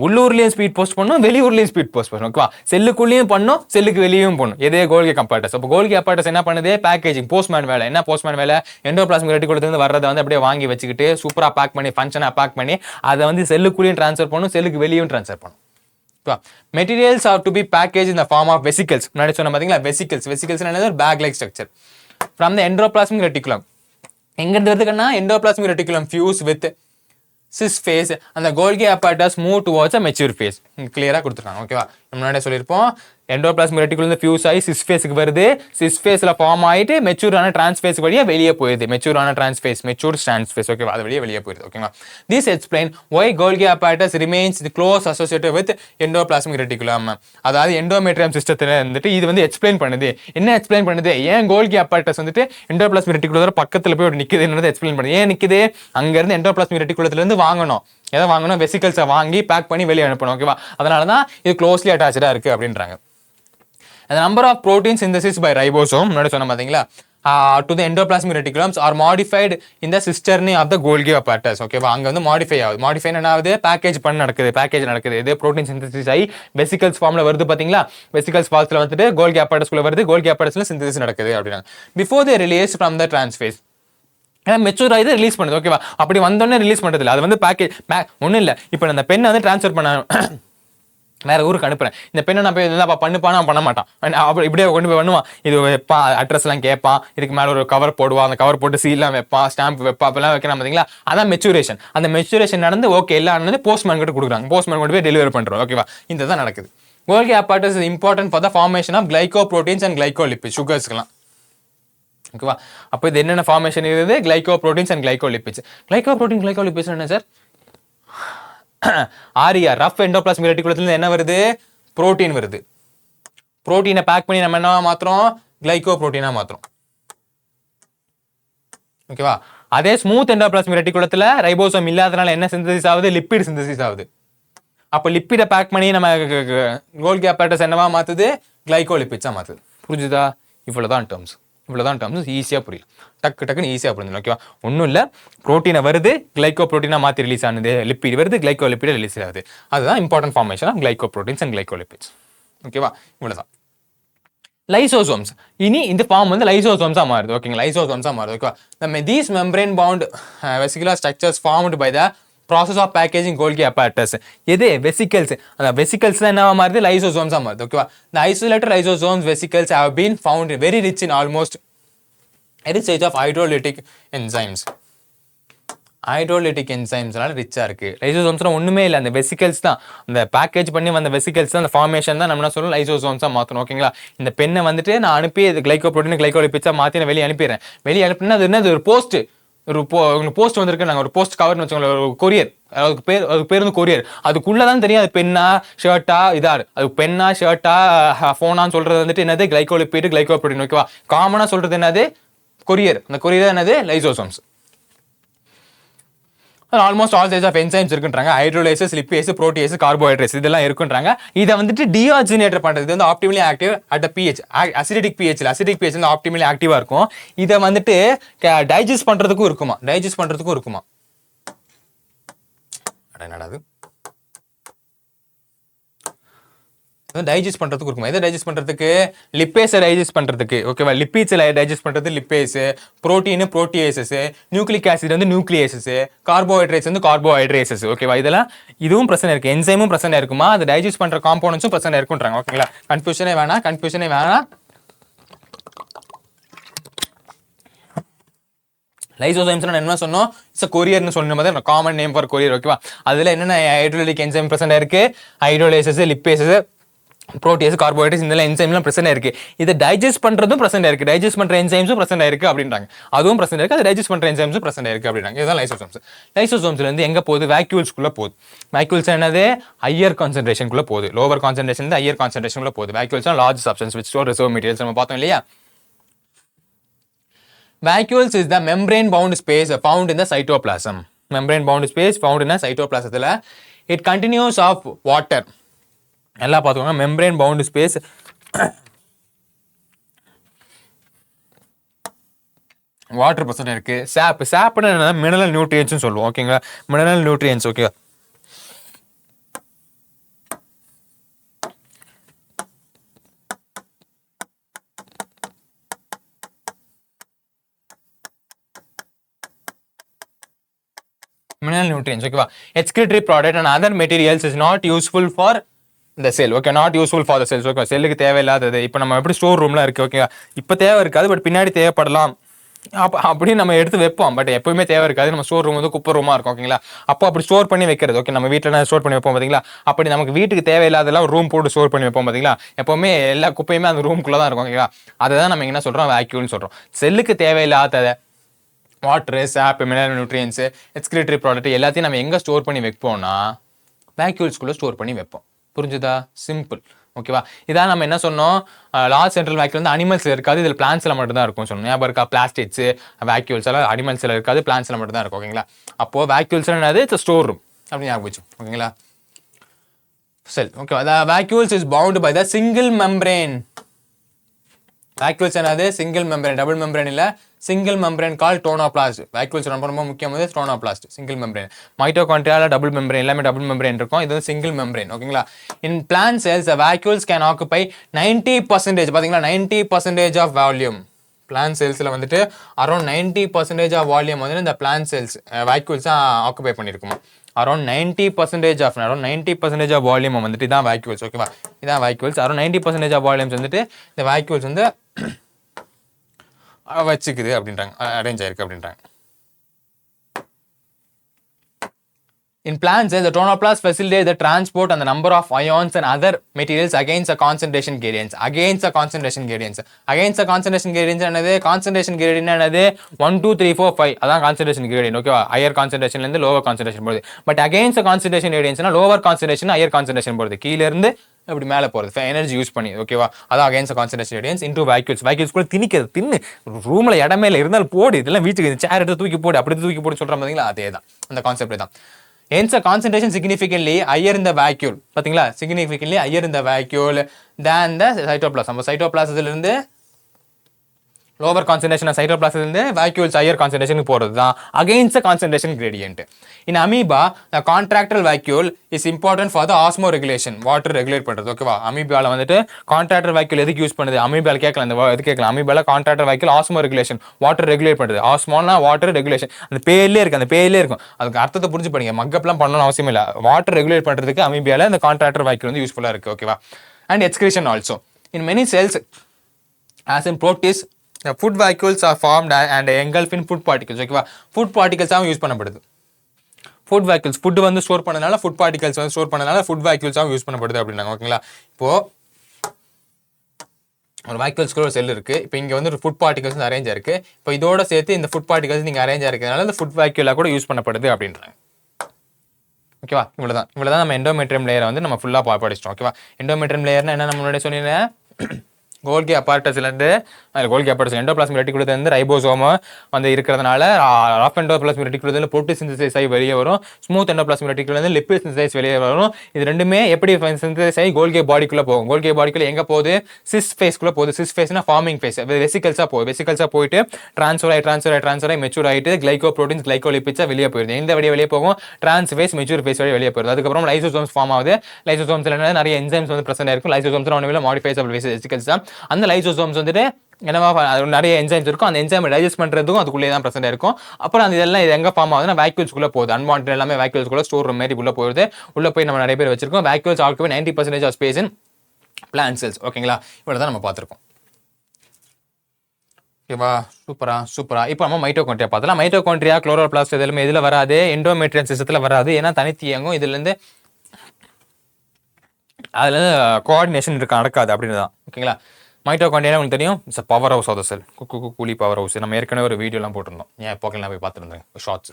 உள்ளூர்லயும் ஸ்பீட் போஸ்ட் பண்ணும், வெளியூர்லயும் ஸ்பீட் போஸ்ட் பண்ணும். ஓகேவா? செல்லுக்குள்ளேயும் பண்ணும், செல்லுக்கு வெளியும் பண்ணும். இதே கோல்கி apparatus. அப்போ கோல்கி apparatus என்ன பண்ணுது? பேக்கேஜிங். போஸ்ட்மேன் வேலை என்ன? போஸ்ட்மேன் வேலை எண்டோபிளாஸ்மிக் ரெட்டிகுலத்துல இருந்து வர்றதை வந்து அப்படியே வாங்கி வச்சுக்கிட்டு சூப்பரா பேக் பண்ணி ஃபங்க்ஷனா பேக் பண்ணி அதை வந்து செல்லுக்குள்ளேயும் ட்ரான்ஸ்ஃபர் பண்ணும், செல்லுக்கு வெளியும் ட்ரான்ஸ்ஃபர் பண்ணும். Materials are to be packaged in the form of vesicles. முன்னாடி சொன்ன பாத்தீங்களா? vesicles என்னது? ஒரு bag like structure from the endoplasmic reticulum. எங்க இருந்து வருதுன்னா endoplasmic reticulum fuse with cis phase and the Golgi apparatus move towards a mature phase. கிளியரா கொடுத்துருக்காங்க. ஓகேவா? முன்னாடியே சொல்லியிருப்போம். எண்டோபிளாஸ்மிக் ரெட்டிகுலம் இருந்து ஃபியூஸ் ஆகி சிஸ் ஃபேஸ்க்கு வருது. சிஸ் ஃபேஸ்ல ஃபார்ம் ஆயிட்டு மெச்சூரான டிரான்ஸ் ஃபேஸ் வழியா வெளியே போயிடுது. Mature trans phase. ஓகேவா? அது வெளியே போயிடுது. ஓகேவா? This explain why Golgi apparatus remains close associated with endoplasmic reticulum. அதாவது எண்டோமெட்ரியம் சிஸ்டத்துல இருந்துட்டு இது வந்து எக்ஸ்பிளைன் பண்ணுது. என்ன எக்ஸ்பிளைன் பண்ணுது? ஏன் Golgi apparatus வந்துட்டு எண்டோபிளாஸ்மிக் ரெட்டிகுலத்தோட பக்கத்துல போய் நிக்குது என்னது எக்ஸ்பிளைன் பண்ணுது. ஏன் நிக்குது? அங்க இருந்து எண்டோபிளாஸ்மிக் ரெட்டிகுலத்துல இருந்து வாங்கணும். எதை வாங்கணும்? வெசிகல்ஸை வாங்கி பேக் பண்ணி வெளியே அனுப்பணும். ஓகேவா? அதனாலதான் இது க்ளோஸ்லி அட்டாச்சா இருக்கு அப்படின்றாங்க. The number of protein synthesis by ribosome முன்னாடி சொன்ன பாத்தீங்களா? To the endoplasmic reticulums are modified in the cisternae of the Golgi apparatus. ஓகேவா? அங்க வந்து மாடிஃபை ஆகுது. மாடிஃபை என்ன ஆகுது? பேக்கேஜ் நடக்குது. இது புரோட்டீன் சிந்தசிஸ் ஆகி வெசிகல்ஸ் ஃபார்ம்ல வருது பாத்தீங்களா? வெசிகல்ஸ் ஃபார்ம்ல வந்துட்டு Golgi apparatus குள்ள வருது. Golgi apparatusல சிந்தசிஸ் நடக்குது அப்படினா before they release from the transphase. ஏன்னா மெச்சூர் ஆகி ரிலீஸ் பண்ணுது. ஓகேவா? அப்படி வந்தோடனே ரிலீஸ் பண்றது இல்லை. அது வந்து பேக்கேஜ் ஒன்றும் இல்லை. இப்போ அந்த பெண்ணை வந்து டிரான்ஸ்ஃபர் பண்ண வேற ஊருக்கு அனுப்புறேன். இந்த பெண்ணை நான் போய் இதெல்லாம் பண்ணுப்பானா பண்ண மாட்டான். அப்படி இப்படியே கொண்டு போய் பண்ணுவான். இது வைப்பான், அட்ரஸ்லாம் கேட்பான், இதுக்கு மேலே ஒரு கவர் போடுவான், அந்த கவர் போட்டு சீல்லாம் வைப்பான், ஸ்டாம்ப் வைப்பா, அப்பெல்லாம் வைக்கிறான் பார்த்தீங்களா? அதான் மெச்சூரேஷன். அந்த மெச்சூரேஷன் நடந்து ஓகே எல்லாம் நடந்து போஸ்ட்மேன் கிட்ட கொடுக்குறாங்க. போஸ்ட்மேன் கொண்டு போய் டெலிவரி பண்ணுறோம். ஓகேவா? இந்த தான் நடக்குது. கோல்கி apparatus is important for the formation of glycoproteins and glycolipids, சுகர்ஸ்க்குலாம். ஓகேவா? அப்போ இது என்னென்ன ஃபார்மேஷன் இருக்குது? glycoproteins and glycolipids. glycoprotein glycolipids என்ன சார்? ஆரியா ரஃப் எண்டோபிளாஸ்மிக் ரெட்டிகுலத்துல என்ன வருது? புரோட்டீன் வருது. புரோட்டீனை பேக் பண்ணி நம்ம என்னவா மாத்துறோம்? கிளைகோப்ரோட்டீனா மாத்துறோம். ஓகேவா? அதே ஸ்மூத் எண்டோபிளாஸ்மிக் ரெட்டிகுலத்துல ரைபோசோம் இல்லாதனால என்ன சிந்தசிஸ் ஆகுது? லிப்பிட் சிந்தசிஸ் ஆகுது. அப்போ லிப்பிடை பேக் பண்ணி நம்ம கோல்கி apparatus என்னவா மாத்துது? கிளைகோலிபிட்ஸா மாத்துது. புரிஞ்சுதா? இவ்வளவுதான் டேர்ம்ஸ் ஈஸியா புரியும். டக்குன்னு ஈஸியா புரிஞ்சிடும். ஓகேவா? ஒன்றும் இல்லை, புரோட்டீனை வருது, கிளைகோ புரோட்டீனா மாற்றி ரிலீஸ் ஆனது, லிப்பிட் வருது, கிளைகோ லிப்பிட் ரிலீஸ் ஆகுது. அதுதான் important formation of glycoproteins and glycolipids. ஓகேவா? இவ்வளவுதான் லைசோசோம்ஸ். இனி இந்த ஃபார்ம் வந்து லைசோசோம்ஸா மாறுது. ஓகேங்களா? லைசோசோம்ஸா மாறுது. ஓகேவா? These membrane bound vesicular structures formed by the process of packaging Golgi apparatus. எது? vesicles. அந்த vesicles தான் என்னவா மாறுது? லைசோசோம்ஸா மாறுது. ஓகேவா? the isolated lysosomes vesicles have been found very rich in almost every stage of hydrolytic enzymes. ஹைட்ரோலிட்டிக் என்சைம்ஸ்னால ரிச்சா இருக்கு. லைசோசோம்ஸ்னா ஒண்ணுமே இல்லை, அந்த வெசிகல்ஸ் தான், அந்த பேக்கேஜ் பண்ணி வந்த வெசிகல்ஸ் தான், அந்த ஃபார்மேஷன் தான் நம்ம என்ன சொல்றோம்? லைசோசோம்ஸா மாத்தணும். ஓகேங்களா? இந்த பெண்ணை வந்துட்டு நான் அனுப்பி கிளைகோப்ரோட்டீன் கிளைகோலிபிட்ஸா மாத்தி நான் வெளியே அனுப்பிடுறேன். வெளியே அனுப்பினா அது என்னது? ஒரு போஸ்ட், உங்களுக்கு போஸ்ட் வந்திருக்கு, நாங்கள் ஒரு போஸ்ட் கவர்னு வச்சுக்கோங்களேன், ஒரு கொரியர், அதுக்கு பேர் வந்து கொரியர். அதுக்குள்ளதான் தெரியும் அது பெண்ணா ஷர்ட்டா இதாரு, அது பெண்ணா ஷர்ட்டா ஃபோனான்னு சொல்றது வந்துட்டு என்னது? Glycolipid glycoprotein. ஓகேவா? காமனா சொல்றது என்னது? கொரியர். அந்த கொரியர் என்னது? Lysosomes. Almost all stage of enzymes இருக்குன்றாங்க. ஹைட்ரோலைசஸ், லிப்பேஸ், புரோட்டியேஸ், கார்போஹைட்ரேட்ஸ் இதெல்லாம் இருக்குன்றாங்க. இதை வந்துட்டு டிஆக்சிஜனேட்டர் பண்றது வந்து optimally active at pH, acidic பிஹெச்ல. அசிடிக் பிஹெச் வந்து ஆப்டிமலி ஆக்டிவா இருக்கும். இதை வந்துட்டு டைஜஸ்ட் பண்றதுக்கும் இருக்குமா? என்னடாது? டைஜஸ்ட் பண்றதுக்கு இருக்குமா? எதை டைஜஸ்ட் பண்றதுக்கு? லிப்பேஸை டைஜஸ்ட் பண்றதுக்கு. ஓகேவா? லிப்பிட்ஸ்ல டைஜஸ்ட் பண்றது லிப்பேஸ், புரோட்டீன் புரோட்டியேசஸ், நியூக்ளிக் ஆசிட் வந்து நியூக்ளியேசஸ், கார்போஹைட்ரேட்ஸ் வந்து கார்போஹைட்ரேசஸ். ஓகேவா? இதெல்லாம் இதுவும் பிரச்சனை இருக்கு, என்சைமும் பிரச்சனை இருக்குமா, அது டைஜஸ்ட் பண்ற காம்போனன்ட்ஸும் பிரச்சனை இருக்குன்றாங்க. ஓகேங்களா? கன்ஃபியூஷனே வேணாம். லைசோசோம்ஸ் என்ன சொன்னோம்? இட்ஸ் கொரியர்னு சொன்ன மாதிரி காமன் நேம் ஃபார் கொரியர். ஓகேவா? அதுல என்னென்ன ஹைட்ரோலிட்டிக் என்சைம் பிரச்சனை இருக்கு? ஹைட்ரோலைசஸ், லிப்பேசஸ், புரோட்டியேஸ், கார்போஹைட்ரேட்ஸ் இந்த என்சைம்லாம் பிரச்சனை இருக்கு. இதை டைஜஸ்ட் பண்றதும் பிரச்சனை இருக்கு, டைஜஸ்ட் பண்ற என்சைம்ஸும் பிரச்சனை இருக்கு அப்படின்றாங்க. அதுவும் பிரச்சனை இருக்கு, அது டைஜஸ்ட் பண்ற என்சைம்ஸும் பிரச்சனை இருக்கு அப்படின்றாங்க. இதுதான் லைசோசோம்ஸ். லைசோசோம்ஸ்ல இருந்து எங்க போகுது? வேக்யூல்ஸ்குள்ள போகுது. வேக்யூல்ஸ் என்னது? ஹையர் கான்சென்ட்ரேஷனுக்குள்ள போகுது. லோவர் கான்சென்ட்ரேஷன் இருந்து ஹையர் கான்சென்ட்ரேஷனுக்குள்ள போகுது. Vacuoles large substance which store reserve materials நம்ம பார்த்தோம் இல்லையா? Vacuoles is the membrane bound space found in the cytoplasm. Membrane bound space found in the cytoplasm. It continues of water. எல்லாம் பார்த்துக்கோங்க. membrane bound space water percent இருக்கு. சாப்னா என்ன? Mineral nutrients சொல்லுவோம். ஓகேங்களா? Mineral nutrients. Okay, mineral nutrients. ஓகேவா? excretory product and other materials is not useful for the cell. Okay, not useful for the cells. Okay, செல்லுக்கு தேவையில்லாதது. இப்போ நம்ம எப்படி ஸ்டோர் ரூம்லாம் இருக்கு. ஓகேவா? இப்போ தேவை இருக்காது, பட் பின்னாடி தேவைப்படலாம். அப்படின்னு நம்ம எடுத்து வைப்போம், பட் எப்பவுமே தேவை இருக்காது. நம்ம ஸ்டோர் ரூம் வந்து குப்பை ரூமா இருக்கும். ஓகேங்களா? அப்போ அப்படி ஸ்டோர் பண்ணி வைக்கிறது. ஓகே, நம்ம வீட்டில் ஸ்டோர் பண்ணி வைப்போம் பார்த்தீங்களா? அப்படி நமக்கு வீட்டுக்கு தேவையில்லாதெல்லாம் ரூம் போட்டு ஸ்டோர் பண்ணி வைப்போம் பார்த்தீங்களா? எப்பவுமே எல்லா குப்பையுமே அந்த ரூம்குள்ளே தான் இருக்கும். ஓகேங்களா? அதை தான் நம்ம என்ன சொல்கிறோம்? வேக்யூல்னு சொல்கிறோம். செல்லுக்கு தேவையில்லாத வாட்டரு, சாப், மினரல் நியூட்ரியன்ஸ், எக்ஸ்கிரீட்டரி ப்ராடக்ட் எல்லாத்தையும் நம்ம எங்கே ஸ்டோர் பண்ணி வைப்போம்னா வேக்யூல்ஸ்குள்ளே ஸ்டோர் பண்ணி வைப்போம். புரிஞ்சுதா? சிம்பிள். ஓகேவா? இதான் நம்ம என்ன சொன்னோம்? லார்ஜ் சென்ட்ரல் வேக்யூல் வந்து அனிமல்ஸில் இருக்காது, இதில் பிளான்ஸில் மட்டும் தான் இருக்கும் சொன்னோம். ஞாபகம் இருக்கா? பிளாஸ்டிக்ஸ் வேக்யூல்ஸ் எல்லாம் அனிமல்ஸில் இருக்காது, பிளான்ஸில் மட்டும் தான் இருக்கும். ஓகேங்களா? அப்போது வேக்யூல்ஸ் என்னது? இட்ஸ் ஸ்டோர் ரூம் அப்படின்னு ஞாபகம் வச்சு. ஓகேங்களா? Cell. Okay, vacuoles is bound by the single membrane. Vacuoles என்னது? சிங்கிள் மெம்பரேன், டபுள் மெம்பரேன் இல்லை, single membrane call tonoplast. Vacuoles ரொம்ப ரொம்ப முக்கியமானது டோனோபிளாஸ்ட், சிங்கிள் மெம்பரேன். மைட்டோகாண்ட்ரியால டபுள் மெம்பரேன், எல்லாமே டபுள் மெம்பரேன் இருக்கும். இது வந்து சிங்கிள் மெம்பரேன். ஓகேங்களா? In plant cells vacuoles can occupy 90%. பார்த்தீங்களா? 90% ஆஃப் வால்யூம். பிளான்ட் செல்ஸில் வந்துட்டு அரௌண்ட் 90% ஆஃப் வால்யூம் வந்து இந்த பிளான்ட் செல்ஸ் வேக்யூல்ஸ் ஆக்குபை பண்ணியிருக்குமா? அரௌண்ட் 90% ஆஃப் வால்யூம் வந்துட்டு இதான் வேக்யூல்ஸ். ஓகேவா, இதான் வேக்யூல்ஸ். அரௌண்ட் 90% ஆஃப் வால்யூம்ஸ் வந்துட்டு இந்த வேக்யூல்ஸ் வந்து வச்சுக்குது அப்படின்றாங்க, அரேஞ்ச் ஆயிருக்கு அப்படின்றாங்க. In plant cells, the chromoplast facilitates the transport and the number of ions and other materials against the concentration gradients. Against the concentration gradients. Against the concentration gradients என்னது? concentration gradient என்னது? 1 2 3 4 5 அதான் concentration gradient. ஓகேவா, higher concentration ல இருந்து lower concentration போகுது. But against the concentration gradients lower concentration higher concentration போகுது. கீழ இருந்து இப்படி மேலே போகிறது எனர்ஜி யூஸ் பண்ணி. ஓகேவா, அதான் against concentration gradients into vacuoles. Vacuoles கூட திணிக்கிறது, தின்னு ரூமில் இடமே இல்லை இருந்தாலும் போடு, இதெல்லாம் வீட்டுக்கு சேர் எடுத்து தூக்கி போடு, அப்படி தூக்கி போடு சொல்கிற பார்த்தீங்களா, அதே தான் அந்த கான்செப்ட் தான். Hence, the concentration significantly higher in the vacuole. பாத்தீங்களா, significantly higher in the vacuole than the cytoplasm. நம்ம cytoplasmல இருந்து lower concentration of cytoplasm இருந்து vacuoles higher concentration போறது தான் against the concentration gradient. In amoeba, the contractile vacuole is important for the osmoregulation. Water regulate பண்றது. ஓகேவா, அமீபால வந்துட்டு contractile vacuole எதுக்கு use பண்ணுது? அமீபால கேட்கலாம், இந்த எது கேட்கலாம். அமீபால contractile vacuole osmoregulation, water regulate பண்றது. ஆஸ்மோனா water regulation, அந்த பேர்லயே இருக்கு, அந்த பேர்லயே இருக்கும். அதுக்கு அர்த்தத்தை புரிஞ்சு படிங்க, மக்கப்லாம் பண்ணணும்னு அவசியம் இல்லை. வாட்டர் ரெகுலேட் பண்றதுக்கு அமீபால இந்த contractile vacuole வந்து யூஸ்ஃபுல்லா இருக்கு. ஓகேவா, and excretion also. In many cells, as in protists, the food vacuoles are formed and engulf in food particles. ஓகேவா, food particles ஆவும் யூஸ் பண்ணப்படுது. food vacuoles, food வந்து ஸ்டோர் பண்ணனால food particles வந்து ஸ்டோர் பண்ணனால food vacuoles ஆவும் use பண்ணப்படுது அப்படின்னாங்க. ஓகேங்களா, இப்போ ஒரு vacuoles ஒரு செல் இருக்கு. இப்போ இங்க வந்து ஒரு food particles அரேஞ்ச் ஆயிருக்கு. இப்போ இதோட சேர்த்து இந்த food particles நீங்க அரேஞ்ச் ஆயிருக்கிறதுனால இந்த food vacuole கூட யூஸ் பண்ணப்படுது அப்படின்றாங்க. ஓகேவா, இவ்வளவுதான் நம்ம எண்டோமெட்ரியம் லேயரை வந்து நம்ம ஃபுல்லா படிச்சிட்டோம். ஓகேவா, எண்டோமெட்ரியம் லேயர்னா என்ன, நம்ம முன்னாடி சொன்னீங்க, கோல்கி அப்பார்டஸ்லேருந்து கோல்கி அப்பார்டஸ் எண்டோபிளாஸ்மிக் ரெட்டிகுலத்துலேருந்து ரைபோசோம் வந்து இருக்கிறதுனால ரஃப் எண்டோபிளாஸ்மிக் ரெட்டிகுலத்தில் புரோட்டீன் சிந்தசைஸ் ஆகி வெளியே வரும். ஸ்மூத் எண்டோபிளாஸ்மிக் ரெட்டிகுலருந்து லிப்பிட் சிந்தசைஸ் வெளியே வரும். இது ரெண்டுமே எப்படி சிந்தசைஸ் ஆகி கோல்கி பாடிக்குள்ளே போகும். கோல்கி பாடிக்குள்ளே எங்கே போகுது? சிஸ் ஃபேஸ்க்குள்ளே போகுது. சிஸ் ஃபேஸ்னா ஃபார்மிங் ஃபேஸ், வெசிகல்ஸாக போகுது. வெசிகல்ஸாக போயிட்டு ட்ரான்ஸ்ஃபர் ஆகி மெச்சூர் ஆகிட்டு கிளைகோ ப்ரோட்டீன்ஸ் கிளைகோலிபிட்ஸாக வெளியே போயிடுது. எந்த வழியாக வெளியே போகும்? டிரான்ஸ் ஃபேஸ், மெச்சூர் ஃபேஸ் வழி வெளியே போயிடுது. அதுக்கப்புறம் லைசோசோம்ஸ் ஃபார்ம் ஆகுது. லைசோசோம்ஸ்ல நிறைய என்சைம்ஸ் வந்து பிரசன்ட் இருக்கும். லைசோசோம்ஸ் ஒன்றும் மாடிஃபைசபிள் வெசிகல்ஸ் தான். அந்த லைசோசோம்ஸ் வந்துட்டு என்னவா நிறைய என்சைம்ஸ் இருக்கும். அந்த என்சைம் டைஜஸ்ட் பண்றதுக்கும் அதுக்குள்ளே தான் பிரசன்ட் இருக்கும். அப்புறம் அந்த இதெல்லாம் இது எங்க ஃபார்ம் ஆகுதுன்னா வேக்யூல்ஸ்குள்ள போகுது. அன்வான்ட் எல்லாமே வேக்யூல்ஸ்குள்ள ஸ்டோர் ரூம் மாதிரி உள்ள போகுது. உள்ள போய் நம்ம நிறைய பேர் வச்சிருக்கோம். Vacuoles occupy 90% of space in plant cells. ஓகேங்களா, இவ்வளவுதான் நம்ம பார்த்திருக்கோம். ஓகேவா, சூப்பரா. இப்போ நம்ம மைட்டோகாண்ட்ரியா பார்த்தலாம். மைட்டோகாண்ட்ரியா குளோரோபிளாஸ்ட் இதெல்லாம் இதுல வராது, எண்டோமெட்ரியன் சிஸ்டத்துல வராது. ஏன்னா தனித்து இயங்கும். இதுல இருந்து அதுல கோஆர்டினேஷன் நடக்காது அப்படின்னு தான். ஓகேங்களா, மைட்டோகாண்ட்ரியா உங்களுக்கு தெரியும், it's a powerhouse of the cell. கூலி பவர் ஹவுஸ் நம்ம ஏற்கனவே ஒரு வீடியோலாம் போட்டிருந்தோம். ஏன் போக்கலாம் போய் பார்த்துருந்தேன் ஷார்ட்ஸ்.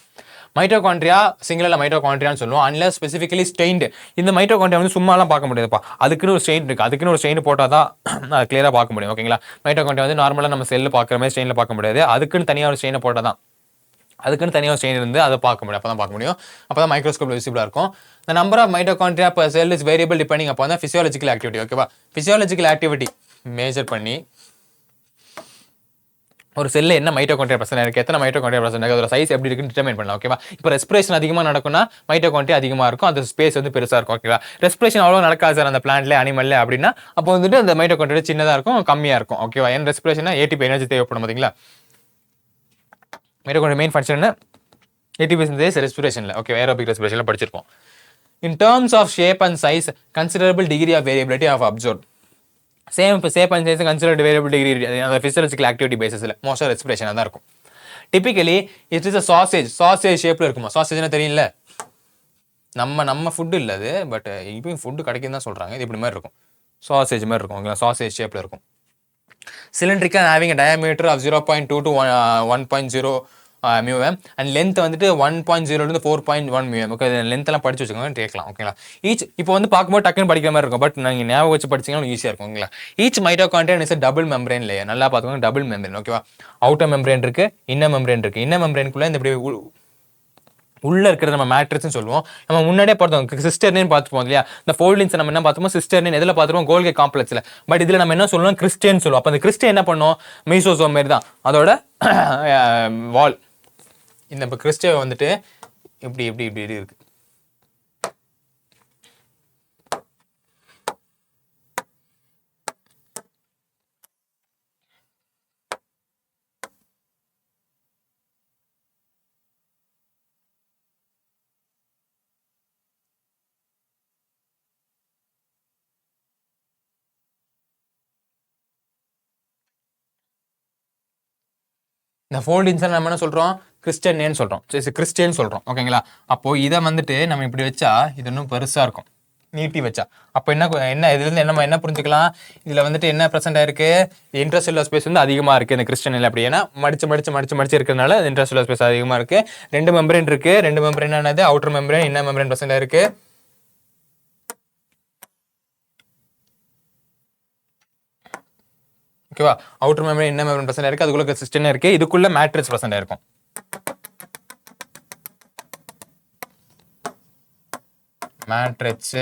மைட்டோகாண்ட்ரியா சிங்கிளா மைட்டோகாண்ட்ரியான்னு சொல்லுவோம். Unless specifically stained. இந்த மைட்டோகாண்ட்ரியா வந்து சும்மாலாம் பார்க்க முடியாதுப்பா, அதுக்குன்னு ஒரு ஸ்டெயின் இருக்கு. அதுக்குன்னு ஒரு ஸ்டெயின் போட்டால் தான் அது கிளியராக பார்க்க முடியும். ஓகேங்களா, மைட்டோகாண்ட்ரியா வந்து நார்மலாக நம்ம செல்லில் பார்க்குற மாதிரி ஸ்டெயினில் பார்க்க முடியாது. அதுக்குன்னு தனியாக ஒரு ஸ்டெயினை போட்டால் தான், அதுக்குன்னு தனியாக ஒரு ஸ்டெயின் இருந்து அதை பார்க்க முடியும். அப்போ தான் பார்க்க முடியும். அப்போ தான் மைக்ரோஸ்கோப் விசிபிளாக இருக்கும். The number of mitochondria per cell is variable depending upon the physiological activity. ஓகேவா, physiological activity மேஜர் பண்ணி ஒரு செல்ல என்ன மைட்டோகாண்ட்ரியா பிரச்சனை இருக்கு, எத்தனை மைட்டோகாண்ட்ரியா பிரச்சனை இருக்கு, அதோட சைஸ் எப்படி இருக்குன்னு டிட்டர்மைன் பண்ணலாம். ஓகேவா, இப்போ ரெஸ்பிரேஷன் அதிகமாக நடக்கும்னா மைட்டோகாண்ட்ரியா அதிகமாக இருக்கும், அது ஸ்பேஸ் வந்து பெருசாக இருக்கும். ஓகேவா, ரெஸ்பிரேஷன் அவ்வளோ நடக்காது சார் அந்த பிளான்ட்ல அனிமல்ல அப்படின்னா அப்போ வந்துட்டு அந்த மைட்டோகாண்ட்ரியா சின்னதாக இருக்கும், கம்மியாக இருக்கும். ஓகேவா, ஏன் ரெஸ்பிரேஷனா ஏடிபி எனர்ஜி தேவைப்படும். பார்த்தீங்களா, மைட்டோகாண்ட்ரியா மெயின் ஃபங்க்ஷன் ஏடிபி ரெஸ்பிரேஷன்ல. ஓகே, ஏரோபிக் ரெஸ்பிரேஷன்ல படிச்சிருப்போம். In terms of shape and size, considerable degree of variability of observed. Same shape and size, considerable variability degree on the physiological activity basis. Most of respiration தான் இருக்கும். Typically, it is a sausage shape இருக்குமா? sausage என்ன தெரியல, நம்ம food இல்ல அது, but இப்போ food கிடைக்குன்னு தான் சொல்றாங்க. இது இப்படி மாதிரி இருக்கும், sausage மாதிரி இருக்கும். sausage shapeல இருக்கும். Cylindrical having a diameter of 0.2 to 1.0 μm and length வந்துட்டு 1.0 இருந்து 4.1 μm. ஓகே, லென்த் எல்லாம் படிச்சு வச்சுக்கோங்க, கேட்கலாம். ஓகேங்களா, ஈச் இப்போ வந்து பார்க்கும்போது டக்குன்னு படிக்கிற மாதிரி இருக்கும், பட் நீங்க ஞாபகம் வச்சு படிச்சீங்கன்னா ஈஸியா இருக்கும். ஓகேங்களா, each mitochondria is a double membrane layer. நல்லா பார்த்துக்கோங்க, டபுள் மெம்பரேன். ஓகேவா, அவுட்டர் மெம்பரேன் இருக்கு, இன்னர் மெம்பரேன் இருக்கு. இன்னர் மெம்பரேனுக்குள்ள இந்த இப்படி உள்ள இருக்கிறது நம்ம மேட்ரிக்ஸ்னு சொல்லுவோம். நம்ம முன்னாடியே பார்த்தோம் சிஸ்டர்னு பார்த்துப்போம் இல்லையா, இந்த ஃபோல்டிங்ஸ் நம்ம என்ன பார்த்துப்போம், சிஸ்டர்னு எதில் பார்த்துப்போம், கோல்கி காம்ப்ளெக்ஸ்ல. பட் இதில் நம்ம என்ன சொல்லுவோம், கிறிஸ்டியன் சொல்லுவோம். அப்போ அந்த கிறிஸ்டியன் என்ன பண்ணுவோம், மெய்சோசோம் மாதிரி தான் அதோட வால். இந்த இப்போ கிறிஸ்டியோ வந்துட்டு இப்படி இப்படி இப்படி இருக்கு. இந்த ஃபோல்ட் இன்சைட் நம்ம என்ன சொல்கிறோம், கிறிஸ்டன்னு சொல்கிறோம், சரி கிறிஸ்டியன் சொல்கிறோம். ஓகேங்களா? அப்போது இதை வந்துட்டு நம்ம இப்படி வச்சா இது இன்னும் பெருசாக இருக்கும், நீட்டி வச்சா. அப்போ என்ன இதுலேருந்து நம்ம என்ன புரிஞ்சுக்கலாம், இதில் வந்துட்டு என்ன ப்ரெசென்ட் ஆயிருக்கு, இன்ட்ரசெல்லுலர் ஸ்பேஸ் வந்து அதிகமாக இருக்குது இந்த கிறிஸ்டனில். அப்படி ஏன்னா மடிச்சு இருக்கிறதுனால இன்ட்ரசெல்லுலர் ஸ்பேஸ் அதிகமாக இருக்குது. 2 மெம்பரேன் இருக்குது. 2 மெம்பரேன் என்னது, outer membrane, inner membrane present ஆயிருக்கு. ஓகேவா? Outer membrane, inner membrane present ஆயிருக்கு. அதுக்குள்ள கிறிஸ்டன் இருக்குது. இதுக்குள்ள மேட்ரிக்ஸ் ப்ரெசென்ட் ஆயிருக்கும். மேட்ரிக்ஸ்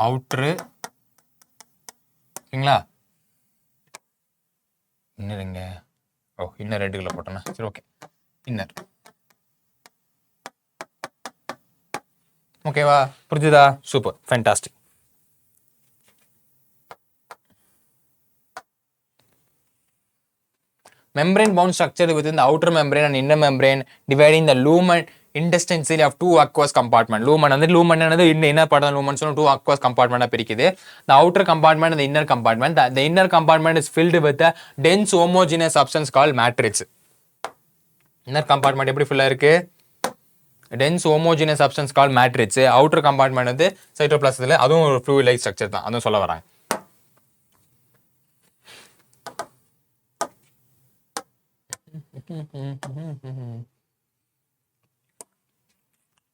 அவுட்ரு, ஓகேங்களா? இன்னர் எங்க, ஓ இன்னர் ரெண்டுக்குள்ள போட்டோம்னா சரி, ஓகே இன்னர். ஓகேவா? புரிஞ்சுதா? Super, fantastic. Membrane bound structure within the outer membrane and inner membrane, dividing the lumen intestinally of 2 aqueous compartment. Lumen and the lumen and the inner part of the lumen, so 2 aqueous compartment. The outer compartment and the inner compartment. The inner compartment is filled with a dense homogeneous substance called matrix. Inner compartment எப்படி full இருக்கு, dense homogeneous substance called matrix. Outer compartment வந்து cytoplasm, அதுவும் ஒரு fluid like structure தான், அதுவும் சொல்ல வராங்க.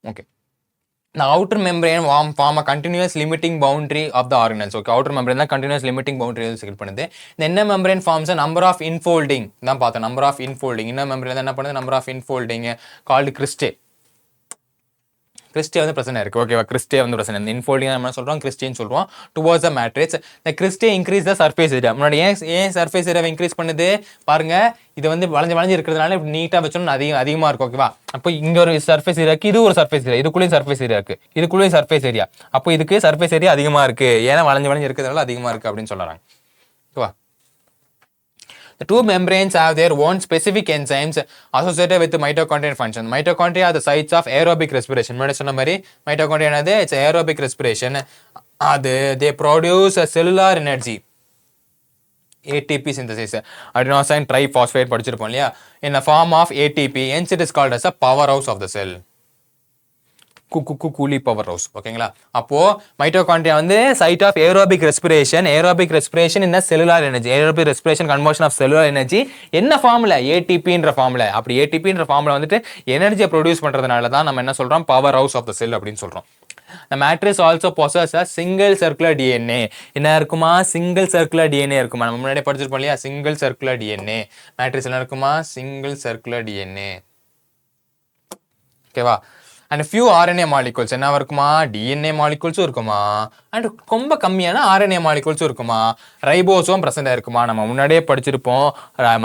Okay. The outer membrane form a continuous limiting boundary of the organelles. Okay, outer membrane is continuous limiting boundary. The inner membrane forms a number of infolding. Number of infolding. Inner membrane is number of infolding called cristae. Cristae வந்து பிரச்சனை இருக்கு. ஓகேவா? cristae வந்து பிரச்சனை. இந்த infolding நம்ம சொல்றோம், cristaeன்னு சொல்றோம். Towards the matrix, the cristae increase the surface area. முன்னாடி ஏன் surface area இன்க்ரீஸ் பண்ணுது பாருங்க. இது வந்து வளைஞ்சு இருக்கிறதுனால இப்படி நீட்டா வச்சோம்னா அதிகமா இருக்கும். ஓகேவா? அப்போ இங்க ஒரு சர்ஃபேஸ் ஏரியா இருக்கு, இது ஒரு சர்ஃபேஸ் ஏரியா, இதுக்குள்ளேயும் சர்ஃபேஸ் ஏரியா இருக்கு, இதுக்குள்ளேயும் சர்ஃபேஸ் ஏரியா. அப்போ இதுக்கு சர்ஃபேஸ் ஏரியா அதிகமா இருக்கு, ஏன்னா வளைஞ்சு இருக்கிறதுனால அதிகமா இருக்கு அப்படின்னு சொல்றாங்க. ஓகேவா? The two membranes have their own specific enzymes associated with the mitochondrial function. Mitochondria are the sites of aerobic respiration. Mitochondria it's aerobic respiration. They produce a cellular energy. ATP synthesis. Adenosine triphosphate படிச்சிருப்போம் இல்லையா? In the form of ATP. Hence it is called as a powerhouse of the cell. கூலி power house. ஓகேங்களா? அப்போ mitochondria வந்து site of aerobic respiration. Aerobic respiration in cellular energy. Aerobic respiration conversion of cellular energy என்ன ஃபார்ம்ல, ஏடிபின்ற ஃபார்ம்ல. அப்படி ஏடிபின்ற ஃபார்ம்ல வந்துட்டு எனர்ஜியை ப்ரொடியூஸ் பண்றதுனால தான் நம்ம என்ன சொல்றோம், பவர் ஹவுஸ் ஆஃப் த செல் அப்படின்னு சொல்றோம். The matrix also possesses a single circular DNA. என்ன இருக்குமா, சிங்கிள் சர்க்குலர் டிஎன்ஏ இருக்குமா. நம்ம முன்னாடியே படிச்சிருப்போம் இல்லையா, சிங்கிள் சர்க்குலர் டிஎன்ஏ. மேட்ரிக்ஸ் என்ன இருக்குமா, சிங்கிள் சர்க்குலர் டிஎன்ஏ. ஓகேவா? அண்ட் ஃபியூ ஆர்என்ஏ மாலிகூல்ஸ் என்ன இருக்குமா, டிஎன்ஏ மாலிகூல்ஸும் இருக்குமா, அண்ட் ரொம்ப கம்மியான ஆர்என்ஏ மாலிகூல்ஸும் இருக்குமா. ரைபோசோம் பிரசன்ட் ஆயிருக்குமா. நம்ம முன்னாடியே படிச்சிருப்போம்,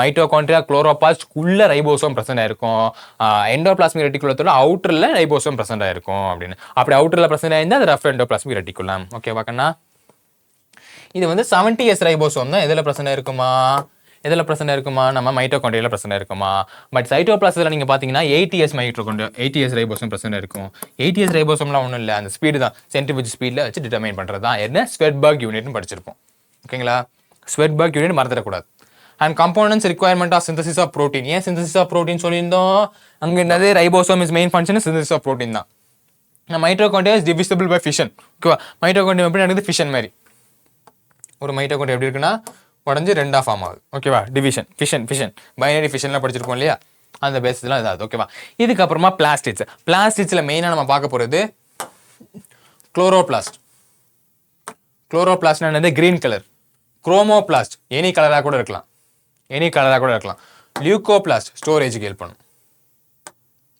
மைட்டோகாண்ட்ரியா குளோரோபிளாஸ்ட் உள்ள ரைபோசோம் பிரசன்ட் ஆயிருக்கும், எண்டோபிளாஸ்மிக் ரெட்டிகுலத்தோட அவுட்டர்ல ரைபோசோம் பிரசன்ட் ஆயிருக்கும் அப்படின்னு. அப்படி அவுட்டர்ல பிரசன்ட் ஆயிருந்தா அது ரஃப் எண்டோபிளாஸ்மிக் ரெட்டிகுலம். ஓகேவா கண்ணா? இது வந்து 70s ரைபோசோம் தான் எதில் பிரசன்ட் ஆயிருக்குமா, எதில் பிரச்சனை இருக்குமா, நம்ம மைட்டோகாண்ட்ரியால பிரச்சனை இருக்குமா. பட் சைட்டோபிளாஸ்மில் நீங்கள் பார்த்தீங்கன்னா 80s மைட்டோகாண்ட்ரியா, 80s ரைபோசோம் பிரச்சனை இருக்கும். 80s ரைபோசோம்லாம் ஒன்றும் இல்லை, அந்த ஸ்பீடு தான் சென்ட்ரிஃபியூஜ் ஸ்பீடில் வச்சு டிட்டர்மைன் பண்ணுறது தான் என்ன ஸ்வெட்பர்க் யூனிட்னு படிச்சிருப்போம். ஓகேங்களா? ஸ்வெட்பர்க் யூனிட் மறந்துடக்கூடாது. And components requirement of synthesis of protein. ஏன் சிந்தசிஸ் ஆஃப் ப்ரோட்டீன் சொல்லியிருந்தோம், அங்கே என்னது ribosome is main function synthesis of protein தான். Mitochondria is divisible by fission. ஓகேவா? மைட்டோகாண்ட்ரியா எப்படி நடக்குது, ஃபிஷன் மாதிரி. ஒரு மைட்டோகாண்ட்ரியா எப்படி இருக்குன்னா உடஞ்சி ரெண்டாக ஃபார்ம் ஆகுது. ஓகேவா? டிவிஷன், ஃபிஷன், பைனரி ஃபிஷன்லாம் படிச்சிருப்போம் இல்லையா, அந்த பேசிஸ்லாம் இதாகுது. ஓகேவா? இதுக்கப்புறமா பிளாஸ்டிட்ஸ். பிளாஸ்டிட்ஸில் மெயினாக நம்ம பார்க்க போகிறது குளோரோபிளாஸ்ட். குளோரோபிளாஸ்ட்னா என்னது, கிரீன் கலர். குரோமோபிளாஸ்ட் எனி கலராக கூட இருக்கலாம், லியூகோபிளாஸ்ட் ஸ்டோரேஜுக்கு ஹெல்ப் பண்ணும்.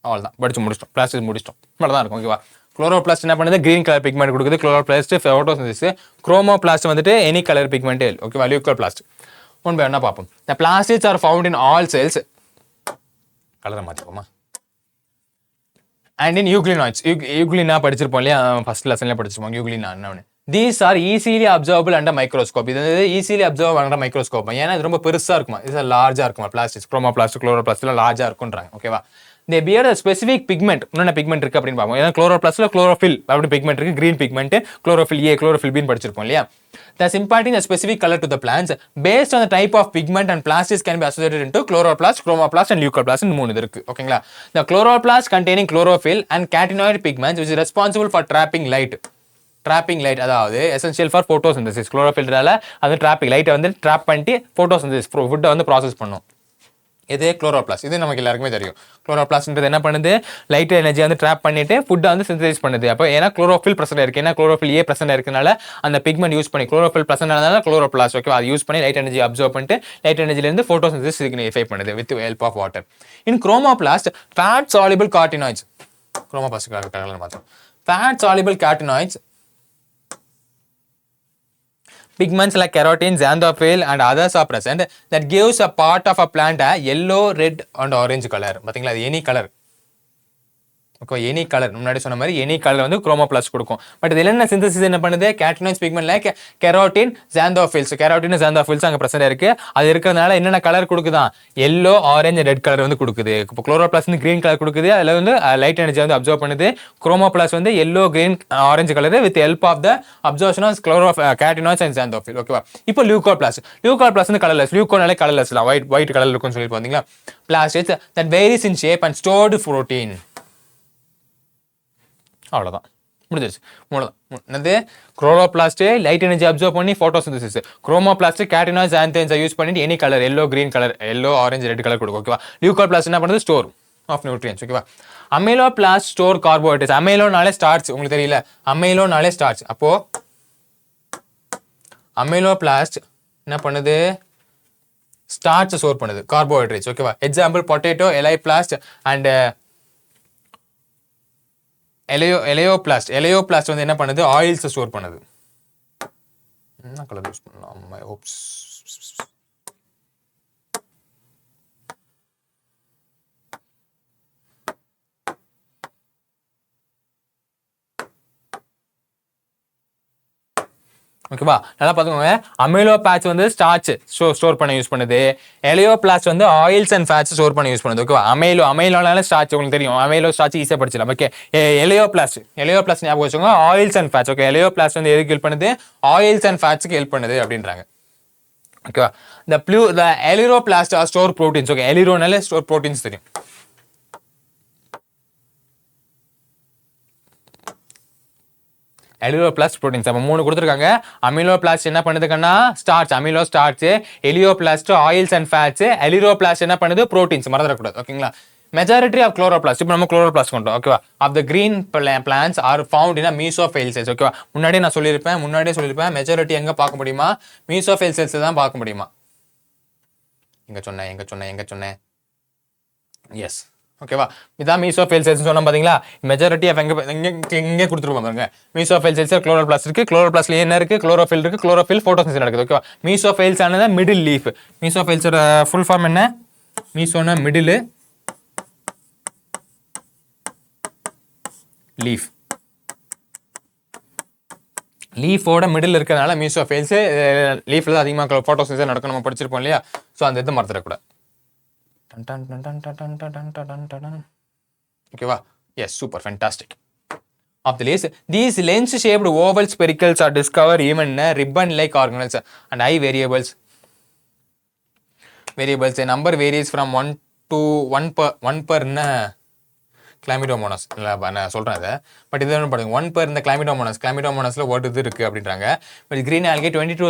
அவ்வளோதான், படிச்சு முடிச்சிட்டோம், பிளாஸ்டிக் முடிச்சிட்டோம், இவ்வளோ தான் இருக்கும். ஓகேவா? குளோரோபிளாஸ்ட் என்ன பண்ணுது, கிரீன் கலர் பிக்மெண்ட் கொடுக்குது. Chloroplast photosynthesis. குரோமோபிளாஸ்ட் வந்துட்டு எனி கலர் பிக்மெண்ட். ஓகேவா? லியூகோபிளாஸ்ட் ஒன் பை ஒன்னா பார்ப்போம். The plastids are found in all cells. கலரை மாற்றிப்போமா. And in யூக்ளினாய்ட்ஸ். யூக்ளினா படிச்சிருப்போம் இல்லையா, ஃபர்ஸ்ட் லெசன்ல படிச்சிருப்போம் யூக்ளினா என்ன. These are easily observable under microscope. இது வந்து ஈஸிலி அப்சர்வ் under microscope. ஏன்னா இது ரொம்ப பெருசாக இருக்குமா, இது லார்ஜாக இருக்குமா. பிளாஸ்டிக்ஸ், குரோமோபிளாஸ்ட், குளோரோபிளாஸ்ட் எல்லாம் லார்ஜாக இருக்குன்றாங்க. ஓகேவா? they bear a specific pigment. என்னென்ன pigment இருக்கு அப்படின்னு பார்ப்போம். ஏன்னா chloroplastல chlorophyll அப்படி pigment இருக்கு, green pigment, chlorophyll A, chlorophyll B ன்னு படிச்சிருப்போம் இல்லையா? Thus imparting a specific color to the plants based on the type of pigment and plastids can be associated into chloroplast, chromoplast and leucoplast ன்னு மூணு இருக்கு. ஓகேங்களா? The chloroplast containing chlorophyll and catenoid pigments which is responsible for trapping light. Trapping light அதாவது essential for photosynthesis. chlorophyllனால அது trapping light வந்து trap பண்ணிட்டு photosynthesis food வந்து process பண்ணும். இது குளோரோபிளாஸ்ட். இது நமக்கு எல்லாருக்குமே தெரியும். குளோரோபிளாஸ்ட்ன்றது என்ன பண்ணுது, லைட் எனர்ஜி வந்து ட்ராப் பண்ணிட்டு ஃபுட்டை வந்து சிந்தசைஸ் பண்ணுது. அப்போ ஏன்னா குளோரோஃபில் பிரசன்ட் இருக்கு, ஏன்னா குளோரோஃபில் ஏ பிரசன்ட் இருக்கனால அந்த பிக்மெண்ட் யூஸ் பண்ணி குளோரோஃபில் பிரசன்ட் ஆனதால குளோரோபிளாஸ்ட் ஓகே அது யூஸ் பண்ணி லைட் எனர்ஜி அப்சர்வ் பண்ணிட்டு லைட் எனர்ஜிலேருந்து ஃபோட்டோசிந்தசிஸ் சிக்னிஃபை பண்ணுது with help of water. In chromoplast fat soluble carotenoids, chromoplast பார்த்தோம். Fat soluble carotenoids pigments like keratin, xanthophyll and others are present that gives a part of a plant a yellow, red and orange color. பாத்தீங்களா, அது any color. Okay, any colour முன்னாடி சொன்ன மாதிரி any colour வந்து chromoplast கொடுக்கும். But இதில் என்ன synthesis என்ன பண்ணுது, carotenoids pigment like carotene, xanthophyll. Carotene xanthophyll அங்கே பிரசன்ட் இருக்கு. அது இருக்கிறதுனால என்னென்ன கலர் கொடுக்குதான், எல்லோ, ஆரஞ்சு, ரெட் கலர் வந்து கொடுக்குது. இப்போ குளோரோபிளாஸ்ட் வந்து கிரீன் கலர் கொடுக்குது, அதில் வந்து லைட் எனர்ஜி வந்து அப்சர்வ் பண்ணுது. குரோமோபிளாஸ்ட் வந்து yellow, green, orange colour with help of the observation of carotenoids and xanthophyll. ஓகேவா? இப்போ லியூகோபிளாஸ்ட் வந்து கலர்லெஸ். லியூகோனாலே கலர்லெஸ், ஒயிட் கலர் இருக்கும்னு சொல்லி பார்த்தீங்களா. Plastids that varies in shape and stored protein. அவ்வளோதான், முடிஞ்சிருச்சு. என்னது, குளோரோபிளாஸ்ட் லைட் எனர்ஜி அப்சர்வ் பண்ணி ஃபோட்டோசிந்தசிஸ், குரோமோபிளாஸ்ட் கேட்டனாய்ட்ஸ் ஆன்தென்ஸை யூஸ் பண்ணிட்டு any colour yellow, green colour, yellow, orange, red colour கொடுக்கும். ஓகேவா? லியூகோபிளாஸ்ட் என்ன பண்ணுது, ஸ்டோர் ஆஃப் நியூட்ரியன்ஸ். ஓகேவா? அமைலோபிளாஸ்ட் ஸ்டோர் கார்போஹைட்ரேட்ஸ். அமைலோனாலே ஸ்டார்ச், உங்களுக்கு தெரியல, அமைலோனாலே ஸ்டார்ச். அப்போ அமைலோபிளாஸ்ட் என்ன பண்ணுது, ஸ்டார்ச் ஸ்டோர் பண்ணுது, கார்போஹைட்ரேட்ஸ். ஓகேவா? எக்ஸாம்பிள் பொட்டேட்டோ, எலைபிளாஸ்ட் அண்ட் எலையோபிளாஸ்ட் வந்து என்ன பண்ணுது, ஆயில்ஸ் ஸ்டோர் பண்ணுது. என்ன கலர் யூஸ் பண்ணலாம், ஓகேவா? நல்லா பார்த்துக்கோங்க. அமைலோ பேட்ச் வந்து ஸ்டார்ச் ஸ்டோர் பண்ண யூஸ் பண்ணுது. எலியோபிளாஸ்ட் வந்து ஆயில்ஸ் அண்ட் ஃபேட்ஸ் ஸ்டோர் பண்ண யூஸ் பண்ணுது. ஓகேவா? அமைலோனால ஸ்டார்ச் உங்களுக்கு தெரியும், அமைலோ ஸ்டார்ச் ஈஸியாக படிச்சிடலாம். ஓகே, எலியோபிளாஸ்ட் ஞாபகம் வச்சுக்கோங்க, ஆயில்ஸ் அண்ட் ஃபேட்ஸ். ஓகே, எலியோபிளாஸ்ட் வந்து எதுக்கு ஹெல்ப் பண்ணுது, ஆயில்ஸ் அண்ட் ஃபேட்ஸ்க்கு ஹெல்ப் பண்ணுது அப்படின்றாங்க. ஓகேவா? The aleuroplast are store proteins. Okay, எலிரோனால ஸ்டோர் ப்ரோட்டீன்ஸ் தெரியும். எலியோபிளாஸ்ட் ப்ரோட்டீன்ஸ் அப்போ மூணு கொடுத்துருக்காங்க. அமிலோபிளாஸ்ட் என்ன பண்ணுதுன்னா starch, amylo starch. Elaioplast oils and fats. Aleuroplast என்ன பண்ணுது, ப்ரோட்டீன்ஸ். மறந்துடக்கூடாது. ஓகேங்களா? மெஜாரிட்டி ஆஃப் குளோரோபிளாஸ்ட், இப்போ நம்ம குளோரோபிளாஸ்ட் கொண்டோம். ஓகேவா? Of the green plants are found in mesophyll cells. ஓகேவா? முன்னாடியே சொல்லியிருப்பேன் மெஜாரிட்டி எங்கே பார்க்க முடியுமா, மீசோஃபைல் செல்ஸ் தான் பார்க்க முடியுமா. எங்க சொன்னேன் எஸ். ஓகேவா? இதான் மீசோஃபைல் செல்ஸ் சொன்னோம் பாத்தீங்களா. மெஜாரிட்டி ஆஃப் எங்க கொடுத்துருப்போம் பாருங்க. மீசோஃபைல் செல்ஸ் குளோரோபிளாஸ்ட் இருக்கு. குளோரோபிளாஸ்ட்ல என்ன இருக்கு, குளோரோஃபில் இருக்கு. குளோரோஃபில் ஃபோட்டோசிந்தசிஸ் நடக்குது. ஓகேவா? மீசோஃபைல்ஸ் ஆனது மிடில் லீஃப். மீசோஃபைல்ஸோட ஃபுல் ஃபார்ம் என்ன, மீசோனா மிடில், லீஃப். லீஃபோட மிடில் இருக்கிறதுனால மீசோஃபைல்ஸ். லீஃப்ல தான் அதிகமாக ஃபோட்டோசிந்தசிஸ் நடக்கும், நம்ம படிச்சிருப்போம் இல்லையா. ஸோ அந்த இதை மறந்துடக்கூடாது. ஓகேவா? Yes, super, fantastic. Of the list, these lens-shaped oval sphericals are discovered even in ribbon-like organelles and high variables. The number varies from 1 to 1 per Chlamydomonas. இல்லை நான் சொல்கிறேன் அதை, பட் இது ஒன்று பாருங்க, 1 per இந்த கிளாமிடோமோனஸில் ஒரு இது இருக்குது அப்படின்றாங்க. But green algae 20 to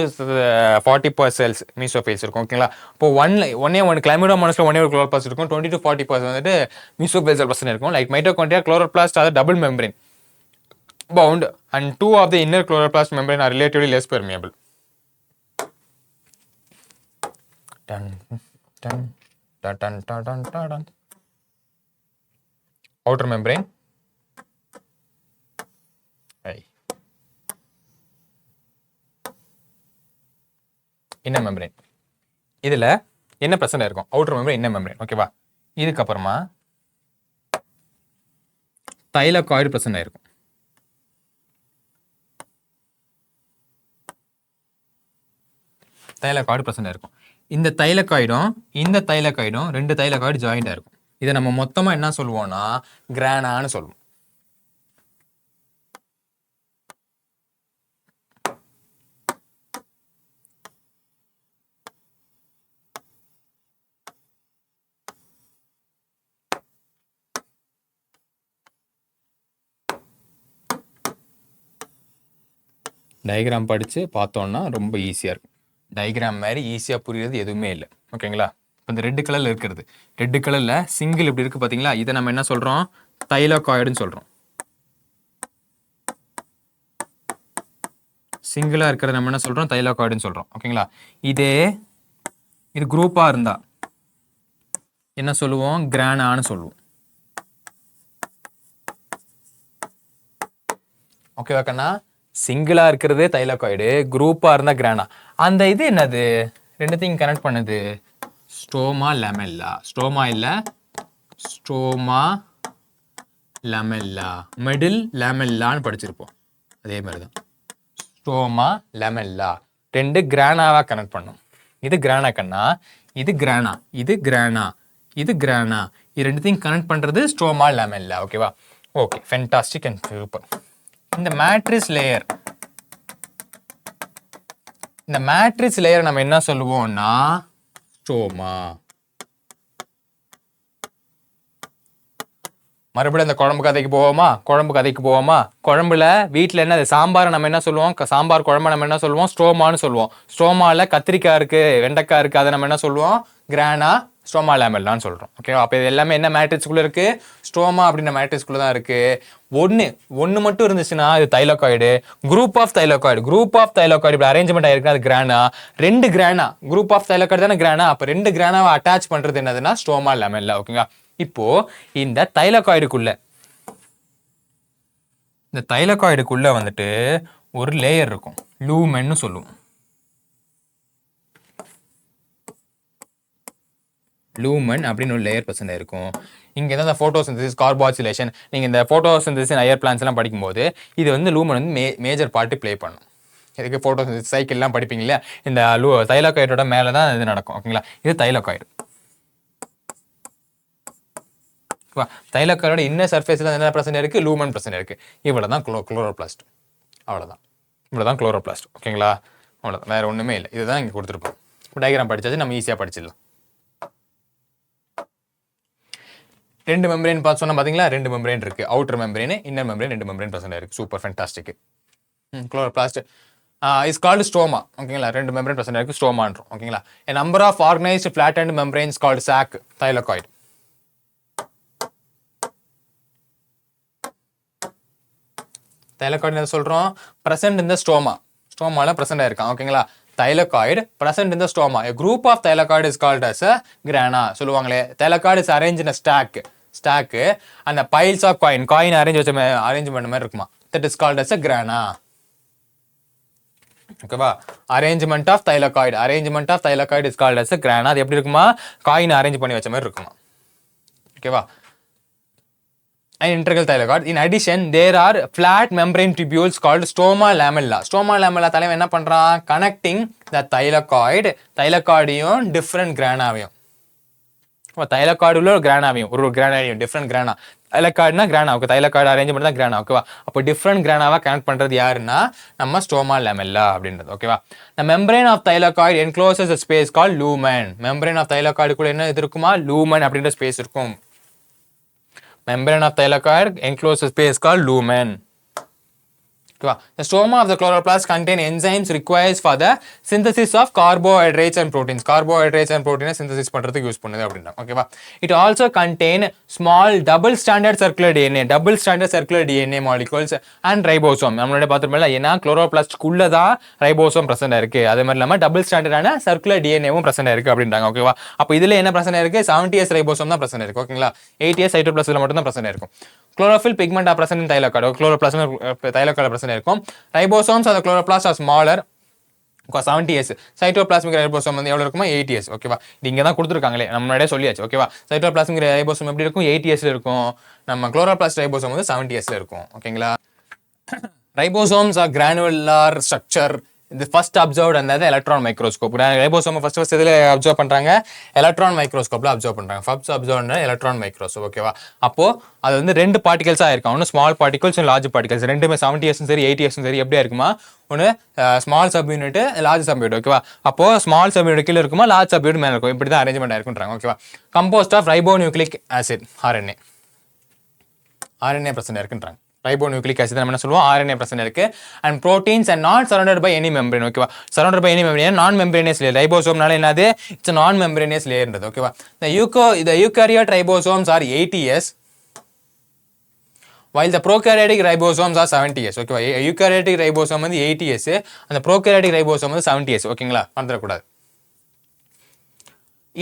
40 cells mesophylls இருக்கும். ஓகேங்களா? இப்போ ஒன் கிளாமிடோமோனஸில் ஒன்னே ஒரு குளோரோபிளாஸ்ட் இருக்கும். 20 to 40% வந்துட்டு மீசோஃபைல்ஸ் பர்சன்ட் இருக்கும். லைக் மைட்டோகாண்ட்ரியா, குளோரோபிளாஸ்ட் அது double membrane bound and 2 of the inner chloroplast membrane are relatively less permeable. Outer membrane, inner membrane. இதுல என்ன பிரச்சனை இருக்கும், outer membrane, inner membrane. ஓகேவா? இதுக்கு அப்புறமா தைலகாய்டு பிரச்சனை இருக்கும். தைலகாய்டு பிரச்சனை இருக்கும். இந்த தைலகாய்டும் 2 தைலகாய்டு ஜாயிண்டா இருக்கும். இதை நம்ம மொத்தமா என்ன சொல்லுவோம்னா கிரானான்னு சொல்லுவோம். டயக்ராம் படித்து பார்த்தோன்னா ரொம்ப ஈஸியாக இருக்கும். டயக்ராம் மாதிரி ஈஸியாக புரியுறது எதுவுமே இல்லை. ஓகேங்களா? இப்போ இந்த ரெட் கலரில் இருக்கிறது, ரெட் கலரில் சிங்கிள் இப்படி இருக்குது பார்த்தீங்களா? இதை நம்ம என்ன சொல்கிறோம்? தைலகாய்டுன்னு சொல்கிறோம். சிங்கிளாக இருக்கிறத நம்ம என்ன சொல்கிறோம்? தைலகாய்டுன்னு சொல்கிறோம். ஓகேங்களா? இது குரூப்பாக இருந்தால் என்ன சொல்லுவோம்? கிரானான்னு சொல்லுவோம். ஓகேவா கண்ணா? சிங்கிளா இருக்கிறது தைலகாய்டு, குரூப்பா இருந்தா கிரானா. அந்த இது என்னது? ரெண்டுத்தையும் கனெக்ட் பண்ணுது ஸ்ட்ரோமா லாமெல்லா. ஸ்ட்ரோமா இல்ல, ஸ்ட்ரோமா லாமெல்லா. மிடில் லாமெல்லான்னு படிச்சிருப்போம். அதே மாதிரி தான் ஸ்ட்ரோமா லாமெல்லா. ரெண்டு கிரானாவா கனெக்ட் பண்ணும். இது கிரானா கண்ணா, இது கிரானா, இது கிரானா, இது கிரானா. இது ரெண்டுத்தையும் கனெக்ட் பண்றது ஸ்ட்ரோமா லாமெல்லா. ஓகேவா? Okay, fantastic and super. இந்த மேட்ரிக்ஸ் லேயர், இந்த மேட்ரிக்ஸ் லேயர் நம்ம என்ன சொல்லுவோம்னா ஸ்ட்ரோமா. மறுபடியும் அந்த குழம்பு கதைக்கு போவோமா? குழம்புல வீட்டில் என்ன சாம்பார் நம்ம என்ன சொல்லுவோம்? சாம்பார் குழம்பு நம்ம என்ன சொல்லுவோம்? ஸ்ட்ரோமான்னு சொல்லுவோம். ஸ்ட்ரோமால கத்திரிக்காய் இருக்கு, வெண்டைக்காய் இருக்கு, அதை நம்ம என்ன சொல்லுவோம்? கிரானா, ஸ்ட்ரோமா லாமெல்லான்னு சொல்றோம். ஓகேவா? அப்போ இது எல்லாமே என்ன மேட்ரிக்ஸ்குள்ள இருக்கு? ஸ்ட்ரோமா அப்படின்ற மேட்ரிக்ஸ்குள்ள தான் இருக்கு. ஒன்று மட்டும் இருந்துச்சுன்னா இது தைலகாய்டு. குரூப் ஆஃப் தைலகாய்டு இப்படி அரேஞ்ச்மெண்ட் ஆயிருக்கு, அது கிரானா. ரெண்டு கிரானா, குரூப் ஆஃப் தைலகாய்டு தானே கிரானா. அப்போ ரெண்டு கிரானாவை அட்டாச் பண்றது என்னதுன்னா ஸ்ட்ரோமா லாமெல்லா. ஓகேங்களா? இப்போ இந்த தைலகாய்டுக்குள்ள வந்துட்டு ஒரு லேயர் இருக்கும், லூமென்னு சொல்லுவோம். லூமன் அப்படின்னு ஒரு லேயர் பர்சன்ட் இருக்கும். இங்கே தான் இந்த ஃபோட்டோசிந்தசிஸ், கார்பாக்சிலேஷன், நீங்கள் இந்த ஃபோட்டோசிந்தசிஸ் ஹையர் பிளான்ஸ்லாம் படிக்கும்போது இது வந்து லூமன் வந்து மேஜர் பார்ட்டு ப்ளே பண்ணும். இதுக்கு ஃபோட்டோசிந்தசிஸ் சைக்கிள்லாம் படிப்பீங்க இல்லையா? இந்த தைலகாய்டோட மேலே தான் இது நடக்கும். ஓகேங்களா? இது தைலகாய்டு. தைலகாய்டோட இன்னர் சர்ஃபேஸில் என்ன பிரச்சனை இருக்குது? லூமன் பிரச்சனை இருக்குது. இவ்வளோ தான் குளோரோபிளாஸ்ட். அவ்வளோதான், இவ்வளோ தான் குளோரோபிளாஸ்ட். ஓகேங்களா? அவ்வளோதான், வேறு ஒன்றுமே இல்லை. இதுதான் இங்கே கொடுத்துருப்போம். டயக்ராம் படிச்சாச்சு, நம்ம ஈஸியாக படிச்சிடலாம். ரெண்டு மெம்பரேன் பார்த்து சொன்னா பாத்தீங்களா? ரெண்டு மெம்பரேன் இருக்கு, அவுட்டர் மெம்பரேன், இன்னர் மெம்பரேன். ரெண்டு மெம்பரேன் பிரசன்ட் இருக்கு. Super, fantastic. Chloroplast is called stroma. ஓகேங்களா? ரெண்டு மெம்பரேன் பிரசன்ட் இருக்கு, ஸ்ட்ரோமான்றோம். ஓகேங்களா? a number of organized flattened membranes called sac, thylakoid. Thylakoid என்ன சொல்றோம்? பிரசன்ட் இந்த ஸ்ட்ரோமா. ஸ்ட்ரோமால பிரசன்ட் ஆயிருக்கான். ஓகேங்களா? thylakoid present in the stroma. A group of thylakoid is called as a grana. சொல்லுவாங்களே, thylakoid is arranged in a stack and the piles of coin arrangement மாதிரி இருக்குமா, that is called as a grana. ஓகேவா? arrangement of thylakoid is called as a grana. அது எப்படி இருக்குமா? Coin arrange பண்ணி வச்ச மாதிரி இருக்குமா. ஓகேவா? An integral thylakoid. In addition, there are flat membrane tubules called stroma lamella. Stroma lamella தலைவன் என்ன பண்றான்? Connecting the thylakoid different granaவையும். தைலகாய்டு உள்ள ஒரு கிரானாவையும், ஒரு கிரானாவையும், டிஃப்ரெண்ட் கிரானா. தைலகாய்டுனா கிரானா. ஓகே, தைலகாய்டு அரேஞ்ச்மெண்ட் தான் கிரானா. ஓகேவா? அப்போ டிஃப்ரெண்ட் கிரானாவா கனெக்ட் பண்றது யாருன்னா நம்ம ஸ்ட்ரோமா லாமெல்லா அப்படின்றது. ஓகேவா? The membrane of thylakoid encloses a space called lumen. membrane of thylakoid கூட என்ன இது இருக்குமா? lumen அப்படின்ற ஸ்பேஸ் இருக்கும். membrane of thylakoid encloses space called lumen. The stroma of the chloroplast contain enzymes required for the synthesis of carbohydrates and proteins. Carbohydrates and proteins synthesis பண்றதுக்கு use பண்ணுது அப்படின்னா. ஓகேவா? It also contain small double stranded circular DNA molecules and ribosome. நம்மளோட பார்த்துருப்போம்ல, ஏன்னா chloroplastக்குள்ள தான் ribosome present இருக்கு. அதே மாதிரி இல்லாம டபுள் ஸ்டாண்டர்டான சர்க்குலர் டிஎன்ஏவும் பிரசன்ட் இருக்கு அப்படின்றாங்க. ஓகேவா? அப்போ இதுல என்ன பிரச்சனை இருக்கு? 70s ரைபோசோம் தான் பிரசன்ட் இருக்கு. ஓகேங்களா? 80s சைட்டோபிளாஸ்ட்ல மட்டும் தான் பிரசன்ட் இருக்கும். Chlorophyll pigment are present in thylakoid. Chloroplast thylakoid present இருக்கும். Ribosomes of the chloroplast are smaller. 70s. Cytoplasmic ribosome வந்து எவ்வளவு இருக்குமா? 80s. ஓகேவா? இது இங்க தான் கொடுத்துருக்காங்களே, நம்ம முன்னாடியே சொல்லியாச்சு. ஓகேவா? Cytoplasmic ribosome எப்படி இருக்கும்? 80s இருக்கும். நம்ம chloroplast ribosome வந்து 70s இருக்கும். ஓகேங்களா? Ribosomes are granular structure the first observed அந்த எலக்ட்ரான் மைக்ரோஸ்கோப். ரைபோசோம் ஃபர்ஸ்ட் இதில் அப்சர்வ் பண்ணுறாங்க, எலக்ட்ரான் மைக்ரோஸ்கோப்பில் அப்சர்வ் பண்ணுறாங்க. First observe electron microscope. ஓகேவா? அப்போது அது வந்து 2 பார்ட்டிகல்ஸாக இருக்கும். ஒன்று ஸ்மால் பார்ட்டிகல்ஸ், லார்ஜ் பார்ட்டிகல்ஸ். ரெண்டுமே 70s சரி 80s சரி எப்படியா இருக்குமா? ஒன்று small sub unit, large sub unit. ஓகேவா? அப்போது ஸ்மால் சப் யூனிட் கீழே இருக்குமா, லார்ஜ் சப் யூனிட் மேலே இருக்கும். இப்படி தான் அரேஞ்ச்மெண்ட் ஆயிருக்குன்றாங்க. ஓகேவா? Composed of ribonucleic acid RNA. RNA பிரச்சனை இருக்குன்றாங்க. ரைபோநியூக்ளிக் ஆசிட் நம்ம என்ன சொல்லுவோம், ஆர்என்ஏ பிரச்சனை இருக்கு. And proteins and not surrounded by any membrane. ஓகேவா? Surrounded by any membrane, non membranous layer. ரைபோசோம்னால என்னது, இட்ஸ் நான் மெம்பரேனியஸ் லேயர்ன்றது. ஓகேவா? the eukaryote ribosomes are 80 years while the prokaryotic ribosomes are 70 years. ஓகேவா? eukaryotic ribosome வந்து 80 years, அந்த prokaryotic ribosome வந்து 70 years. ஓகேங்களா? மறந்துடக்கூடாது.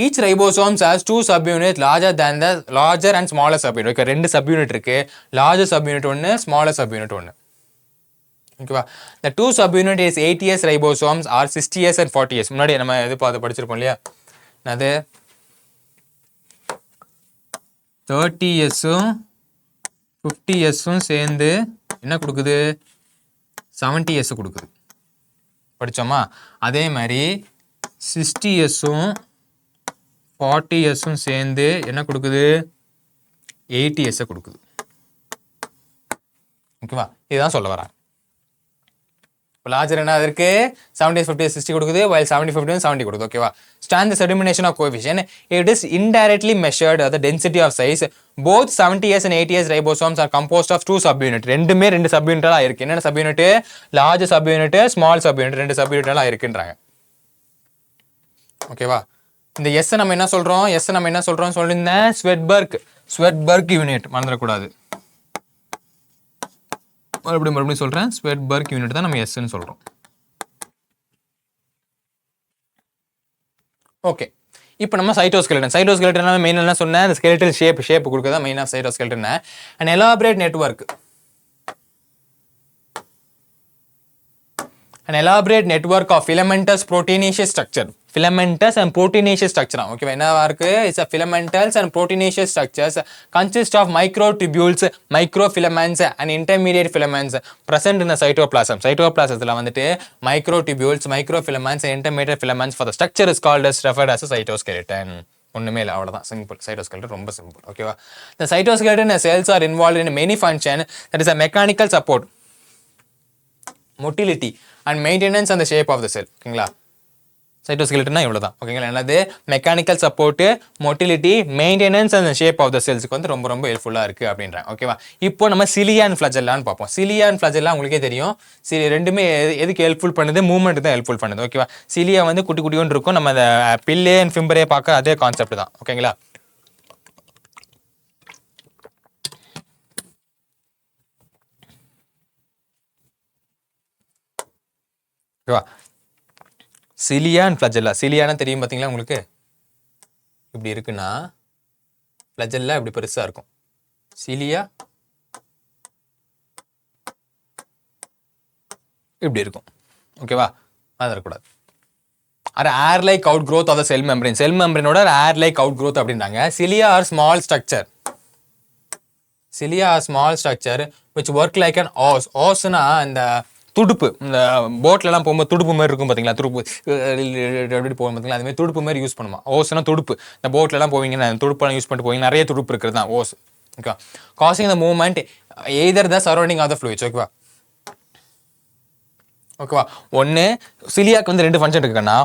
Each ribosome has 2 subunits larger and smaller subunit. Okay, 2 subunit இருக்கு. larger subunit ஒன்று, smaller subunit ஒன்று. ஓகேவா? the 2 subunit is 80s ribosomes are 60s and 40s. முன்னாடி நம்ம எது படிச்சிருப்போம் இல்லையா? அது 30sம் 50sம் சேர்ந்து என்ன கொடுக்குது, 70s கொடுக்குது. படிச்சோமா? அதே மாதிரி 60sம் 40sம் சேர்ந்து என்ன கொடுக்குது, 80s கொடுக்குது. ஓகேவா? இதுதான் சொல்ல வரேன். லார்ஜர் என்ன இருக்கு, 70s 50s 60 கொடுக்குது, while 70 50 70 கொடுக்குது. ஓகேவா? Stand the determination of coefficient. It is indirectly measured the density of size. Both 70s and 80s ribosomes are composed of 2 subunits. ரெண்டுமே 2 subunitலா இருக்கு. என்னென்ன subunit, large subunit, small subunit, 2 subunitலா இருக்குன்றாங்க. ஓகேவா? இந்த S நம்ம என்ன சொல்றோம் சொல்லிருந்தேன், ஸ்வெட்பர்க் யூனிட். மறந்துடக்கூடாது. மறுபடியும் சொல்றேன், ஸ்வெட்பர்க் யூனிட் தான் நம்ம எஸ்ன்னு சொல்றோம். ஓகே, இப்போ நம்ம சைட்டோஸ்கெலட்டன் மெயின் என்ன சொன்னேன், அந்த ஸ்கெலட்டல் ஷேப் கொடுக்குறதா main of cytoskeleton. an elaborate network of filamentous proteinaceous structure. Filamentous and proteinaceous structure. Okay, என்னவா இருக்கு, it's a filamentous and proteinaceous structures consist of microtubules, microfilaments and intermediate filaments present in the cytoplasm. Cytoplasmல வந்துட்டு microtubules, microfilaments and intermediate filaments for the structure is called as referred as a cytoskeleton. ஒண்ணுமே இல்லை, அவ்வளவுதான், simple. Cytoskeleton ரொம்ப simple. ஓகேவா? The cytoskeleton cells are involved in many functions. That is a mechanical support, motility and maintenance and the shape of the cell. ஓகேங்களா? சைட்டோஸ்கெலட்டன்னா இவ்வளவுதான். ஓகேங்களா? என்னது, mechanical support, motility, maintenance and shape of the செல்ஸ்க்கு வந்து ரொம்ப ரொம்ப ஹெல்ப்ஃபுல்லா இருக்கு அப்படின்றாங்க. ஓகேவா? இப்போ நம்ம சிலியா அண்ட் ஃப்ளஜெல்லான்னு பார்ப்போம். சிலியா அண்ட் ஃப்ளஜெல்லா உங்களுக்கே தெரியும், ரெண்டுமே எதுக்கு ஹெல்ப்ஃபுல் பண்ணுது, மூவ்மெண்ட் தான் ஹெல்ப்ஃபுல் பண்ணுது. ஓகேவா? சிலியா வந்து குட்டி குட்டியோன்னு இருக்கும், நம்ம அந்த பில்லே அண்ட் ஃபிம்பரே பார்க்க அதே கான்செப்ட் தான். ஓகேங்களா? ஓகேவா? சிலியா அண்ட் ஃப்ளஜெல்லா. சிலியானா தெரியும் பார்த்தீங்களா உங்களுக்கு, இப்படி இருக்குன்னா ஃப்ளஜெல்லா இப்படி பெருசா இருக்கும். சிலியா இப்படி இருக்கும். ஓகேவா? அது இருக்கக்கூடாது. அது hair like outgrowth of the cell membrane. Cell மெம்பரேனோட ஏர் லைக் அவுட் க்ரோத் அப்படின்றாங்க. Cilia are small structure. Cilia are small structure which work like an os. osனா இந்த துடுப்பு, இந்த போட்லலாம் போகும்போது துடுப்பு மாதிரி இருக்கும் பார்த்தீங்களா, துடுப்பு எப்படி போகும் பார்த்தீங்களா, அதுமாதிரி துடுப்பு மாதிரி யூஸ் பண்ணுமா. ஓஸ்னா துடுப்பு. இந்த போட்லலாம் போவீங்கன்னா துடுப்பெல்லாம் யூஸ் பண்ணிட்டு போவீங்க, நிறைய துடுப்பு இருக்கிறது தான் ஓஸ். Okay, causing the movement either the surrounding of the fluids. ஓகேவா? ஓகேவா? ஒன்று சிலியாக்கு வந்து 2 ஃபங்க்ஷன் இருக்குன்னா,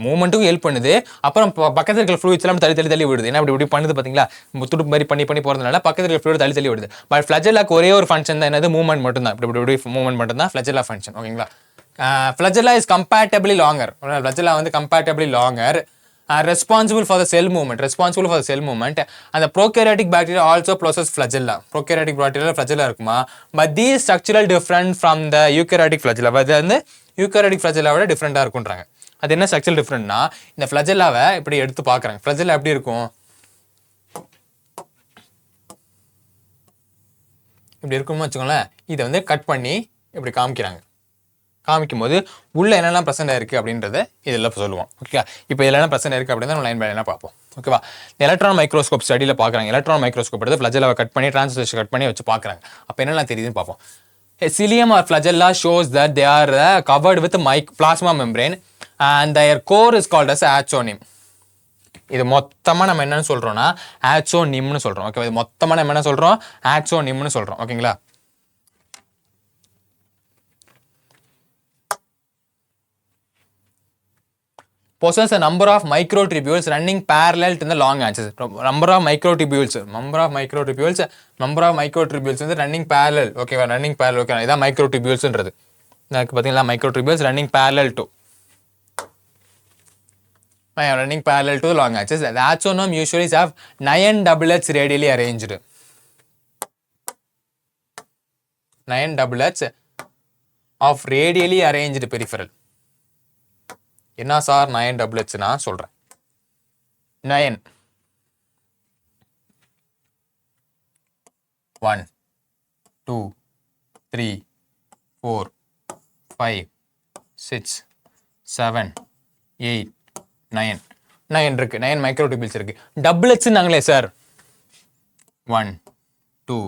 மூவ்மெண்ட்டுக்கும் ஹெல்ப் பண்ணுது, அப்புறம் பக்கத்தில் இருக்கிற ஃப்ளூயிட்ஸ் எல்லாம் தள்ளி விடுது. ஏன்னா இப்படி பண்ணுது பார்த்தீங்களா, துடுப்பு மாதிரி பண்ணி போகிறதுனால பக்கத்தில் இருக்கிற ஃப்ளூயிட் தள்ளி விடுது. பட் ஃப்ளஜெல்லாக்கு ஒரே ஒரு ஃபங்க்ஷன் தான், என்னது, மூவ்மெண்ட் மட்டும் தான். இப்படி மூவ்மெண்ட் மட்டும் தான் ஃப்ளஜெல்லா ஃபங்க்ஷன். ஓகேங்களா? Flagella is comparatively longer. Flagella வந்து comparatively longer, responsible for the cell movement. And the prokaryotic bacteria also possess flagella. Prokaryotic bacteria flagella இருக்குமா, but these structural different from the eukaryotic flagella. அது வந்து eukaryotic flagella விட டிஃப்ரெண்டா இருக்குன்றாங்க. அது என்ன structural டிஃப்ரெண்ட்னா, இந்த ஃப்ளஜெல்லாவை இப்படி எடுத்து பார்க்குறாங்க. ஃப்ளஜெல்லா எப்படி இருக்கும், இப்படி இருக்கும்னு வச்சுக்கோங்களேன். இதை வந்து கட் பண்ணி இப்படி காமிக்கும் போது உள்ள என்னெல்லாம் பிரசன்ட் ஆயிருக்கு அப்படின்றத இதெல்லாம் சொல்லுவோம். ஓகே, இப்போ இதெல்லாம் பிரசன்ட் ஆயிருக்கு அப்படின்னு நம்ம லைன் பை லைனாக பார்ப்போம். ஓகேவா? எலக்ட்ரான் மைக்ரோஸ்கோப் ஸ்டடியில் பார்க்குறாங்க. எலக்ட்ரான் மைக்ரோஸ்கோப் எடுத்து ஃப்ளஜெல்லாவை கட் பண்ணி டிரான்ஸ்லேஷன் கட் பண்ணி வச்சு பார்க்குறாங்க. அப்போ என்னெல்லாம் தெரியுதுன்னு பார்ப்போம். cilium or flagella shows that they are covered with plasma membrane and their core is called as axonium. இது மொத்தமா நம்ம என்னன்னு சொல்றோம்னா axoniumனு சொல்றோம். ஓகே, இது மொத்தமா நம்ம என்ன சொல்றோம்? axoniumனு சொல்றோம். ஓகேங்களா? Possess a number of microtubules running parallel to the long axis. Number of microtubules வந்து running parallel. Okay, running parallel. Okay, இதான் microtubulesன்றது. எனக்கு பாத்தீங்களா microtubules running parallel to the long axis. The axonome usually have 9 doublets radially arranged. 9 doublets of radially arranged peripheral. என்ன sir 9 doublets நான் சொல்றேன். 9 1 2 3 4 5 6 7 8 9 9 இருக்கு. 9 மைக்ரோடியூபிள்ஸ் இருக்கு. டபுளட்ஸ் நாங்களே சார் 1 2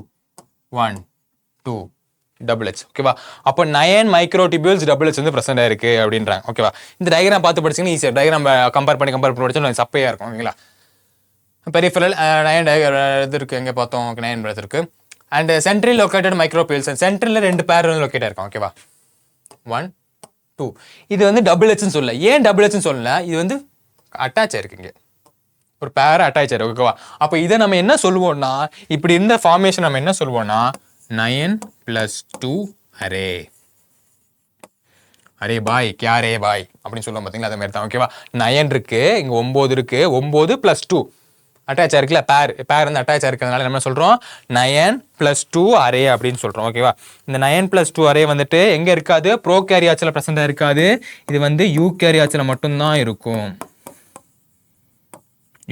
1 2 டபுளட்ஸ். ஓகேவா? அப்போ 9 மைக்ரோடியூபிள்ஸ் டபுளட்ஸ் வந்து பிரசன்ட் ஆயிருக்கு அப்படின்றாங்க. ஓகேவா? இந்த டயக்ராம் பார்த்து படிச்சீங்கன்னா ஈஸியா டயக்ராம் கம்பேர் பண்ணி படிச்சா சப்பையா இருக்கும். ஓகேங்களா? பெரிஃபரல் 9 இது இருக்கு. எங்க பார்த்தோம்? 9 இருக்கு. அண்ட் சென்ட்ரல் லொகேட்டட் மைக்ரோடியூபிள்ஸ் சென்ட்ரல்ல 2 பேர் வந்து லொகேட் ஆயிருக்கும். ஓகேவா? 1 2 இது வந்து டபுளட்ஸ்னு சொல்லல. ஏன் டபுளட்ஸ்னு சொல்லல? இது வந்து அட்டாச் ஆயிருக்குங்க. ஒரு பேர் அட்டாச் ஆயிருக்கு. ஓகேவா? அப்போ இதை நம்ம என்ன சொல்லுவோம்னா, இப்படி இருந்த ஃபார்மேஷன் நம்ம என்ன சொல்லுவோம்னா 9 + 2 அரே. அரே பாய் கே அரே பாய் அப்படின்னு சொல்லுவோம். பார்த்தீங்களா? அதே மாதிரி தான். ஓகேவா? 9 இருக்கு, இங்க 9 இருக்கு. 9 + 2 அட்டாச் ஆயிருக்குல்ல. பேர் வந்து அட்டாச் ஆயிருக்கிறதுனால நம்ம சொல்றோம் 9 + 2 அரே அப்படின்னு சொல்றோம். ஓகேவா? இந்த 9 + 2 அரே வந்துட்டு எங்க இருக்காது? ப்ரோகாரியாட்ஸ்ல பிரசன்டா இருக்காது. இது வந்து யூகாரியாட்ஸ்ல மட்டும்தான் இருக்கும்.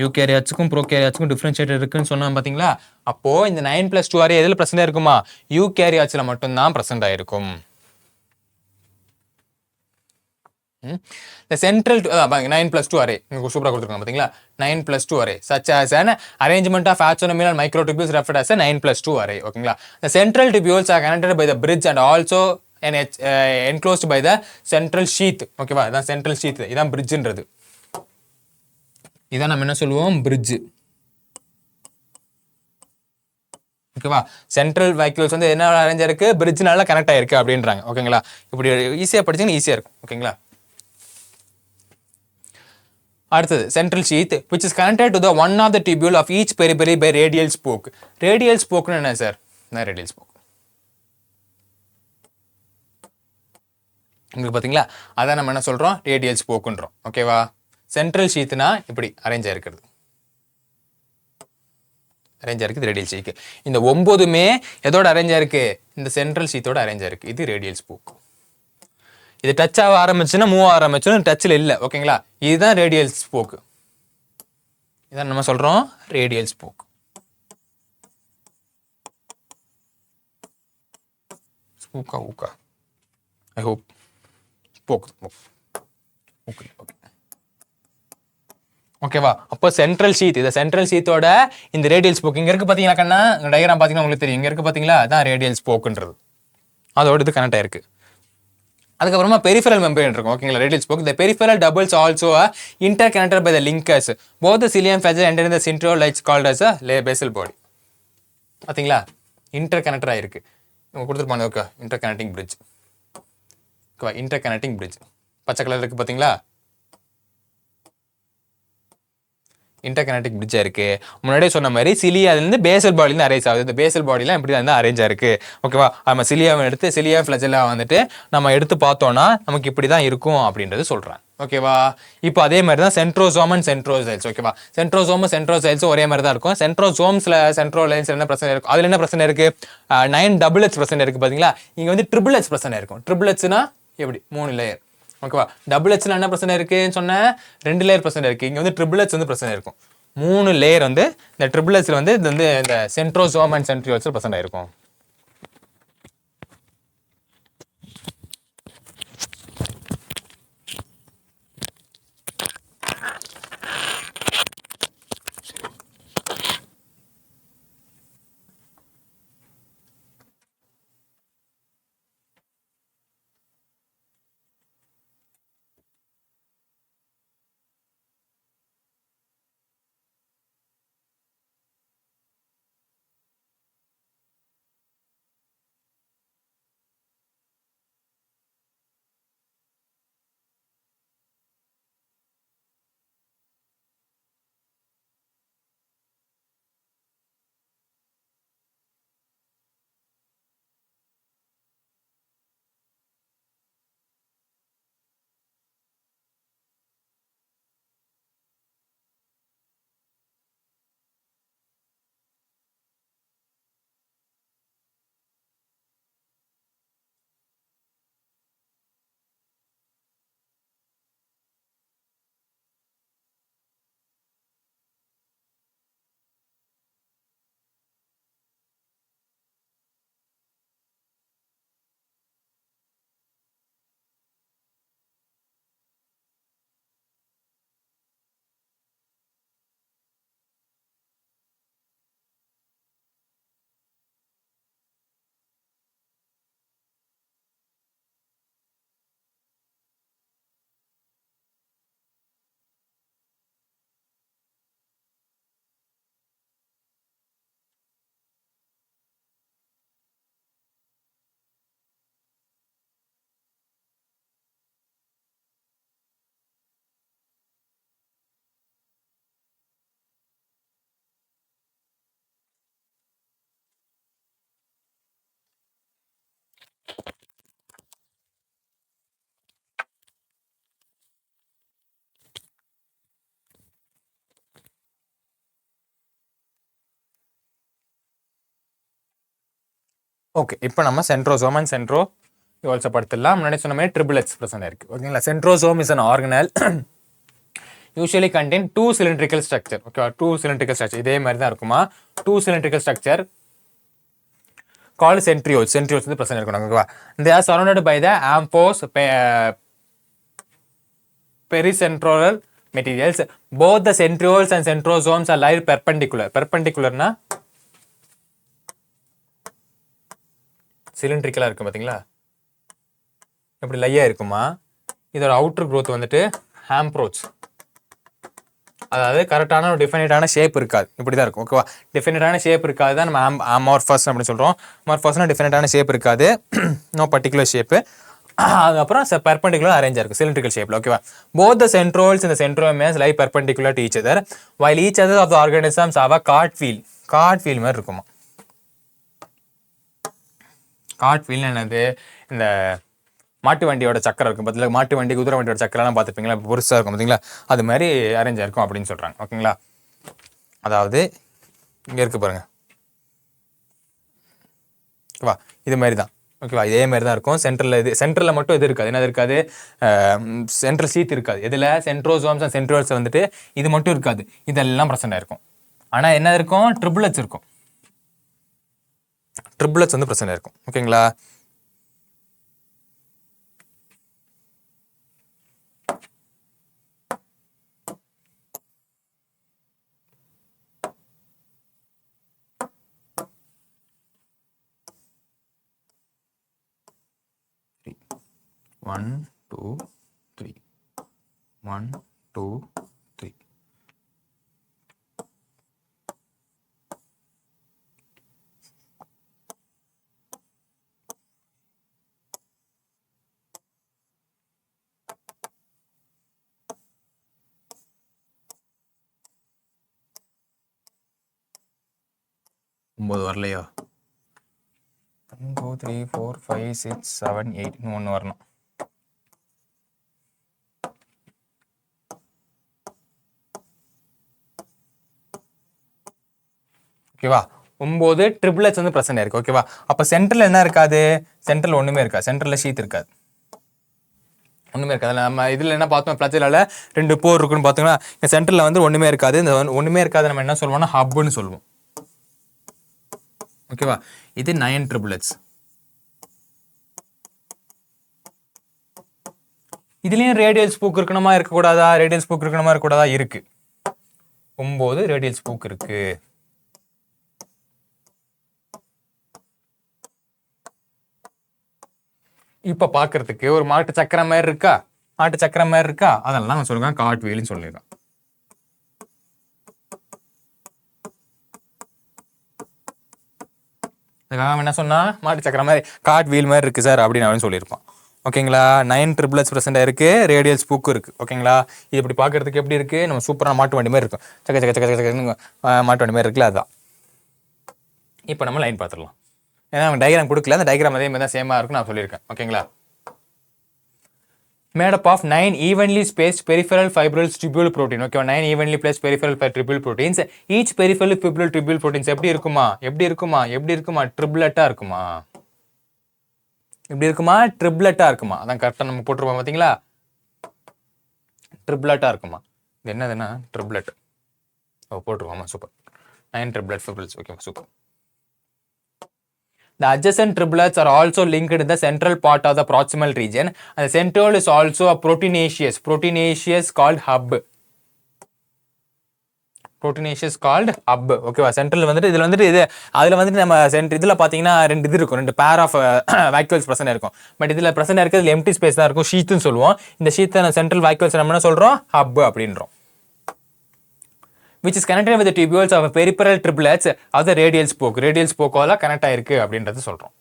யூகேரியாட்ஸ்க்கும் ப்ரோகேரியாட்ஸ்க்கும் டிஃபரன்ஷியேட் இருக்குன்னு சொன்னோம் பார்த்தீங்களா? அப்போ இந்த 9 + 2 அரே எதில் பிரசன்ட் ஆயிருக்குமா? யூகேரியாட்ஸ்ல மட்டும்தான் பிரசன்ட் ஆயிருக்கும். The central 9 + 2 array சூப்பரா கொடுத்துருக்காங்க பார்த்தீங்களா? 9 + 2 array such as an arrangement of axonomal microtubules referred as a 9 + 2 array. ஓகேங்களா? The central tubules are connected by the bridge and also enclosed by the central sheath. ஓகேவா? இதான் central sheath. இதான் bridgeன்றது. இதான் நம்ம என்ன சொல்லுவோம்? bridge. ஓகேவா? சென்ட்ரல் வைக்கிள்ஸ் வந்து என்ன அரேஞ்ச் ஆயிருக்கு? பிரிட்ஜ்னால கனெக்ட் ஆயிருக்கு அப்படின்றாங்க. ஓகேங்களா? இப்படி ஈஸியா படிச்சீங்கன்னா ஈஸியா இருக்கும். ஓகேங்களா? அடுத்தது central sheath which is connected to the one of the tubule of each periphery by radial spoke. radial spoke என்ன சார்? நான் radial spoke. உங்களுக்கு பாத்தீங்களா? அதான் நம்ம என்ன சொல்றோம்? radial spokeன்றோம். ஓகேவா? சென்ட்ரல் ஷீத்னா இப்படி அரேஞ்ச் ஆயிருக்கிறது. அரேஞ்ச் ஆயிருக்கு ரேடியல் ஷீத். இந்த 9மே எதோட அரேஞ்ச் ஆயிருக்கு? இந்த சென்ட்ரல் ஷீத்தோட அரேஞ்ச் ஆயிருக்கு. இது ரேடியல் ஸ்போக். இது டச் ஆக ஆரம்பிச்சுன்னா மூவ் ஆரம்பிச்சுன்னா டச்சில் இல்லை. ஓகேங்களா? இதுதான் ரேடியல் ஸ்போக். இதான் நம்ம சொல்றோம் ரேடியல் ஸ்போக். ஸ்போக்கா ஊக்கா I hope spoke. Okay okay ஓகேவா? அப்போ சென்ட்ரல் ஷீத், இந்த சென்ட்ரல் ஷீத்தோட இந்த ரேடியல் ஸ்போக் இங்க இருக்கு. பாத்தீங்கன்னா கண்ணா டயக்ராம் பாத்தீங்கன்னா உங்களுக்கு தெரியும். இங்க இருக்கு பாத்தீங்களா? அதான் ரேடியல் ஸ்போக்ன்றது. அதோட இது கனெக்ட் ஆயிருக்கு. அதுக்கப்புறமா பெரிஃபரல் மெம்பரேன் இருக்கும். ஓகேங்களா? Radial spoke. இந்த peripheral doubles also interconnected by the linkers. Both the cilium flagella enter in the centrolite called as a basal body. பாத்தீங்களா? இன்டர்கனெக்டர் ஆயிருக்கு. இவங்க கொடுத்துருப்பாங்க. Okay, interconnecting bridge. ஓகேவா? இன்டர்கனெக்டிங் பிரிட்ஜ் பச்சை கலர் இருக்கு பாத்தீங்களா? இன்டர்கனெக்டிங் பிரிட்ஜா இருக்கு. முன்னாடியே சொன்ன மாதிரி சிலியா இருந்து பேசல் பாடியில அரேஞ்ச் ஆகுது. இந்த பேசல் பாடிலாம் இப்படி தான் அரேஞ்ச் ஆயிருக்கு. ஓகேவா? நம்ம சிலியாவை எடுத்து சிலியா ஃபிளஜெல்லா வந்துட்டு நம்ம எடுத்து பார்த்தோம்னா நமக்கு இப்படி தான் இருக்கும் அப்படின்றது சொல்றாங்க. ஓகேவா? இப்போ அதே மாதிரி தான் சென்ட்ரோசோம் அண்ட் சென்ட்ரோசைல்ஸ். ஓகேவா? சென்ட்ரோசோம் சென்ட்ரோசைல்ஸும் ஒரே மாதிரி தான் இருக்கும். சென்ட்ரோசோம்ஸ்ல சென்ட்ரோலைன்ஸ் என்ன பிரச்சனை இருக்கும்? அதுல என்ன பிரச்சனை இருக்கு? 9 டபுள்எட்ஸ் பிரச்சனை இருக்கு பாத்தீங்களா? இங்க வந்து ட்ரிபிள்எட்ஸ் பிரச்சனை இருக்கும். ட்ரிபிள்எட்ஸ்னா எப்படி? 3 லேயர். ஓகேவா? டபுள்எட்ஸ்ல என்ன பிரச்சனை இருக்குன்னு சொன்ன 2 லேயர் பிரச்சனை இருக்கு. இங்க வந்து ட்ரிபிள்எட்ஸ் வந்து பிரச்சனை இருக்கும். 3 லேயர் வந்து இந்த ட்ரிபிள்எட்ஸ்ல வந்து இது வந்து இந்த சென்ட்ரோசோம் அண்ட் சென்ட்ரியோல்ஸ்ல பிரச்சனை இருக்கும். ஓகே, இப்போ நம்ம சென்ட்ரோசோம் அண்ட் சென்ட்ரோயோல்ஸை படுத்திடலாம். முன்னாடி சொன்ன மாதிரி ட்ரிபிளெட்ஸ் பிரசன்ட் இருக்கு. ஓகேங்களா? Centrosome is an organelle usually contain 2 cylindrical structure. ஓகேவா? 2 cylindrical structure இதே மாதிரி தான் இருக்குமா. 2 cylindrical structure called centrioles. Centrioles வந்து பிரசன்ட் இருக்கும். ஓகேவா? They are surrounded by the amorphous pericentral materials. Both the centrioles and centrosomes are lie perpendicular. Perpendicular na cylindrical இருக்கும் பாத்தீங்களா? இப்படி லையா இருக்குமா. இதோட அவுட்டர் growth வந்துட்டு amorphous. அதாவது கரெக்டான ஒரு டிஃபைனைட்டான ஷேப் இருக்காது. இப்படி தான் இருக்கும். ஓகேவா? டிஃபைனைட்டான ஷேப் இருக்காது தான் நம்ம அமார்ஃபஸ் அப்படின்னு சொல்கிறோம். அமார்ஃபஸ்னா டிஃபைனைட்டான ஷேப் இருக்காது. No particular shape. அதுக்கப்புறம் பெர்பெண்டிகுலர் அரேஞ்சாக இருக்கும் சிலிண்ட்ரிக்கல் ஷேப்பில். ஓகேவா? போத் த சென்ட்ரோல்ஸ் இந்த centromeres lie perpendicular to each other while each other of the organisms have a cartwheel மாதிரி இருக்குமா. கார்ட் வீல் என்னது? இந்த மாட்டு வண்டியோட சக்கரம் இருக்கும் பார்த்தீங்களா? மாட்டு வண்டி குதிரை வண்டியோட சக்கரெல்லாம் பார்த்துப்பீங்களா? பெருசாக இருக்கும் பார்த்தீங்களா? அது மாதிரி அரேஞ்சாக இருக்கும் அப்படின்னு சொல்கிறாங்க. ஓகேங்களா? அதாவது இங்கே இருக்கு பாருங்க. ஓகேவா? இது மாதிரி தான். ஓகேவா? இதே மாதிரி தான் இருக்கும். சென்ட்ரலில் மட்டும் எது இருக்காது. என்னது இருக்காது? சென்ட்ரல் ஷீத் இருக்காது. எதில்? சென்ட்ரோசோம்ஸ் அண்ட் சென்ட்ரோல்ஸ் வந்துட்டு இது மட்டும் இருக்காது. இதெல்லாம் ப்ரெசென்ட் ஆயிருக்கும். ஆனால் என்ன இருக்கும்? ட்ரிபிளட்ஸ் இருக்கும். ட்ரிபிளட்ஸ் வந்து ப்ரெசென்ட் ஆயிருக்கும். ஓகேங்களா? One, two, three. 1, 2, 3. ஒன்பது வரலையா? 1, 2, 3, 4, 5, 6, 7, 8 இன்னும் ஒன்று வரணும். ஓகேவா? 9 ட்ரிபிளட்ஸ் வந்து பிரசன்ட் இருக்கு. ஓகேவா? அப்போ சென்ட்ரல் என்ன இருக்காது? சென்ட்ரல் ஒன்றுமே இருக்காது. சென்ட்ரலில் ஷீத் இருக்காது. ஒன்றுமே இருக்காது. நம்ம இதில் என்ன பார்த்தோம்? பிளச்சிலால 2 போர் இருக்குன்னு பார்த்தோம்னா இந்த சென்ட்ரலில் வந்து ஒன்றுமே இருக்காது. இந்த ஒன்றுமே இருக்காது நம்ம என்ன சொல்லுவோம்னா ஹப்னு சொல்லுவோம். ஓகேவா? இது 9 ட்ரிபிளட்ஸ். இதுலேயும் ரேடியல் ஸ்பூக் இருக்கணுமா இருக்கக்கூடாதா? ரேடியல் ஸ்பூக் இருக்கணுமா இருக்கக்கூடாதா? இருக்கு. 9 ரேடியல் ஸ்பூக் இருக்கு. இப்போ பார்க்கறதுக்கு ஒரு மாட்டு சக்கரம் மாதிரி இருக்கா? மாட்டு சக்கரம் மாதிரி இருக்கா? அதெல்லாம் நான் சொல்லுவேன் கார்ட் வீல்னு சொல்லிடுறேன். அதுக்காக என்ன சொன்னா மாட்டு சக்கரம் மாதிரி கார்ட் வீல் மாதிரி இருக்கு சார் அப்படின்னு அவன் சொல்லியிருப்பான். ஓகேங்களா? 9 ட்ரிபிளட்ஸ் பிரசன்ட் இருக்கு. ரேடியல் ஸ்பூக் இருக்கு. ஓகேங்களா? இது இப்படி பார்க்கறதுக்கு எப்படி இருக்கு? நம்ம சூப்பரான மாட்டு வண்டி மாதிரி இருக்கும். சக்க சக்க சக்க சக்கன்னு மாட்டு வண்டி மாதிரி இருக்குல்ல, அதுதான். இப்போ நம்ம லைன் பார்த்துடலாம். ஏன்னா அவங்க டயக்ராம் கொடுக்கல. அந்த டயக்ராம் அதே மாதிரி தான் சேமாக இருக்குன்னு நான் சொல்லியிருக்கேன். ஓகேங்களா? made up of 9 evenly spaced peripheral fibrous tubule protein. Okay, 9 evenly placed peripheral tubule proteins. Each peripheral fibrous tubule proteins எப்படி இருக்குமா? எப்படி இருக்குமா? எப்படி இருக்குமா? ட்ரிப்ளெட்டா இருக்குமா? எப்படி இருக்குமா? ட்ரிப்ளெட்டா இருக்குமா? அதான் கரெக்டாக நம்ம போட்டுருப்போம் பார்த்தீங்களா? ட்ரிப்ளெட்டா இருக்குமா? இது என்னதுன்னா ட்ரிப்ளெட். ஓ போட்டுருவோம். Super. 9 triplet fibrils. Okay super. The adjacent triplets are also linked in the central part of the proximal region. And the centriole is also a proteinaceous called hub. Proteinaceous called hub. Okay, central வந்துட்டு இதுல வந்துட்டு இது அதுல வந்துட்டு நம்ம இதுல பாத்தீங்கன்னா ரெண்டு இது இருக்கும். ரெண்டு pair of vacuoles present இருக்கும். பட் இதுல present இருக்கிறது empty space தான் இருக்கும். sheath னு சொல்லுவோம். இந்த sheath central vacuoles நம்ம என்ன சொல்றோம்? hub அப்படின்றோம். Which is connected with the tubules of peripheral triplets of the radial spoke. Radial spoke ஓல கனெக்ட் ஆயிருக்கு அப்படின்றது சொல்றோம்.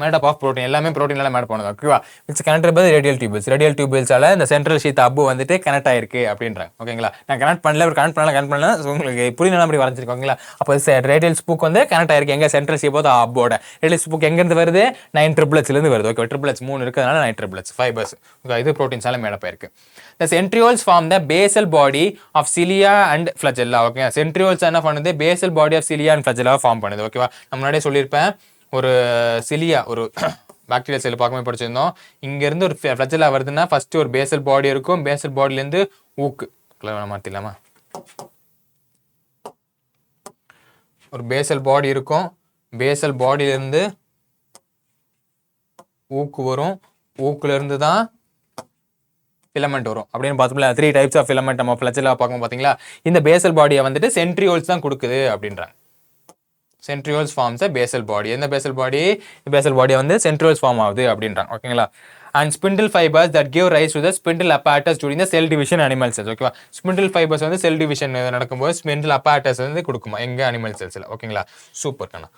Made up of protein. எல்லாமே ப்ரோட்டீனால மேட் பண்ணுது. ஓகேவா? Which is connected by the radial tubules. Radial tubules ஆல இந்த சென்ட்ரல் ஷீத் ஹப் வந்துட்டு கனெக்ட் ஆயிருக்கு அப்படின்றாங்க. ஓகேங்களா? நான் கனெக்ட் பண்ணல உங்களுக்கு புரியல அப்படி வரைஞ்சிருக்கோம். ஓகேங்களா? அப்போ ரேடியல் ஸ்பூக் வந்து கனெக்ட் ஆயிருக்கு எங்க? சென்ட்ரல் ஷீப் ஆஃப் ஹப்போட. ரேடியல் ஸ்பூக் எங்க இருந்து வருது? 9 ட்ரிப்ளெட்ஸ்ல இருந்து வருது. ஓகே, ட்ரிப்ளெட்ஸ் 3 இருக்கிறதுனால 9 ட்ரிப்ளெட்ஸ் ஃபைபர்ஸ். ஓகே, இது ப்ரோட்டீன்ஸால மேட் ஆயிருக்கு. The centrioles form the basal body of cilia and flagella. Okay, centrioles என்ன பண்ணுது? basal body of cilia and flagella form பண்ணுது. ஓகேவா? நான் முன்னாடியே சொல்லியிருப்பேன் ஒரு சிலியா ஒரு பாக்டீரியா செல் பார்க்கும்போது படிச்சிருந்தோம். இங்கேருந்து ஒரு ஃப்ளஜெல்லா வருதுன்னா ஃபஸ்ட்டு ஒரு பேசல் பாடி இருக்கும். பேசல் பாடியிலேருந்து ஊக்கு மாற்றிடலாமா, ஒரு பேசல் பாடி இருக்கும். பேசல் பாடியிலேருந்து ஊக்கு வரும். ஊக்குலேருந்து தான் ஃபிலமெண்ட் வரும் அப்படின்னு பார்த்தோம்ல. 3 டைப்ஸ் ஆஃப் ஃபிலமெண்ட் நம்ம ஃப்ளஜெல்லா பார்க்கும் பார்த்தீங்களா. இந்த பேசல் பாடியை வந்துட்டு சென்ட்ரியோல்ஸ் தான் கொடுக்குது அப்படின்றாங்க. சென்ட்ரியோல்ஸ் ஃபார்ம்ஸ் பேசல் பாடி. எந்த பேசல் பாடி? பேசல் பாடி வந்து சென்ட்ரியோல்ஸ் ஃபார்ம் ஆகுது அப்படின்றாங்க. ஓகேங்களா. And spindle fibres that give rise to the spindle apparatus during the cell division animal cells. ஓகேவா. ஸ்பிண்டில் ஃபைபர்ஸ் வந்து செல் டிவிஷன் நடக்கும்போது ஸ்பிண்டில் அப்பாட்டஸ் வந்து கொடுக்குமா எங்க அனிமல் செல்ஸில். ஓகேங்களா. சூப்பர் கண்ணா.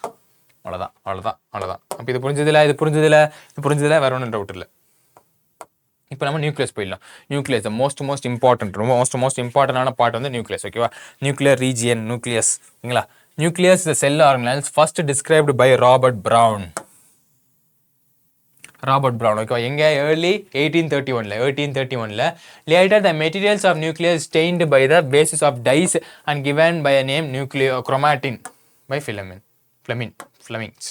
அவ்வளோதான் அவ்வளோதான் அவ்வளோதான். அப்போ இது புரிஞ்சதில்ல வேற ஒன்றும் டவுட் இல்லை. இப்போ நம்ம நியூக்ளியஸ் போயிடலாம். நியூக்ளியஸ் மோஸ்ட் இம்பார்ட்டன்ட், ரொம்ப மோஸ்ட் இம்பார்ட்டன்டான பார்ட் வந்து நியூக்ளியஸ். ஓகேவா. Nuclear region, nucleus. ஓகேங்களா. Nucleus the cell organelles first described by Robert Brown. ஓகேவா. எங்க early 1831ல later the materials of nucleus stained by the basis of dyes and given by a name nucleochromatin by Flemings.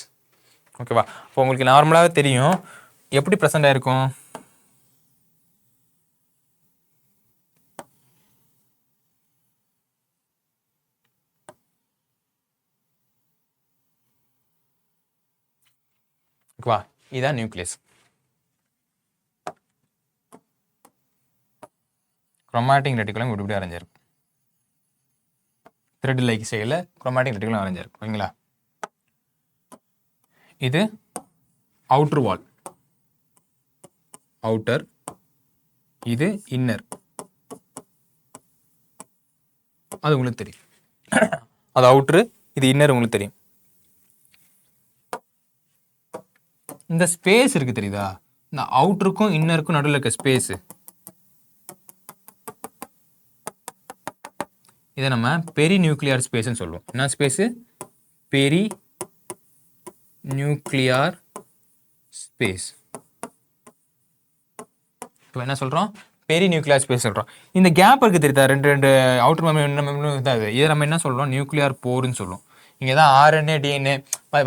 ஓகேவா. இப்போ உங்களுக்கு நார்மலாவே தெரியும் எப்படி present ஆயிருக்கும். ஓகேவா. இதுதான் நியூக்ளியஸ். குரோமாட்டிக் ரெட்டிகுலம் இப்படி அரைஞ்சிருக்கும். த்ரெட் லைக் ஸ்டைலில் குரோமாட்டிக் ரெட்டிகுலம் அரைஞ்சிருக்கும். ஓகேங்களா. இது அவுட்டர் வால், அவுட்டர். இது இன்னர், அது உங்களுக்கு தெரியும். அது அவுட்ரு, இது இன்னர் உங்களுக்கு தெரியும். இந்த ஸ்பேஸ் இருக்கு தெரியுதா, இந்த அவுட்டருக்கும் இன்னருக்கும் நடுவில் இருக்க ஸ்பேஸ், இதை நம்ம பெரி நியூக்ளியார் ஸ்பேஸ்ன்னு சொல்லுவோம். என்ன ஸ்பேஸு? பெரி நியூக்ளியார் ஸ்பேஸ். இப்போ என்ன சொல்கிறோம்? பெரி நியூக்ளியார் ஸ்பேஸ் சொல்கிறோம். இந்த கேப் இருக்குது தெரியுதா, ரெண்டு அவுட்டர் மெம்பரேன் தான். இதை நம்ம என்ன சொல்கிறோம்? நியூக்ளியார் போர்னு சொல்லுவோம். இங்கே தான் RNA DNA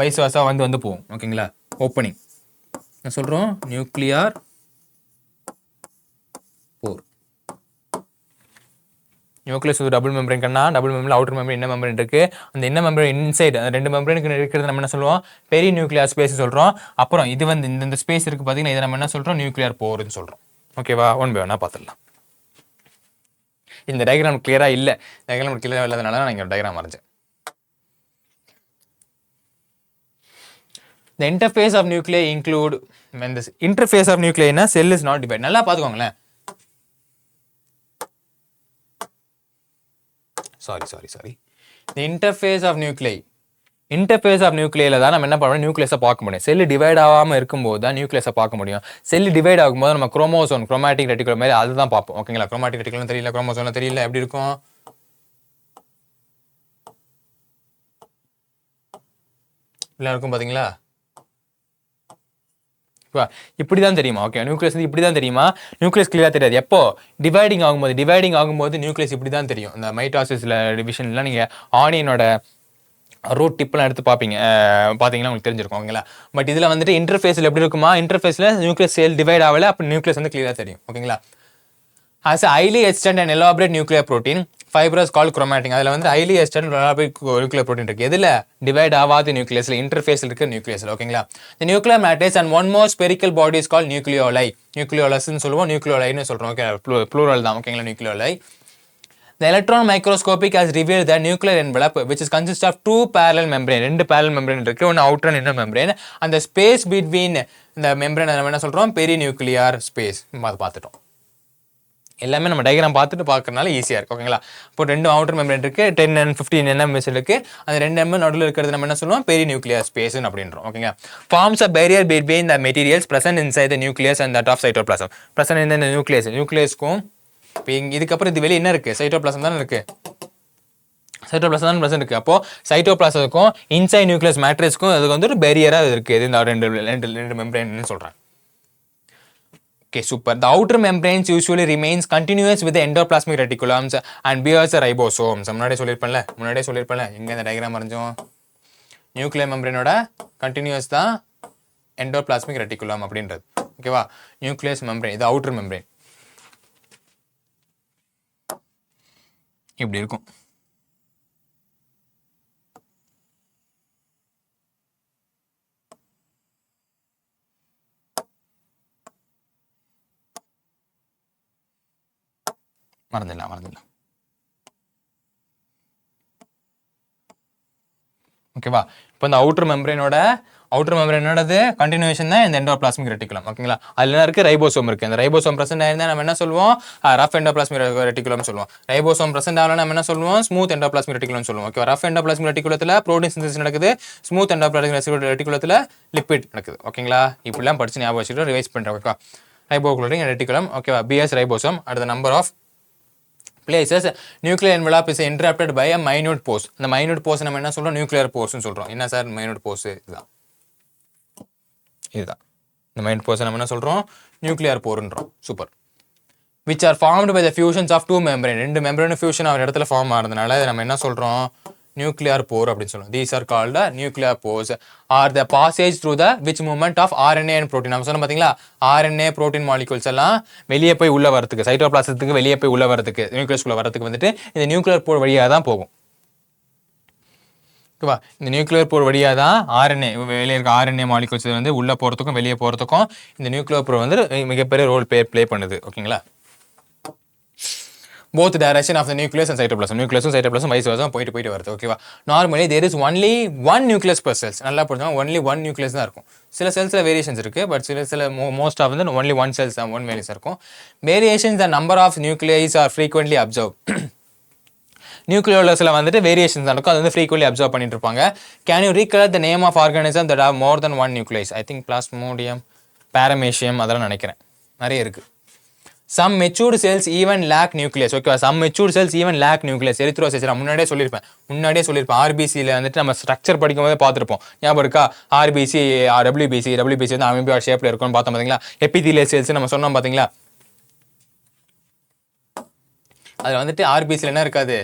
வயசு வாசாக வந்து போகும். ஓகேங்களா. ஓப்பனிங் என்ன சொல்கிறோம்? Nuclear pore. நியூக்ளியஸ் ஒரு டபுள் மெம்பரேன் கண்ணா. Double membrane outer membrane inner membrane இருக்கு. அந்த இன்னர் மெம்பரேன் இன்சைடு அந்த ரெண்டு மெம்பரேனுக்கு இருக்கிறது நம்ம என்ன சொல்லுவோம்? பெரி நியூக்ளியார் ஸ்பேஸ் சொல்கிறோம். அப்புறம் இது வந்து இந்த ஸ்பேஸ் இருக்குது பார்த்தீங்கன்னா, இதை நம்ம என்ன சொல்கிறோம்? நியூக்ளியார் போர்னு சொல்கிறோம். ஓகேவா. ஒன் பை ஒன்னா பார்த்துடலாம். இந்த டயக்ராம் கிளியராக இல்லை. டயக்ராம் கிளியராக இல்லாதனால நான் இங்கே டயக்ராம் வரைஞ்சேன். The interface of nuclei include when the interface of nuclei na cell is not divided. நல்லா பாத்துக்கோங்களே. Sorry. The interface of nuclei. Interface of nucleiல தான் நம்ம என்ன பண்ணணும்? நியூக்ளியஸை பார்க்க முடியும். செல் டிவைட் ஆகாமல் இருக்கும்போது தான் நியூக்ளியஸை பார்க்க முடியும். செல் டிவைட் ஆகும்போது நம்ம குரோமோசோம், குரோமாட்டிக் ரெட்டிகுலம் மாதிரி அதுதான் பார்ப்போம். ஓகேங்களா. குரோமாட்டிக் ரெட்டிகுலம் தெரியல, குரோமோசோம் தெரியல, எப்படி இருக்கும்? இப்படிலாம் இருக்கும் பார்த்தீங்களா. இப்படிதான் தெரியுமா? ஓகே. நியூக்ளியஸ் இப்படி தான் தெரியுமா? நியூக்ளியஸ் கிளியராக தெரியாது. எப்போ? டிவைடிங் ஆகும்போது நியூக்ளியஸ் இப்படி தான் தெரியும். இந்த மைட்டாசிஸ்ல டிவிஷன்லாம் நீங்கள் ஆனியனோட ரூட் டிப்லாம் எடுத்து பார்த்தீங்கன்னா உங்களுக்கு தெரிஞ்சிருக்கும். ஓகேங்களா. பட் இதில் வந்துட்டு இன்டர்ஃபேஸில் எப்படி இருக்குமா? இன்டர்ஃபேஸில் நியூக்ளியஸ் செல் டிவைட் ஆகலை, அப்போ நியூக்ளியஸ் வந்து கிளியராக தெரியும். ஓகேங்களா. As a highly extended and elaborate nuclear protein, fibrous called chromatin. அதில் வந்து highly extended and elaborate nuclear protein இருக்கு. எதில்? டிவைட் ஆகாத நியூக்ளியஸில், இன்டர்ஃபேஸில் இருக்க நியூக்ளியஸில். ஓகேங்களா. The nuclear matrix and one more spherical body is called nucleoli. நியூக்ளியோலஸ்ன்னு சொல்லுவோம், நியூக்ளியோலைன்னு சொல்கிறோம். ஓகே. ப்ளூரல் தான். ஓகேங்களா. நியூக்ளியோலை. The electron microscopic has revealed the nuclear envelope which is consists of two parallel membrane. ரெண்டு parallel membrane இருக்கு, ஒன்று outer and inner membrane. அந்த space between இந்த membrane நம்ம என்ன சொல்கிறோம்? பெரிநியூக்ளியார் ஸ்பேஸ். பார்த்துட்டோம். எல்லாமே நம்ம டயக்ராம் பார்த்துட்டு பார்க்கறதுனால ஈஸியாக இருக்குது. ஓகேங்களா. இப்போ ரெண்டு அவுட்டர் மெம்பரேன் இருக்குது, 10 and 15 nm இருக்குது. அந்த 2 mm நடுவில் இருக்கிறது நம்ம என்ன சொல்லுவோம்? பெரி நியூக்ளியர் ஸ்பேஸ்னு அப்படின்றோம். ஓகேங்களா. Forms a barrier between the materials present inside the nucleus and that of cytoplasm. Present இந்த நியூக்ளியஸ்க்கும் இப்போ இதுக்கப்புறம் இது வெளியே என்ன இருக்குது? சைட்டோபிளாசம் தானே இருக்குது. சைட்டோபிளாசம் தான் பிரசன்ட் இருக்குது. அப்போது சைட்டோபிளாசத்துக்கும் இன்சைட் நியூக்ளியஸ் மேட்ரிக்ஸ்க்கும் அதுக்கு வந்து ஒரு பேரியராக இருக்குது. இந்த ரெண்டு மெம்பரேன்னு சொல்கிறேன். Okay, super. The outer membranes usually remains continuous with the endoplasmic reticulums and bears the ribosomes. முன்னாடியே சொல்லியிருப்பேன்ல எங்க இந்த டயக்ராம் வரைஞ்சோம்? நியூக்ளியர் மெம்பரேனோட கண்டினியூஸ் தான் எண்டோபிளாஸ்மிக் ரெட்டிகுலம் அப்படின்றது. ஓகேவா? நியூக்ளியஸ் மெம்பரேன் இது அவுட்டர் மெம்பரேன் இப்படி இருக்கும். மறந்துடலாம். ஓகேவா? இப்போ இந்த அவுட்டர் மெம்பரேனோடது கண்டினியூஷன் தான் இந்த எண்டோபிளாஸ்மிக் ரெட்டிகுலம். ஓகேங்களா? அதில் என்ன இருக்குது? ரைபோசோம் இருக்குது. அந்த ரைபோசோம் பிரசன்ட் ஆயிருந்தா நம்ம என்ன சொல்லுவோம்? ரஃப் எண்டோபிளாஸ்மிக் ரெட்டிகுலம் சொல்லுவோம். ரைபோசோம் பிரசன்ட் ஆகலாம் நம்ம என்ன சொல்லுவோம்? ஸ்மூத் எண்டோபிளாஸ்மிக் ரெட்டிகுலம் சொல்லுவோம். ஓகே, ரஃப் எண்டோபிளாஸ்மிக் ரெட்டிகுலத்தில் ப்ரோட்டீன் சிந்தசிஸ் நடக்குது. ஸ்மூத் எண்டோபிளாஸ்மிக் ரெட்டிகுலத்தில் லிப்பிட் நடக்குது. ஓகேங்களா? இப்படிலாம் படிச்சு ஞாபகம் வச்சுட்டு ரிவைஸ் பண்ணுறேன். ஓகேவா? ரைபோகுலரிங் ரெட்டிகுலம். ஓகேவா? பிஎஸ் ரைபோசோம். அடுத்த number of places nuclear envelope is interrupted by a minute pore. அந்த minute pore நம்ம என்ன சொல்றோம்? நியூக்ளியர் போர்ஸ் சொல்றோம். என்ன சார் minute pores? இதுதான் இந்த minute pores நம்ம என்ன சொல்றோம்? நியூக்ளியர் போர்ன்றோம். Super. which are formed by the fusions of two membrane. ரெண்டு மெம்பரேன் ஃபியூஷன் ஆகிற இடத்துல ஃபார்ம் ஆகிறதுனால நம்ம என்ன சொல்றோம்? நியூக்ளியர் போர் அப்படின்னு சொல்லுவோம். These are called the nuclear pores are the passage through the which movement of RNA and protein. நம்ம சொன்னோம் பாத்தீங்களா? RNA protein molecules எல்லாம் வெளியே போய் உள்ள வரதுக்கு, சைட்டோபிளாசத்துக்கு வெளியே போய் உள்ள வரதுக்கு, நியூக்ளியஸ்குள்ள வரதுக்கு வந்துட்டு இந்த நியூக்ளியர் போர் வழியாக தான் போகும். ஓகேவா? இந்த நியூக்ளியர் போர் வழியாக தான் RNA வெளியே இருக்க RNA மாலிகூல்ஸ் வந்து உள்ள போறதுக்கும் வெளியே போறதுக்கும் இந்த நியூக்ளியர் போர் வந்து மிகப்பெரிய ரோல் ப்ளே பண்ணுது. ஓகேங்களா? both direction of the nucleus and cytoplasm. Nucleus and cytoplasm vice versa போயிட்டு வருது. ஓகேவா? Normally there is only one nucleus per cells. நல்லா புரிஞ்சுக்கோங்க, only one nucleus தான் இருக்கும். சில செல்ஸ்ல வேரியேஷன்ஸ் இருக்கு, பட் சில most of them only one cells தான், one வேரியஸ் இருக்கும். Variations the number of nuclei are frequently observed. நியூக்ளியோலஸ்ல வந்துட்டு வேரியேஷன்ஸ் நடக்கும், அது வந்து frequently observe பண்ணிட்டு இருப்பாங்க. Can you recollect the name of organism that have more than one nucleus? I think Plasmodium, Paramecium அதெல்லாம் நினைக்கிறேன். நிறைய இருக்கு. Some matured cells even lack nucleus. Okay, some matured cells even lack nucleus. Erythrocytes நான் முன்னாடியே சொல்லியிருப்பேன். ஆர்பிசியில் வந்துட்டு நம்ம structure படிக்கும்போது பார்த்துருப்போம். ஞாபகம் இருக்கா? ஆர்பிசி, டபிள்யூபிசி வந்து அமீபியா ஷேப்ல இருக்கும்னு பார்த்தோம் பார்த்தீங்களா? எபிதீலியல் செல்ஸ் நம்ம சொன்னோம் பார்த்தீங்களா? அதில் வந்துட்டு ஆர்பிசியில் என்ன இருக்காது?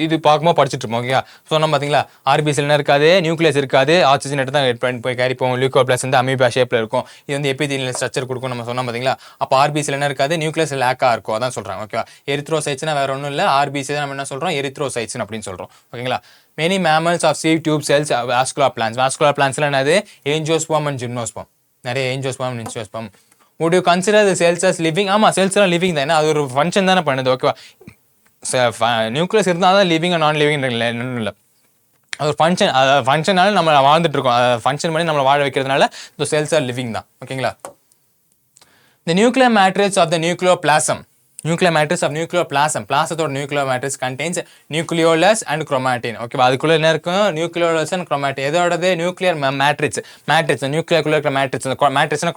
இது பார்க்கும்போது படிச்சுட்டு இருப்போம். ஓகே, சொன்னோம் பார்த்தீங்களா? ஆர்பிசியில் என்ன இருக்காது? நியூக்ளியஸ் இருக்காது. ஆக்சிஜன் தான் போய் கேரி போவோம். லியூகோபிளாஸ்ட் வந்து அமீபியா ஷேப்ல இருக்கும். இது வந்து எபிதீலியல் ஸ்ட்ரக்சர் கொடுக்கும் நம்ம சொன்னோம் பார்த்தீங்களா? அப்போ ஆர்பிசியில் என்ன இருக்காது? நியூக்ளியஸ் லேக்காக இருக்கும். அதான் சொல்றாங்க. ஓகேவா? எரித்ரோசைட்ஸ்னா வேற ஒன்றும் இல்லை, ஆர்பிசி நம்ம என்ன சொல்றோம்? எரித்ரோசைட்ஸ் அப்படின்னு சொல்றோம். ஓகேங்களா? Many mammals of sieve tube cells have vascular plants. Vascular plants என்னது? Angiosperm and gymnosperm. நிறைய angiosperm and angiosperm. Would you consider the cells as living? ஆமா, செல்ஸ் எல்லாம் லிவிங் தானே, அது ஒரு ஃபங்க்ஷன் தானே பண்ணுது. ஓகேவா? நியூக்ளியஸ் இருந்தால் தான் லிவிங் அண்ட் நான் லிவிங் இல்லை, அது ஒரு ஃபங்க்ஷனால நம்ம வாழ்ந்துட்டு இருக்கோம். ஃபங்க்ஷன் பண்ணி நம்மளை வாழ வைக்கிறதுனால இந்த செல்ஸ் ஆர் லிவிங் தான். ஓகேங்களா? The nuclear matrix of the nucleoplasm. Nuclear matrix of nucleoplasm. Plasmத்தோட nuclear matrix contains nucleolus and chromatin. ஓகேவா? அதுக்குள்ள என்ன இருக்கும்? nucleolus and chromatin. எதோடது? nuclear matrix. nuclear matrix. matrixனா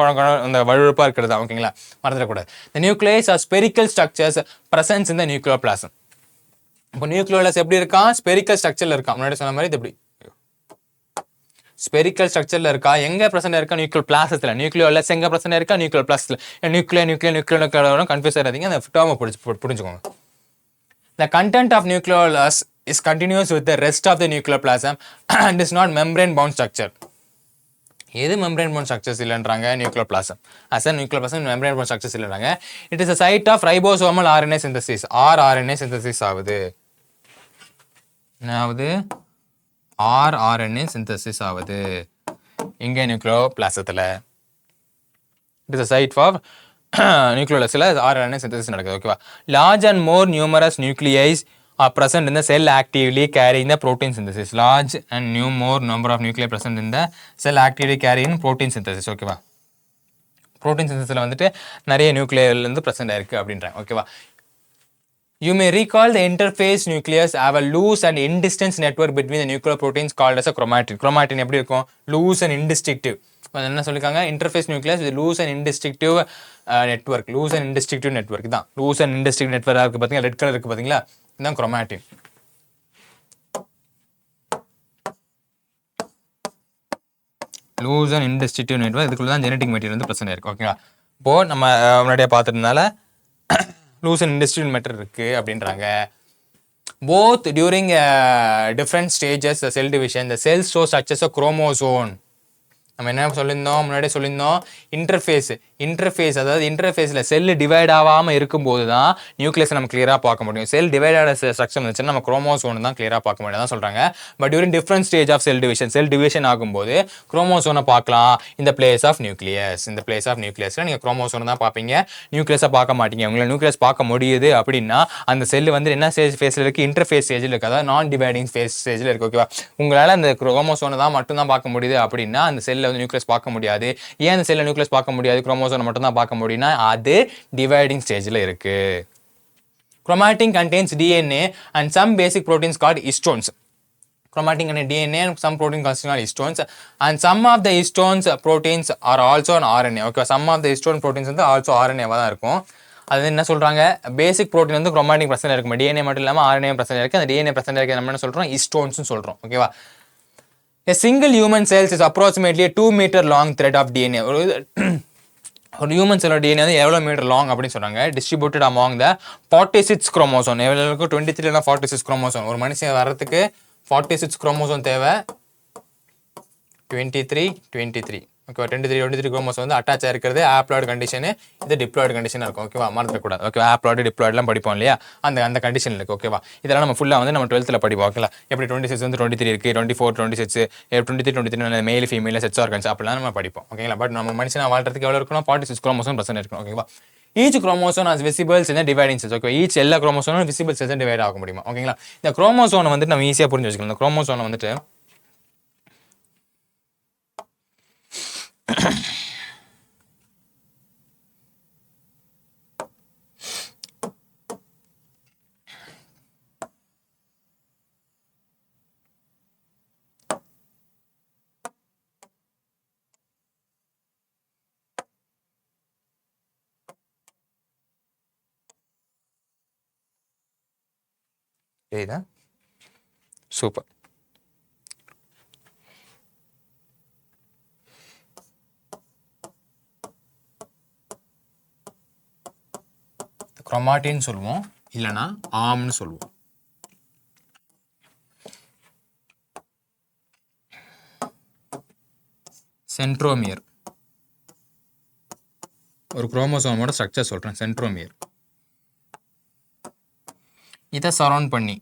அந்த வழுவழுப்பா இருக்கிறது. ஓகேங்களா? மறந்துடக்கூடாது. The nucleus are spherical structures present in the nucleoplasm. இப்போ nucleolus எப்படி இருக்கான்? spherical structureல இருக்கான். முன்னாடி சொன்ன மாதிரி இது எப்படி ஸ்பெரிக்கல் ஸ்ட்ரக்சர்ல இருக்கா? எங்க பிரசன்ட் இருக்கா? நியூக்ளியர் பிளாசத்துல. நியூக்ளியோலஸ் எங்க பிரசன்ட் இருக்கா? நியூக்ளியர் பிளாசத்துல. நியூக்ளியர் கன்ஃபியூஸ் ஆகாதீங்க, அந்த டேர்மை புரிஞ்சுக்கோங்க. The content of nucleolus is continuous with the rest of the nucleoplasm and is not membrane bound structure. எது membrane bound structures இல்லைன்றாங்க? nucleoplasm. As a nucleoplasm membrane bound structures இல்லைன்றாங்க. It is a site of ribosomal RNA synthesis. RNA synthesis ஆகுது. RNA synthesis ஆகுது இங்கே நியூக்ளியோபிளாசத்தில். It is a site for நியூக்ளியோலஸ்ல RNA synthesis நடக்குது. ஓகேவா? Large and more numerous nuclei are present in the cell actively carrying the protein synthesis. Large and more number of nuclei present in the cell actively carrying protein synthesis. ஓகேவா? protein synthesisல வந்துட்டு நிறைய நியூக்ளியர்ல இருந்து present ஆயிருக்கு அப்படின்றாங்க. ஓகேவா? You may recall the interphase nucleus have a loose and indistinct network between the nucleoproteins called as a chromatin. Chromatin எப்படி இருக்கும்? Loose and indistinctive. என்ன சொல்லிருக்காங்க? interphase nucleus with loose and indistinctive network. Loose and indistinctive network தான். Loose and indistinctive network இருக்கு பாத்தீங்களா? Red colour இருக்கு பாத்தீங்களா? இதுதான் chromatin. Loose and indistinctive network, இதுக்குள்ள தான் genetic material வந்து பிரச்சனை இருக்கு. ஓகேவா? இப்போ நம்ம முன்னாடியே பார்த்துட்டனால லூஸ் அண்ட் இண்டஸ்ட்ரியல் மேட்டர் இருக்கு அப்படின்றாங்க. both during different stages the cell division the cells show such as a chromosome நம்ம என்ன சொல்லியிருந்தோம் முன்னாடியே சொல்லியிருந்தோம் இன்டர்ஃபேஸ் அதாவது இன்டர்ஃபேஸில் செல் டிவைட் ஆகாமல் இருக்கும்போது தான் நியூக்ளியஸை நம்ம கிளியராக பார்க்க முடியும் செல் டிவைட் ஆன ஸ்ட்ரக்சர் இருந்துச்சுன்னா நம்ம குரோமோசோன் தான் கிளியராக பார்க்க முடியும் தான் சொல்கிறாங்க but during different stage of cell division ஆகும்போது குரோமோசோனை பார்க்கலாம் இந்த பிளேஸ் ஆஃப் நியூக்ளியஸில் நீங்கள் குரோமோசோனை தான் பார்ப்பீங்க நியூக்ளியஸை பார்க்க மாட்டீங்க உங்களை நியூக்ளியஸ் பார்க்க முடியுது அப்படின்னா அந்த செல் வந்து என்ன ஃபேஸில் இருக்குது இன்டர்ஃபேஸ் ஸ்டேஜில் இருக்குது அதாவது நான் டிவைடிங் ஸ்டேஜில் இருக்குது ஓகேவா உங்களால் அந்த குரோமோசோனை தான் மட்டும்தான் பார்க்க முடியுது அப்படின்னா அந்த செல்லில் வந்து நியூக்ளியஸ் பார்க்க முடியாது ஏன் அந்த செல்ல நியூக்ளியஸ் பார்க்க முடியாது குரோமோசோனை மட்டும் தான் பார்க்க முடியும்னா அது டிவைடிங் ஸ்டேஜில் இருக்கு chromatin contains DNA and some basic proteins called histones chromatin contains DNA and some proteins called histones and some of the histones proteins are also an RNA okay some of the histone proteins வந்து also RNA வா தான் இருக்கும் அது என்ன சொல்றாங்க பேசிக் protein வந்து chromatin present இருக்கு DNA மட்டும் இல்லாம RNA பிரசன்ட் இருக்கு அந்த DNA பிரசன்ட் இருக்கு நம்ம என்ன சொல்றோம் histones னு சொல்றோம் ஓகேவா A single human cell is approximately a 2-meter long thread of DNA. ஒரு ஹியூமன் செல்லோட DNA வந்து எவ்வளோ மீட்டர் லாங் அப்படின்னு சொல்கிறாங்க டிஸ்ட்ரிபியூட்டட் அமாங் த 46 குரோமோசோம் எவ்வளோ 23 இல்லைனா 46 குரோமோசோம் ஒரு மனுஷன் வர்றதுக்கு 46 குரோமோசோம் தேவை 23 ஓகேவா 23 குரோமோசோம் வந்து அட்டாச் ஆகிருக்கிறது ஆப்ளாய்டு கண்டிஷனு இது டிப்ளாய்டு கண்டிஷனாக இருக்கும் ஓகேவா மறந்துடக்கூடாது ஓகேவா ஆப்ளாய்டு டிப்ளாய்டுலாம் படிப்போம் இல்லையா அந்த கண்டிஷன் இருக்குது ஓகேவா இதெல்லாம் நம்ம ஃபுல்லாக வந்து நம்ம 12th படிப்போம் ஓகேவா எப்படி 26 வந்து 23 இருக்குது 24 26 23 மேல் ஃபீமேல் செட்ஸ் ஆர்கன்ஸ் அப்படிலாம் நம்ம படிப்போம் ஓகேங்களா பட் நம்ம மனுஷனாக வாழ்றதுக்கு எவ்வளோ இருக்கணும் 46 குரோமோசோம் பிரசன்ட் இருக்கணும் ஓகேவா ஈச் குரோமோசோம் ஆஸ் விசிபிள்ஸ் இந்த டிவைடிங் செல்ஸ் ஓகே ஈச் எல்லா குரோமோசோனும் விசிபிள் செல்ஸ் டிவைட் ஆக முடியுமா ஓகேங்களா இந்த குரோமோசோனை வந்துட்டு நம்ம ஈஸியாக புரிஞ்சு வச்சுக்கலாம் இந்த குரோமோசோனை வந்துட்டு தெரியுதா சூப்பர் குரோமாட்டின் சொல்லுவோம் இல்லைனா ஆம்னு சொல்லுவோம் சென்ட்ரோமியர் ஒரு குரோமோசோமோட ஸ்ட்ரக்சர் சொல்கிறேன் சென்ட்ரோமியர் இதை சரௌண்ட் பண்ணி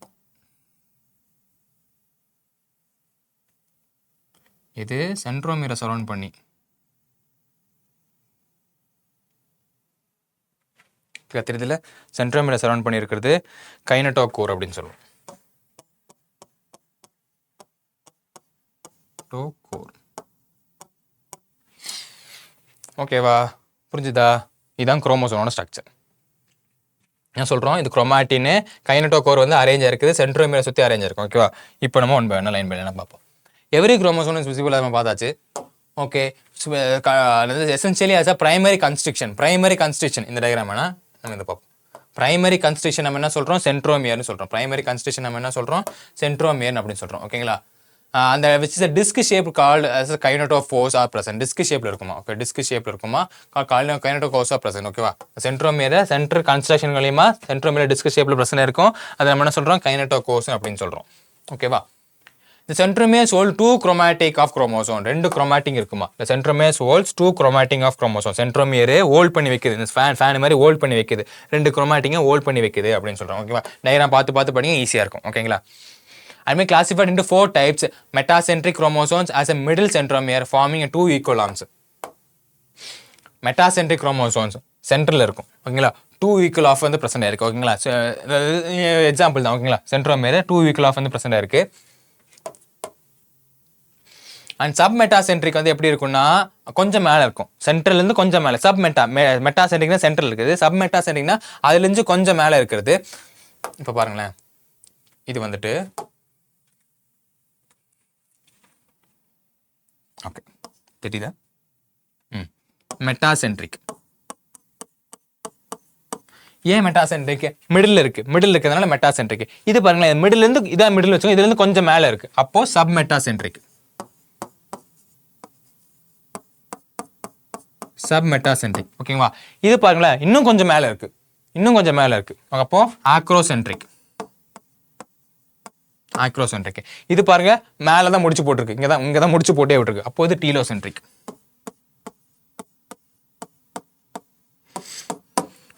இது சென்ட்ரோமியரை சரௌண்ட் பண்ணி தெரியுதுல சென்ட்ரோமியரை சரௌண்ட் பண்ணி இருக்கிறது கைனட்டோகோர் அப்படின்னு சொல்லுவோம் ஓகேவா புரிஞ்சுதா இதுதான் குரோமோசோமோட ஸ்ட்ரக்சர் என்ன சொல்கிறோம் இது குரோமாட்டின் கைனட்டோகோர் வந்து அரேஞ்ச் இருக்குது சென்ட்ரோமியரை சுற்றி அரேஞ்ச் இருக்கும் ஓகேவா இப்போ நம்ம one by one line by லைனாக பார்ப்போம் எவ்ரி குரோமோசோம் இஸ் விசிபிள் நம்ம பார்த்தாச்சு okay essentially as a primary construction இந்த டயக்ராம் வேணால் நம்ம இதை பார்ப்போம் பிரைமரி கன்ஸ்ட்ரக்ஷன் நம்ம என்ன சொல்கிறோம் சென்ட்ரோமியர்னு சொல்கிறோம் பிரைமரி கன்ஸ்ட்ரக்ஷன் நம்ம என்ன சொல்கிறோம் சென்ட்ரோமியர் அப்படின்னு சொல்கிறோம் ஓகேங்களா அந்த which is disc shape called as kinetophores are present disc ஷேப்பில் இருக்குமா ஓகே டிஸ்க் ஷேப்பில் இருக்குமா கைனட்டோஃபோர்ஸ் ஆர் பிரசன்ட் ஓகேவா சென்ட்ரோமியரை சென்ட்ரல் கன்ஸ்ட்ரக்ஷன் மூலியமா சென்ட்ரோமியர் டிஸ்க் ஷேப்பில் பிரசன்ட் இருக்கும் அதை நம்ம என்ன சொல்கிறோம் கைனட்டோகோர்ஸ் அப்படின்னு சொல்கிறோம் ஓகேவா The centromeres hold 2 chromatic of chromosome. ரெண்டு chromatic இருக்குமா the centromeres holds 2 chromatic of chromosome. centromere hold பண்ணி வைக்குது இந்த ஃபேன் மாதிரி hold பண்ணி வைக்குது ரெண்டு chromatic hold பண்ணி வைக்குது அப்படின்னு சொல்றோம் ஓகேவா டயகிராம் பார்த்து படிங்க ஈஸியா இருக்கும் ஓகேங்களா I may classified into 4 types metacentric chromosomes as a middle centromere forming 2 equal arms. Metacentric chromosomes சென்டர்ல இருக்கும் ஓகேங்களா 2 equal half வந்து பிரசன்ட் ஆயிருக்கு ஓகேங்களா எக்ஸாம்பிள் தான் ஓகேங்களா சென்ட்ரோமியர் 2 equal half வந்து பிரசன்ட் ஆயிருக்கு அண்ட் சப் மெட்டாசென்ட்ரிக் வந்து எப்படி இருக்கும்னா கொஞ்சம் மேலே இருக்கும் சென்ட்ரல்லேருந்து கொஞ்சம் மேலே மெட்டாசென்ட்ரிக்னா சென்ட்ரல் இருக்குது சப் மெட்டாசென்ட்ரிக்னா அதுலேருந்து கொஞ்சம் மேலே இருக்கிறது இப்போ பாருங்களேன் இது வந்துட்டு ஓகே தெரியுதா மெட்டாசென்ட்ரிக் ஏன் மெட்டாசென்ட்ரிக் மிடில் இருக்கிறதுனால மெட்டாசென்ட்ரிக் இது பாருங்களேன் மிடிலேருந்து இதான் மிடில் வச்சுக்கோங்க இதுலேருந்து கொஞ்சம் மேலே இருக்கு அப்போ சப் மெட்டாசென்ட்ரிக் சப் மெட்டாசென்ட்ரிக் ஓகேங்களா இது பாருங்களேன் இன்னும் கொஞ்சம் மேலே இருக்கு அப்போ ஆக்ரோசென்ட்ரிக் ஆக்ரோசென்ட்ரிக். இது பாருங்க மேல தான் முடிச்சு போட்டுருக்கு, இங்க தான் முடிச்சு போட்டே விட்டுருக்கு. அப்போ இது டீலோசென்ட்ரிக்.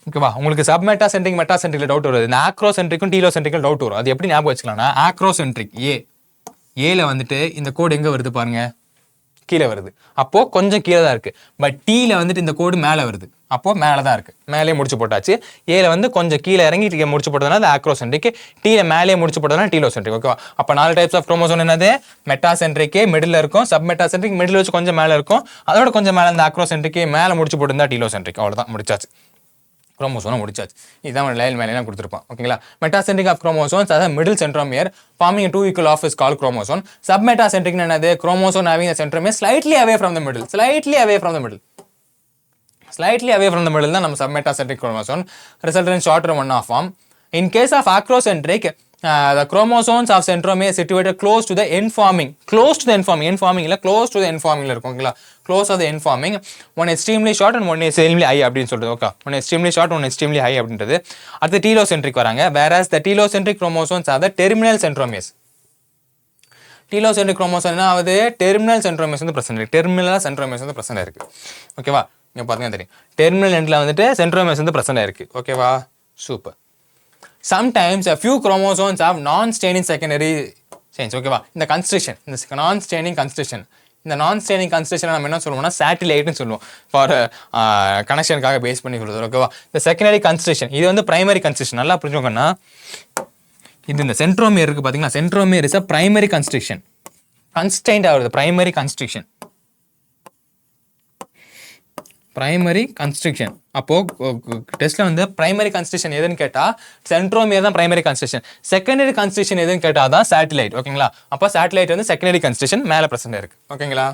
ஓகேவா? உங்களுக்கு சப்மெட்டாசென்ட்ரிக் மெட்டாசென்ட்ரிக்ல டவுட் வருது. இந்த ஆக்ரோசென்ட்ரிக்கும் டீலோசென்ட்ரிக்கும் டவுட் வரும். அது எப்படி ஞாபகம் வச்சுக்கலாம்னா, ஆக்ரோசென்ட்ரிக் ஏல வந்துட்டு இந்த கோடு எங்க வருது பாருங்க, கீழே வருது. அப்போ கொஞ்சம் கீழே தான் இருக்கு. பட் டீல வந்துட்டு இந்த கோடு மேலே வருது, அப்போ மேலே தான் இருக்கு. மேலே முடிச்சு போட்டாச்சு. ஏல வந்து கொஞ்சம் கீழே இறங்கி முடிச்சு போட்டதுனால அது ஆக்ரோசென்ட்ரிக், டீல மேலே முடிச்சு போட்டதுனால டீலோசென்ட்ரிக். ஓகேவா? அப்போ 4 டைப்ஸ் ஆஃப் குரோமோசோம் என்னது? மெட்டாசென்ட்ரிக் மிடில் இருக்கும், சப்மெட்டாசென்ட்ரிக் மிடில் வச்சு கொஞ்சம் மேலே இருக்கும், அதோட கொஞ்சம் மேலே இந்த ஆக்ரோசென்ட்ரிக் மேலே முடிச்சு போட்டுருந்தா டீலோசென்ட்ரிக். அவ்வளோதான், முடிச்சாச்சு. குரோமோசோம் முடிச்சாச்சு. இதுதான் லைன் மேலே கொடுத்துருப்பான். ஓகேங்களா? மெட்டாசென்ட்ரிக் ஆஃப் குரோமோசோம்ஸ் அதாவது middle centromere forming a 2 equal half is called chromosome. Submetacentric என்னது? chromosome having a centromere slightly away from the middle. Slightly away from the middle தான் நம்ம submetacentric chromosome. Result in shorter one-half form. In case of acrocentric, the chromosomes of centromere situated close to the end forming. Close to the end forming இல்ல close to the end forming ல இருக்குங்களா? Close to the end forming. One extremely short and one extremely high அப்படினு சொல்றது. Okay. One extremely short, one extremely high அப்படின்றது. அடுத்து telocentric வராங்க. Whereas the telocentric chromosomes are the terminal centromeres. Telocentric chromosome என்ன ஆகுது? terminal centromeres வந்து present இருக்கு. terminal centromeres வந்து present இருக்கு. ஓகேவா? இங்க பாத்தீங்கன்னா தெரியும். terminal endல வந்துட்டு centromeres வந்து present இருக்கு. ஓகேவா? Super. Sometimes a few chromosomes have non-staining secondary chains. ஓகேவா? இந்த constriction, இந்த non-staining constriction, இந்த non-staining constriction நம்ம என்ன சொல்லுவோம்னா satellite சொல்லுவோம். ஃபார் கனெக்ஷனுக்காக பேஸ் பண்ணி சொல்றது. ஓகேவா? இந்த secondary constriction இது வந்து primary constriction. நல்லா புரிஞ்சுக்கோங்கன்னா, இது இந்த சென்ட்ரோமியர் இருக்கு பாத்தீங்களா? Centromere is a primary constriction. Constrained ஆகுது primary constriction. Primary constriction. அப்போ டெஸ்ட்ல வந்து பிரைமரி கன்ஸ்ட்ரிக்ஷன் எதுன்னு கேட்டா சென்ட்ரோமியர் தான் பிரைமரி கன்ஸ்ட்ரிக்ஷன். செகண்டரி கன்ஸ்ட்ரிக்ஷன் எதுன்னு கேட்டா தான் சேட்டலைட். ஓகேங்களா? அப்போ சேட்டலைட் வந்து செகண்டரி கன்ஸ்ட்ரிக்ஷன் மேல பிரசன்ட் இருக்கு. ஓகேங்களா?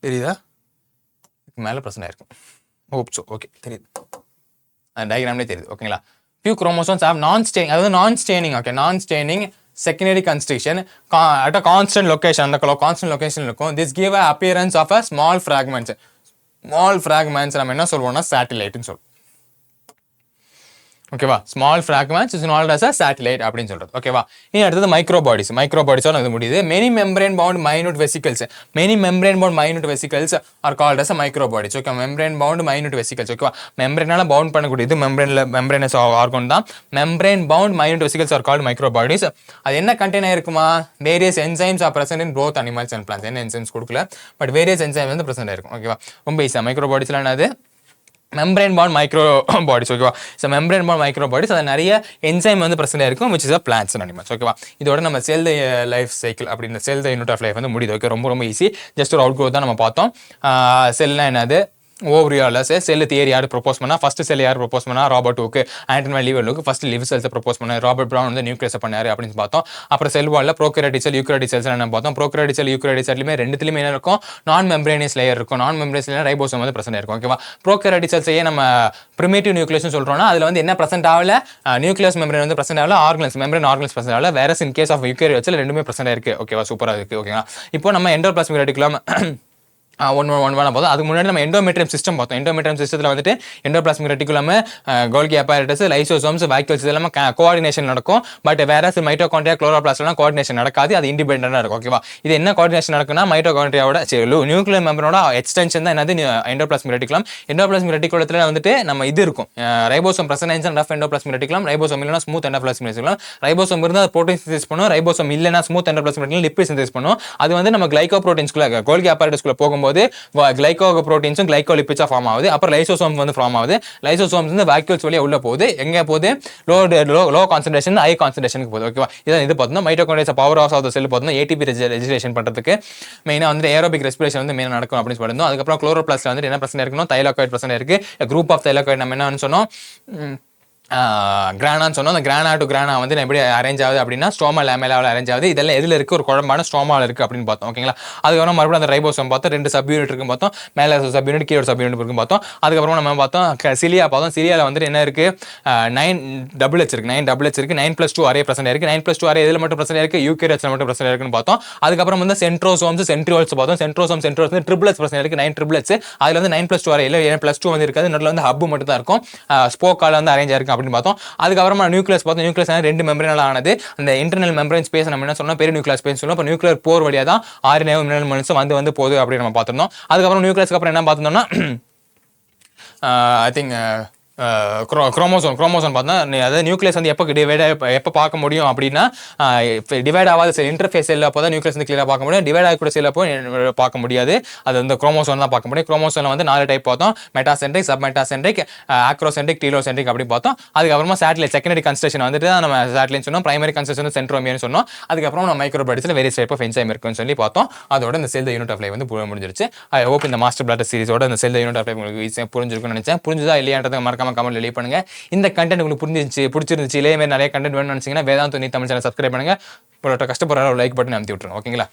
தெரியுதா? மேல பிரசன்ட் இருக்கு. Hope so. ஓகே, தெரியுது. அந்த டயகிராம்லயே தெரியுது. ஓகேங்களா? few chromosomes have non-staining, அதாவது non-staining. Okay, non-staining secondary constriction at a constant location. அந்த constant location இருக்கும். This give a appearance of a small fragments. Small fragments நம்ம என்ன சொல்வோம்னா satellite ன்னு சொல்லுவோம். ஓகேவா? Small fragments is called as a satellite அப்படின்னு சொல்றது. ஓகேவா? இனி அடுத்தது மைக்ரோபாடிஸ். மைக்ரோபாடிஸோட இது முடியுது. Many membrane bound minute vesicles. Many membrane bound minute vesicles are called as a microbodies. Okay, membrane bound minute vesicles. ஓகேவா? மெம்பரேனால பவுண்ட் பண்ணக்கூடியது மெம்பரேனஸ் ஆர்கன் தான். Membrane bound minute vesicles are called microbodies. அது என்ன கண்டெய்ன் ஆயிருக்குமா? Various enzymes are present in both animals and plants. என்ன enzymes கொடுக்கல, but various enzyme வந்து பிரசன்ட் ஆயிருக்கும். ஓகேவா? ரொம்ப ஈஸியா. மைக்ரோபாடிஸ்ல என்னது? Membrane bound micro bodies. ஓகேவா? So membrane bound micro bodies, அது நிறைய என்சைம் வந்து பிரசன்ட் இருக்கும், which is a plants and animals. ஓகேவா? இதோட நம்ம செல் லைஃப் சைக்கிள் அப்படின்னு செல் யூனிட் ஆஃப் லைஃப் வந்து முடியுது. ஓகே, ரொம்ப ரொம்ப ஈஸி. ஜஸ்ட் ஒரு அவுட் க்ரோத் தான் நம்ம பார்த்தோம். செல்னா என்னது? ஓவரியால செல் தியரி யார் ப்ரொபோஸ் பண்ணா? ஃபர்ஸ்ட் செல் யார் ப்ரொபோஸ் பண்ணா? Robert Hooke. ஆண்டனி லீவர்லுக்கு ஃபர்ஸ்ட் லிவர் செல்ஸ் ப்ரொபோஸ் பண்ணாரு. ராபர்ட் பிரவுன் வந்து நியூக்ளியஸ் பண்ணாரு அப்படின்னு பார்த்தோம். அப்புறம் செல் வால்ல ப்ரோகேரியோட்டிக் செல், யூகரியோட்டிக் செல்ஸ் என்ன பார்த்தோம். ப்ரோகேரியோட்டிக் செல், யூகரியோட்டிக் செல்லுமே ரெண்டுத்துலயுமே என்ன இருக்கும்? நான் மெம்பரேனியஸ் லேயர் இருக்கும். நான் மெம்பரேனியஸ் லேயர் ரைபோசோம் வந்து பிரசன்ட் இருக்கும். ஓகேவா? ப்ரோகேரியோட்டிக் செல்ஸையே நம்ம பிரிமிட்டிவ் நியூக்ளியஸ் சொல்றோம்னா அதுல வந்து என்ன பிரசன்ட் ஆகல? நியூக்ளியஸ் மெம்பரேன் வந்து பிரசன்ட் ஆகல, ஆர்கனல்ஸ் மெம்பரேன் ஆர்கனல்ஸ் பிரசன்ட் ஆகல. வேற இன் கேஸ் ஆஃப் யூகரியோட்ஸ்ல ரெண்டுமே பிரசன்ட் இருக்கு. ஓகேவா? சூப்பரா இருக்கு. ஓகேங்களா? இப்போ நம்ம எண்டோபிளாஸ்மிக் ரெட்டிகுலம் ஒன் பார்த்தோம். அதுக்கு முன்னாடி நம்ம எண்டோமெட்ரியம் சிஸ்டம் பார்த்தோம். எண்டோமெட்ரியம் சிஸ்டத்தில் வந்துட்டு endoplasmic reticulum, Golgi apparatus, lysosomes, vacuoles இதெல்லாம் கோஆர்டினேஷன் நடக்கும். பட் வேற மைட்டோகாண்ட்ரியா, குளோரோபிளாஸ்ட்லாம் கோஆர்டினேஷன் நடக்காது. அது இண்டிபெண்டன்டா இருக்கும். ஓகேவா? இது என்ன கோஆர்டினேஷன் நடக்கும்னா மைட்டோகாண்ட்ரியாவோட நியூக்ளியர் மெம்பரோட எக்ஸ்டென்ஷன் தான் என்னது? Endoplasmic reticulum. எண்டோபிளாஸ்மிக் ரெட்டிகுலத்தில் வந்துட்டு நம்ம இது இருக்கும், ribosome presence and of endoplasmic reticulum. Ribosome இல்லைனா ஸ்மூத் எண்டோபிளாஸ்மிக் ரெட்டிகுலம். ரைபோசோம் இருந்தால் புரோட்டீன் சிந்தசிஸ் பண்ணும். ரைபோசோம் இல்லைனா smooth endoplasmic reticulum lipid synthesis பண்ணும். அது வந்து நம்ம கிளைகோ புரோட்டீன்ஸ்குள்ள, கோல்கி அப்பாரட்டஸ்குள்ள போகும்போது கிளைகோ புரோட்டீன்ஸும் கிளைகோ லிப்பிட்ஸா ஃபார்ம் ஆகுது. அப்புறம் லைசோசோம்ஸ் வந்து ஃபார்ம் ஆகுது. லைசோசோம்ஸ் வந்து வாக்யூல்ஸ் வழியா உள்ள போகுது. எங்க போகுது? லோ கான்சன்ட்ரேஷன் ஹை கான்சன்ட்ரேஷனுக்கு போகுது. ஓகேவா? இதான் இது பார்த்தோம். மைட்டோகாண்ட்ரியா பவர் ஆஃப் த செல் பார்த்தோம். ஏடிபி ரெஜிஸ்ட்ரேஷன் பண்றதுக்கு மெயினா வந்து ஏரோபிக் ரெஸ்பிரேஷன் வந்து மெயினா நடக்கும் அப்படின்னு சொல்லிருந்தோம். அதுக்கப்புறம் குளோரோபிளாஸ்ட்ல வந்து என்ன பிரச்சனை இருக்குன்னா தைலாகாய்டு பிரச்சனை இருக்கு. குரூப் ஆஃப் தைலாகாய்டு நம்ம என்னன்னு சொன்னோம்? கிரானான்னு சொன்னோம். அந்த கிரானா டு கிரானா வந்து எப்படி அரேஞ்ச் ஆகுது அப்படின்னா ஸ்ட்ரோமா லேமெல்லாவில் அரேஞ்ச் ஆகுது. இதெல்லாம் எதில் இருக்கு? ஒரு குழம்பான ஸ்ட்ரோமாவில் இருக்கு அப்படின்னு பார்த்தோம். ஓகேங்களா? அதுக்கப்புறம் மறுபடியும் அந்த ரைபோசோம் பார்த்தோம். 2 சப் யூனிட் இருக்கும் பார்த்தோம். மேலே சப் யூனிட், கீழே சப் யூனிட் இருக்கும் பார்த்தோம். அதுக்கப்புறம் நம்ம பார்த்தோம் சிலியா பார்த்தோம். சிலியாவில் வந்துட்டு என்ன இருக்கு? 9 டபுள் ஹெச் இருக்கு. 9 டபுள் ஹெச் இருக்கு. 9+2 அரே பிரசன்ட் இருக்கு. 9+2 அரே எதில் மட்டும் பிரசன்ட் இருக்கு? யூகரியோட்ஸ்ல மட்டும் பிரசன்ட் இருக்குன்னு பார்த்தோம். அதுக்கப்புறம் வந்து சென்ட்ரோசோம்ஸ், சென்ட்ரியோல்ஸ் பார்த்தோம். சென்ட்ரோசோம் வந்து ட்ரிபிள்ஸ் பிரசன்ட் இருக்கு. 9 ட்ரிபிள்ஸ். அதுல வந்து 9+2 அரே இல்லை, 9+2 வந்து இருக்காது. நடுவில் வந்து ஹப் மட்டும் தான் இருக்கும். ஸ்போக்கால வந்து அரேஞ்ச் ஆயிருக்கு அப்படின்னு பார்த்தோம். அதுக்கப்புறமா நியூக்ளியஸ் பார்த்தோம். நியூக்ளியஸ் ரெண்டு மெம்பரேனால ஆனது. அந்த இன்டர்னல் மெம்பரேன் ஸ்பேஸ் நம்ம என்ன சொன்னோம், பெரிய நியூக்ளியஸ் ஸ்பேஸ் சொன்னோம். அப்போ நியூக்ளியர் போர் வழியா தான் RNA மினரல் மெம்பரேன்ஸ் வந்து போகுது அப்படின்னு நம்ம பார்த்திருந்தோம். அதுக்கப்புறம் நியூக்ளியஸ்க்கு அப்புறம் என்ன பார்த்திருந்தோம்னா ஐ திங்க் குரோமோசோம் பார்த்தா அதாவது நியூக்ளியஸ் வந்து எப்போ பார்க்க முடியும் அப்படின்னா டிவைட் ஆகாத செல் இன்டர்ஃபேஸ் செல்ல அப்போ தான் நியூக்ளியஸ் வந்து கிளியராக பார்க்க முடியும். டிவைட் ஆகக்கூடிய செல் அப்போ பார்க்க முடியாது. அது வந்து குரோமோசோம் தான் பார்க்க முடியும். குரோமோசோம்ல வந்து 4 டைப் பார்த்தோம். Metacentric, sub metacentric, acrocentric, telocentric அப்படி பார்த்தோம். அதுக்கப்புறமா சேட்டலைட் செகண்டரி கன்ஸ்ட்ரக்ஷன் வந்துட்டு நம்ம சேட்டலைட் சொன்னோம். பிரைமரி கன்ஸ்ட்ரக்ஷன் சென்ட்ரோமியர்னு சொன்னோம். அதுக்கப்புறம் நம்ம மைக்ரோபயோட்டிக்ஸ்ல வேரியஸ் டைப் ஆஃப் என்சைம் இருக்குன்னு சொல்லி பார்த்தோம். அதோட இந்த செல் த யூனிட் ஆஃப் லைஃப் வந்து முடிஞ்சிருச்சு. ஐ ஹோப் இந்த மாஸ்டர் பிளாட்டர் சீரிஸோட இந்த செல் த யூனிட் ஆஃப் லைஃப் உங்களுக்கு புரிஞ்சிருக்கும்னு நினைச்சேன். புரிஞ்சுதா இல்லையான்றதை மறக்காம கமெண்ட்ல லீவ் பண்ணுங்க. இந்த கண்டென்ட் உங்களுக்கு பிடிச்சிருந்துச்சு இதே மாதிரி நிறைய கண்டென்ட் வேணும்னு நினைச்சீங்கன்னா Vedantu NEET Tamil channel subscribe பண்ணுங்க. உங்களோட கஷ்டப்படுற லைக் பட்டன் அமுத்தி விட்டுருங்க. ஓகேங்களா?